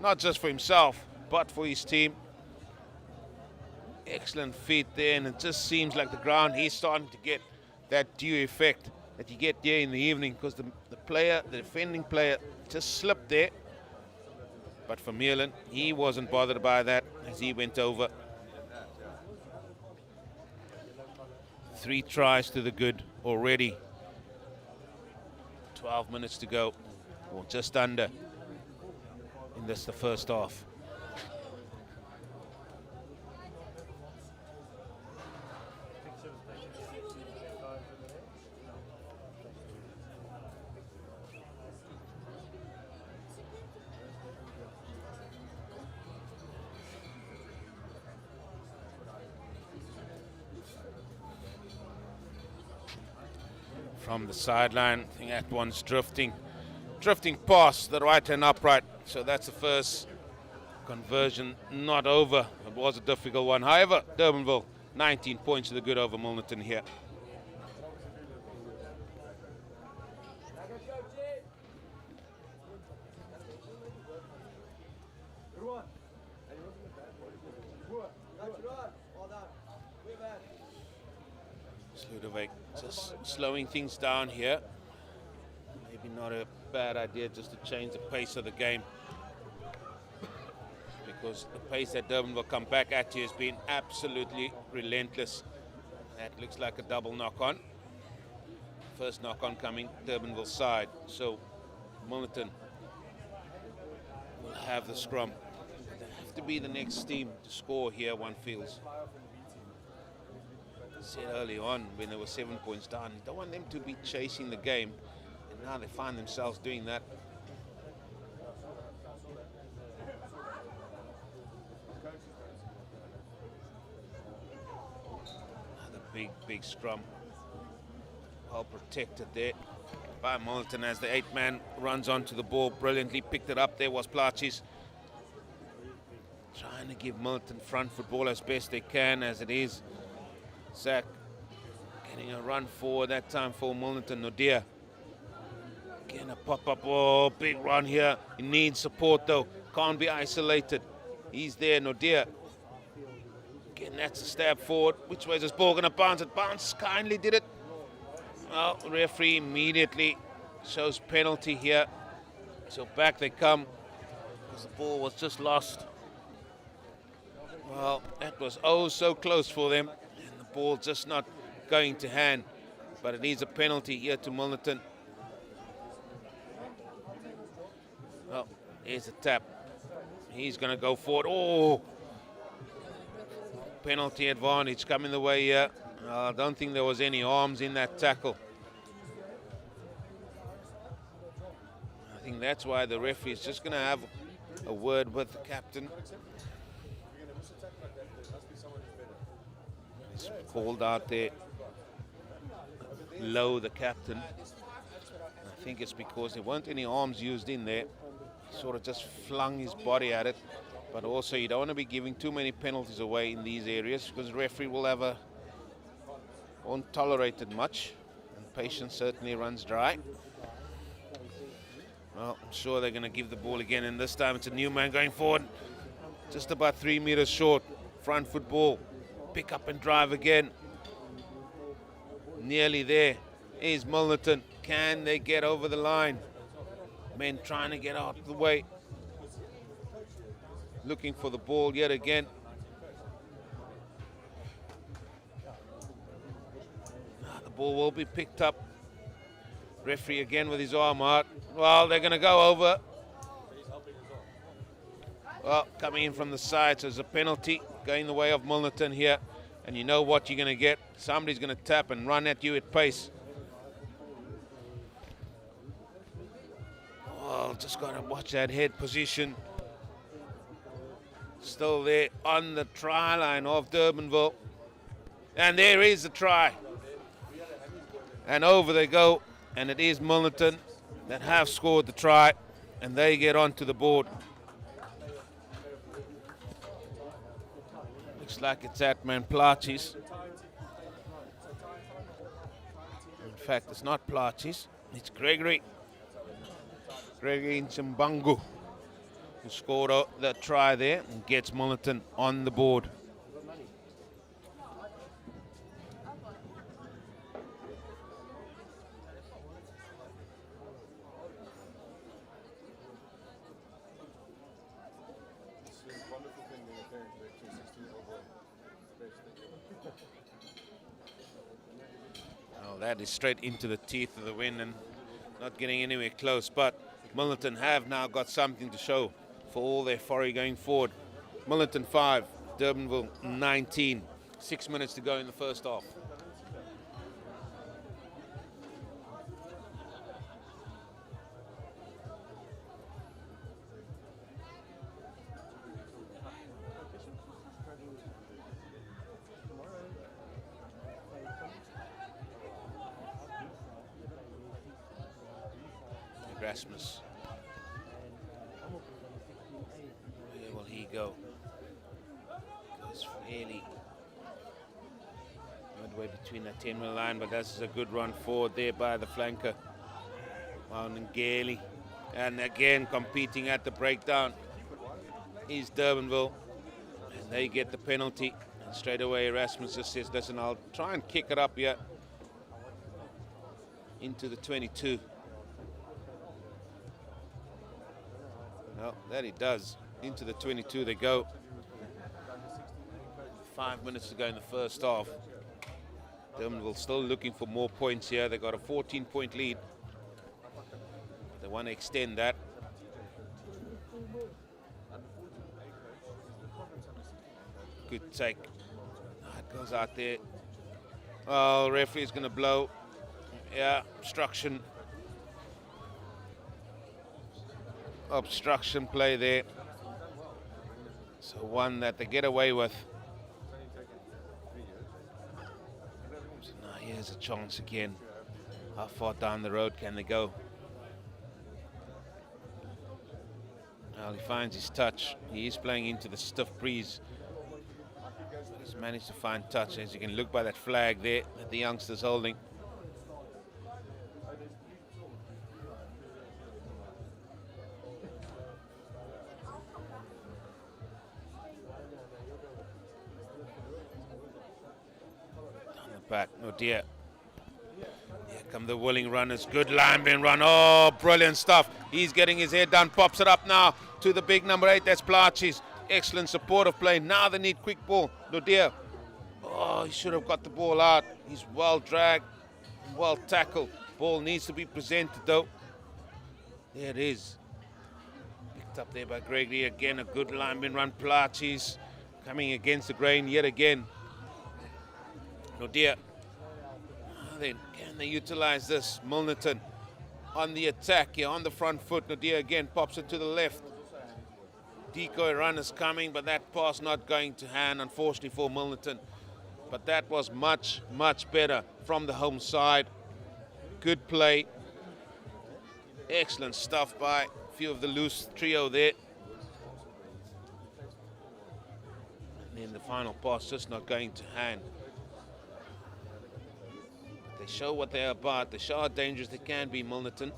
Not just for himself, but for his team. Excellent feat there, and it just seems like the ground, he's starting to get that due effect that you get there in the evening, because the defending player just slipped there. But for Milnerton, he wasn't bothered by that as he went over. 3 tries to the good already. 12 minutes to go, or just under, in this the first half. From the sideline, I think that one's drifting past the right-hand upright. So that's the first conversion, not over. It was a difficult one. However, Durbanville, 19 points to the good over Milnerton here. Sludovic just slowing things down here. Maybe not a bad idea just to change the pace of the game, because the pace that Durban will come back at you has been absolutely relentless. That looks like a double knock-on. First knock-on coming Durbanville's side. So Milnerton will have the scrum. They have to be the next team to score here, one feels. I said early on when they were 7 points down, you don't want them to be chasing the game, and now they find themselves doing that. Another big scrum. Well protected there by Milnerton as the 8-man runs onto the ball. Brilliantly picked it up. There was Plachis. Trying to give Milnerton front football as best they can as it is. Zach getting a run forward that time for Milnerton. Nodia getting a pop-up. Oh, big run here. He needs support though. Can't be isolated. He's there, Nodia. Again, that's a stab forward. Which way is this ball going to bounce? It bounced. Kindly did it. Well, the referee immediately shows penalty here. So back they come because the ball was just lost. Well, that was oh so close for them. And the ball just not going to hand. But it is a penalty here to Milnerton. Well, here's a tap. He's going to go forward. Oh! Penalty advantage coming the way here. I don't think there was any arms in that tackle. I think that's why the referee is just going to have a word with the captain. He's called out there. Low the captain. I think it's because there weren't any arms used in there. He sort of just flung his body at it. But also you don't want to be giving too many penalties away in these areas because the referee will won't tolerate it much, and patience certainly runs dry. Well, I'm sure they're going to give the ball again, and this time it's a new man going forward, just about 3 meters short, front foot ball, pick up and drive again. Nearly there is Milnerton. Can they get over the line? Men trying to get out of the way, looking for the ball yet again. Ball will be picked up. Referee again with his arm out. Well, they're going to go over. Well, coming in from the side, so there's a penalty going the way of Milnerton here. And you know what you're going to get. Somebody's going to tap and run at you at pace. Well, just got to watch that head position. Still there on the try line of Durbanville. And there is the try. And over they go, and it is Milnerton that have scored the try, and they get onto the board. Looks like it's that man Plachis. In fact, it's not Plachis, it's Gregory Nchimbangu, who scored the try there and gets Milnerton on the board. That is straight into the teeth of the wind and not getting anywhere close. But Milnerton have now got something to show for all their foray going forward. Milnerton 5, Durbanville 19. 6 minutes to go in the first half. Rasmus. Where will he go? Goes fairly midway between that 10-meter line, but that's a good run forward there by the flanker. Ngeli. And again competing at the breakdown is Durbanville. And they get the penalty. And straight away Erasmus just says, listen, I'll try and kick it up here into the 22. Well, that he does. Into the 22 they go. 5 minutes to go in the first half. Durbanville still looking for more points here. They got a 14-point lead. They want to extend that. Good take. It goes out there. Oh, referee's going to blow. Yeah, obstruction. Obstruction play there. So one that they get away with. So now here's a chance again. How far down the road can they go? Well, he finds his touch. He is playing into the stiff breeze. He's managed to find touch, as you can look by that flag there that the youngster's holding. Down the back, oh dear. Here come the willing runners. Good line bin run. Oh, brilliant stuff. He's getting his head down, pops it up now to the big number 8. That's Plaatjes. Excellent supportive play. Now they need quick ball. Nodia. Oh, he should have got the ball out. He's well dragged, well tackled. Ball needs to be presented though. There it is. Picked up there by Gregory. Again, a good lineman run. Plaatjes coming against the grain yet again. Nodia. Then can they utilize this? Milnerton on the attack here, on the front foot. Nodia again pops it to the left. Decoy runners coming, but that pass not going to hand, unfortunately, for Milnerton. But that was much, much better from the home side. Good play. Excellent stuff by a few of the loose trio there. And then the final pass just not going to hand. They show what they're about. They show how dangerous they can be, Milnerton.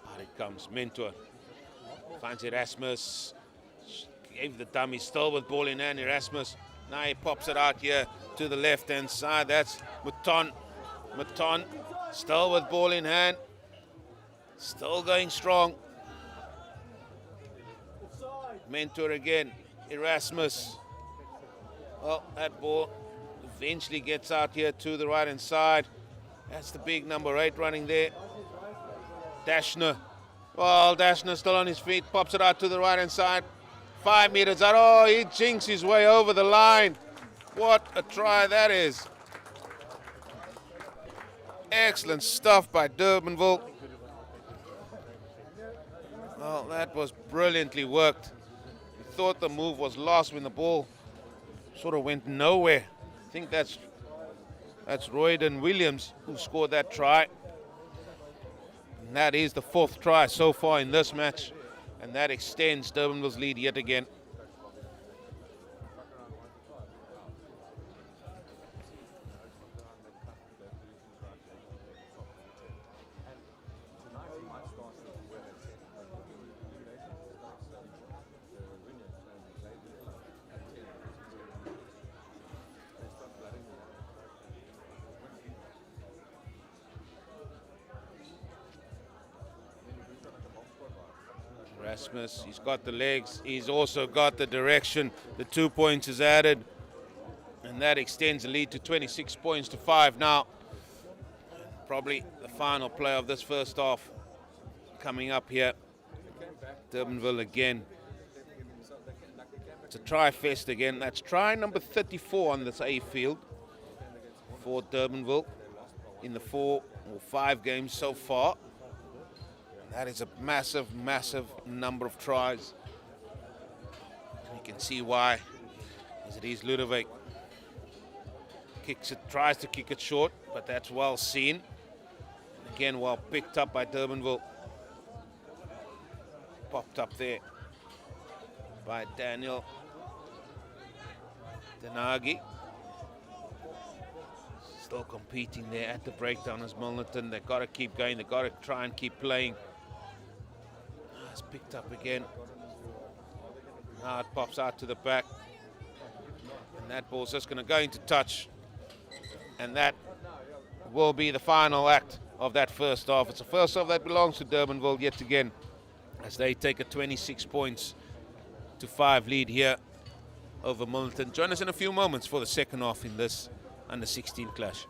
Out it comes, Mentor. Finds Erasmus. Gave the dummy, still with ball in hand, Erasmus. Now he pops it out here to the left-hand side. That's Maton. Maton, still with ball in hand. Still going strong. Mentor again, Erasmus. Well, that ball eventually gets out here to the right-hand side. That's the big number 8 running there. Dashner. Well, Dashner still on his feet, pops it out to the right-hand side. 5 meters out. Oh, he jinks his way over the line. What a try that is. Excellent stuff by Durbanville. Well, that was brilliantly worked. Thought the move was lost when the ball sort of went nowhere. I think that's Royden Williams who scored that try. And that is the 4th try so far in this match. And that extends Durbanville's lead yet again. Erasmus, he's got the legs, he's also got the direction. The 2 points is added, and that extends the lead to 26 points to 5 now. Probably the final play of this first half coming up here. Durbanville again. It's a try fest again. That's try number 34 on this A field for Durbanville in the 4 or 5 games so far. That is a massive, massive number of tries. You can see why, as it is Ludovic. Kicks it, tries to kick it short, but that's well seen. Again, well picked up by Durbanville. Popped up there by Daniel Denagi. Still competing there at the breakdown as Milnerton. They've got to keep going. They've got to try and keep playing. It's picked up again. Now it pops out to the back. And that ball's just going to go into touch. And that will be the final act of that first half. It's a first half that belongs to Durbanville yet again, as they take a 26 points to 5 lead here over Milnerton. Join us in a few moments for the second half in this under 16 clash.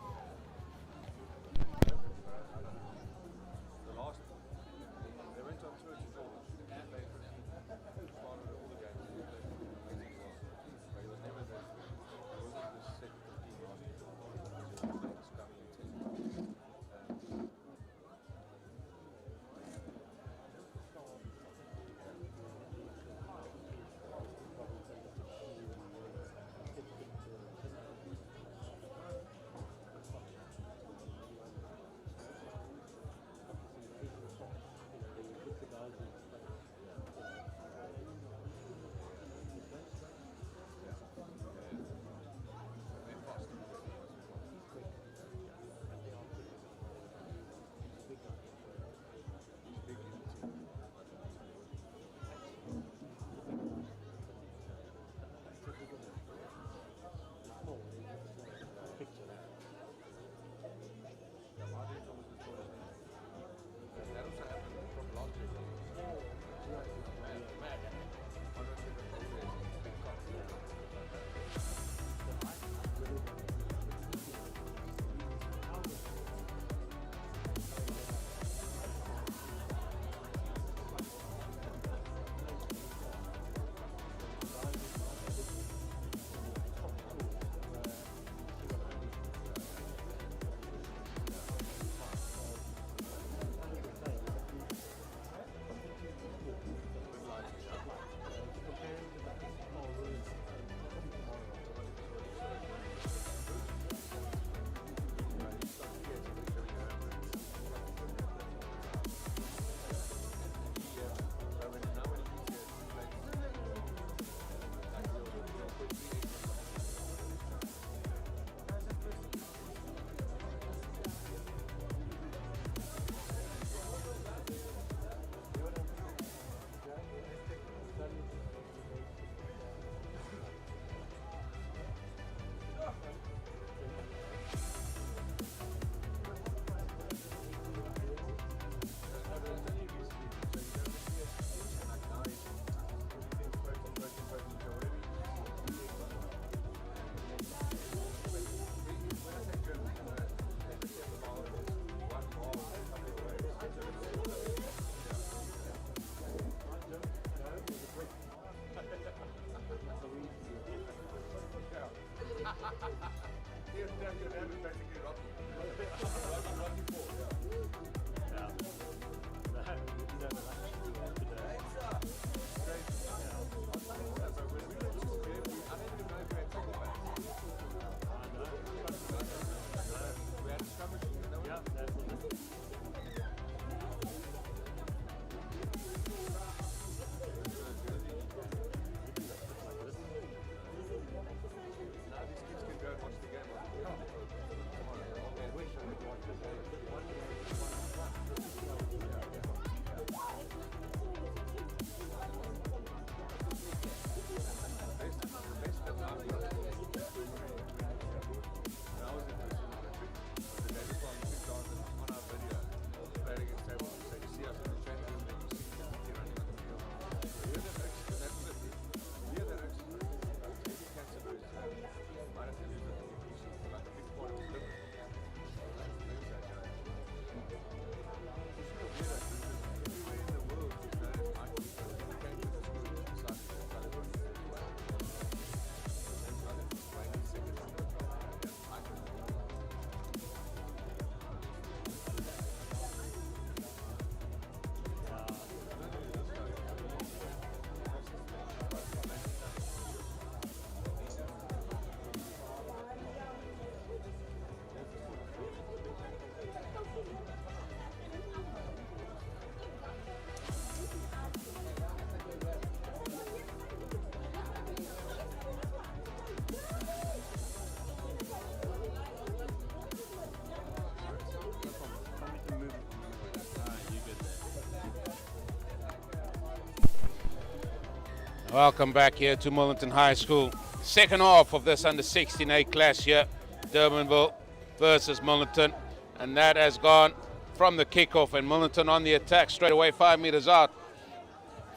Welcome back here to Milnerton High School. Second half of this under-16A clash here. Durbanville versus Milnerton. And that has gone from the kickoff, and Milnerton on the attack straight away 5 meters out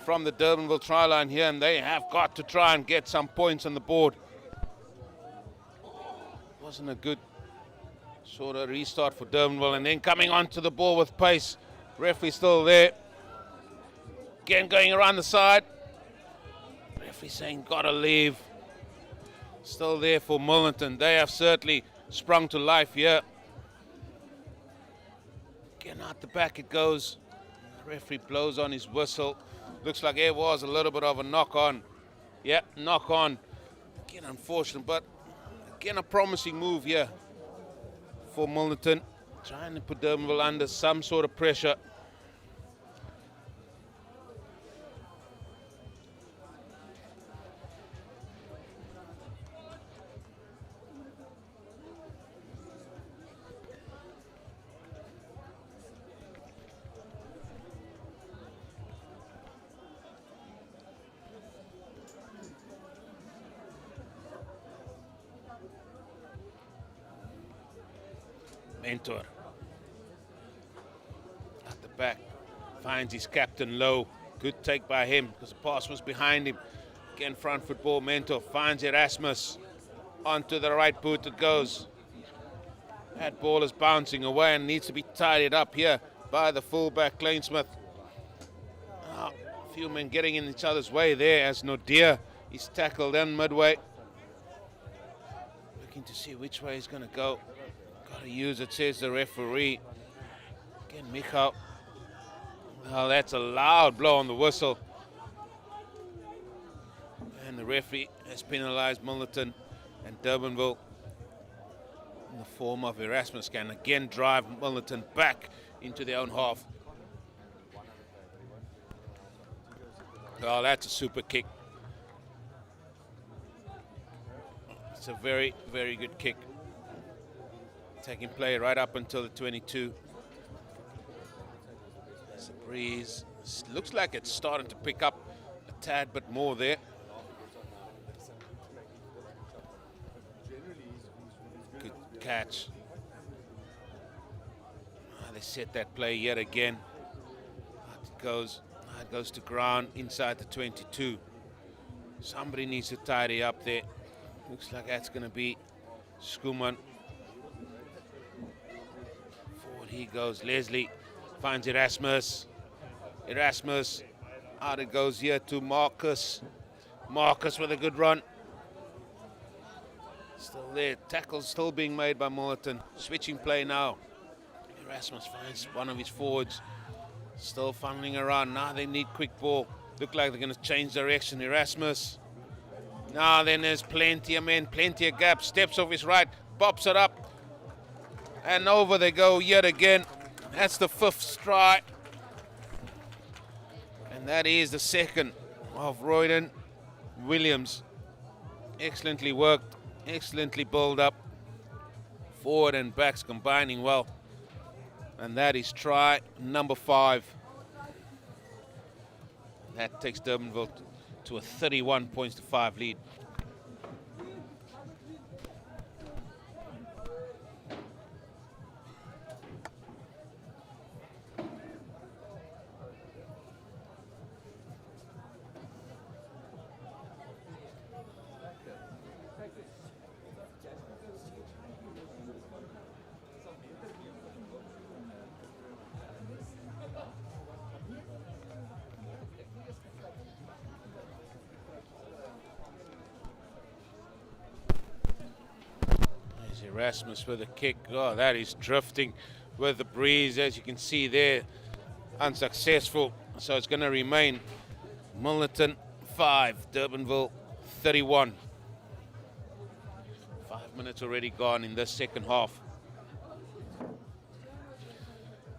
from the Durbanville try line here, and they have got to try and get some points on the board. Wasn't a good sort of restart for Durbanville, and then coming onto the ball with pace. Referee still there. Again going around the side. Referee saying gotta leave. Still there for Milnerton. They have certainly sprung to life here. Again out the back it goes. The referee blows on his whistle. Looks like there was a little bit of a knock on. Yeah, knock on. Again unfortunate, but again a promising move here for Milnerton. Trying to put Durbanville under some sort of pressure. Mentor at the back finds his captain low. Good take by him because the pass was behind him. Again front football. Mentor finds Erasmus. Onto the right boot it goes. That ball is bouncing away and needs to be tidied up here by the fullback Lane Smith. A few men getting in each other's way there as Nodia is tackled in midway. Looking to see which way he's going to go. Got to use it, says the referee. Again, Michal. Oh, that's a loud blow on the whistle. And the referee has penalized Milnerton, and Durbanville, in the form of Erasmus, can again drive Milnerton back into their own half. Oh, that's a super kick. It's a very, very good kick. Taking play right up until the 22. It's a breeze. Looks like it's starting to pick up a tad bit more there. Good catch. They set that play yet again. It goes to ground inside the 22. Somebody needs to tidy up there. Looks like that's going to be Skuman. He goes, Leslie finds Erasmus. Erasmus, out it goes here to Marcus. Marcus with a good run. Still there, tackles still being made by Milnerton. Switching play now. Erasmus finds one of his forwards. Still funneling around, now they need quick ball. Look like they're going to change direction. Erasmus. Now then there's plenty of men, plenty of gaps. Steps off his right, pops it up. And over they go yet again. That's the 5th try. And that is the second of Royden Williams. Excellently worked, excellently built up. Forward and backs combining well. And that is try number 5. That takes Durbanville to a 31 points to 5 lead. Erasmus with a kick. Oh, that is drifting with the breeze, as you can see there. Unsuccessful. So it's going to remain Milnerton 5, Durbanville 31. 5 minutes already gone in this second half.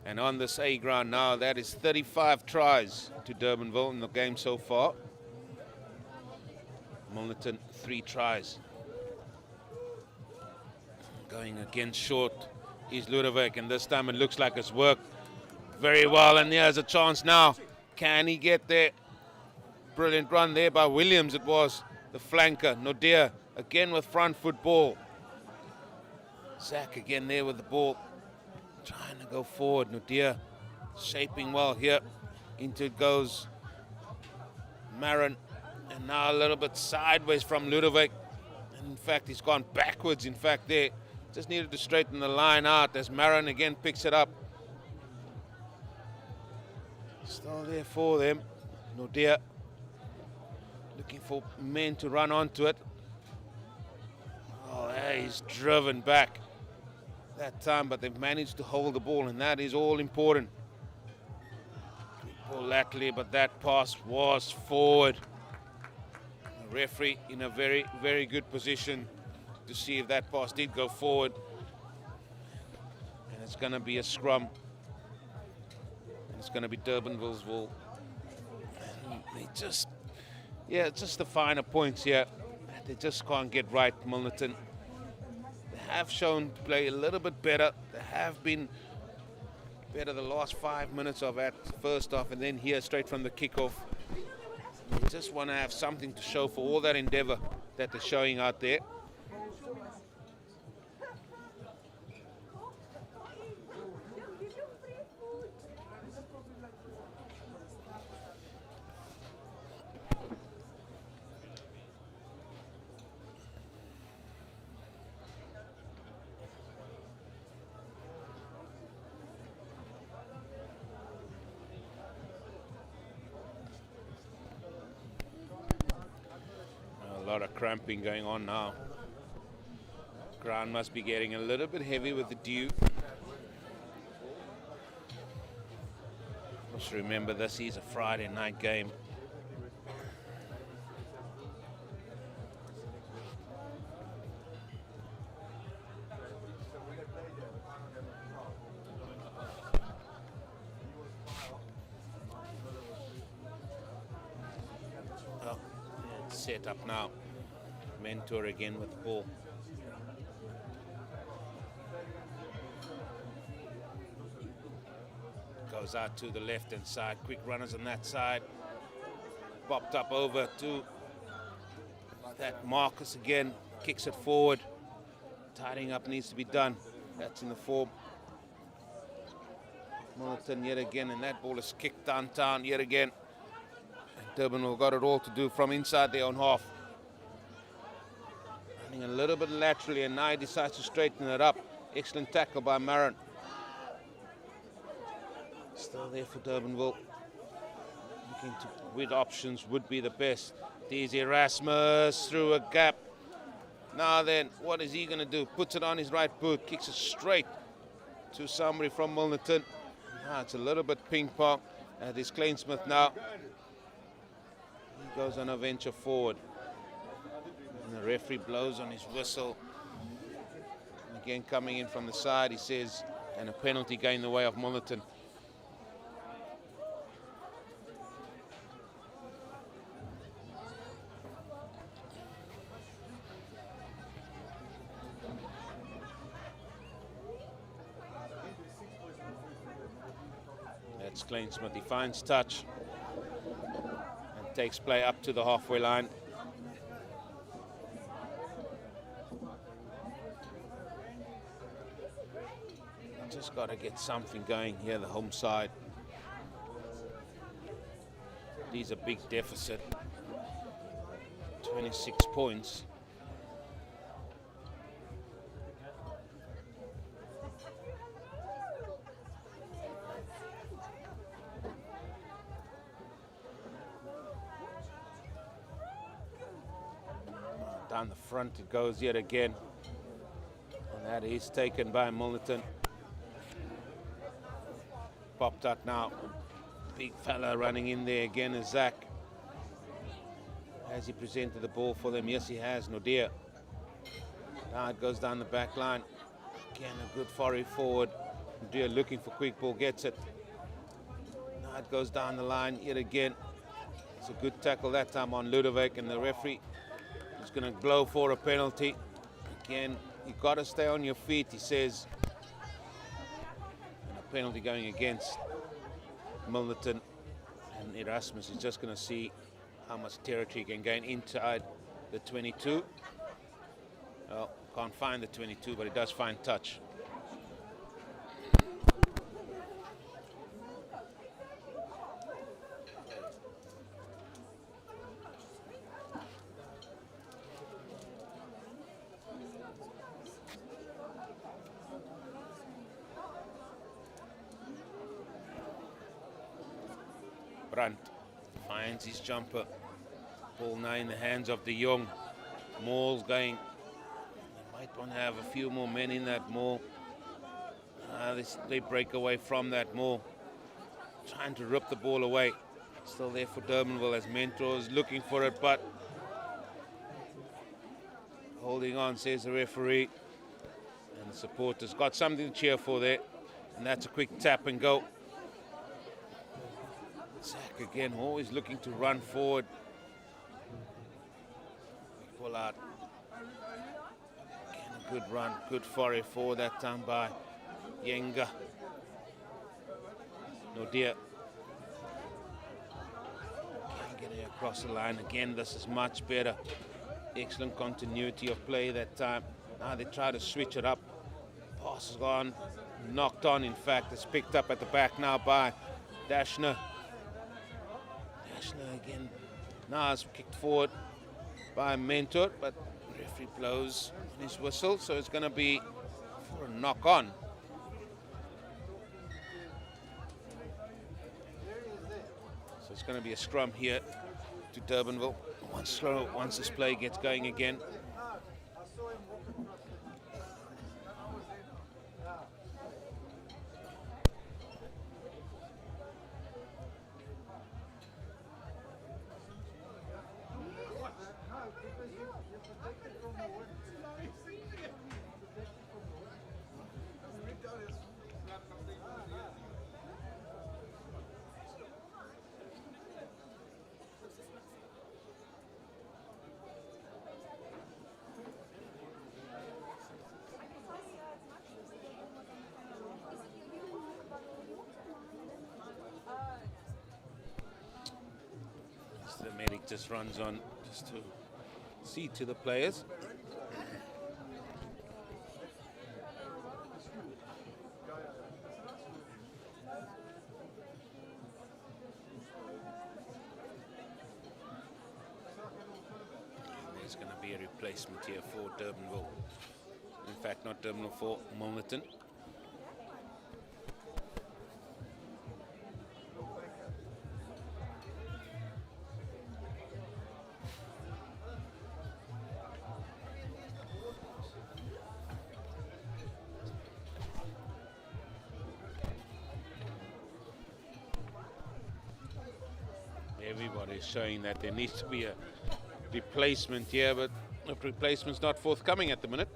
And on this A ground now, that is 35 tries to Durbanville in the game so far. Milnerton 3 tries. Going again short is Ludovic, and this time it looks like it's worked very well, and there's a chance now. Can he get there? brilliant run there by Williams. It was the flanker. Nordea again with front foot ball. Zach again there with the ball. Trying to go forward. Nordea shaping well here. Into it goes Marin. And now a little bit sideways from Ludovic. In fact, he's gone backwards, in fact, there. Just needed to straighten the line out as Marin again picks it up. Still there for them. Nordea looking for men to run onto it. Oh, he's driven back that time, but they've managed to hold the ball, and that is all important. Ball laterally, but that pass was forward. The referee in a very, very good position to see if that pass did go forward. And it's going to be a scrum. It's going to be Durbanville's ball. They just, just the finer points here. They just can't get right, Milnerton. They have shown to play a little bit better. They have been better the last 5 minutes of that first half, and then here straight from the kickoff. They just want to have something to show for all that endeavour that they're showing out there. A lot of cramping going on now. Ground must be getting a little bit heavy with the dew. Just remember, this is a Friday night game. Set up now. Mentor again with the ball. Goes out to the left hand side. Quick runners on that side. Popped up over to that Marcus again. Kicks it forward. Tidying up needs to be done. That's in the form. Milnerton yet again, and that ball is kicked downtown yet again. Durbanville got it all to do from inside their own half. Running a little bit laterally, and now he decides to straighten it up. Excellent tackle by Marin. Still there for Durbanville. Looking to with options would be the best. There's Erasmus through a gap. Now then, what is he going to do? Puts it on his right boot, kicks it straight to somebody from Milnerton. Now it's a little bit ping pong. There's Klainsmith now. He goes on a venture forward. And the referee blows on his whistle. And again, coming in from the side, he says, and a penalty going the way of Milnerton. That's Klainsmith. He finds touch and takes play up to the halfway line. Just got to get something going here, the home side. These are big deficit. 26 points. Down the front it goes yet again. And that is taken by Milnerton. Popped out now. Big fella running in there again is Zach. Has he presented the ball for them? Yes, he has. Nordea. Now it goes down the back line. Again, a good foray forward. Nordea looking for quick ball, gets it. Now it goes down the line yet again. It's a good tackle that time on Ludovic, and the referee is going to blow for a penalty. Again, you got to stay on your feet, he says. And a penalty going against Milnerton, and Erasmus is just going to see how much territory he can gain inside the 22. Well, can't find the 22, but he does find touch. Brandt finds his jumper. Ball now in the hands of the young. Maul's going. They might want to have a few more men in that maul. They break away from that maul. Trying to rip the ball away. Still there for Durbanville as Mentor is looking for it, but holding on, says the referee. And the supporters got something to cheer for there. And that's a quick tap and go. Zach again, always looking to run forward. Pull out. Again, a good run, good foray forward that time by Yenga. Nodia. Getting across the line again. This is much better. Excellent continuity of play that time. Now they try to switch it up. Pass is gone, knocked on. In fact, it's picked up at the back now by Dashner. Again, now it's kicked forward by Mentor, but the referee blows on his whistle, so it's going to be for a knock on. So it's going to be a scrum here to Durbanville once this play gets going again. The medic just runs on just to see to the players. There's going to be a replacement here for Durbanville. In fact, not Durbanville, for Milnerton. Everybody's showing that there needs to be a replacement here, but the replacement's not forthcoming at the minute.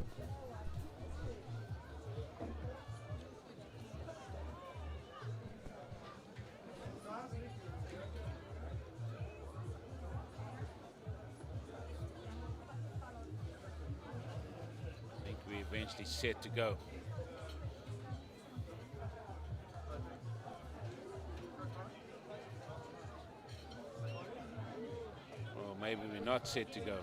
I think we're eventually set to go. Maybe we're not set to go.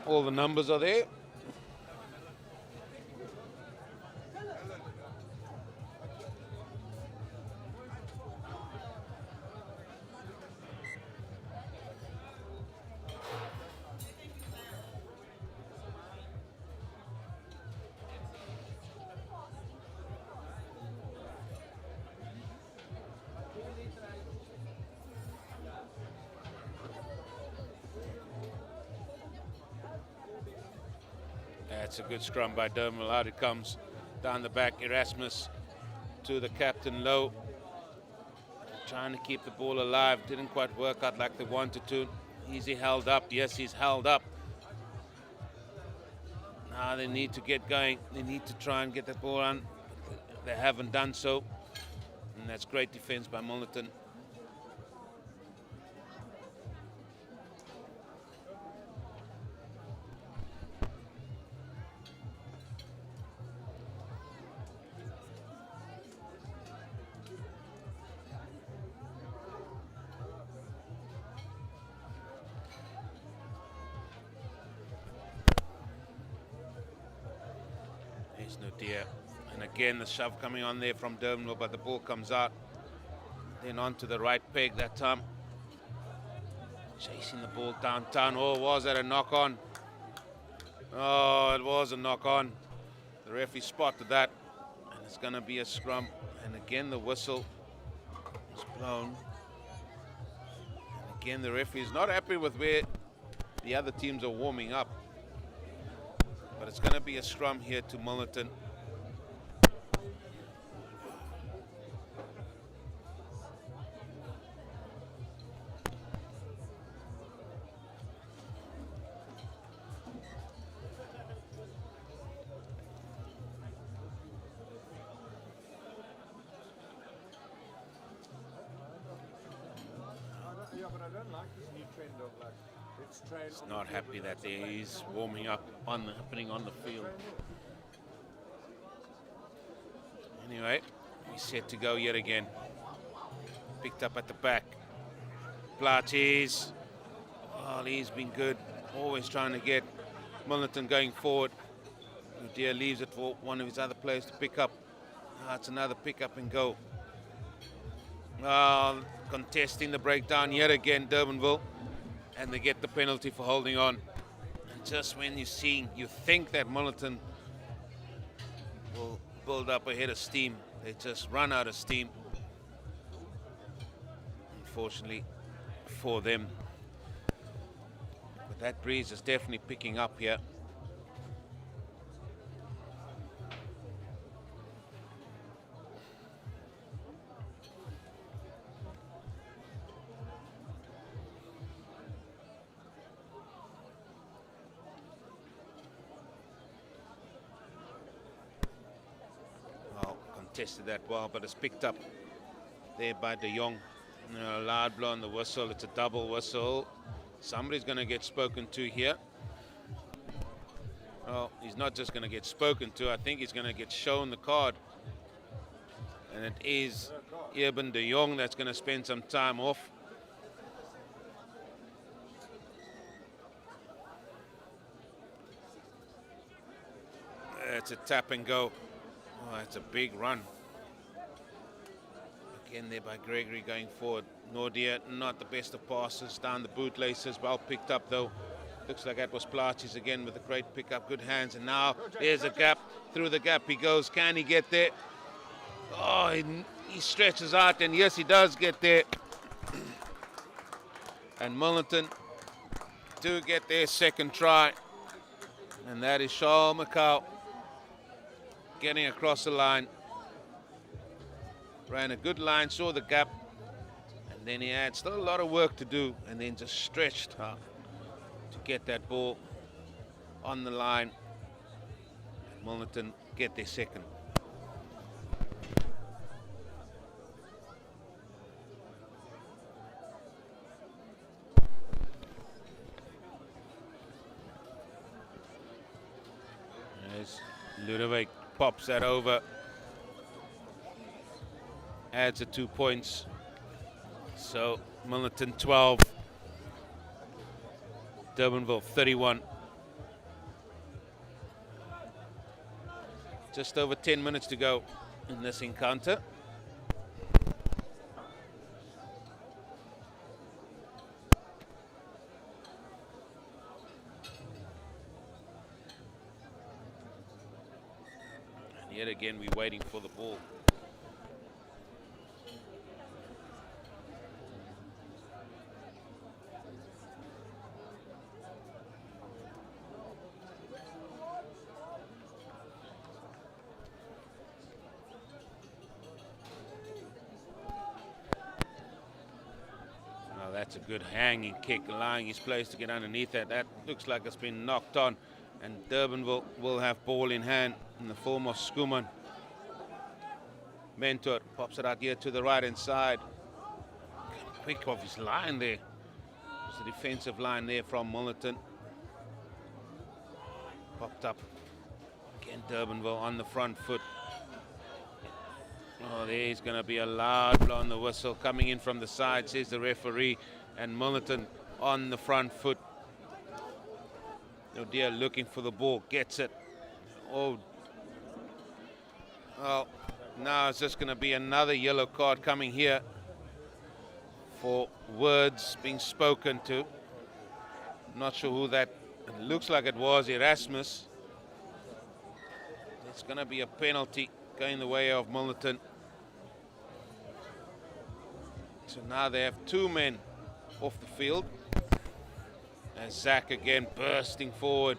All the numbers are there. That's a good scrum by Durbanville. Out it comes down the back. Erasmus to the captain low. Trying to keep the ball alive. Didn't quite work out like they wanted to. Easy held up. Yes, he's held up. Now they need to get going. They need to try and get that ball on. They haven't done so. And that's great defense by Milnerton. There's no dear. And again, the shove coming on there from Durbanville, but the ball comes out. Then onto the right peg that time. Chasing the ball downtown. Oh, was that a knock on? Oh, it was a knock on. The referee spotted that. And it's going to be a scrum. And again, the whistle is blown. And again, the referee is not happy with where the other teams are warming up. But it's going to be a scrum here to Milnerton. Yeah, but I don't like this new trend of like, let's train. He's not happy that he's warming up happening on the field. Anyway, he's set to go yet again. Picked up at the back. Platies. Oh, he's been good. Always trying to get Milnerton going forward. Deer leaves it for one of his other players to pick up. It's another pick up and go. Contesting the breakdown yet again, Durbanville, and they get the penalty for holding on. And just when you think that Milnerton will build up a head of steam, they just run out of steam. Unfortunately for them. But that breeze is definitely picking up here. Tested that well, but it's picked up there by De Jong. Loud blow on the whistle. It's a double whistle. Somebody's going to get spoken to here. Well, he's not just going to get spoken to. I think he's going to get shown the card. And it is Eben De Jong that's going to spend some time off. It's a tap and go. Oh, that's a big run. Again there by Gregory going forward. Nordia, not the best of passes. Down the bootlaces, well picked up though. Looks like that was Plaatjes again with a great pickup. Good hands, and now there's a gap. Through the gap he goes. Can he get there? Oh, he stretches out, and yes, he does get there. And Milnerton do get their second try. And that is Charles McCow getting across the line. Ran a good line, saw the gap, and then he had still a lot of work to do, and then just stretched up to get that ball on the line. Milnerton get their second. As Ludovic pops that over, adds the 2 points. So Milnerton 12, Durbanville 31. Just over 10 minutes to go in this encounter. And yet again we're waiting for the ball. That's a good hanging kick, allowing his players to get underneath that. That looks like it's been knocked on. And Durbanville will have ball in hand in the form of Skuman. Mentor pops it out here to the right-hand side. Quick off his line there. It's the defensive line there from Milnerton. Popped up. Again, Durbanville on the front foot. Oh, there's going to be a loud blow on the whistle coming in from the side, says the referee. And Milnerton on the front foot. Oh dear, looking for the ball, gets it. Oh, well, now it's just going to be another yellow card coming here for words being spoken to. Not sure who that, it looks like it was Erasmus. It's going to be a penalty going the way of Milnerton. So now they have two men off the field. And Zach again bursting forward.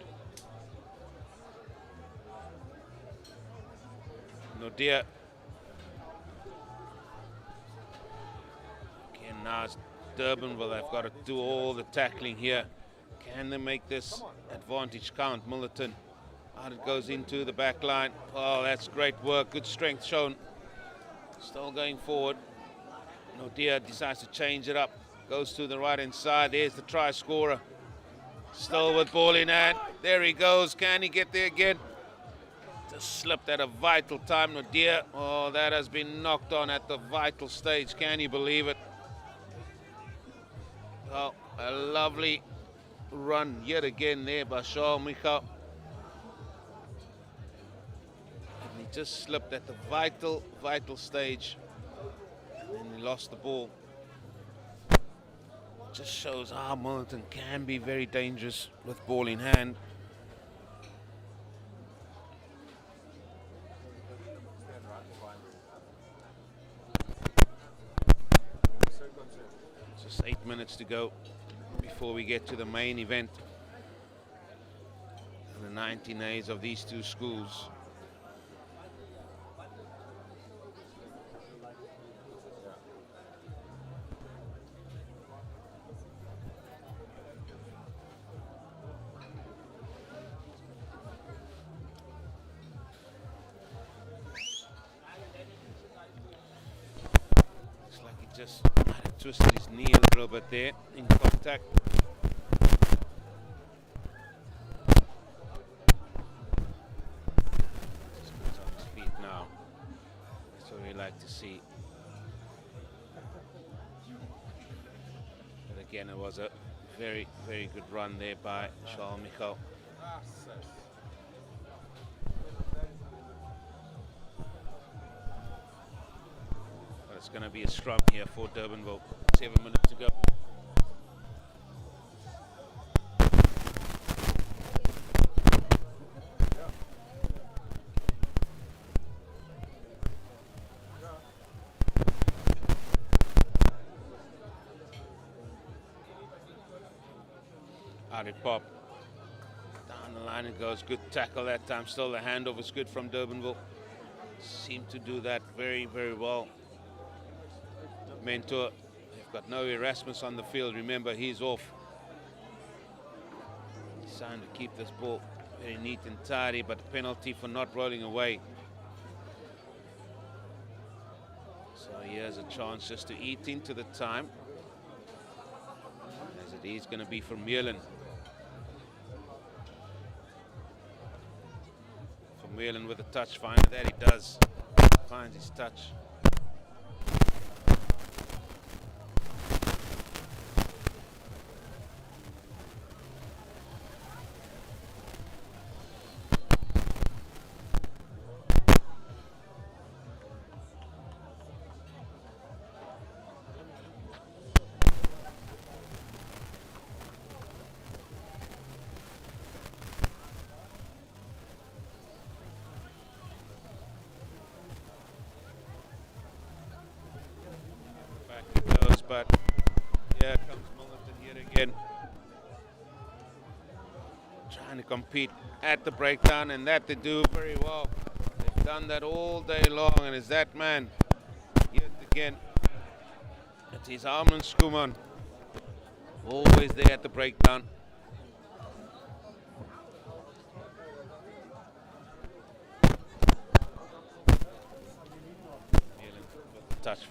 Nodia. Again, now it's Durbanville. They've got to do all the tackling here. Can they make this advantage count? Milnerton. Out it goes into the back line. Oh, that's great work. Good strength shown. Still going forward. Nodia decides to change it up. Goes to the right-hand side. There's the try scorer. Still with ball in hand. There he goes. Can he get there again? Just slipped at a vital time. Nodia. Oh, that has been knocked on at the vital stage. Can you believe it? Oh, a lovely run yet again there by Charles Michal. And he just slipped at the vital stage. And he lost the ball. Just shows how Milnerton can be very dangerous with ball in hand. Just 8 minutes to go before we get to the main event. The 19As of these two schools. Just might have twisted his knee a little bit there in contact. Just comes on his feet now. That's what we like to see. But again, it was a very, very good run there by Charles Michal. It's going to be a scrum here for Durbanville. 7 minutes to go. Out it pop. Down the line it goes. Good tackle that time. Still the handoff is good from Durbanville. Seemed to do that very, very well. Mentor, they've got no Erasmus on the field. Remember, he's off. He's trying to keep this ball very neat and tidy, but the penalty for not rolling away. So here's a chance just to eat into the time, as it is going to be for Milnerton. For Milnerton with a touch finder, that he does. Finds his touch. But here comes Milnerton here again, trying to compete at the breakdown, and that they do very well. They've done that all day long, and it's that man yet again. It is Armin Skuman, always there at the breakdown.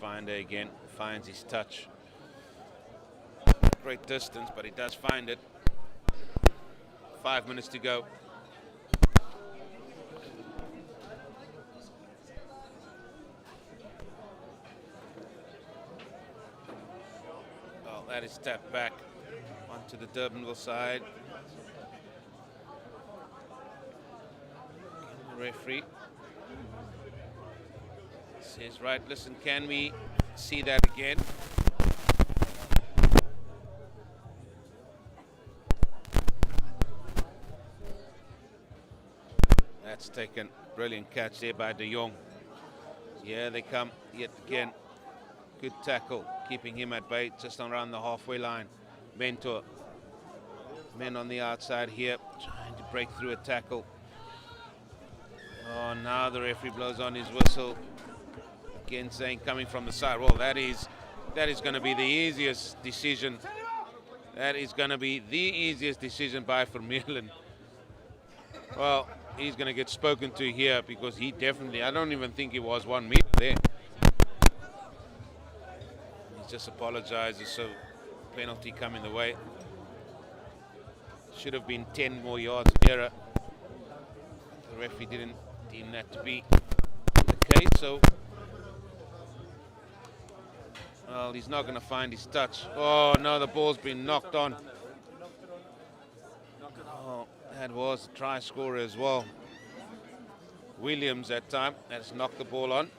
find her again. Finds his touch. Great distance, but he does find it. 5 minutes to go. Well, that is tapped back onto the Durbanville side. The referee says, right, listen, can we see that again? That's taken. Brilliant catch there by De Jong. Yeah, they come yet again. Good tackle, keeping him at bay just around the halfway line. Mentor. Men on the outside here, trying to break through a tackle. Oh, now the referee blows on his whistle. Again saying, coming from the side. Well, that is going to be the easiest decision. That is going to be the easiest decision by Vermeulen. Well, he's going to get spoken to here because he definitely, I don't even think he was 1 meter there. He just apologizes, so penalty coming the way. Should have been 10 more yards of error. The referee didn't deem that to be the case, so well, he's not going to find his touch. Oh no, the ball's been knocked on. Oh, that was a try scorer as well. Williams that time has knocked the ball on.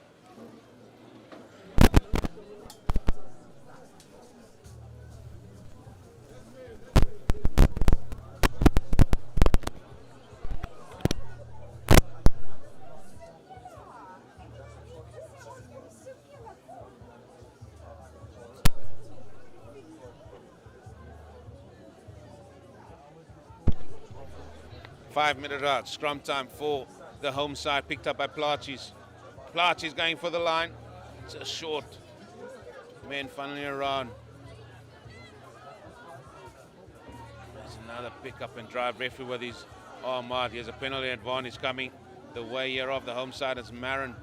Five-minute out, scrum time for the home side, picked up by Plaatjes. Plaatjes going for the line, just short. Men funneling around. There's another pick up and drive. Referee with his arm out. Here's a penalty advantage coming the way here of the home side as Marin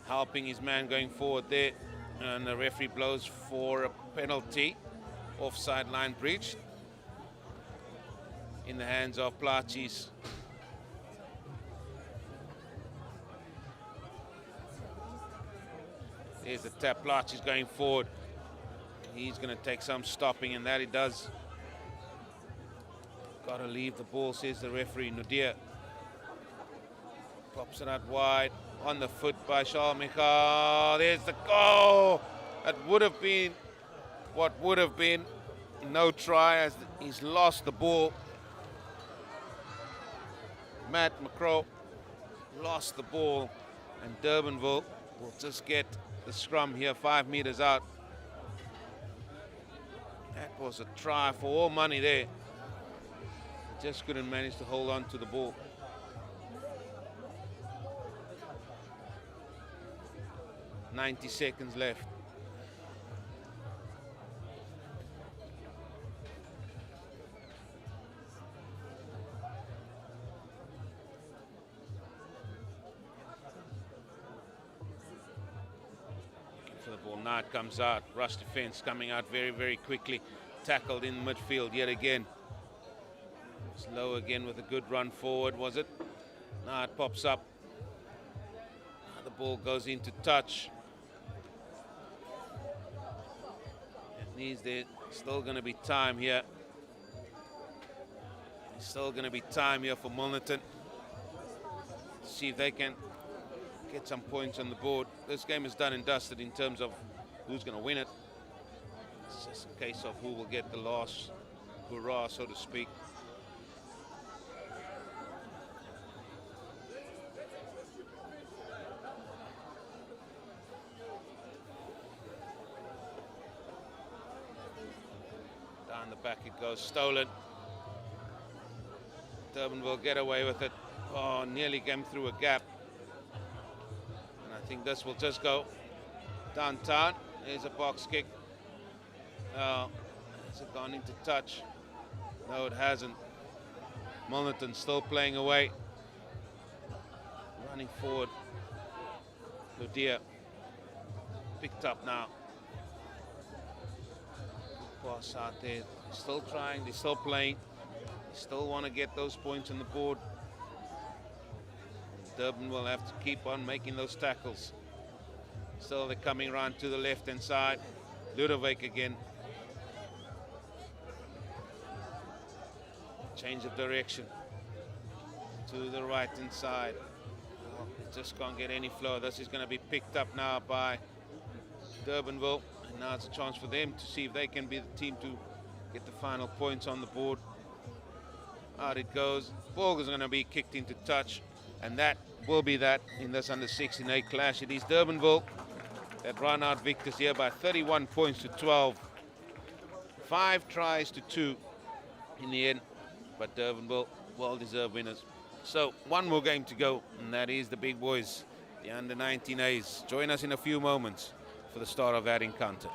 helping his man going forward there. And the referee blows for a penalty. Offside line breach in the hands of Plaatjes. There's the tap. Plaatjes going forward. He's going to take some stopping, and that he does. Got to leave the ball, says the referee. Nudia pops it out wide. On the foot by Charles Michael. There's the goal. That would have been what would have been no try as he's lost the ball. Matt McCrow lost the ball, and Durbanville will just get the scrum here 5 meters out. That was a try for all money there. Just couldn't manage to hold on to the ball. .90 seconds left. Now it comes out. Rush defense coming out very, very quickly. Tackled in midfield yet again. Slow again with a good run forward, was it? Now it pops up. Now the ball goes into touch. It needs there. Still going to be time here. Still going to be time here for Milnerton. See if they can get some points on the board. This game is done and dusted in terms of who's going to win it. It's just a case of who will get the last hurrah, so to speak. Down the back it goes, stolen. Durbanville get away with it. Oh, nearly came through a gap. And I think this will just go downtown. There's a box kick. Has it gone into touch? No, it hasn't. Milnerton still playing away. Running forward. Ludia picked up now. Pass out there. Still trying, they're still playing. Still want to get those points on the board. Durban will have to keep on making those tackles. Still they're coming around to the left-hand side. Ludovic again. Change of direction to the right-hand side. Oh, they just can't get any flow. This is going to be picked up now by Durbanville. And now it's a chance for them to see if they can be the team to get the final points on the board. Out it goes. Ball is going to be kicked into touch. And that will be that in this under-16A clash. It is Durbanville that run out victors here by 31 points to 12. 5 tries to 2 in the end. But Durbanville, well-deserved winners. So, one more game to go, and that is the big boys, the under-19As. Join us in a few moments for the start of that encounter.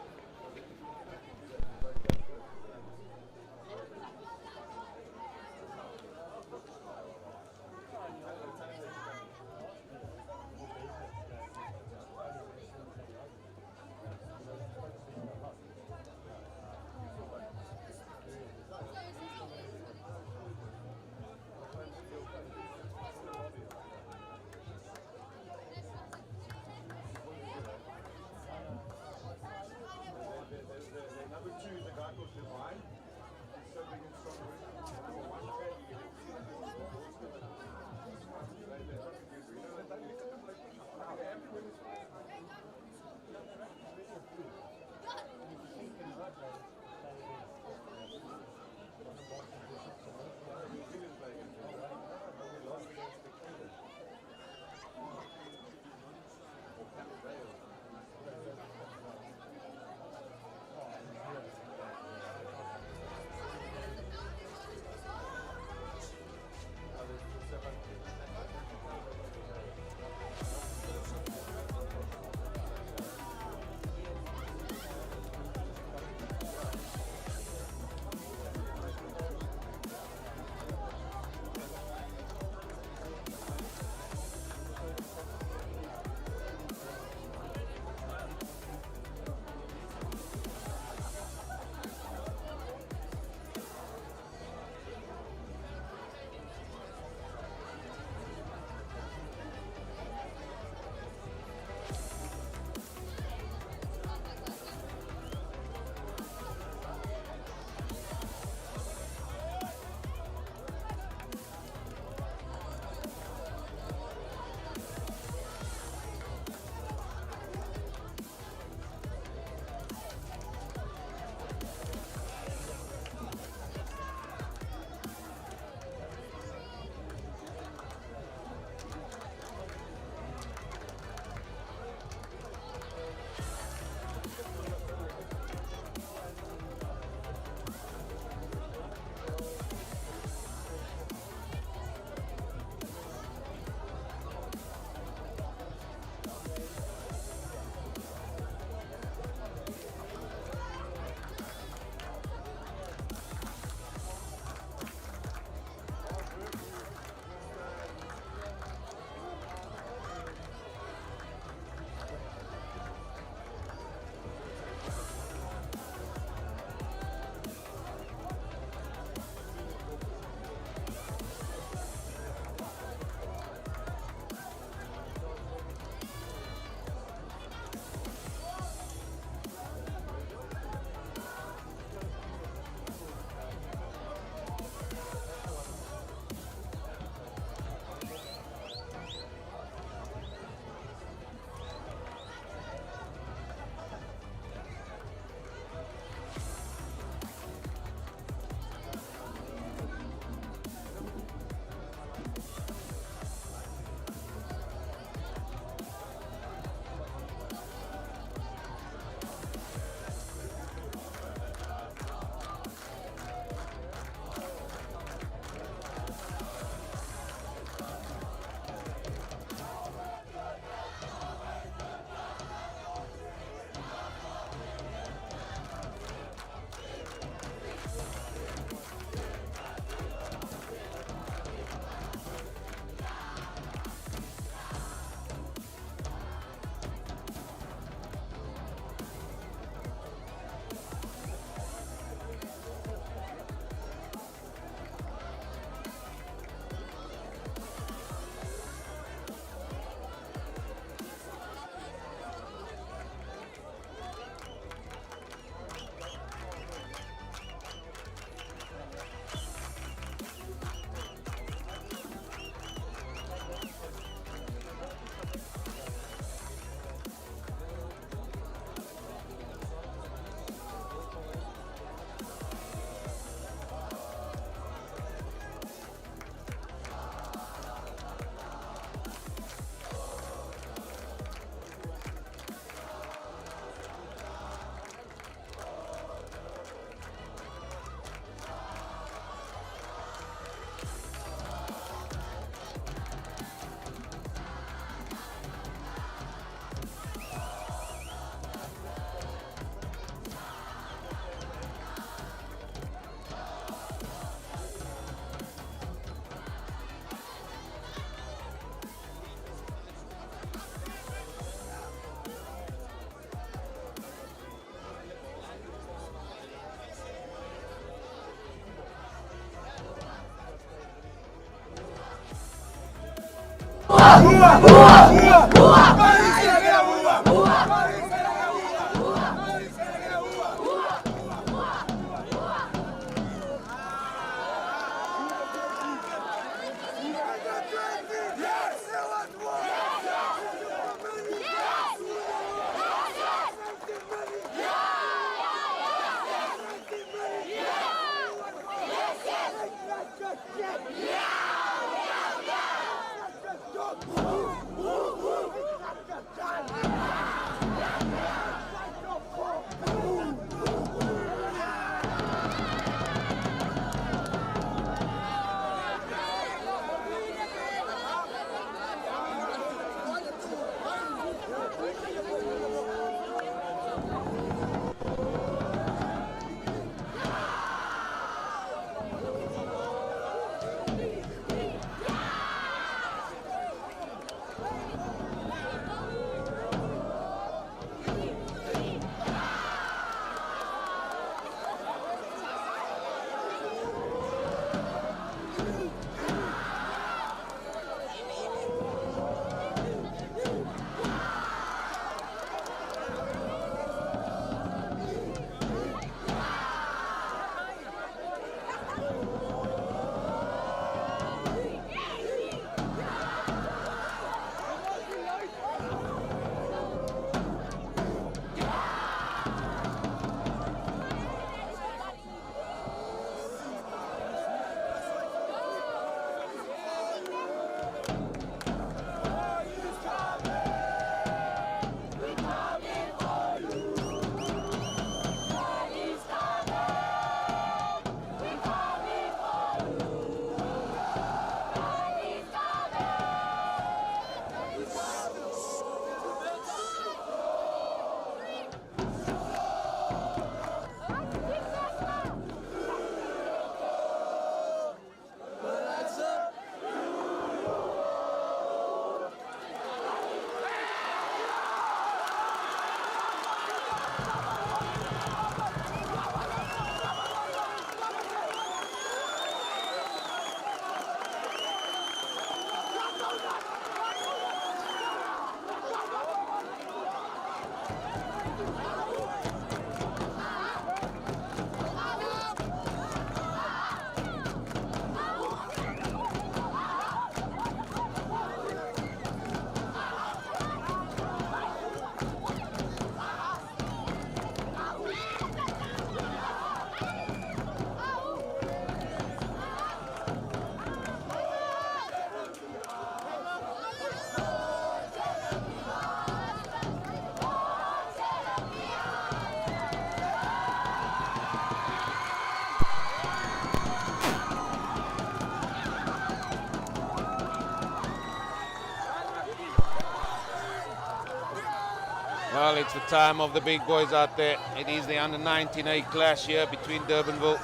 Well, it's the time of the big boys out there. It is the under-19A clash here between Durbanville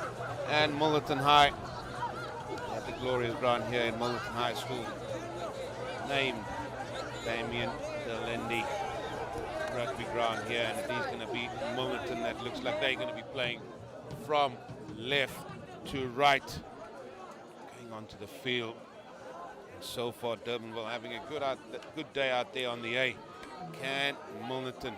and Milnerton High. At the glorious ground here in Milnerton High School, named Damien Delendi Rugby ground here, and it is going to be Milnerton that looks like they're going to be playing from left to right, going onto the field. And so far, Durbanville having a good day out there on the A. Can Milnerton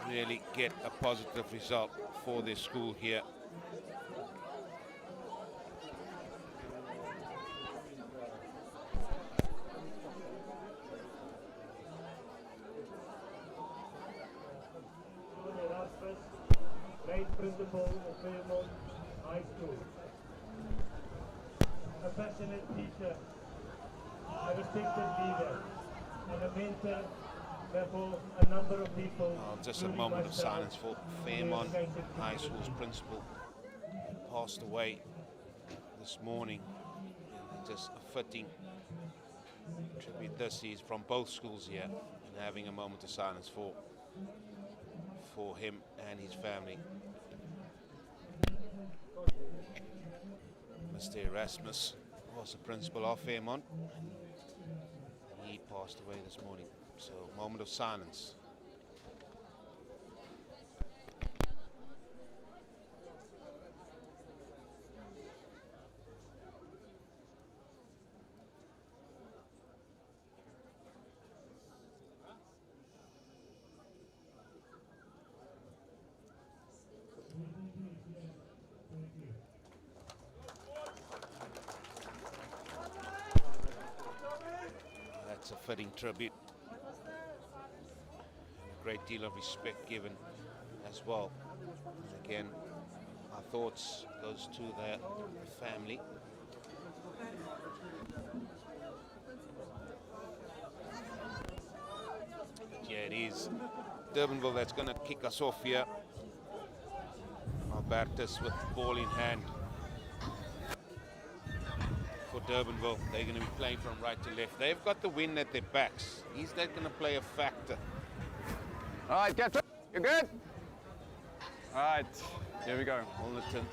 really get a positive result for their school here? Grade principal of Fairmont High School. A passionate teacher, a respected leader, and a mentor for a number of people. Just a moment of silence for Fairmont High School's principal, who passed away this morning. And just a fitting tribute this is from both schools here, and having a moment of silence for him and his family. Mr. Erasmus was the principal of Fairmont. He passed away this morning. So, moment of silence. fitting tribute. A great deal of respect given as well. Again, our thoughts goes to the family. Yeah, it is Durbanville that's going to kick us off here. Albertus with the ball in hand for Durbanville. They're going to be playing from right to left. They've got the wind at their backs. Is that going to play a factor? All right, get it. You're good. All right, here we go. Milnerton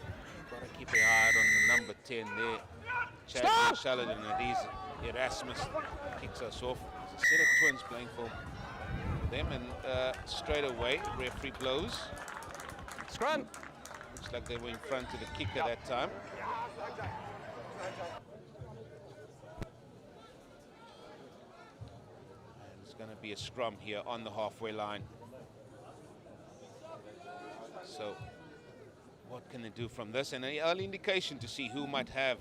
got to keep an eye out on the number 10 there. Chad Shaladan, and it is Erasmus kicks us off. It's a set of twins playing for them, and straight away referee blows. Scrum. Looks like they were in front of the kicker that time. And it's going to be a scrum here on the halfway line. So what can they do from this? And an early indication to see who might have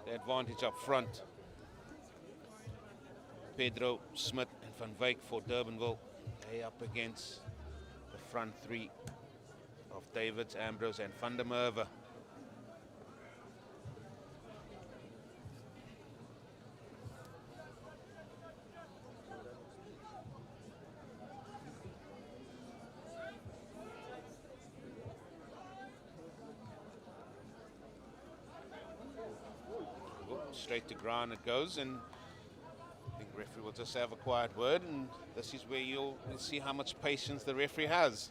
the advantage up front. Pedro, Smith and Van Wyk for Durbanville. They up against the front three of Davids, Ambrose and Van der Merwe. Straight to ground it goes, and I think the referee will just have a quiet word, and this is where you'll see how much patience the referee has.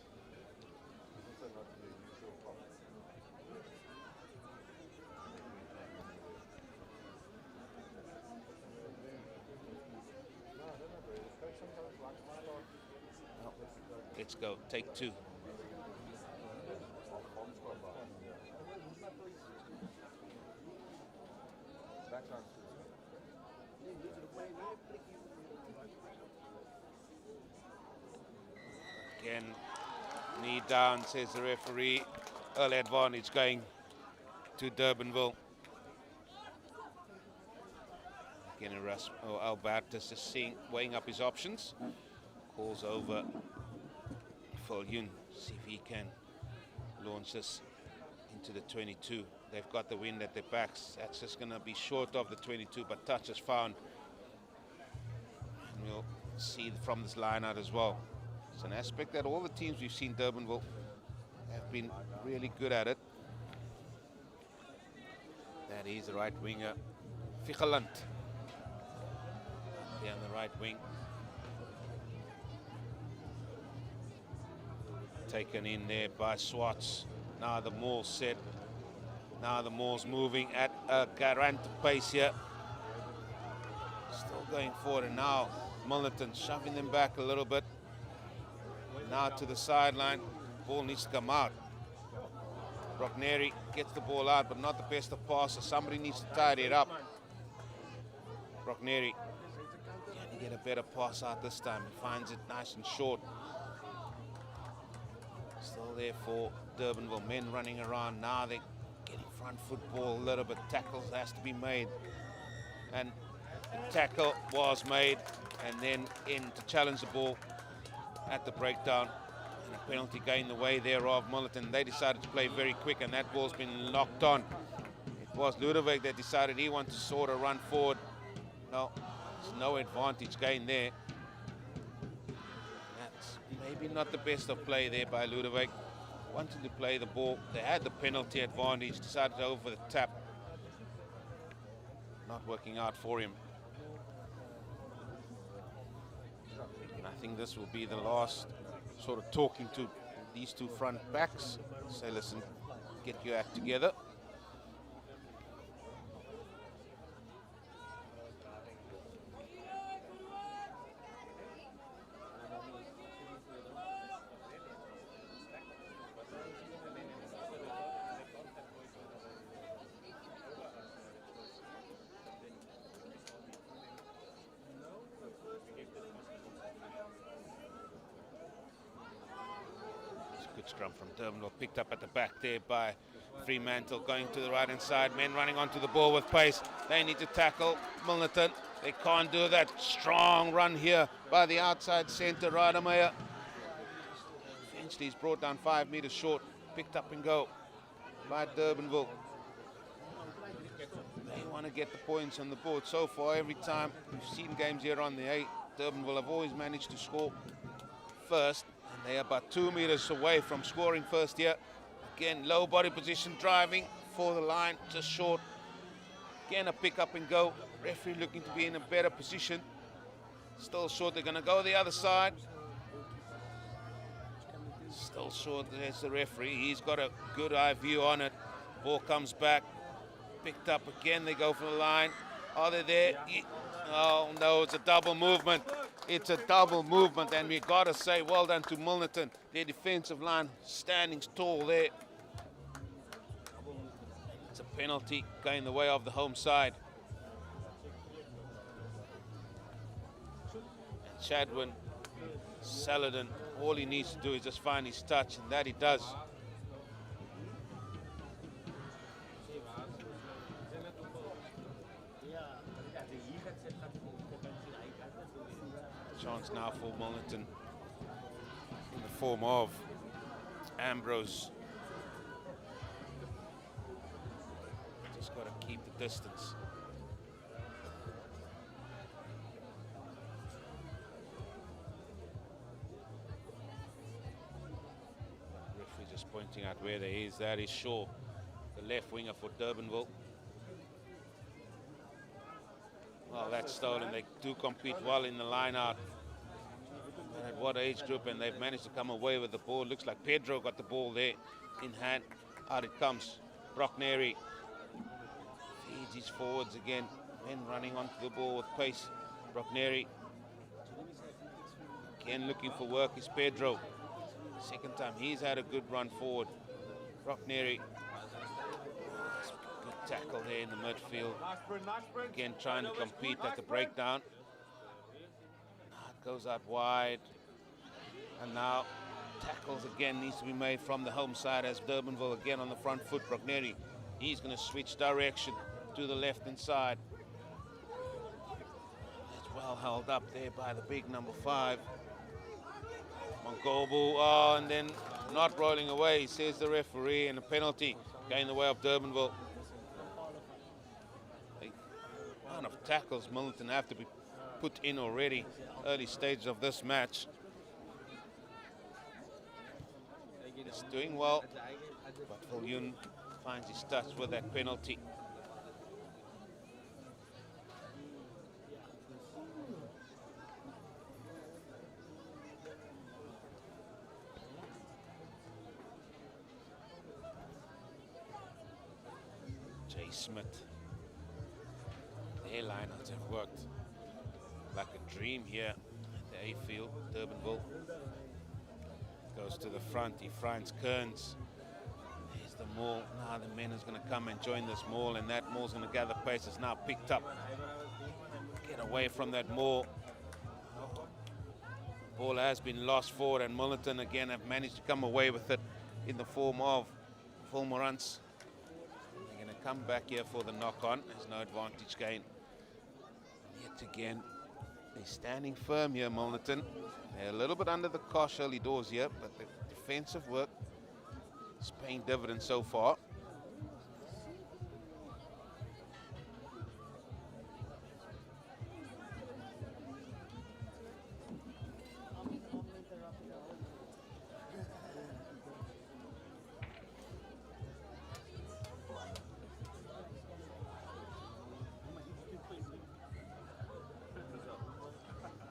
Let's go, take two. Again, knee down, says the referee. Early advantage going to Durbanville. Again, Albertus just weighing up his options. Calls over Folyun, see if he can launch this into the 22. They've got the wind at their backs. That's just going to be short of the 22, but touch is found. And we'll see from this line out as well. It's an aspect that all the teams we've seen Durbanville have been really good at it. That is the right winger, Ficheland. There on the right wing. Taken in there by Swartz. Now the maul's set. Now the maul's moving at a Garant pace here. Still going forward, and now Milnerton shoving them back a little bit. Now to the sideline. Ball needs to come out. Rogneri gets the ball out, but not the best of passes. Somebody needs to tidy it up. Rogneri can get a better pass out this time. He finds it nice and short. Still there for Durbanville. Men running around. Now they're getting front football a little bit. Tackles has to be made. And the tackle was made. And then in to challenge the ball at the breakdown. And a penalty going the way thereof Milnerton. They decided to play very quick, and that ball's been locked on. It was Ludwig that decided he wanted to sort of run forward. No, there's no advantage gained there. That's maybe not the best of play there by Ludwig. Wanted to play the ball. They had the penalty advantage, decided to over the tap. Not working out for him. And I think this will be the last sort of talking to these two front backs. Say, listen, get your act together. Good scrum from Durbanville, picked up at the back there by Fremantle, going to the right hand side. Men running onto the ball with pace. They need to tackle Milnerton. They can't do that. Strong run here by the outside centre, Rademacher. Eventually he's brought down 5 meters short. Picked up and go by Durbanville. They want to get the points on the board. So far, every time we've seen games here on the 8, Durbanville have always managed to score first. And they are about 2 meters away from scoring first here. Again, low body position driving for the line, just short. Again, a pick up and go. Referee looking to be in a better position. Still short, they're going to go the other side. Still short, there's the referee. He's got a good eye view on it. Ball comes back. Picked up again, they go for the line. Are they there? Oh no, it's a double movement. It's a double movement, and we got to say well done to Milnerton. Their defensive line standing tall there. It's a penalty going the way of the home side. And Chadwin, Saladin, all he needs to do is just find his touch, and that he does. Chance now for Milnerton in the form of Ambrose. Just got to keep the distance. Referee just pointing out where there is. That is Shaw, the left winger for Durbanville. Well, that's stolen. They do compete well in the line out. And at what age group, and they've managed to come away with the ball. Looks like Pedro got the ball there in hand. Out it comes. Brockneri feeds his forwards again. Men running onto the ball with pace. Brockneri again looking for work is Pedro. Second time he's had a good run forward. Brockneri. Good tackle there in the midfield. Again trying to compete at the breakdown. It goes out wide. And now tackles again needs to be made from the home side as Durbanville again on the front foot. Brockneri, he's going to switch direction to the left-hand side. It's well held up there by the big number 5. Mongobu, oh, and then not rolling away, says the referee, and a penalty going the way of Durbanville. The amount of tackles Milnerton have to be put in already, early stage of this match. It's doing well, but Viljoen finds his touch with that penalty. Jay Smith. Their lineouts have worked like a dream here at the A-field. Durbanville goes to the front, he finds Kearns. There's the maul. Now the men is going to come and join this maul, and that maul's going to gather pace. It's now picked up. Get away from that maul. Ball has been lost forward, and Milnerton again have managed to come away with it in the form of Fulmerance. They're going to come back here for the knock-on. There's no advantage gain. Yet again, they're standing firm here, Milnerton. They're a little bit under the cosh early doors here, but the defensive work is paying dividends so far.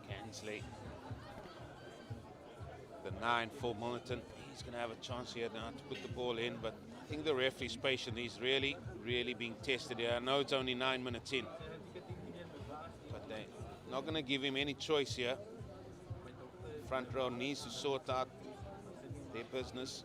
Kansley. The 9 for Milnerton. He's going to have a chance here now to put the ball in, but I think the referee's patient. He's really being tested here. I know it's only 9 minutes in, but they're not going to give him any choice here. Front row needs to sort out their business.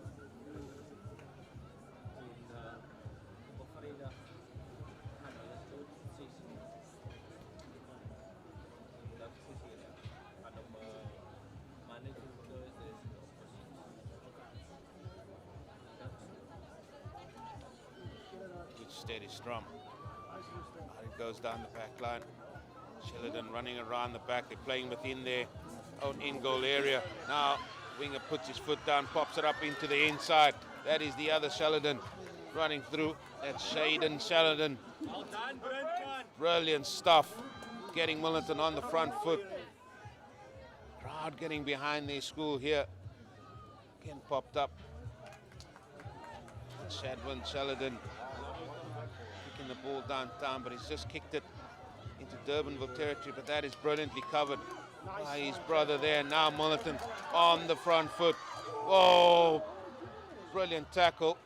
Steady strum. It goes down the back line. Sheridan running around the back. They're playing within their own in-goal area. Now, winger puts his foot down, pops it up into the inside. That is the other Sheridan running through. That's Shaden Sheridan. Brilliant stuff. Getting Milnerton on the front foot. Crowd getting behind their school here. Again popped up. Shadwin Sheridan kicking the ball downtown, but he's just kicked it into Durbanville territory, but that is brilliantly covered by his brother there. Now Milnerton on the front foot. Oh, brilliant tackle.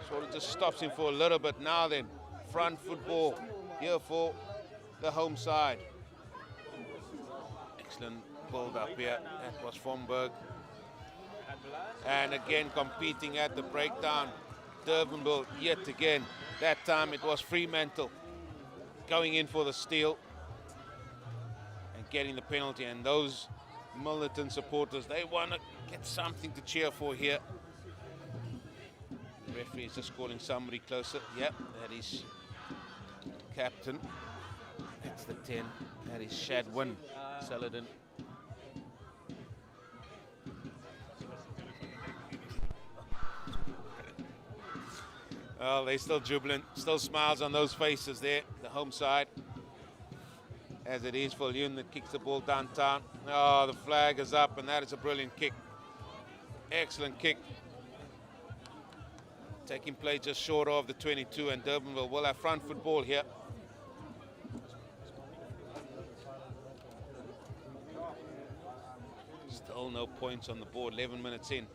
Sort of just stops him for a little bit. Now then, front football here for the home side. Excellent build up here. That was Fomberg. And again competing at the breakdown. Durbanville yet again. That time it was Fremantle going in for the steal and getting the penalty. And those Milnerton supporters, they want to get something to cheer for here. The referee is just calling somebody closer. Yep, that is captain. That's the 10. That is Shadwin Saladin. Well, they're still jubilant, still smiles on those faces there, the home side. As it is for Lune that kicks the ball downtown. Oh, the flag is up, and that is a brilliant kick. Excellent kick. Taking play just short of the 22, and Durbanville will have front football here. Still no points on the board, 11 minutes in.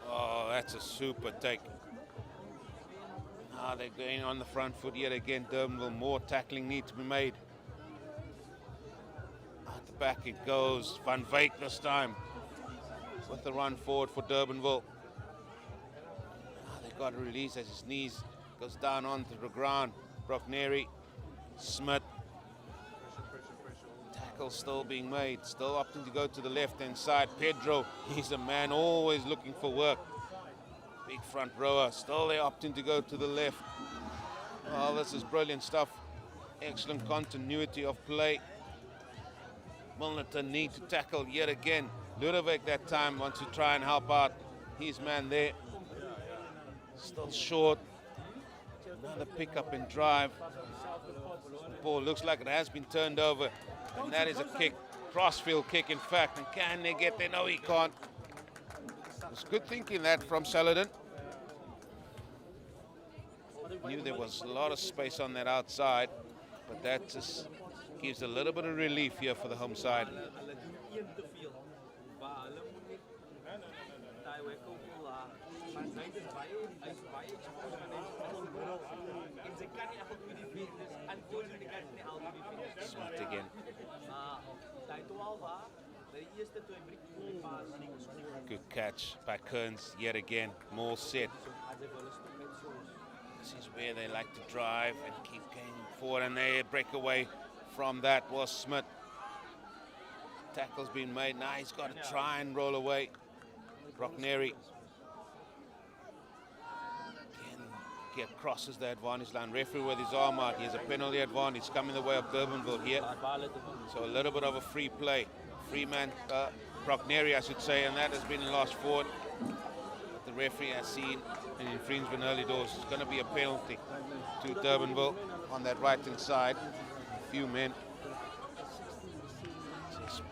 Oh, that's a super take. Now they're going on the front foot yet again. Durbanville, more tackling need to be made. At the back it goes. Van Wyk this time with the run forward for Durbanville. They've got to release as his knees goes down onto the ground. Brockneri, Smith. Tackle still being made. Still opting to go to the left-hand side. Pedro, he's a man always looking for work. Big front rower. Still they opting to go to the left. Oh, this is brilliant stuff. Excellent continuity of play. Milnerton need to tackle yet again. Ludovic that time wants to try and help out his man there. Still short. Another pickup and drive. The ball looks like it has been turned over. And that is a kick. Crossfield kick, in fact. And can they get there? No, he can't. It's good thinking that from Saladin. Knew there was a lot of space on that outside. But that just gives a little bit of relief here for the home side. Smith again. Good catch by Kearns yet again. More set. This is where they like to drive and keep going forward, and they break away from that was Smith. Tackle's been made. Now he's got to try and roll away. Brockneri again crosses the advantage line. Referee with his arm out. He has a penalty advantage coming the way of Durbanville here. So a little bit of a free play. Freeman, Brockneri I should say, and that has been lost forward. But the referee has seen an infringement early doors. It's going to be a penalty to Durbanville on that right hand side. A few men just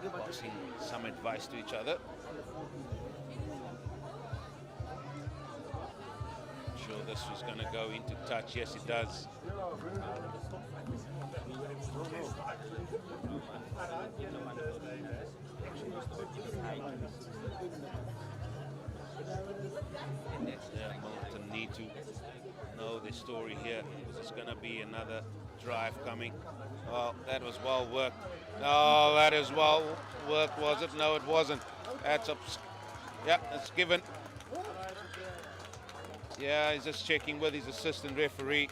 passing some advice to each other. I'm sure this was going to go into touch. Yes, it does. Yeah, Milnerton need to know the story here. There's going to be another drive coming. Well, that was well worked. No, that is well worked, was it? No, it wasn't. That's up. Yeah, it's given. Yeah, he's just checking with his assistant referee.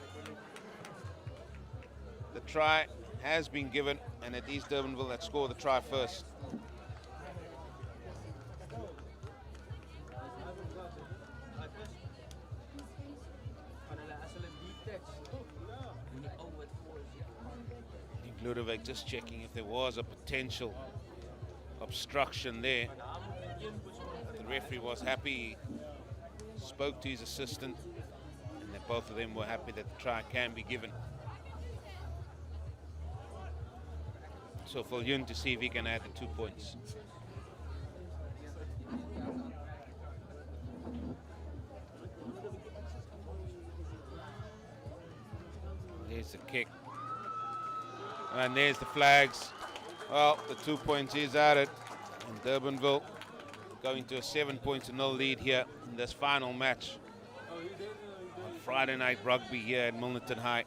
The try has been given, and it is Durbanville that scored the try first. Ludovic just checking if there was a potential obstruction there. The referee was happy, he spoke to his assistant, and that both of them were happy that the try can be given. So for Yun to see if he can add the 2 points. There's the kick. And there's the flags. Well, the 2 points is added. And Durbanville going to a 7-0 lead here in this final match on Friday night rugby here at Milnerton High.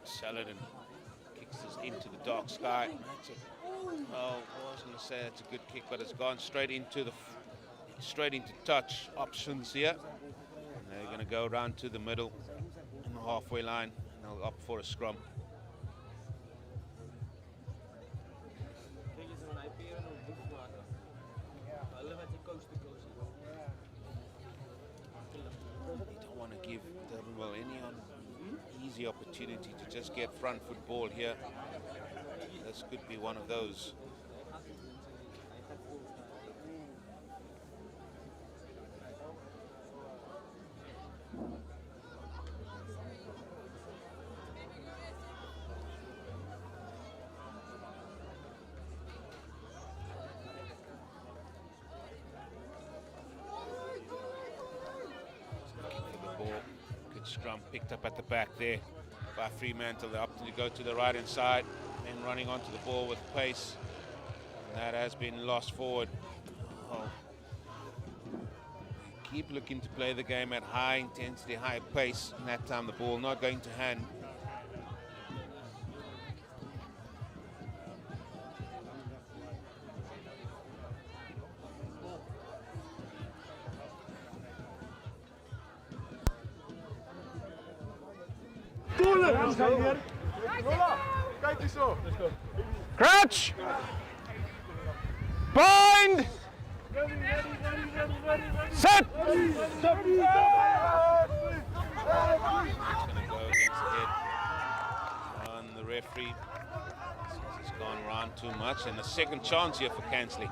Saladin kicks this into the dark sky. Oh, I was going to say that's a good kick, but it's gone straight into touch options here. And they're going to go around to the middle in the halfway line, and they'll opt for a scrum. You don't want to give Durbanville any easy opportunity to just get front foot ball here. This could be one of those. Looking for the ball. Good scrum picked up at the back there by Fremantle. They're up to go to the right hand side and running onto the ball with pace. And that has been lost forward. Oh. Keep looking to play the game at high intensity, high pace. And that time the ball not going to hand. Crouch! Bind! Set! It's going to go against the head on the referee. It's gone around too much, and a second chance here for Cansley.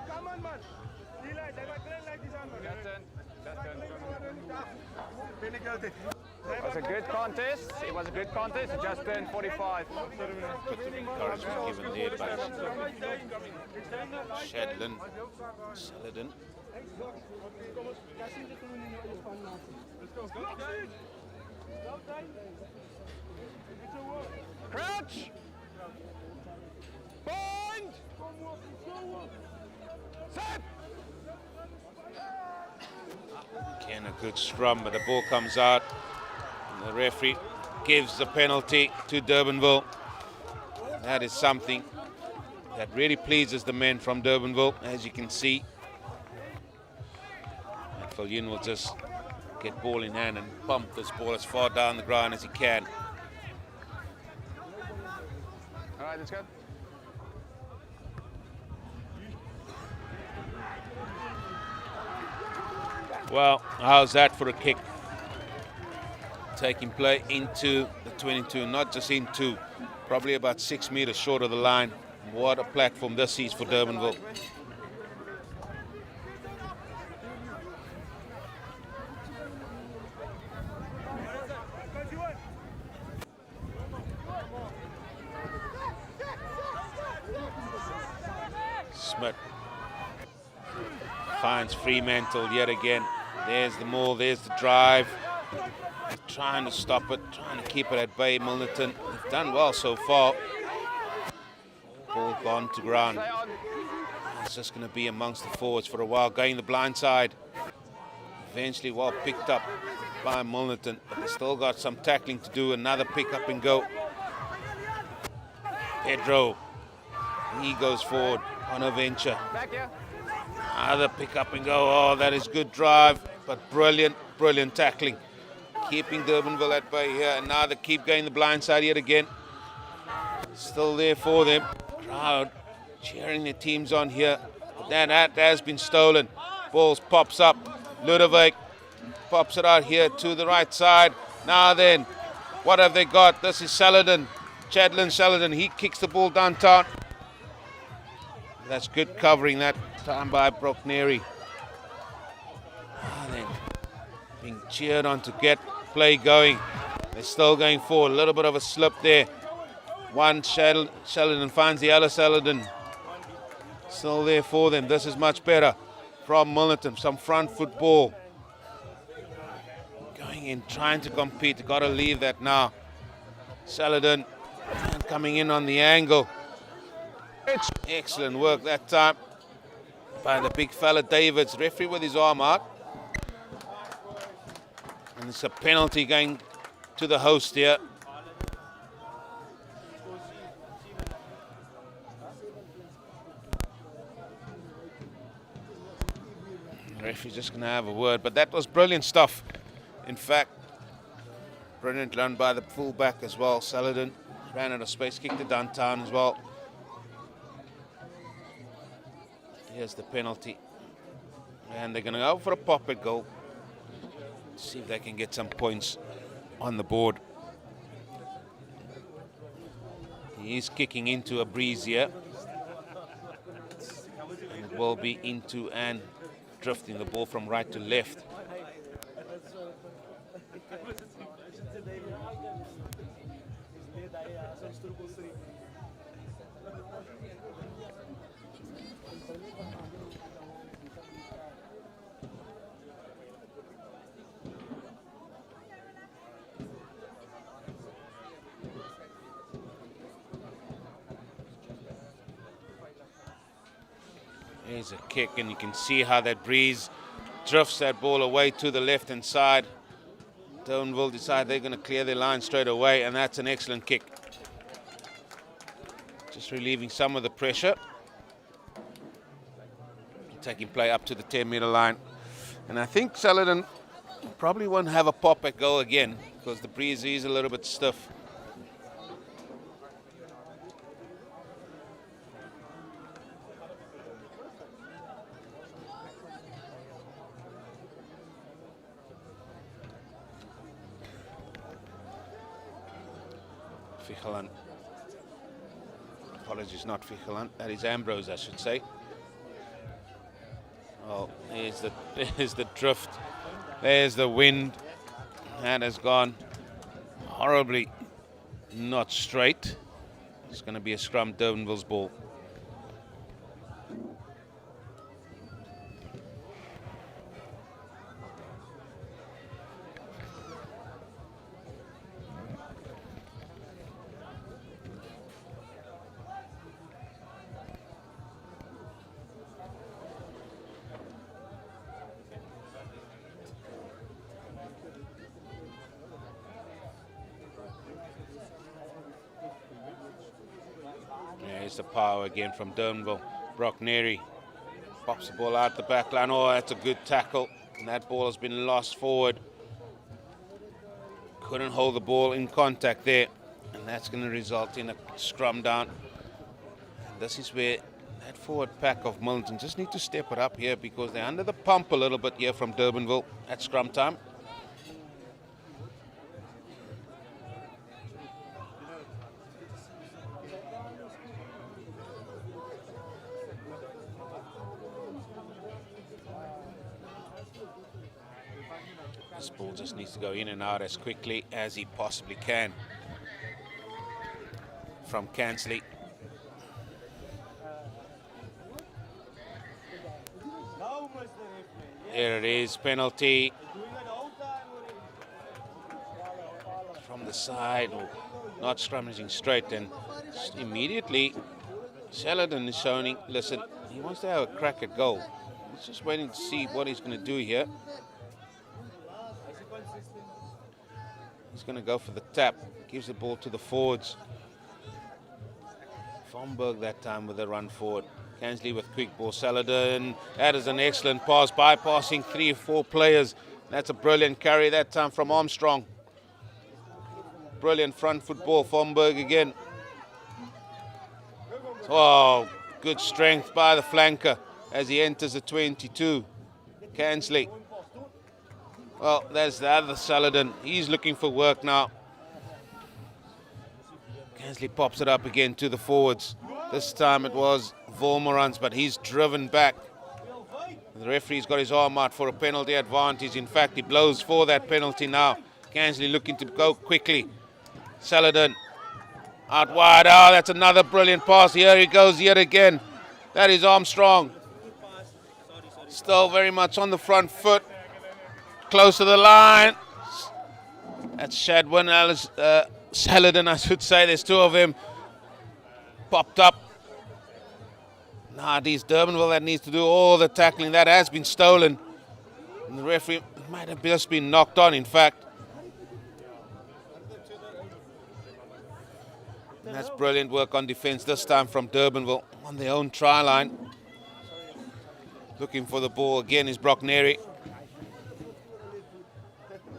It was a good contest. It was a good contest. It just turned 45. Bit of encouragement given there by Shadlin, Saladin. Crouch! Bind! Set! Again, a good scrum, but the ball comes out. And the referee gives the penalty to Durbanville. That is something that really pleases the men from Durbanville, as you can see. And Viljoen will just get ball in hand and pump this ball as far down the ground as he can. All right, let's go. Well, how's that for a kick? Taking play into the 22, not just into, probably about 6 meters short of the line. What a platform this is for Durbanville. Smith finds Fremantle yet again. There's the maul, there's the drive. Trying to stop it, trying to keep it at bay. Milnerton have done well so far. Ball gone to ground. It's just going to be amongst the forwards for a while, going the blind side. Eventually well picked up by Milnerton, but they still got some tackling to do. Another pick up and go. Pedro, he goes forward on a venture. Back here. Another pick up and go. Oh, that is good drive, but brilliant tackling. keeping Durbanville at bay here, and now they keep going the blind side yet again. Still there for them. Crowd cheering their teams on here. But that has been stolen. Balls pops up. Ludovic pops it out here to the right side. Now then, what have they got? This is Saladin. Chadlin Saladin. He kicks the ball downtown. That's good covering that time by Brockneri. Then being cheered on to get play going. They're still going forward. A little bit of a slip there. One Saladin finds the other Saladin. Still there for them. This is much better from Milnerton. Some front football. Going in, trying to compete. Got to leave that now. Saladin coming in on the angle. Excellent work that time by the big fella Davids. Referee with his arm out. And it's a penalty going to the host here. The referee's just going to have a word. But that was brilliant stuff. In fact, brilliant run by the fullback as well. Saladin ran out of space, kicked it downtown as well. Here's the penalty. And they're going to go for a pop-it goal. See if they can get some points on the board. He's kicking into a breeze here. And it will be into and drifting the ball from right to left. There's a kick, and you can see how that breeze drifts that ball away to the left-hand side. Durbanville decide they're going to clear their line straight away, and that's an excellent kick. Just relieving some of the pressure. Taking play up to the 10-meter line. And I think Saladin probably won't have a pop at goal again because the breeze is a little bit stiff. Ficheland. Apologies, not Ficheland. That is Ambrose, I should say. Well, there's the drift. There's the wind. That has gone horribly not straight. It's going to be a scrum, Durbanville's ball. There's the power again from Durbanville. Brockneri pops the ball out the back line. Oh, that's a good tackle. And that ball has been lost forward. Couldn't hold the ball in contact there. And that's going to result in a scrum down. And this is where that forward pack of Milnerton just need to step it up here because they're under the pump a little bit here from Durbanville at scrum time. This ball just needs to go in and out as quickly as he possibly can. From Kansley. There it is, penalty. From the side, or not scrummaging straight, and immediately Saladin is showing, listen, he wants to have a crack at goal. He's just waiting to see what he's going to do here. He's going to go for the tap. Gives the ball to the forwards. Fomberg that time with a run forward. Kansley with quick ball. Saladin. That is an excellent pass, bypassing 3 or 4 players. That's a brilliant carry that time from Armstrong. Brilliant front foot ball. Fomberg again. Oh, good strength by the flanker as he enters the 22. Kansley. Well, there's the other Saladin. He's looking for work now. Kansley pops it up again to the forwards. This time it was Vormerans, but he's driven back. The referee's got his arm out for a penalty advantage. In fact, he blows for that penalty now. Kansley looking to go quickly. Saladin out wide. Oh, that's another brilliant pass. Here he goes yet again. That is Armstrong. Still very much on the front foot. Close to the line. That's Shadwin. Saladin, I should say. There's two of them. Popped up. Nah, these Durbanville that needs to do all the tackling. That has been stolen. And the referee might have just been knocked on, in fact. And that's brilliant work on defence, this time from Durbanville on their own try line. Looking for the ball again is Brockneri.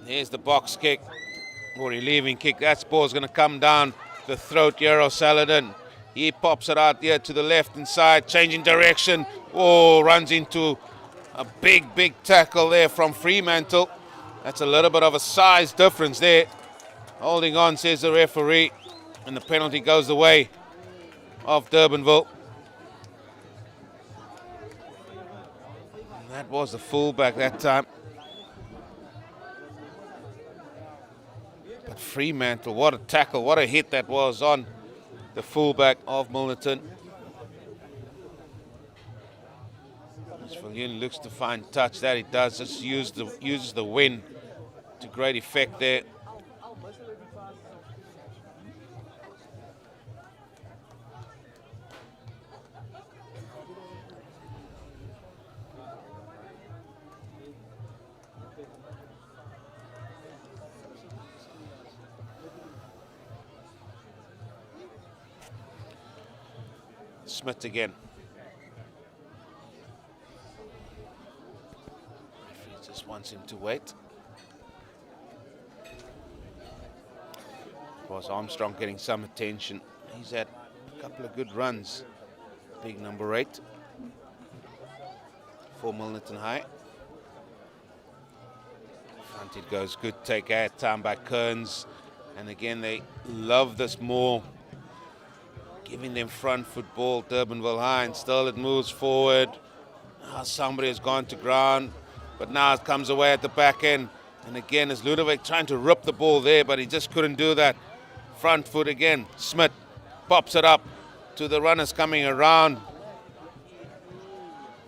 Here's the box kick, or relieving kick. That ball's going to come down the throat here of Saladin. He pops it out there to the left inside, changing direction. Oh, runs into a big tackle there from Fremantle. That's a little bit of a size difference there. Holding on, says the referee, and the penalty goes the way of Durbanville. And that was the fullback that time. But Fremantle, what a tackle, what a hit that was on the fullback of Milnerton. As Viljoen looks to find touch, that he does, just uses the wind to great effect there. Smith again. Referee just wants him to wait. Of course, Armstrong getting some attention. He's had a couple of good runs. Big number 8 for Milnerton High. Front it goes, good take out time by Kearns. And again, they love this more. Giving them front football, Durbanville High, and still it moves forward. Now somebody has gone to ground, but now it comes away at the back end. And again, it's Ludovic trying to rip the ball there, but he just couldn't do that. Front foot again. Smith pops it up to the runners coming around.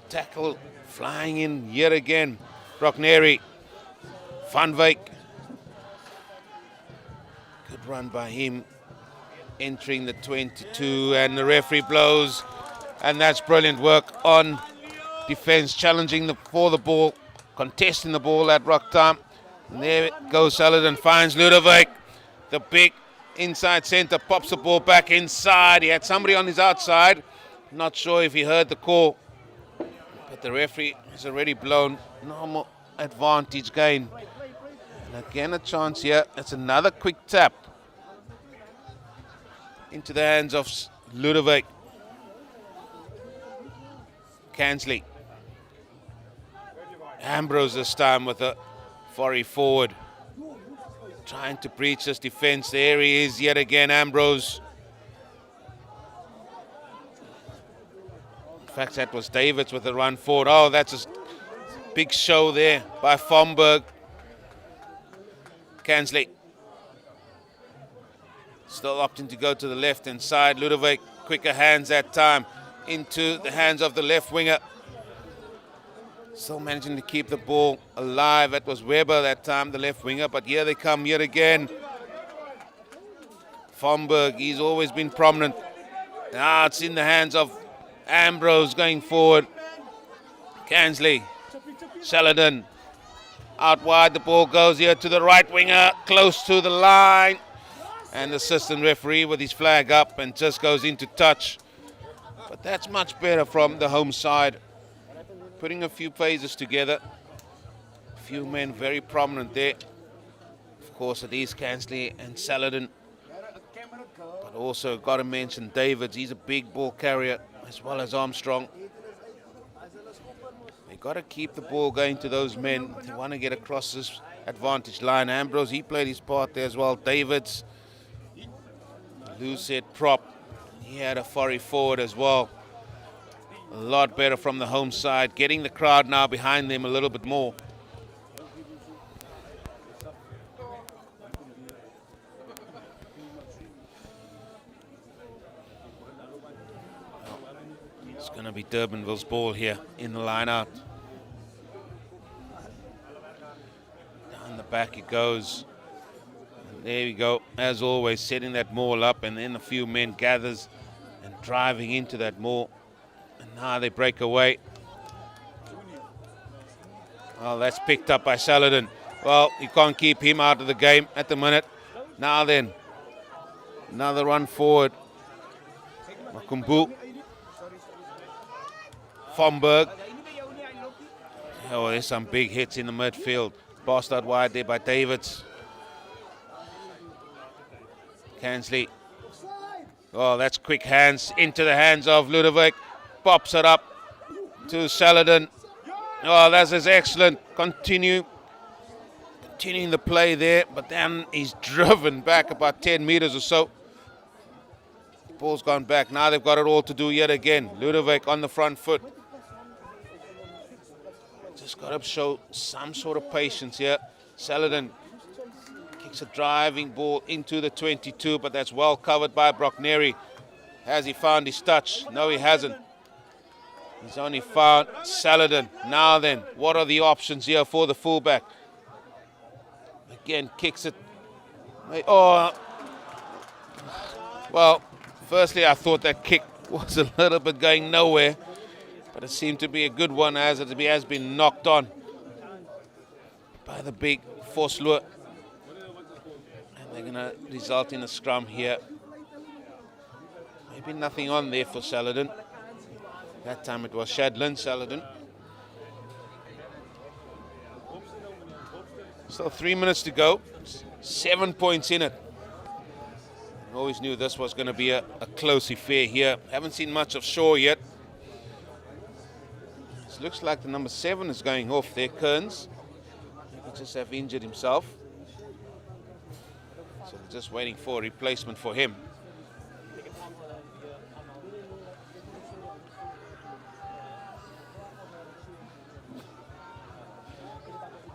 Tackle flying in yet again. Brockneri. Van Wyk. Good run by him. Entering the 22, and the referee blows, and that's brilliant work on defence, challenging for the ball, contesting the ball at ruck time. And there goes Saladin, finds Ludovic, the big inside centre, pops the ball back inside. He had somebody on his outside, not sure if he heard the call, but the referee has already blown. Normal advantage gain, and again a chance here. It's another quick tap into the hands of Ludovic. Kansley. Ambrose this time with a volley forward. Trying to breach this defence. There he is yet again, Ambrose. In fact, that was Davids with a run forward. Oh, that's a big show there by Fomberg. Kansley. Still opting to go to the left-hand side. Ludovic, quicker hands that time into the hands of the left winger. Still managing to keep the ball alive. That was Weber that time, the left winger. But here they come yet again. Fomberg, he's always been prominent. Now it's in the hands of Ambrose going forward. Kansley, Saladin. Out wide, the ball goes here to the right winger, close to the line. And the assistant referee with his flag up and just goes into touch. But that's much better from the home side. Putting a few phases together. few men very prominent there. Of course, it is Kansley and Saladin. But also got to mention Davids. He's a big ball carrier as well as Armstrong. They got to keep the ball going to those men. They want to get across this advantage line. Ambrose, he played his part there as well. Davids, loose head prop. He had a forry forward as well. A lot better from the home side. Getting the crowd now behind them a little bit more. It's going to be Durbanville's ball here in the line out. Down the back it goes. And there we go. As always, setting that maul up, and then a few men gathers and driving into that maul. And now they break away. Well, that's picked up by Saladin. Well, you can't keep him out of the game at the minute. Now then, another run forward. Makumbu. Fomberg. Oh, there's some big hits in the midfield. Passed out wide there by Davids. Kansley. Oh, that's quick hands into the hands of Ludovic. Pops it up to Saladin. Oh, that is excellent. Continuing the play there, but then he's driven back about 10 meters or so. Ball's gone back. Now they've got it all to do yet again. Ludovic on the front foot. Just got to show some sort of patience here. Saladin kicks a driving ball into the 22, but that's well covered by Brockneri. Has he found his touch? No, he hasn't. He's only found Saladin. Now then, what are the options here for the fullback? Again, kicks it. Oh, well, firstly, I thought that kick was a little bit going nowhere, but it seemed to be a good one as it has been knocked on by the big force lure. And they're going to result in a scrum here. Maybe nothing on there for Saladin. That time it was Shadlin Saladin. Still 3 minutes to go. 7 points in it. I always knew this was going to be a close affair here. Haven't seen much of Shaw yet. It looks like the number 7 is going off there, Kearns. He just have injured himself. So they're just waiting for a replacement for him.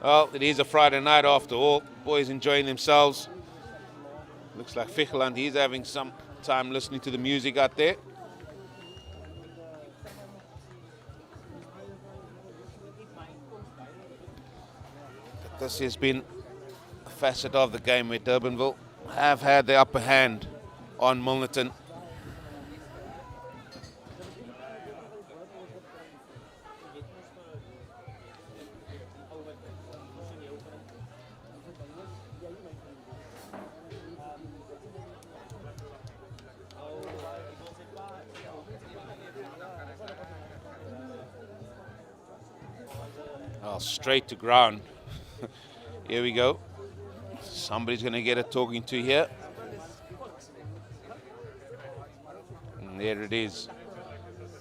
Well, it is a Friday night after all. Boys enjoying themselves. Looks like Ficheland, he's having some time listening to the music out there. But this has been a facet of the game where Durbanville have had the upper hand on Milnerton. Oh, straight to ground. Here we go. Somebody's going to get a talking to here. And there it is.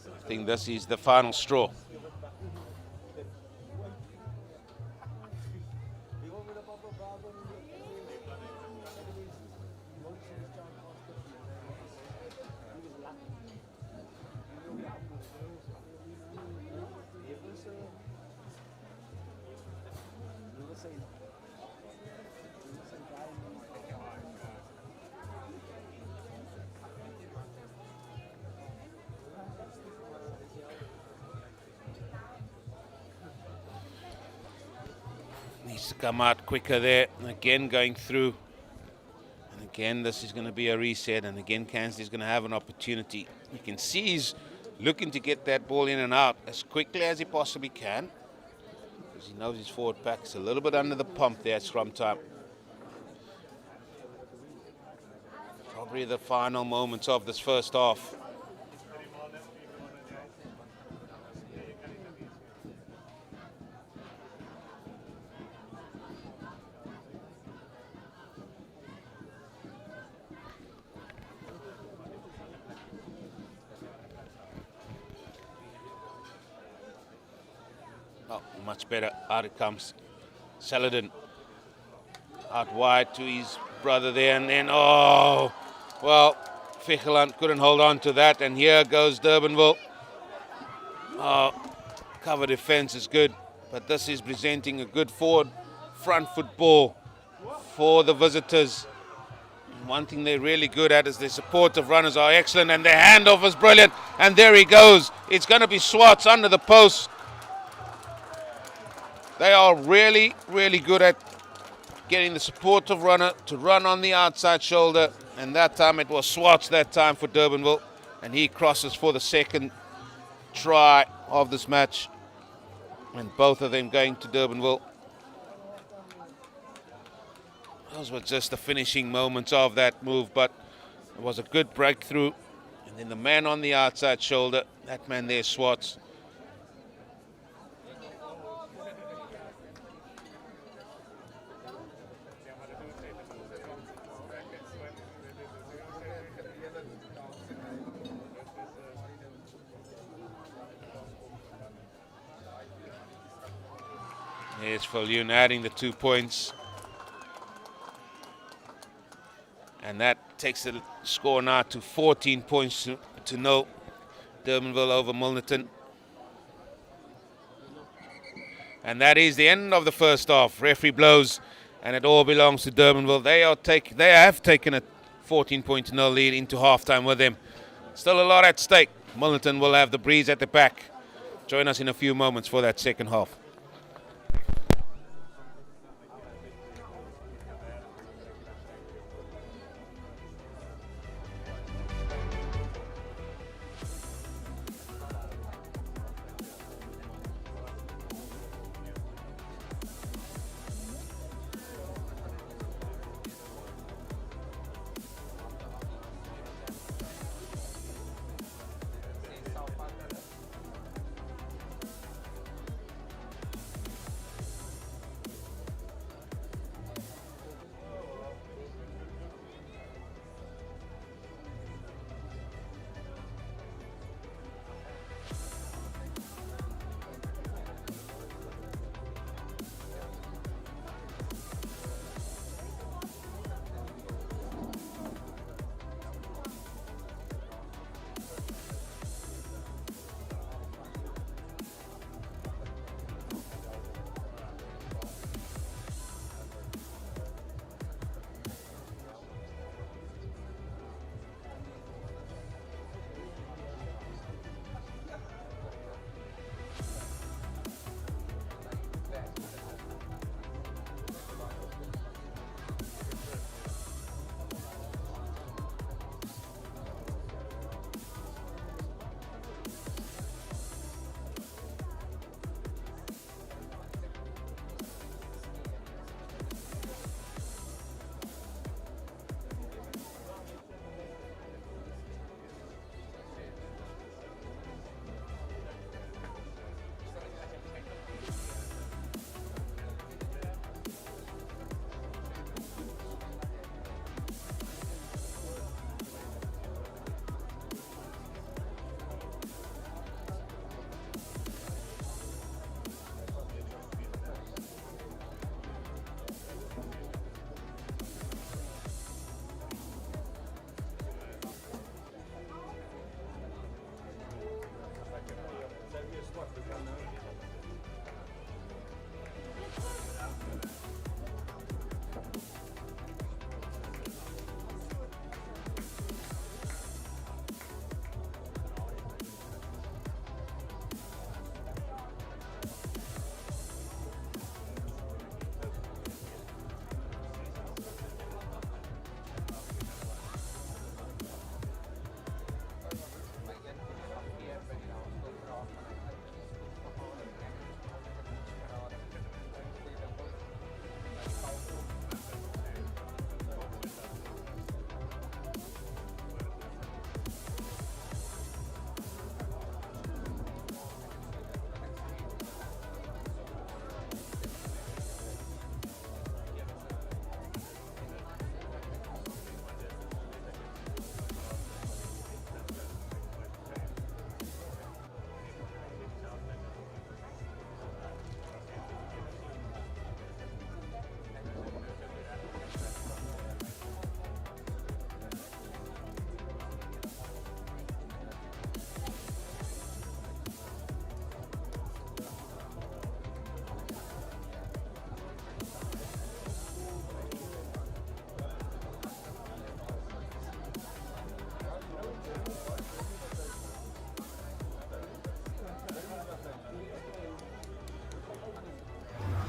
I think this is the final straw. Needs to come out quicker there. Again going through. And again this is going to be a reset. And again Kansley's going to have an opportunity. You can see he's looking to get that ball in and out as quickly as he possibly can. Because he knows his forward pack is a little bit under the pump there at scrum time. Probably the final moments of this first half. Oh, much better. Out it comes. Saladin out wide to his brother there, and then, oh, well, Ficheland couldn't hold on to that, and here goes Durbanville. Oh, cover defense is good, but this is presenting a good forward front football for the visitors. One thing they're really good at is their supportive runners are excellent, and their handoff is brilliant, and there he goes. It's going to be Swartz under the post. They are really, really good at getting the supportive runner to run on the outside shoulder, and that time it was Swartz that time for Durbanville, and he crosses for the second try of this match, and both of them going to Durbanville. Those were just the finishing moments of that move, but it was a good breakthrough, and then the man on the outside shoulder, that man there, Swartz. Here's Falloon adding the 2 points. And that takes the score now to 14 points to 0. Durbanville over Milnerton. And that is the end of the first half. Referee blows, and it all belongs to Durbanville. They have taken a 14-0 lead into halftime with them. Still a lot at stake. Milnerton will have the breeze at the back. Join us in a few moments for that second half.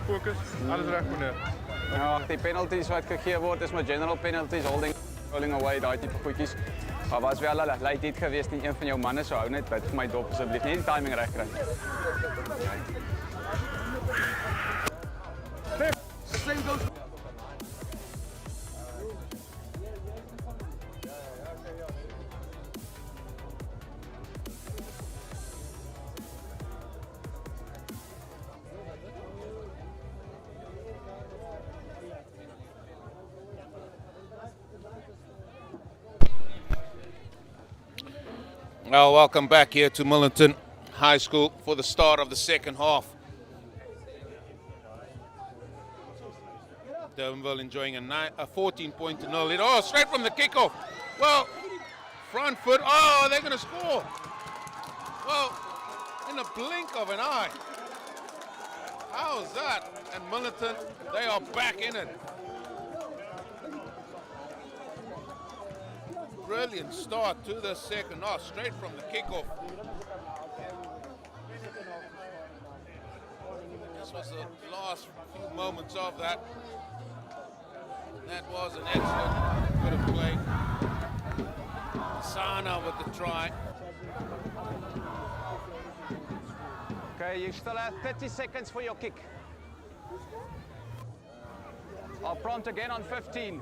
Fokus, alles reg meneer. Ja, die penalties wat gegee word is maar general penalties, holding, rolling away, daai tipe goedjies. Maar was wel 'n late hit geweest nie, een van jou manne sou hou net by vir my dop asseblief, net die timing reg kry. Well, welcome back here to Milnerton High School for the start of the second half. Durbanville enjoying a 14-point-0 lead. Oh, straight from the kickoff. Well, front foot. Oh, they're going to score. Well, in a blink of an eye. How is that? And Milnerton, they are back in it. Brilliant start to the second half, straight from the kickoff. This was the last few moments of that. That was an excellent bit of play. Sana with the try. Okay, you still have 30 seconds for your kick. I'll prompt again on 15.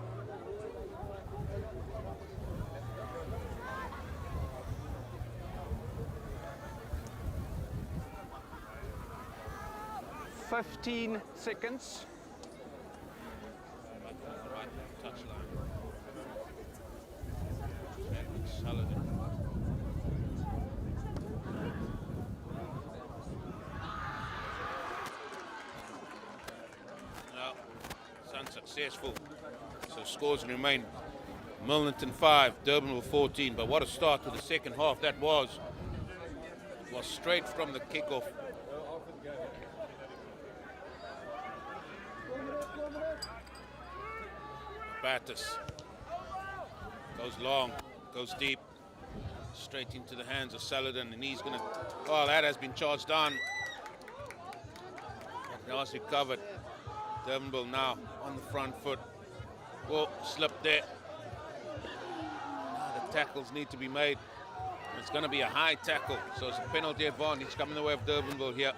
15 seconds. Right touchline. Sullivan. No, it's unsuccessful. So scores remain Milnerton 5, Durbanville 14. But what a start to the second half that was. It was straight from the kickoff. Battis goes long, goes deep, straight into the hands of Saladin, and he's going to, oh, that has been charged down. Now it's recovered. Durbanville now on the front foot. Oh, slipped there. Now the tackles need to be made. It's going to be a high tackle, so it's a penalty advantage coming the way of Durbanville here.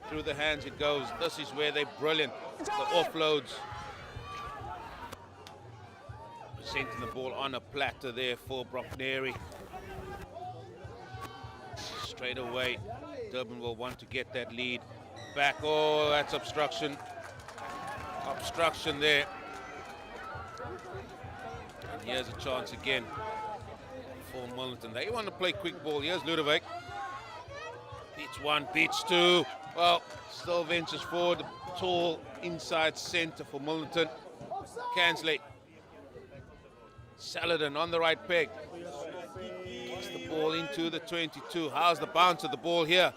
Through the hands it goes. This is where they're brilliant. The offloads. Presenting the ball on a platter there for Brockneri. Straight away, Durban will want to get that lead back. Oh, that's obstruction. Obstruction there. And here's a chance again for Milnerton. They want to play quick ball. Here's Ludwig. Beats one, beats two. Well, still ventures forward. Tall inside center for Milnerton. Kansley. Saladin on the right peg. Gets the ball into the 22. How's the bounce of the ball here?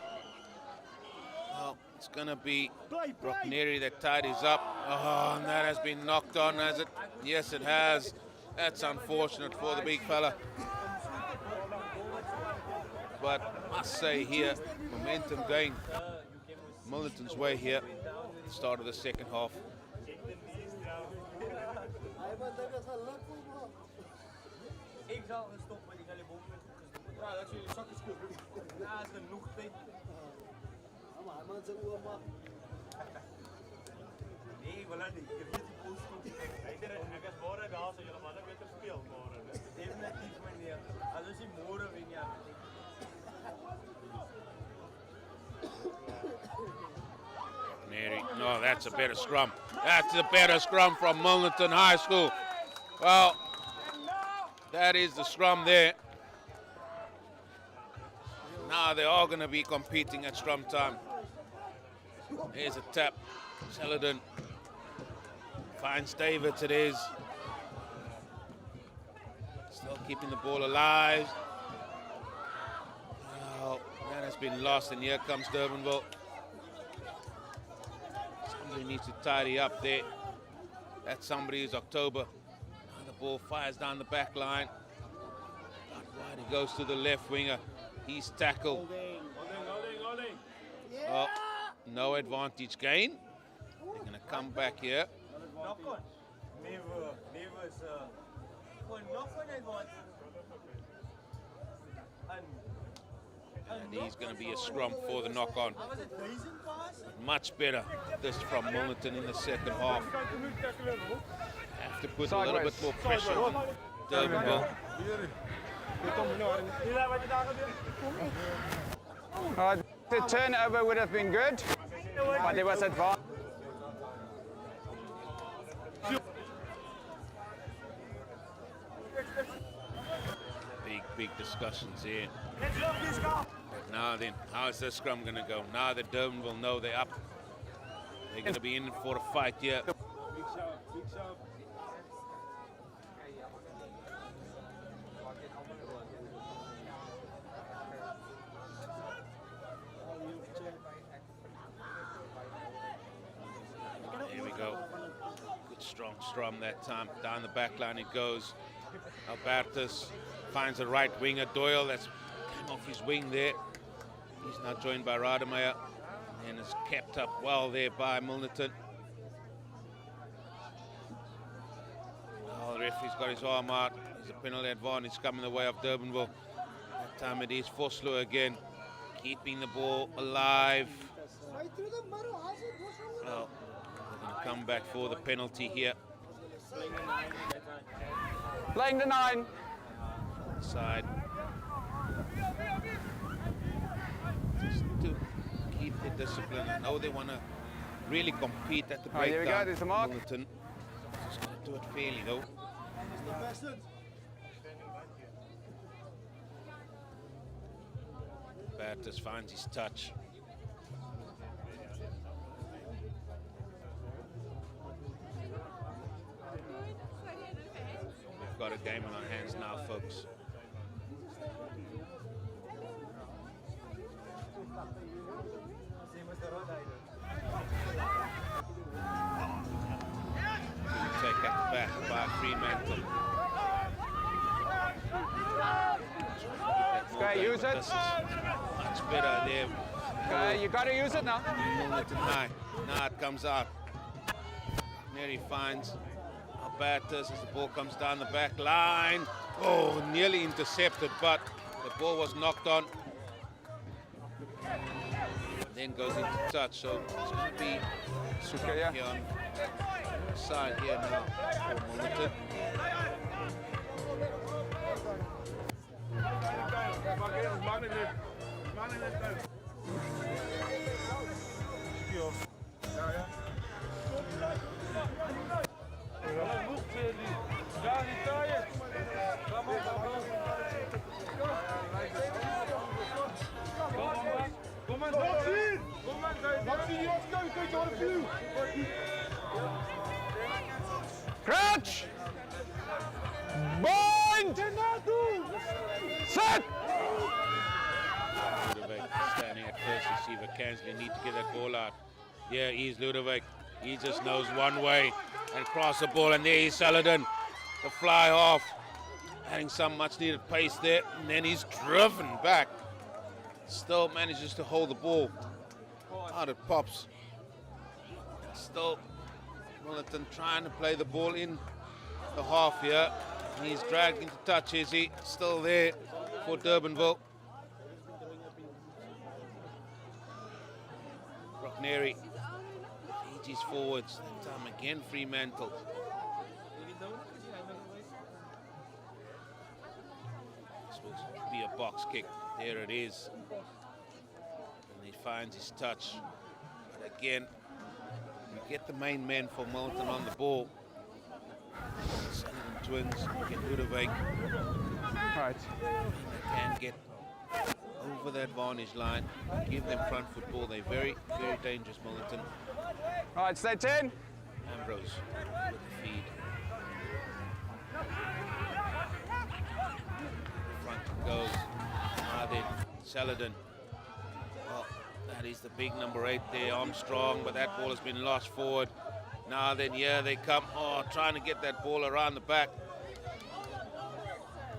Well, it's going to be Brockneri that tidies up. Oh, and that has been knocked on, has it? Yes, it has. That's unfortunate for the big fella. But I must say here, momentum going Milnerton's way here. Start of the second half. Ik zal stoppen met die hele boom. Ja, dat jullie zakken schudden. Ja, is genoeg tijd. Maar hij maakt zijn oor maar. Nee, ik wil dat niet. Ik heb niet die post toe. Ik heb morgen gehad, so jullie mannen beter speel morgen. Definitief meneer. Als is die morgen win ja. No, that's a better scrum. That's a better scrum from Milnerton High School. Well, that is the scrum there. Now they are going to be competing at scrum time. Here's a tap. Saladin finds Davids, it is. Still keeping the ball alive. Oh, that has been lost, and here comes Durbanville. Somebody needs to tidy up there. That somebody is October. Now the ball fires down the back line. Out wide, he goes to the left winger. He's tackled. Oh, no advantage gain. They're going to come back here. Knock on. Never, sir. Well, knock on advantage. And he's going to be a scrum for the knock-on. Was it decent pass? Much better, this from Milnerton in the second half. Have to put a little bit more pressure on Durbanville. The turnover would have been good, but there was advantage. Big discussions here. But now then, how is this scrum going to go? Now that Durbanville know they're up, they're going to be in for a fight here. Big shot. There we go. Good strong scrum that time. Down the back line it goes. Albertus finds the right winger, Doyle, that's came off his wing there. He's now joined by Rademacher and is kept up well there by Milnerton. Oh, the referee's got his arm out. There's a penalty advantage coming the way of Durbanville. That time it is Vosloo again, keeping the ball alive. Well, they're going to come back for the penalty here. Playing the 9. Side. Just to keep the discipline. I know they want to really compete at the breakdown. Here we go, there's the mark. Milnerton. Just going to do it fairly though. Bertus finds his touch. We've got a game on our hands now, folks. Take at the back by Fremantle. Okay, use it. Much better there. Okay, you got to use it now. Milnerton high. Now it comes out. Mary finds Albertus as the ball comes down the back line. Oh, nearly intercepted, but the ball was knocked on. Then goes into touch, so it's going to be Okay, yeah. here on the side here now for Milnerton. Crouch! Bind! Set! Ludwig standing at first receiver. Kansley need to get that ball out. Yeah, he's Ludwig. He just knows one way and cross the ball, and there is Saladin. The fly off, adding some much needed pace there, and then he's driven back. Still manages to hold the ball. Out it pops. Still Milnerton trying to play the ball in the half here. He's dragged into touch, is he? Still there for Durbanville. Rockneri feeds his forwards. That time again Fremantle. This will be a box kick. There it is. And he finds his touch. But again, you get the main man for Milnerton on the ball. Sullivan twins get Ludwig. Right. They can get over the advantage line, give them front football. They're very, very dangerous, Milnerton. Right, stay 10. Ambrose with the feed. Front it goes. Now then, Saladin. Well, that is the big number 8 there, Armstrong, but that ball has been lost forward. Now then, yeah, they come. Oh, trying to get that ball around the back.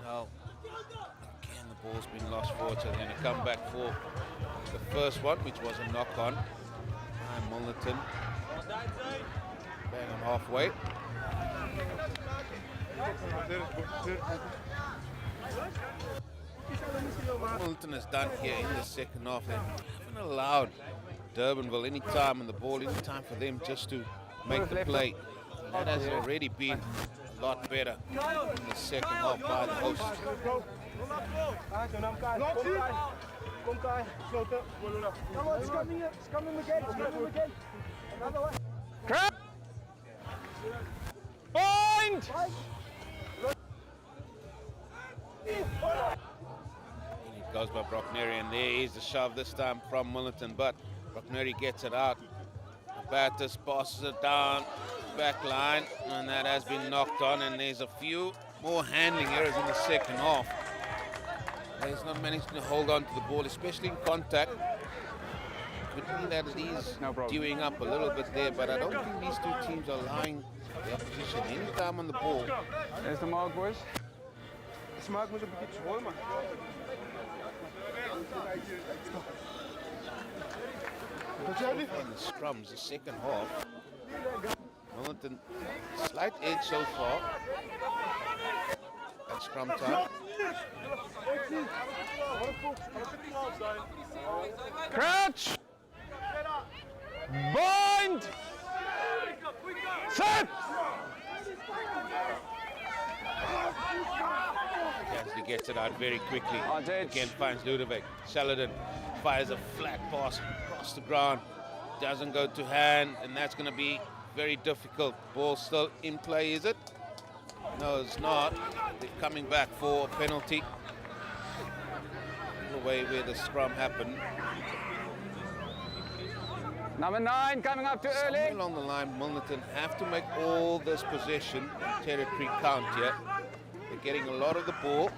No. Again, the ball's been lost forward, so they're going to come back for the first one, which was a knock-on. time, Milnerton. Bang him halfway. What Milnerton has done here in the second half, they haven't allowed Durbanville any time on the ball, any time for them just to make the play. That has already been a lot better in the second half by the hosts. Point! And it goes by Brockneri, and there is the shove this time from Milnerton, but Brockneri gets it out. Battis passes it down, back line, and that has been knocked on, and there's a few more handling errors in the second half. He's not managing to hold on to the ball, especially in contact. Could be that it is dewing up a little bit there, but I don't think these two teams are allowing the opposition any time on the ball. There's the mark, boys. Smaak moet een beetje schoon, man. In the scrums, the second half. Milnerton, slight edge so far at scrum time. Crouch! Bind! Set! Gansley gets it out very quickly. On edge. Again finds Ludovic. Saladin fires a flat pass across the ground. Doesn't go to hand, and that's going to be very difficult. Ball still in play, is it? No, it's not. They're coming back for a penalty. The way where the scrum happened. Number 9 coming up too early. Somewhere along the line, Milnerton have to make all this possession territory count here. They're getting a lot of the ball.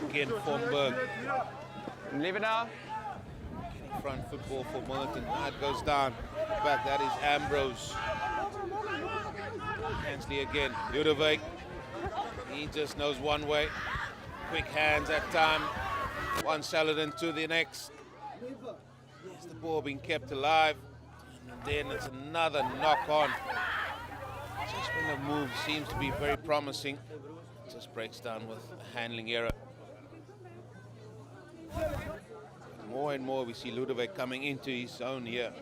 Again, Formberg. Leave it now. Getting front football for Milnerton. Now it goes down. Back, that is Ambrose. Gansley again. Ludovic. He just knows one way. Quick hands that time. One Saladin to the next. There's the ball being kept alive. And then it's another knock on. Just when the move seems to be very promising, it just breaks down with a handling error. More and more we see Ludovic coming into his zone here.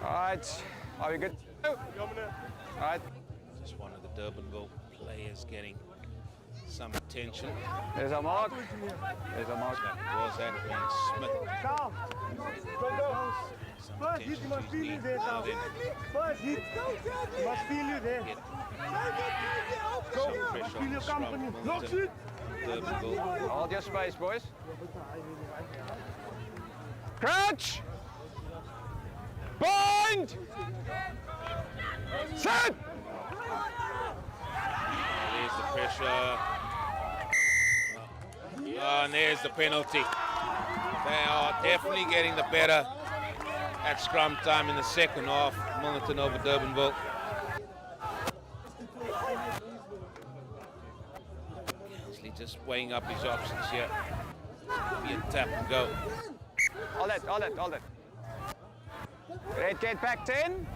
Alright, are we good? Alright. Just one of the Durbanville players getting some attention. There's our mark. There's our mark. Was that being Smith? Some attention to his knee. Now then, get some pressure on the scrum. Milnerton, Durbanville. Hold your space, boys. Crouch! Bind! Set! There's the pressure. And there's the penalty. They are definitely getting the better at scrum time in the second half. Milnerton over Durbanville. Gansley just weighing up his options here. Be a tap and go. Hold it. Red gate back 10.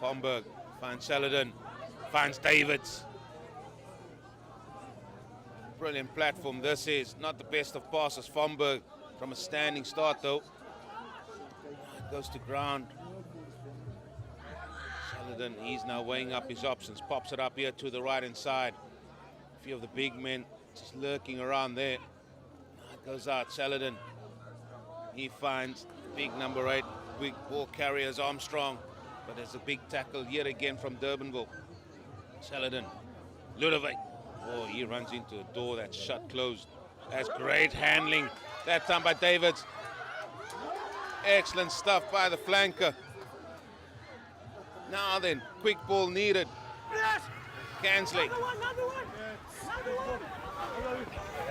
Formberg finds Saladin, finds Davids. Brilliant platform this is. Not the best of passes. Formberg from a standing start though. Goes to ground. Saladin, he's now weighing up his options. Pops it up here to the right hand side. A few of the big men just lurking around there. Now it goes out. Saladin. He finds big number 8, big ball carriers Armstrong. But there's a big tackle yet again from Durbanville. Saladin. Ludovic. Oh, he runs into a door that's shut closed. That's great handling. That time by Davids. Excellent stuff by the flanker. Now then, quick ball needed. Kansley.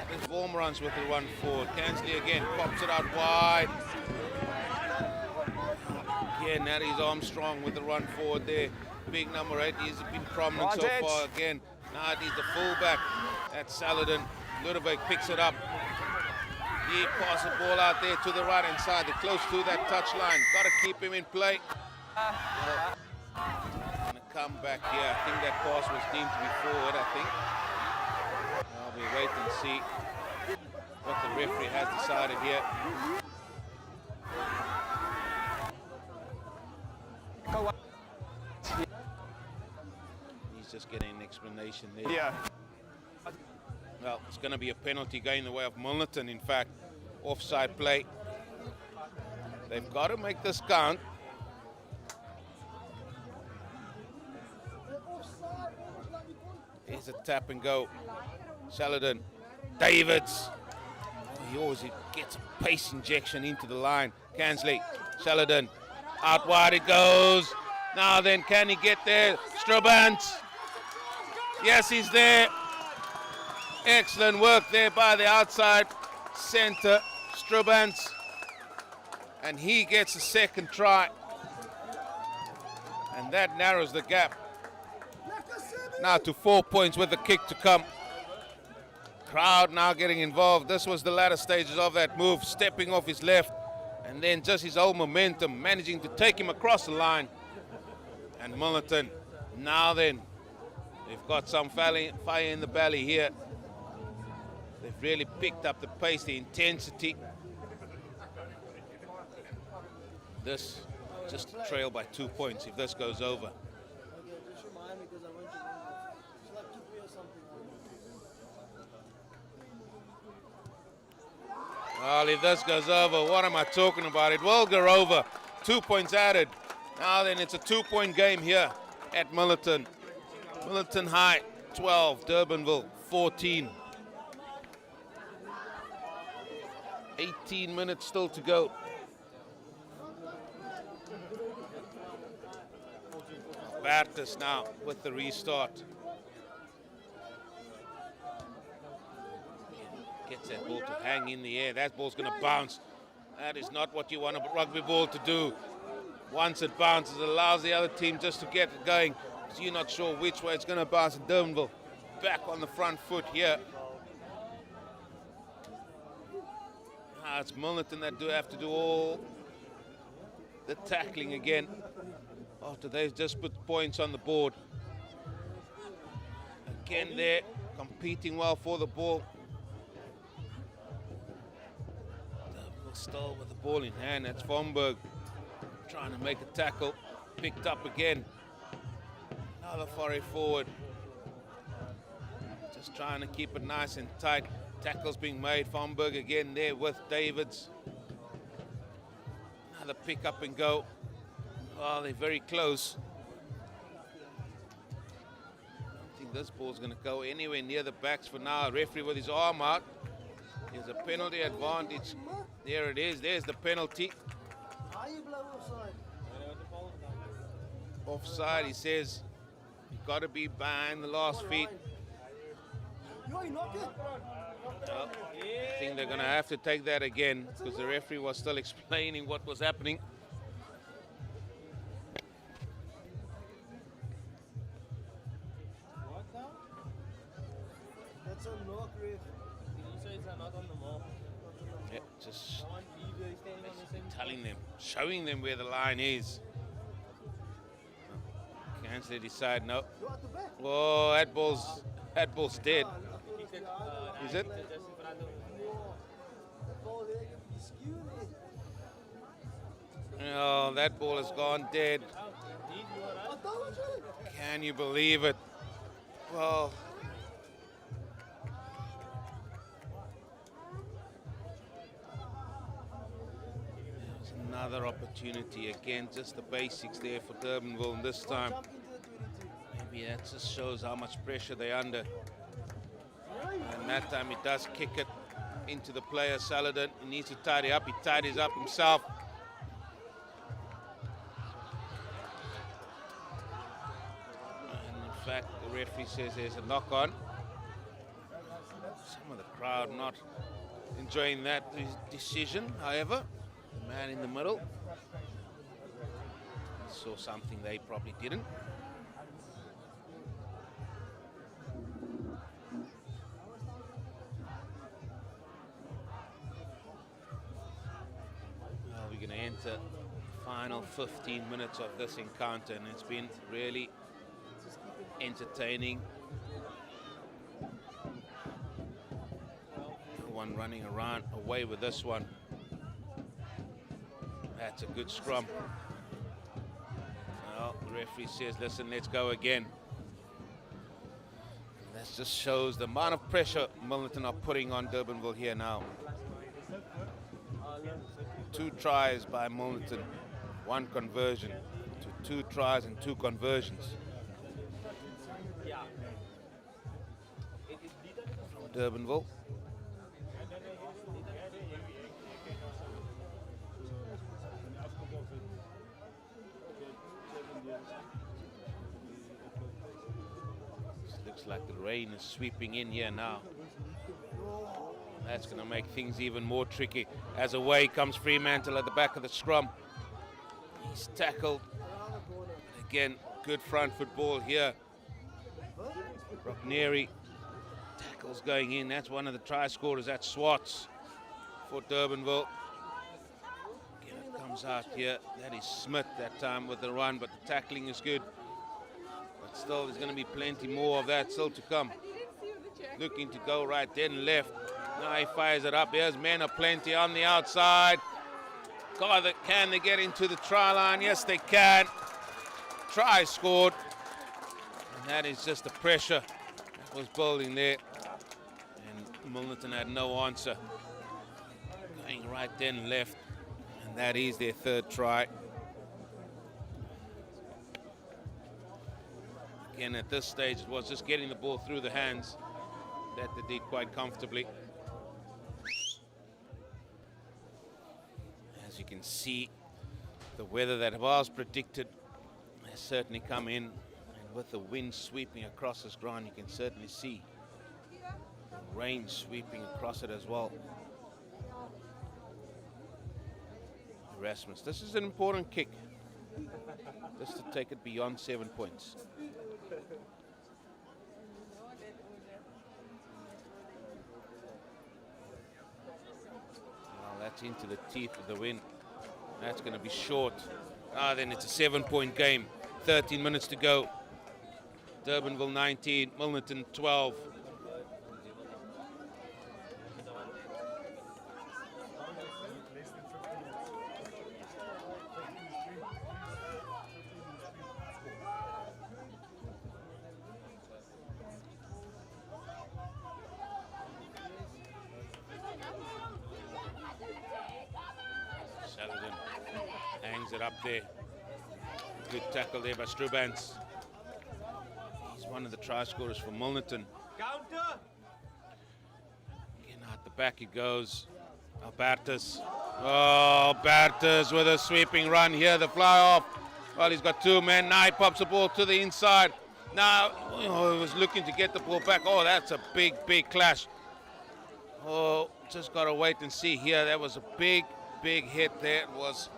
There's Vormerans with the run forward. Kansley again pops it out wide. Again, that is Armstrong with the run forward there. Big number 8, he's been prominent so far again. Now it is the fullback. That's Saladin. Ludovic picks it up. He passes the ball out there to the right hand side. They're close to that touchline. Got to keep him in play. Gonna come back here. I think that pass was deemed to be forward, I think. Now we wait and see what the referee has decided here. He's just getting an explanation there. Yeah. Well, it's going to be a penalty going the way of Milnerton, in fact. Offside play. They've got to make this count. Here's a tap and go. Saladin. Davids. He always gets a pace injection into the line. Kansley. Saladin. Out wide it goes. Now then, can he get there? Strabant. Yes, he's there. Excellent work there by the outside centre, Strabant. And he gets a second try. And that narrows the gap. Now to 4 points with the kick to come. Crowd now getting involved. This was the latter stages of that move, stepping off his left. And then just his own momentum, managing to take him across the line. And Milnerton, now then, they've got some fire in the belly here. They've really picked up the pace, the intensity. This just trail by 2 points if this goes over. Well, if this goes over, what am I talking about? It will go over. 2 points added. Now then, it's a 2-point game here at Milnerton. Milnerton High, 12. Durbanville, 14. 18 minutes still to go. Bertus now with the restart. Gets that ball to hang in the air. That ball's going to bounce. That is not what you want a rugby ball to do. Once it bounces, it allows the other team just to get it going. So you're not sure which way it's going to bounce. And Durbanville back on the front foot here. It's Milnerton that do have to do all the tackling again after they've just put points on the board. Again there, competing well for the ball. Still with the ball in hand. That's Vonberg trying to make a tackle. Picked up again. Another foray forward. Just trying to keep it nice and tight. Tackles being made. Vonberg again there with Davids. Another pick up and go. Oh, they're very close. I don't think this ball's going to go anywhere near the backs for now. Referee with his arm out. There's a penalty advantage. There it is. There's the penalty. Offside, he says. You've got to be behind the last feet. Well, I think they're going to have to take that again because the referee was still explaining what was happening. That's a knock, ref. Yeah, just telling them, showing them where the line is. Kansley decide no. Whoa, that ball's dead. Is it? Oh, that ball has gone dead. Can you believe it? Well, there's another opportunity again. Just the basics there for Durbanville, and this time maybe that just shows how much pressure they're under. And that time he does kick it into the player, Saladin. He needs to tidy up. He tidies up himself. fact, the referee says there's a knock on. Some of the crowd not enjoying that decision, however. The man in the middle saw something they probably didn't. Well, we're going to enter the final 15 minutes of this encounter, and it's been really entertaining. One running around away with this one. That's a good scrum. Well, the referee says, listen, let's go again. That just shows the amount of pressure Milnerton are putting on Durbanville here now. 2 tries by Milnerton, 1 conversion, to 2 tries and 2 conversions. From Durbanville. Looks like the rain is sweeping in here now. That's going to make things even more tricky. As away comes Fremantle at the back of the scrum. He's tackled. Again, good front foot ball here. Rugby tackles going in. That's one of the try scorers. That's Swartz for Durbanville. Again, it comes out here. That is Smith that time with the run, but the tackling is good. Still, there's going to be plenty more of that still to come. Looking to go right, then left. Now he fires it up. There's men aplenty on the outside. God, can they get into the try line? Yes, they can. Try scored. And that is just the pressure that was building there. And Milnerton had no answer. Going right, then left. And that is their 3rd try. Again, at this stage, it was just getting the ball through the hands that they did quite comfortably. As you can see, the weather that was predicted has certainly come in. And with the wind sweeping across this ground, you can certainly see the rain sweeping across it as well. Erasmus, this is an important kick. Just to take it beyond 7 points. Well, that's into the teeth of the wind. That's going to be short. Then it's a 7-point game. 13 minutes to go. Durbanville 19, Milnerton 12. Hangs it up there. Good tackle there by Strubans. He's one of the try scorers for Milnerton. Counter! Again, out the back it goes. Albertus. Oh, Albertus with a sweeping run here. The fly off. Well, he's got 2 men. Now he pops the ball to the inside. Now, he was looking to get the ball back. Oh, that's a big, big clash. Oh, just got to wait and see here. That was a big, big hit there. It was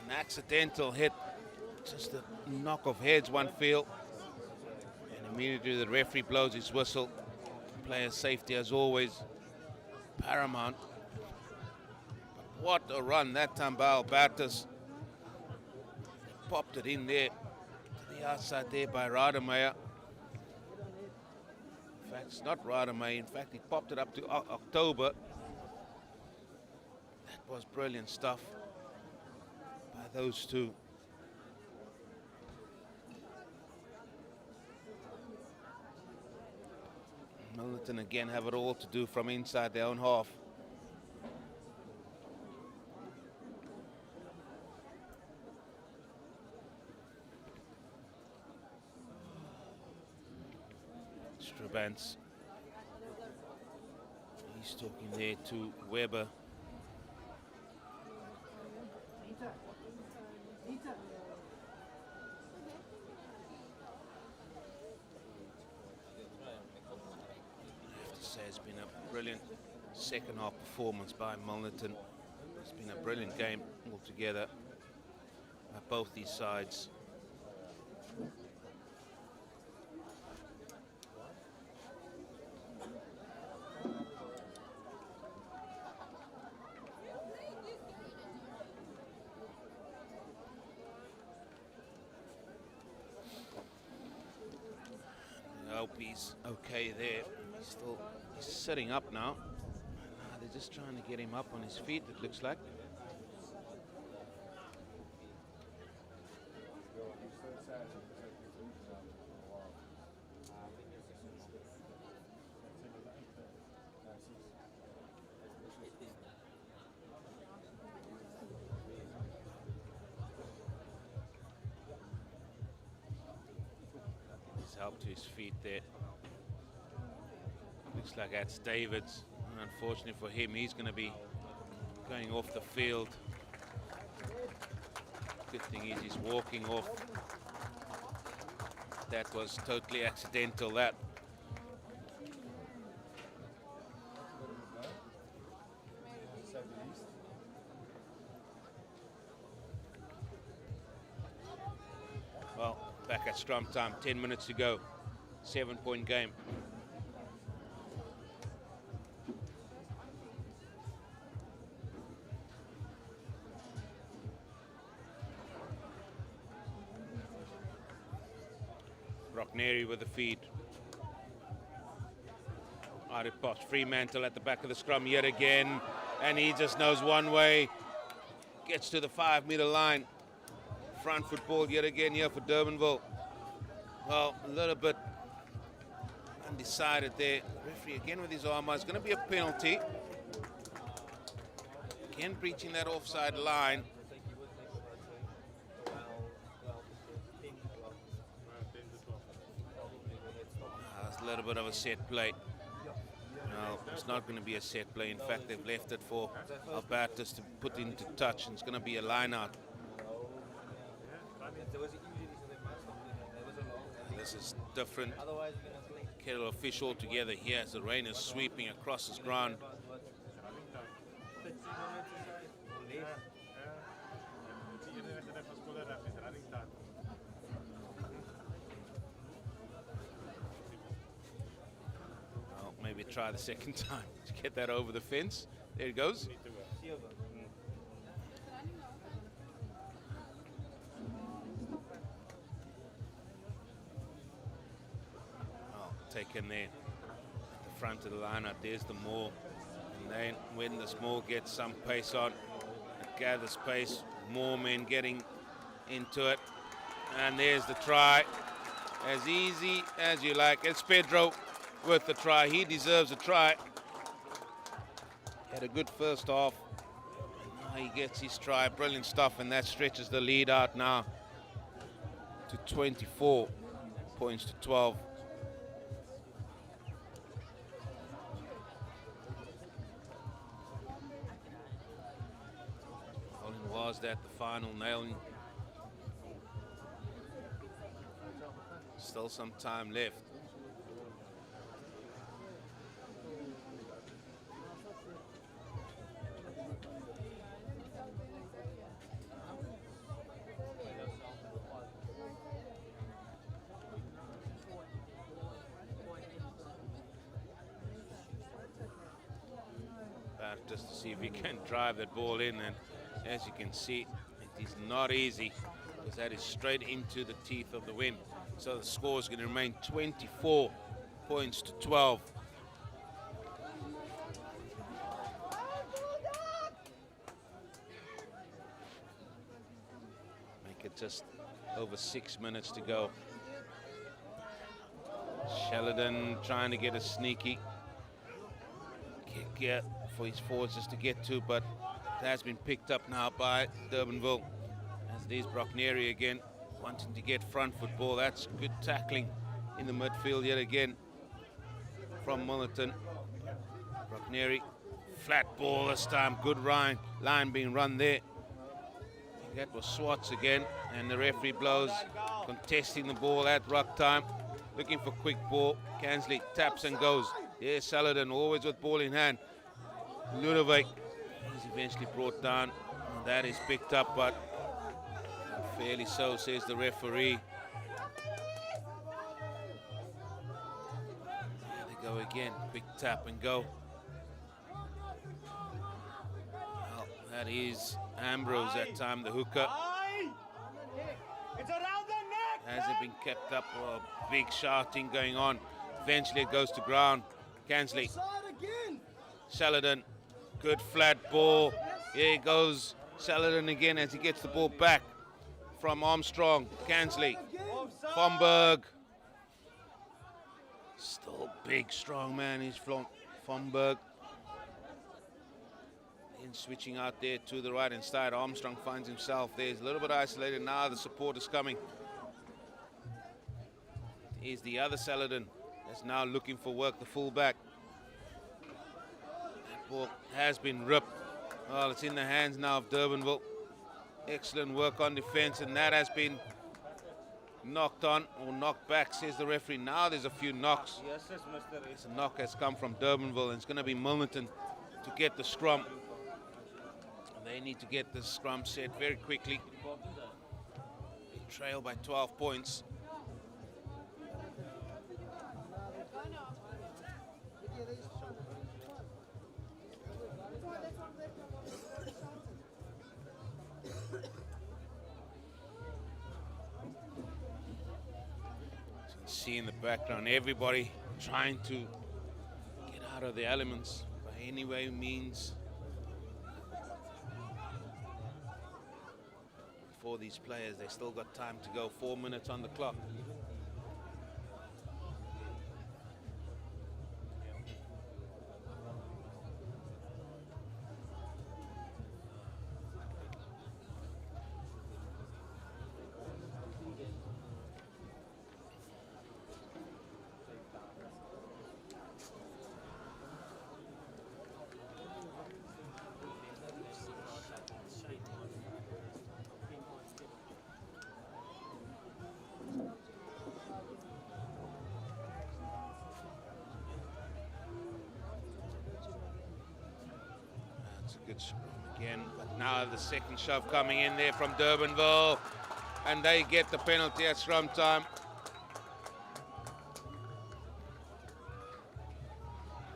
an accidental hit. Just a knock of heads, one feel. And immediately the referee blows his whistle. Player safety, as always, paramount. But what a run that time by Albertus. Popped it in there to the outside there by Rademacher. In fact, it's not Rademacher. In fact, he popped it up to October. That was brilliant stuff by those two. Milnerton again have it all to do from inside their own half. Strubans. He's talking there to Weber. say it's been a brilliant second half performance by Milnerton. It's been a brilliant game altogether by both these sides. I hope he's okay there. He's sitting up now. They're just trying to get him up on his feet, it looks like. He's helped to his feet there. Looks like that's David's. Unfortunately for him, he's going to be going off the field. Good thing is he's walking off. That was totally accidental, that. Well, back at scrum time, 10 minutes to go. 7-point game. Rockneri with the feed. Out it pops. Fremantle at the back of the scrum yet again. And he just knows one way. Gets to the 5-meter line. Front football yet again here for Durbanville. Well, a little bit undecided there. Referee again with his arm. It's going to be a penalty. Again breaching that offside line. A little bit of a set play. No, it's not going to be a set play. In fact, they've left it for Albertus to put into touch, and it's going to be a line out. This is different kettle of fish altogether here as the rain is sweeping across this ground. Maybe try the second time to get that over the fence. There it goes. Taken there at the front of the lineup. There's the maul. And then when this maul gets some pace on, it gathers pace. More men getting into it. And there's the try. As easy as you like. It's Pedro with the try. He deserves a try. Had a good first half. And now he gets his try. Brilliant stuff, and that stretches the lead out now to 24 points to 12. Colin was that the final nailing. Still some time left. Just to see if he can drive that ball in, and as you can see, it is not easy because that is straight into the teeth of the wind. So the score is going to remain 24 points to 12. Make it just over 6 minutes to go. Sheridan trying to get a sneaky kick here for his forwards just to get to, but that's been picked up now by Durbanville. As there's Brockneri again, wanting to get front football. That's good tackling in the midfield yet again from Milnerton. Brockneri, flat ball this time, good line being run there. I think that was Swartz again, and the referee blows, contesting the ball at ruck time, looking for quick ball. Kansley taps and goes. There's Saladin, always with ball in hand. Ludovic is eventually brought down. And that is picked up, but fairly so, says the referee. There they go again. Quick tap and go. Well, that is Ambrose that time, the hooker. It's around the neck. Has it been kept up? Oh, big shouting going on. Eventually it goes to ground. Kansley. Saladin. Good flat ball. Here goes Saladin again as he gets the ball back from Armstrong. Kansley. Fomberg. Still big, strong man is Fomberg. In switching out there to the right hand side. Armstrong finds himself there. He's a little bit isolated now. The support is coming. Here's the other Saladin that's now looking for work, the fullback. That ball has been ripped. Well, it's in the hands now of Durbanville. Excellent work on defense, and that has been knocked on or knocked back, says the referee. Now there's a few knocks. Yes, Mr. This knock has come from Durbanville, and it's going to be Milnerton to get the scrum. They need to get the scrum set very quickly. They trail by 12 points. See in the background, everybody trying to get out of the elements by any way means. For these players, they still got time to go. 4 minutes on the clock. Good scrum again, but now the second shove coming in there from Durbanville, and they get the penalty at scrum time.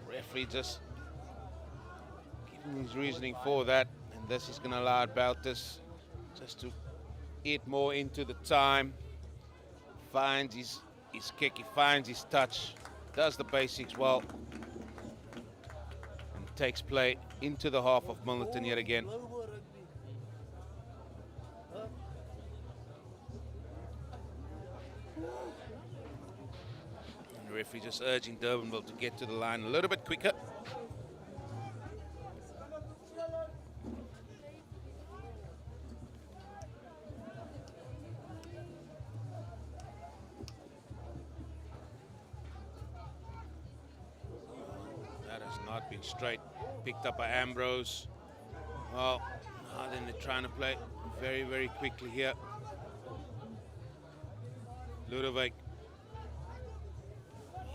Referee just giving his reasoning for that, and this is going to allow Baltus just to eat more into the time. Finds his kick, he finds his touch, does the basics well. Takes play into the half of Milnerton yet again. And the referee just urging Durbanville to get to the line a little bit quicker. That has not been straight. Picked up by Ambrose. Well, then they're trying to play very, very quickly here. Ludovic.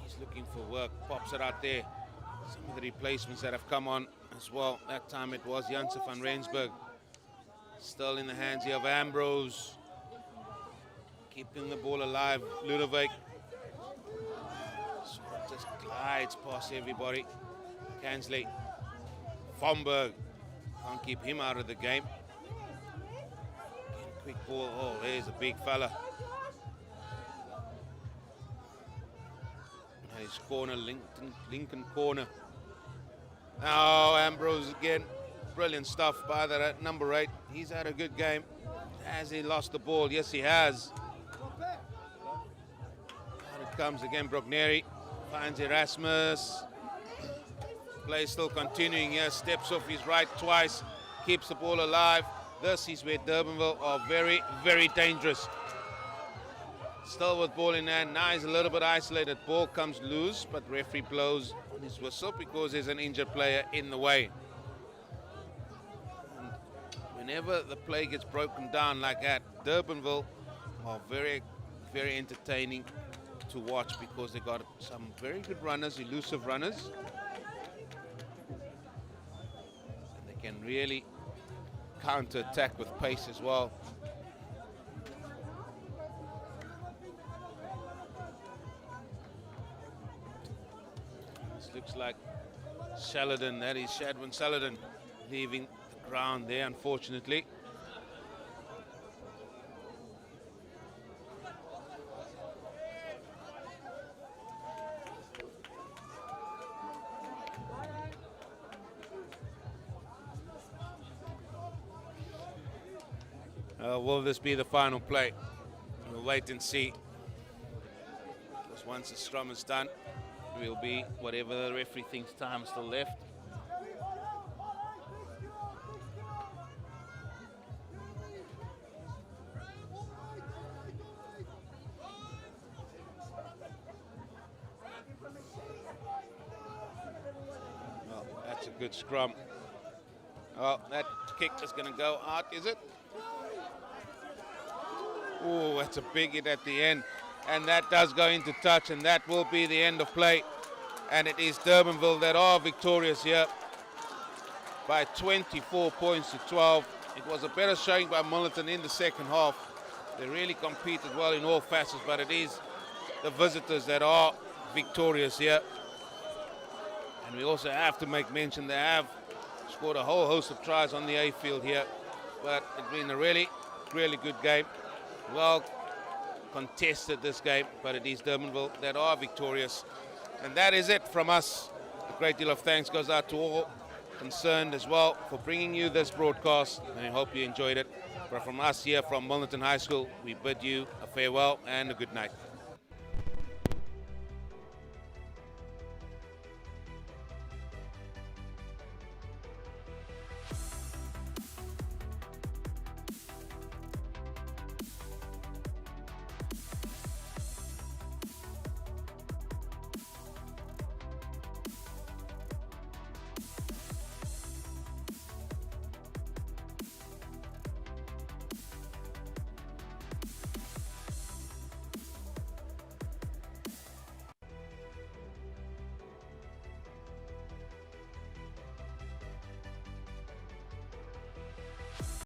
He's looking for work. Pops it out there. Some of the replacements that have come on as well. That time it was Janse van Rensburg. Still in the hands here of Ambrose. Keeping the ball alive. Ludovic. So it just glides past everybody. Kansley. Fomberg. Can't keep him out of the game. Again, quick ball. Oh, there's a big fella. His corner, Lincoln corner. Now Ambrose again. Brilliant stuff by the number 8. He's had a good game. Has he lost the ball? Yes, he has. Out it comes again, Brogneri. Finds Erasmus. Play still continuing here. Steps off his right twice. Keeps the ball alive. This is where Durbanville are very, very dangerous. Still with ball in hand. Now he's a little bit isolated. Ball comes loose, but referee blows on his whistle because there's an injured player in the way. And whenever the play gets broken down like that, Durbanville are very, very entertaining to watch because they got some very good runners, elusive runners. And they can really counter-attack with pace as well. This looks like Saladin, that is Shadwin Saladin, leaving the ground there, unfortunately. Will this be the final play? We'll wait and see. Because once the scrum is done, it will be whatever the referee thinks time is still left. Well, that's a good scrum. Oh, that kick is going to go out, is it? Oh, that's a big hit at the end. And that does go into touch, and that will be the end of play. And it is Durbanville that are victorious here by 24 points to 12. It was a better showing by Milnerton in the second half. They really competed well in all facets, but it is the visitors that are victorious here. And we also have to make mention they have scored a whole host of tries on the A field here. But it's been a really, really good game. Well contested this game, but it is Durbanville that are victorious. And that is it from us. A great deal of thanks goes out to all concerned as well for bringing you this broadcast, and I hope you enjoyed it. But from us here from Milnerton High School, we bid you a farewell and a good night.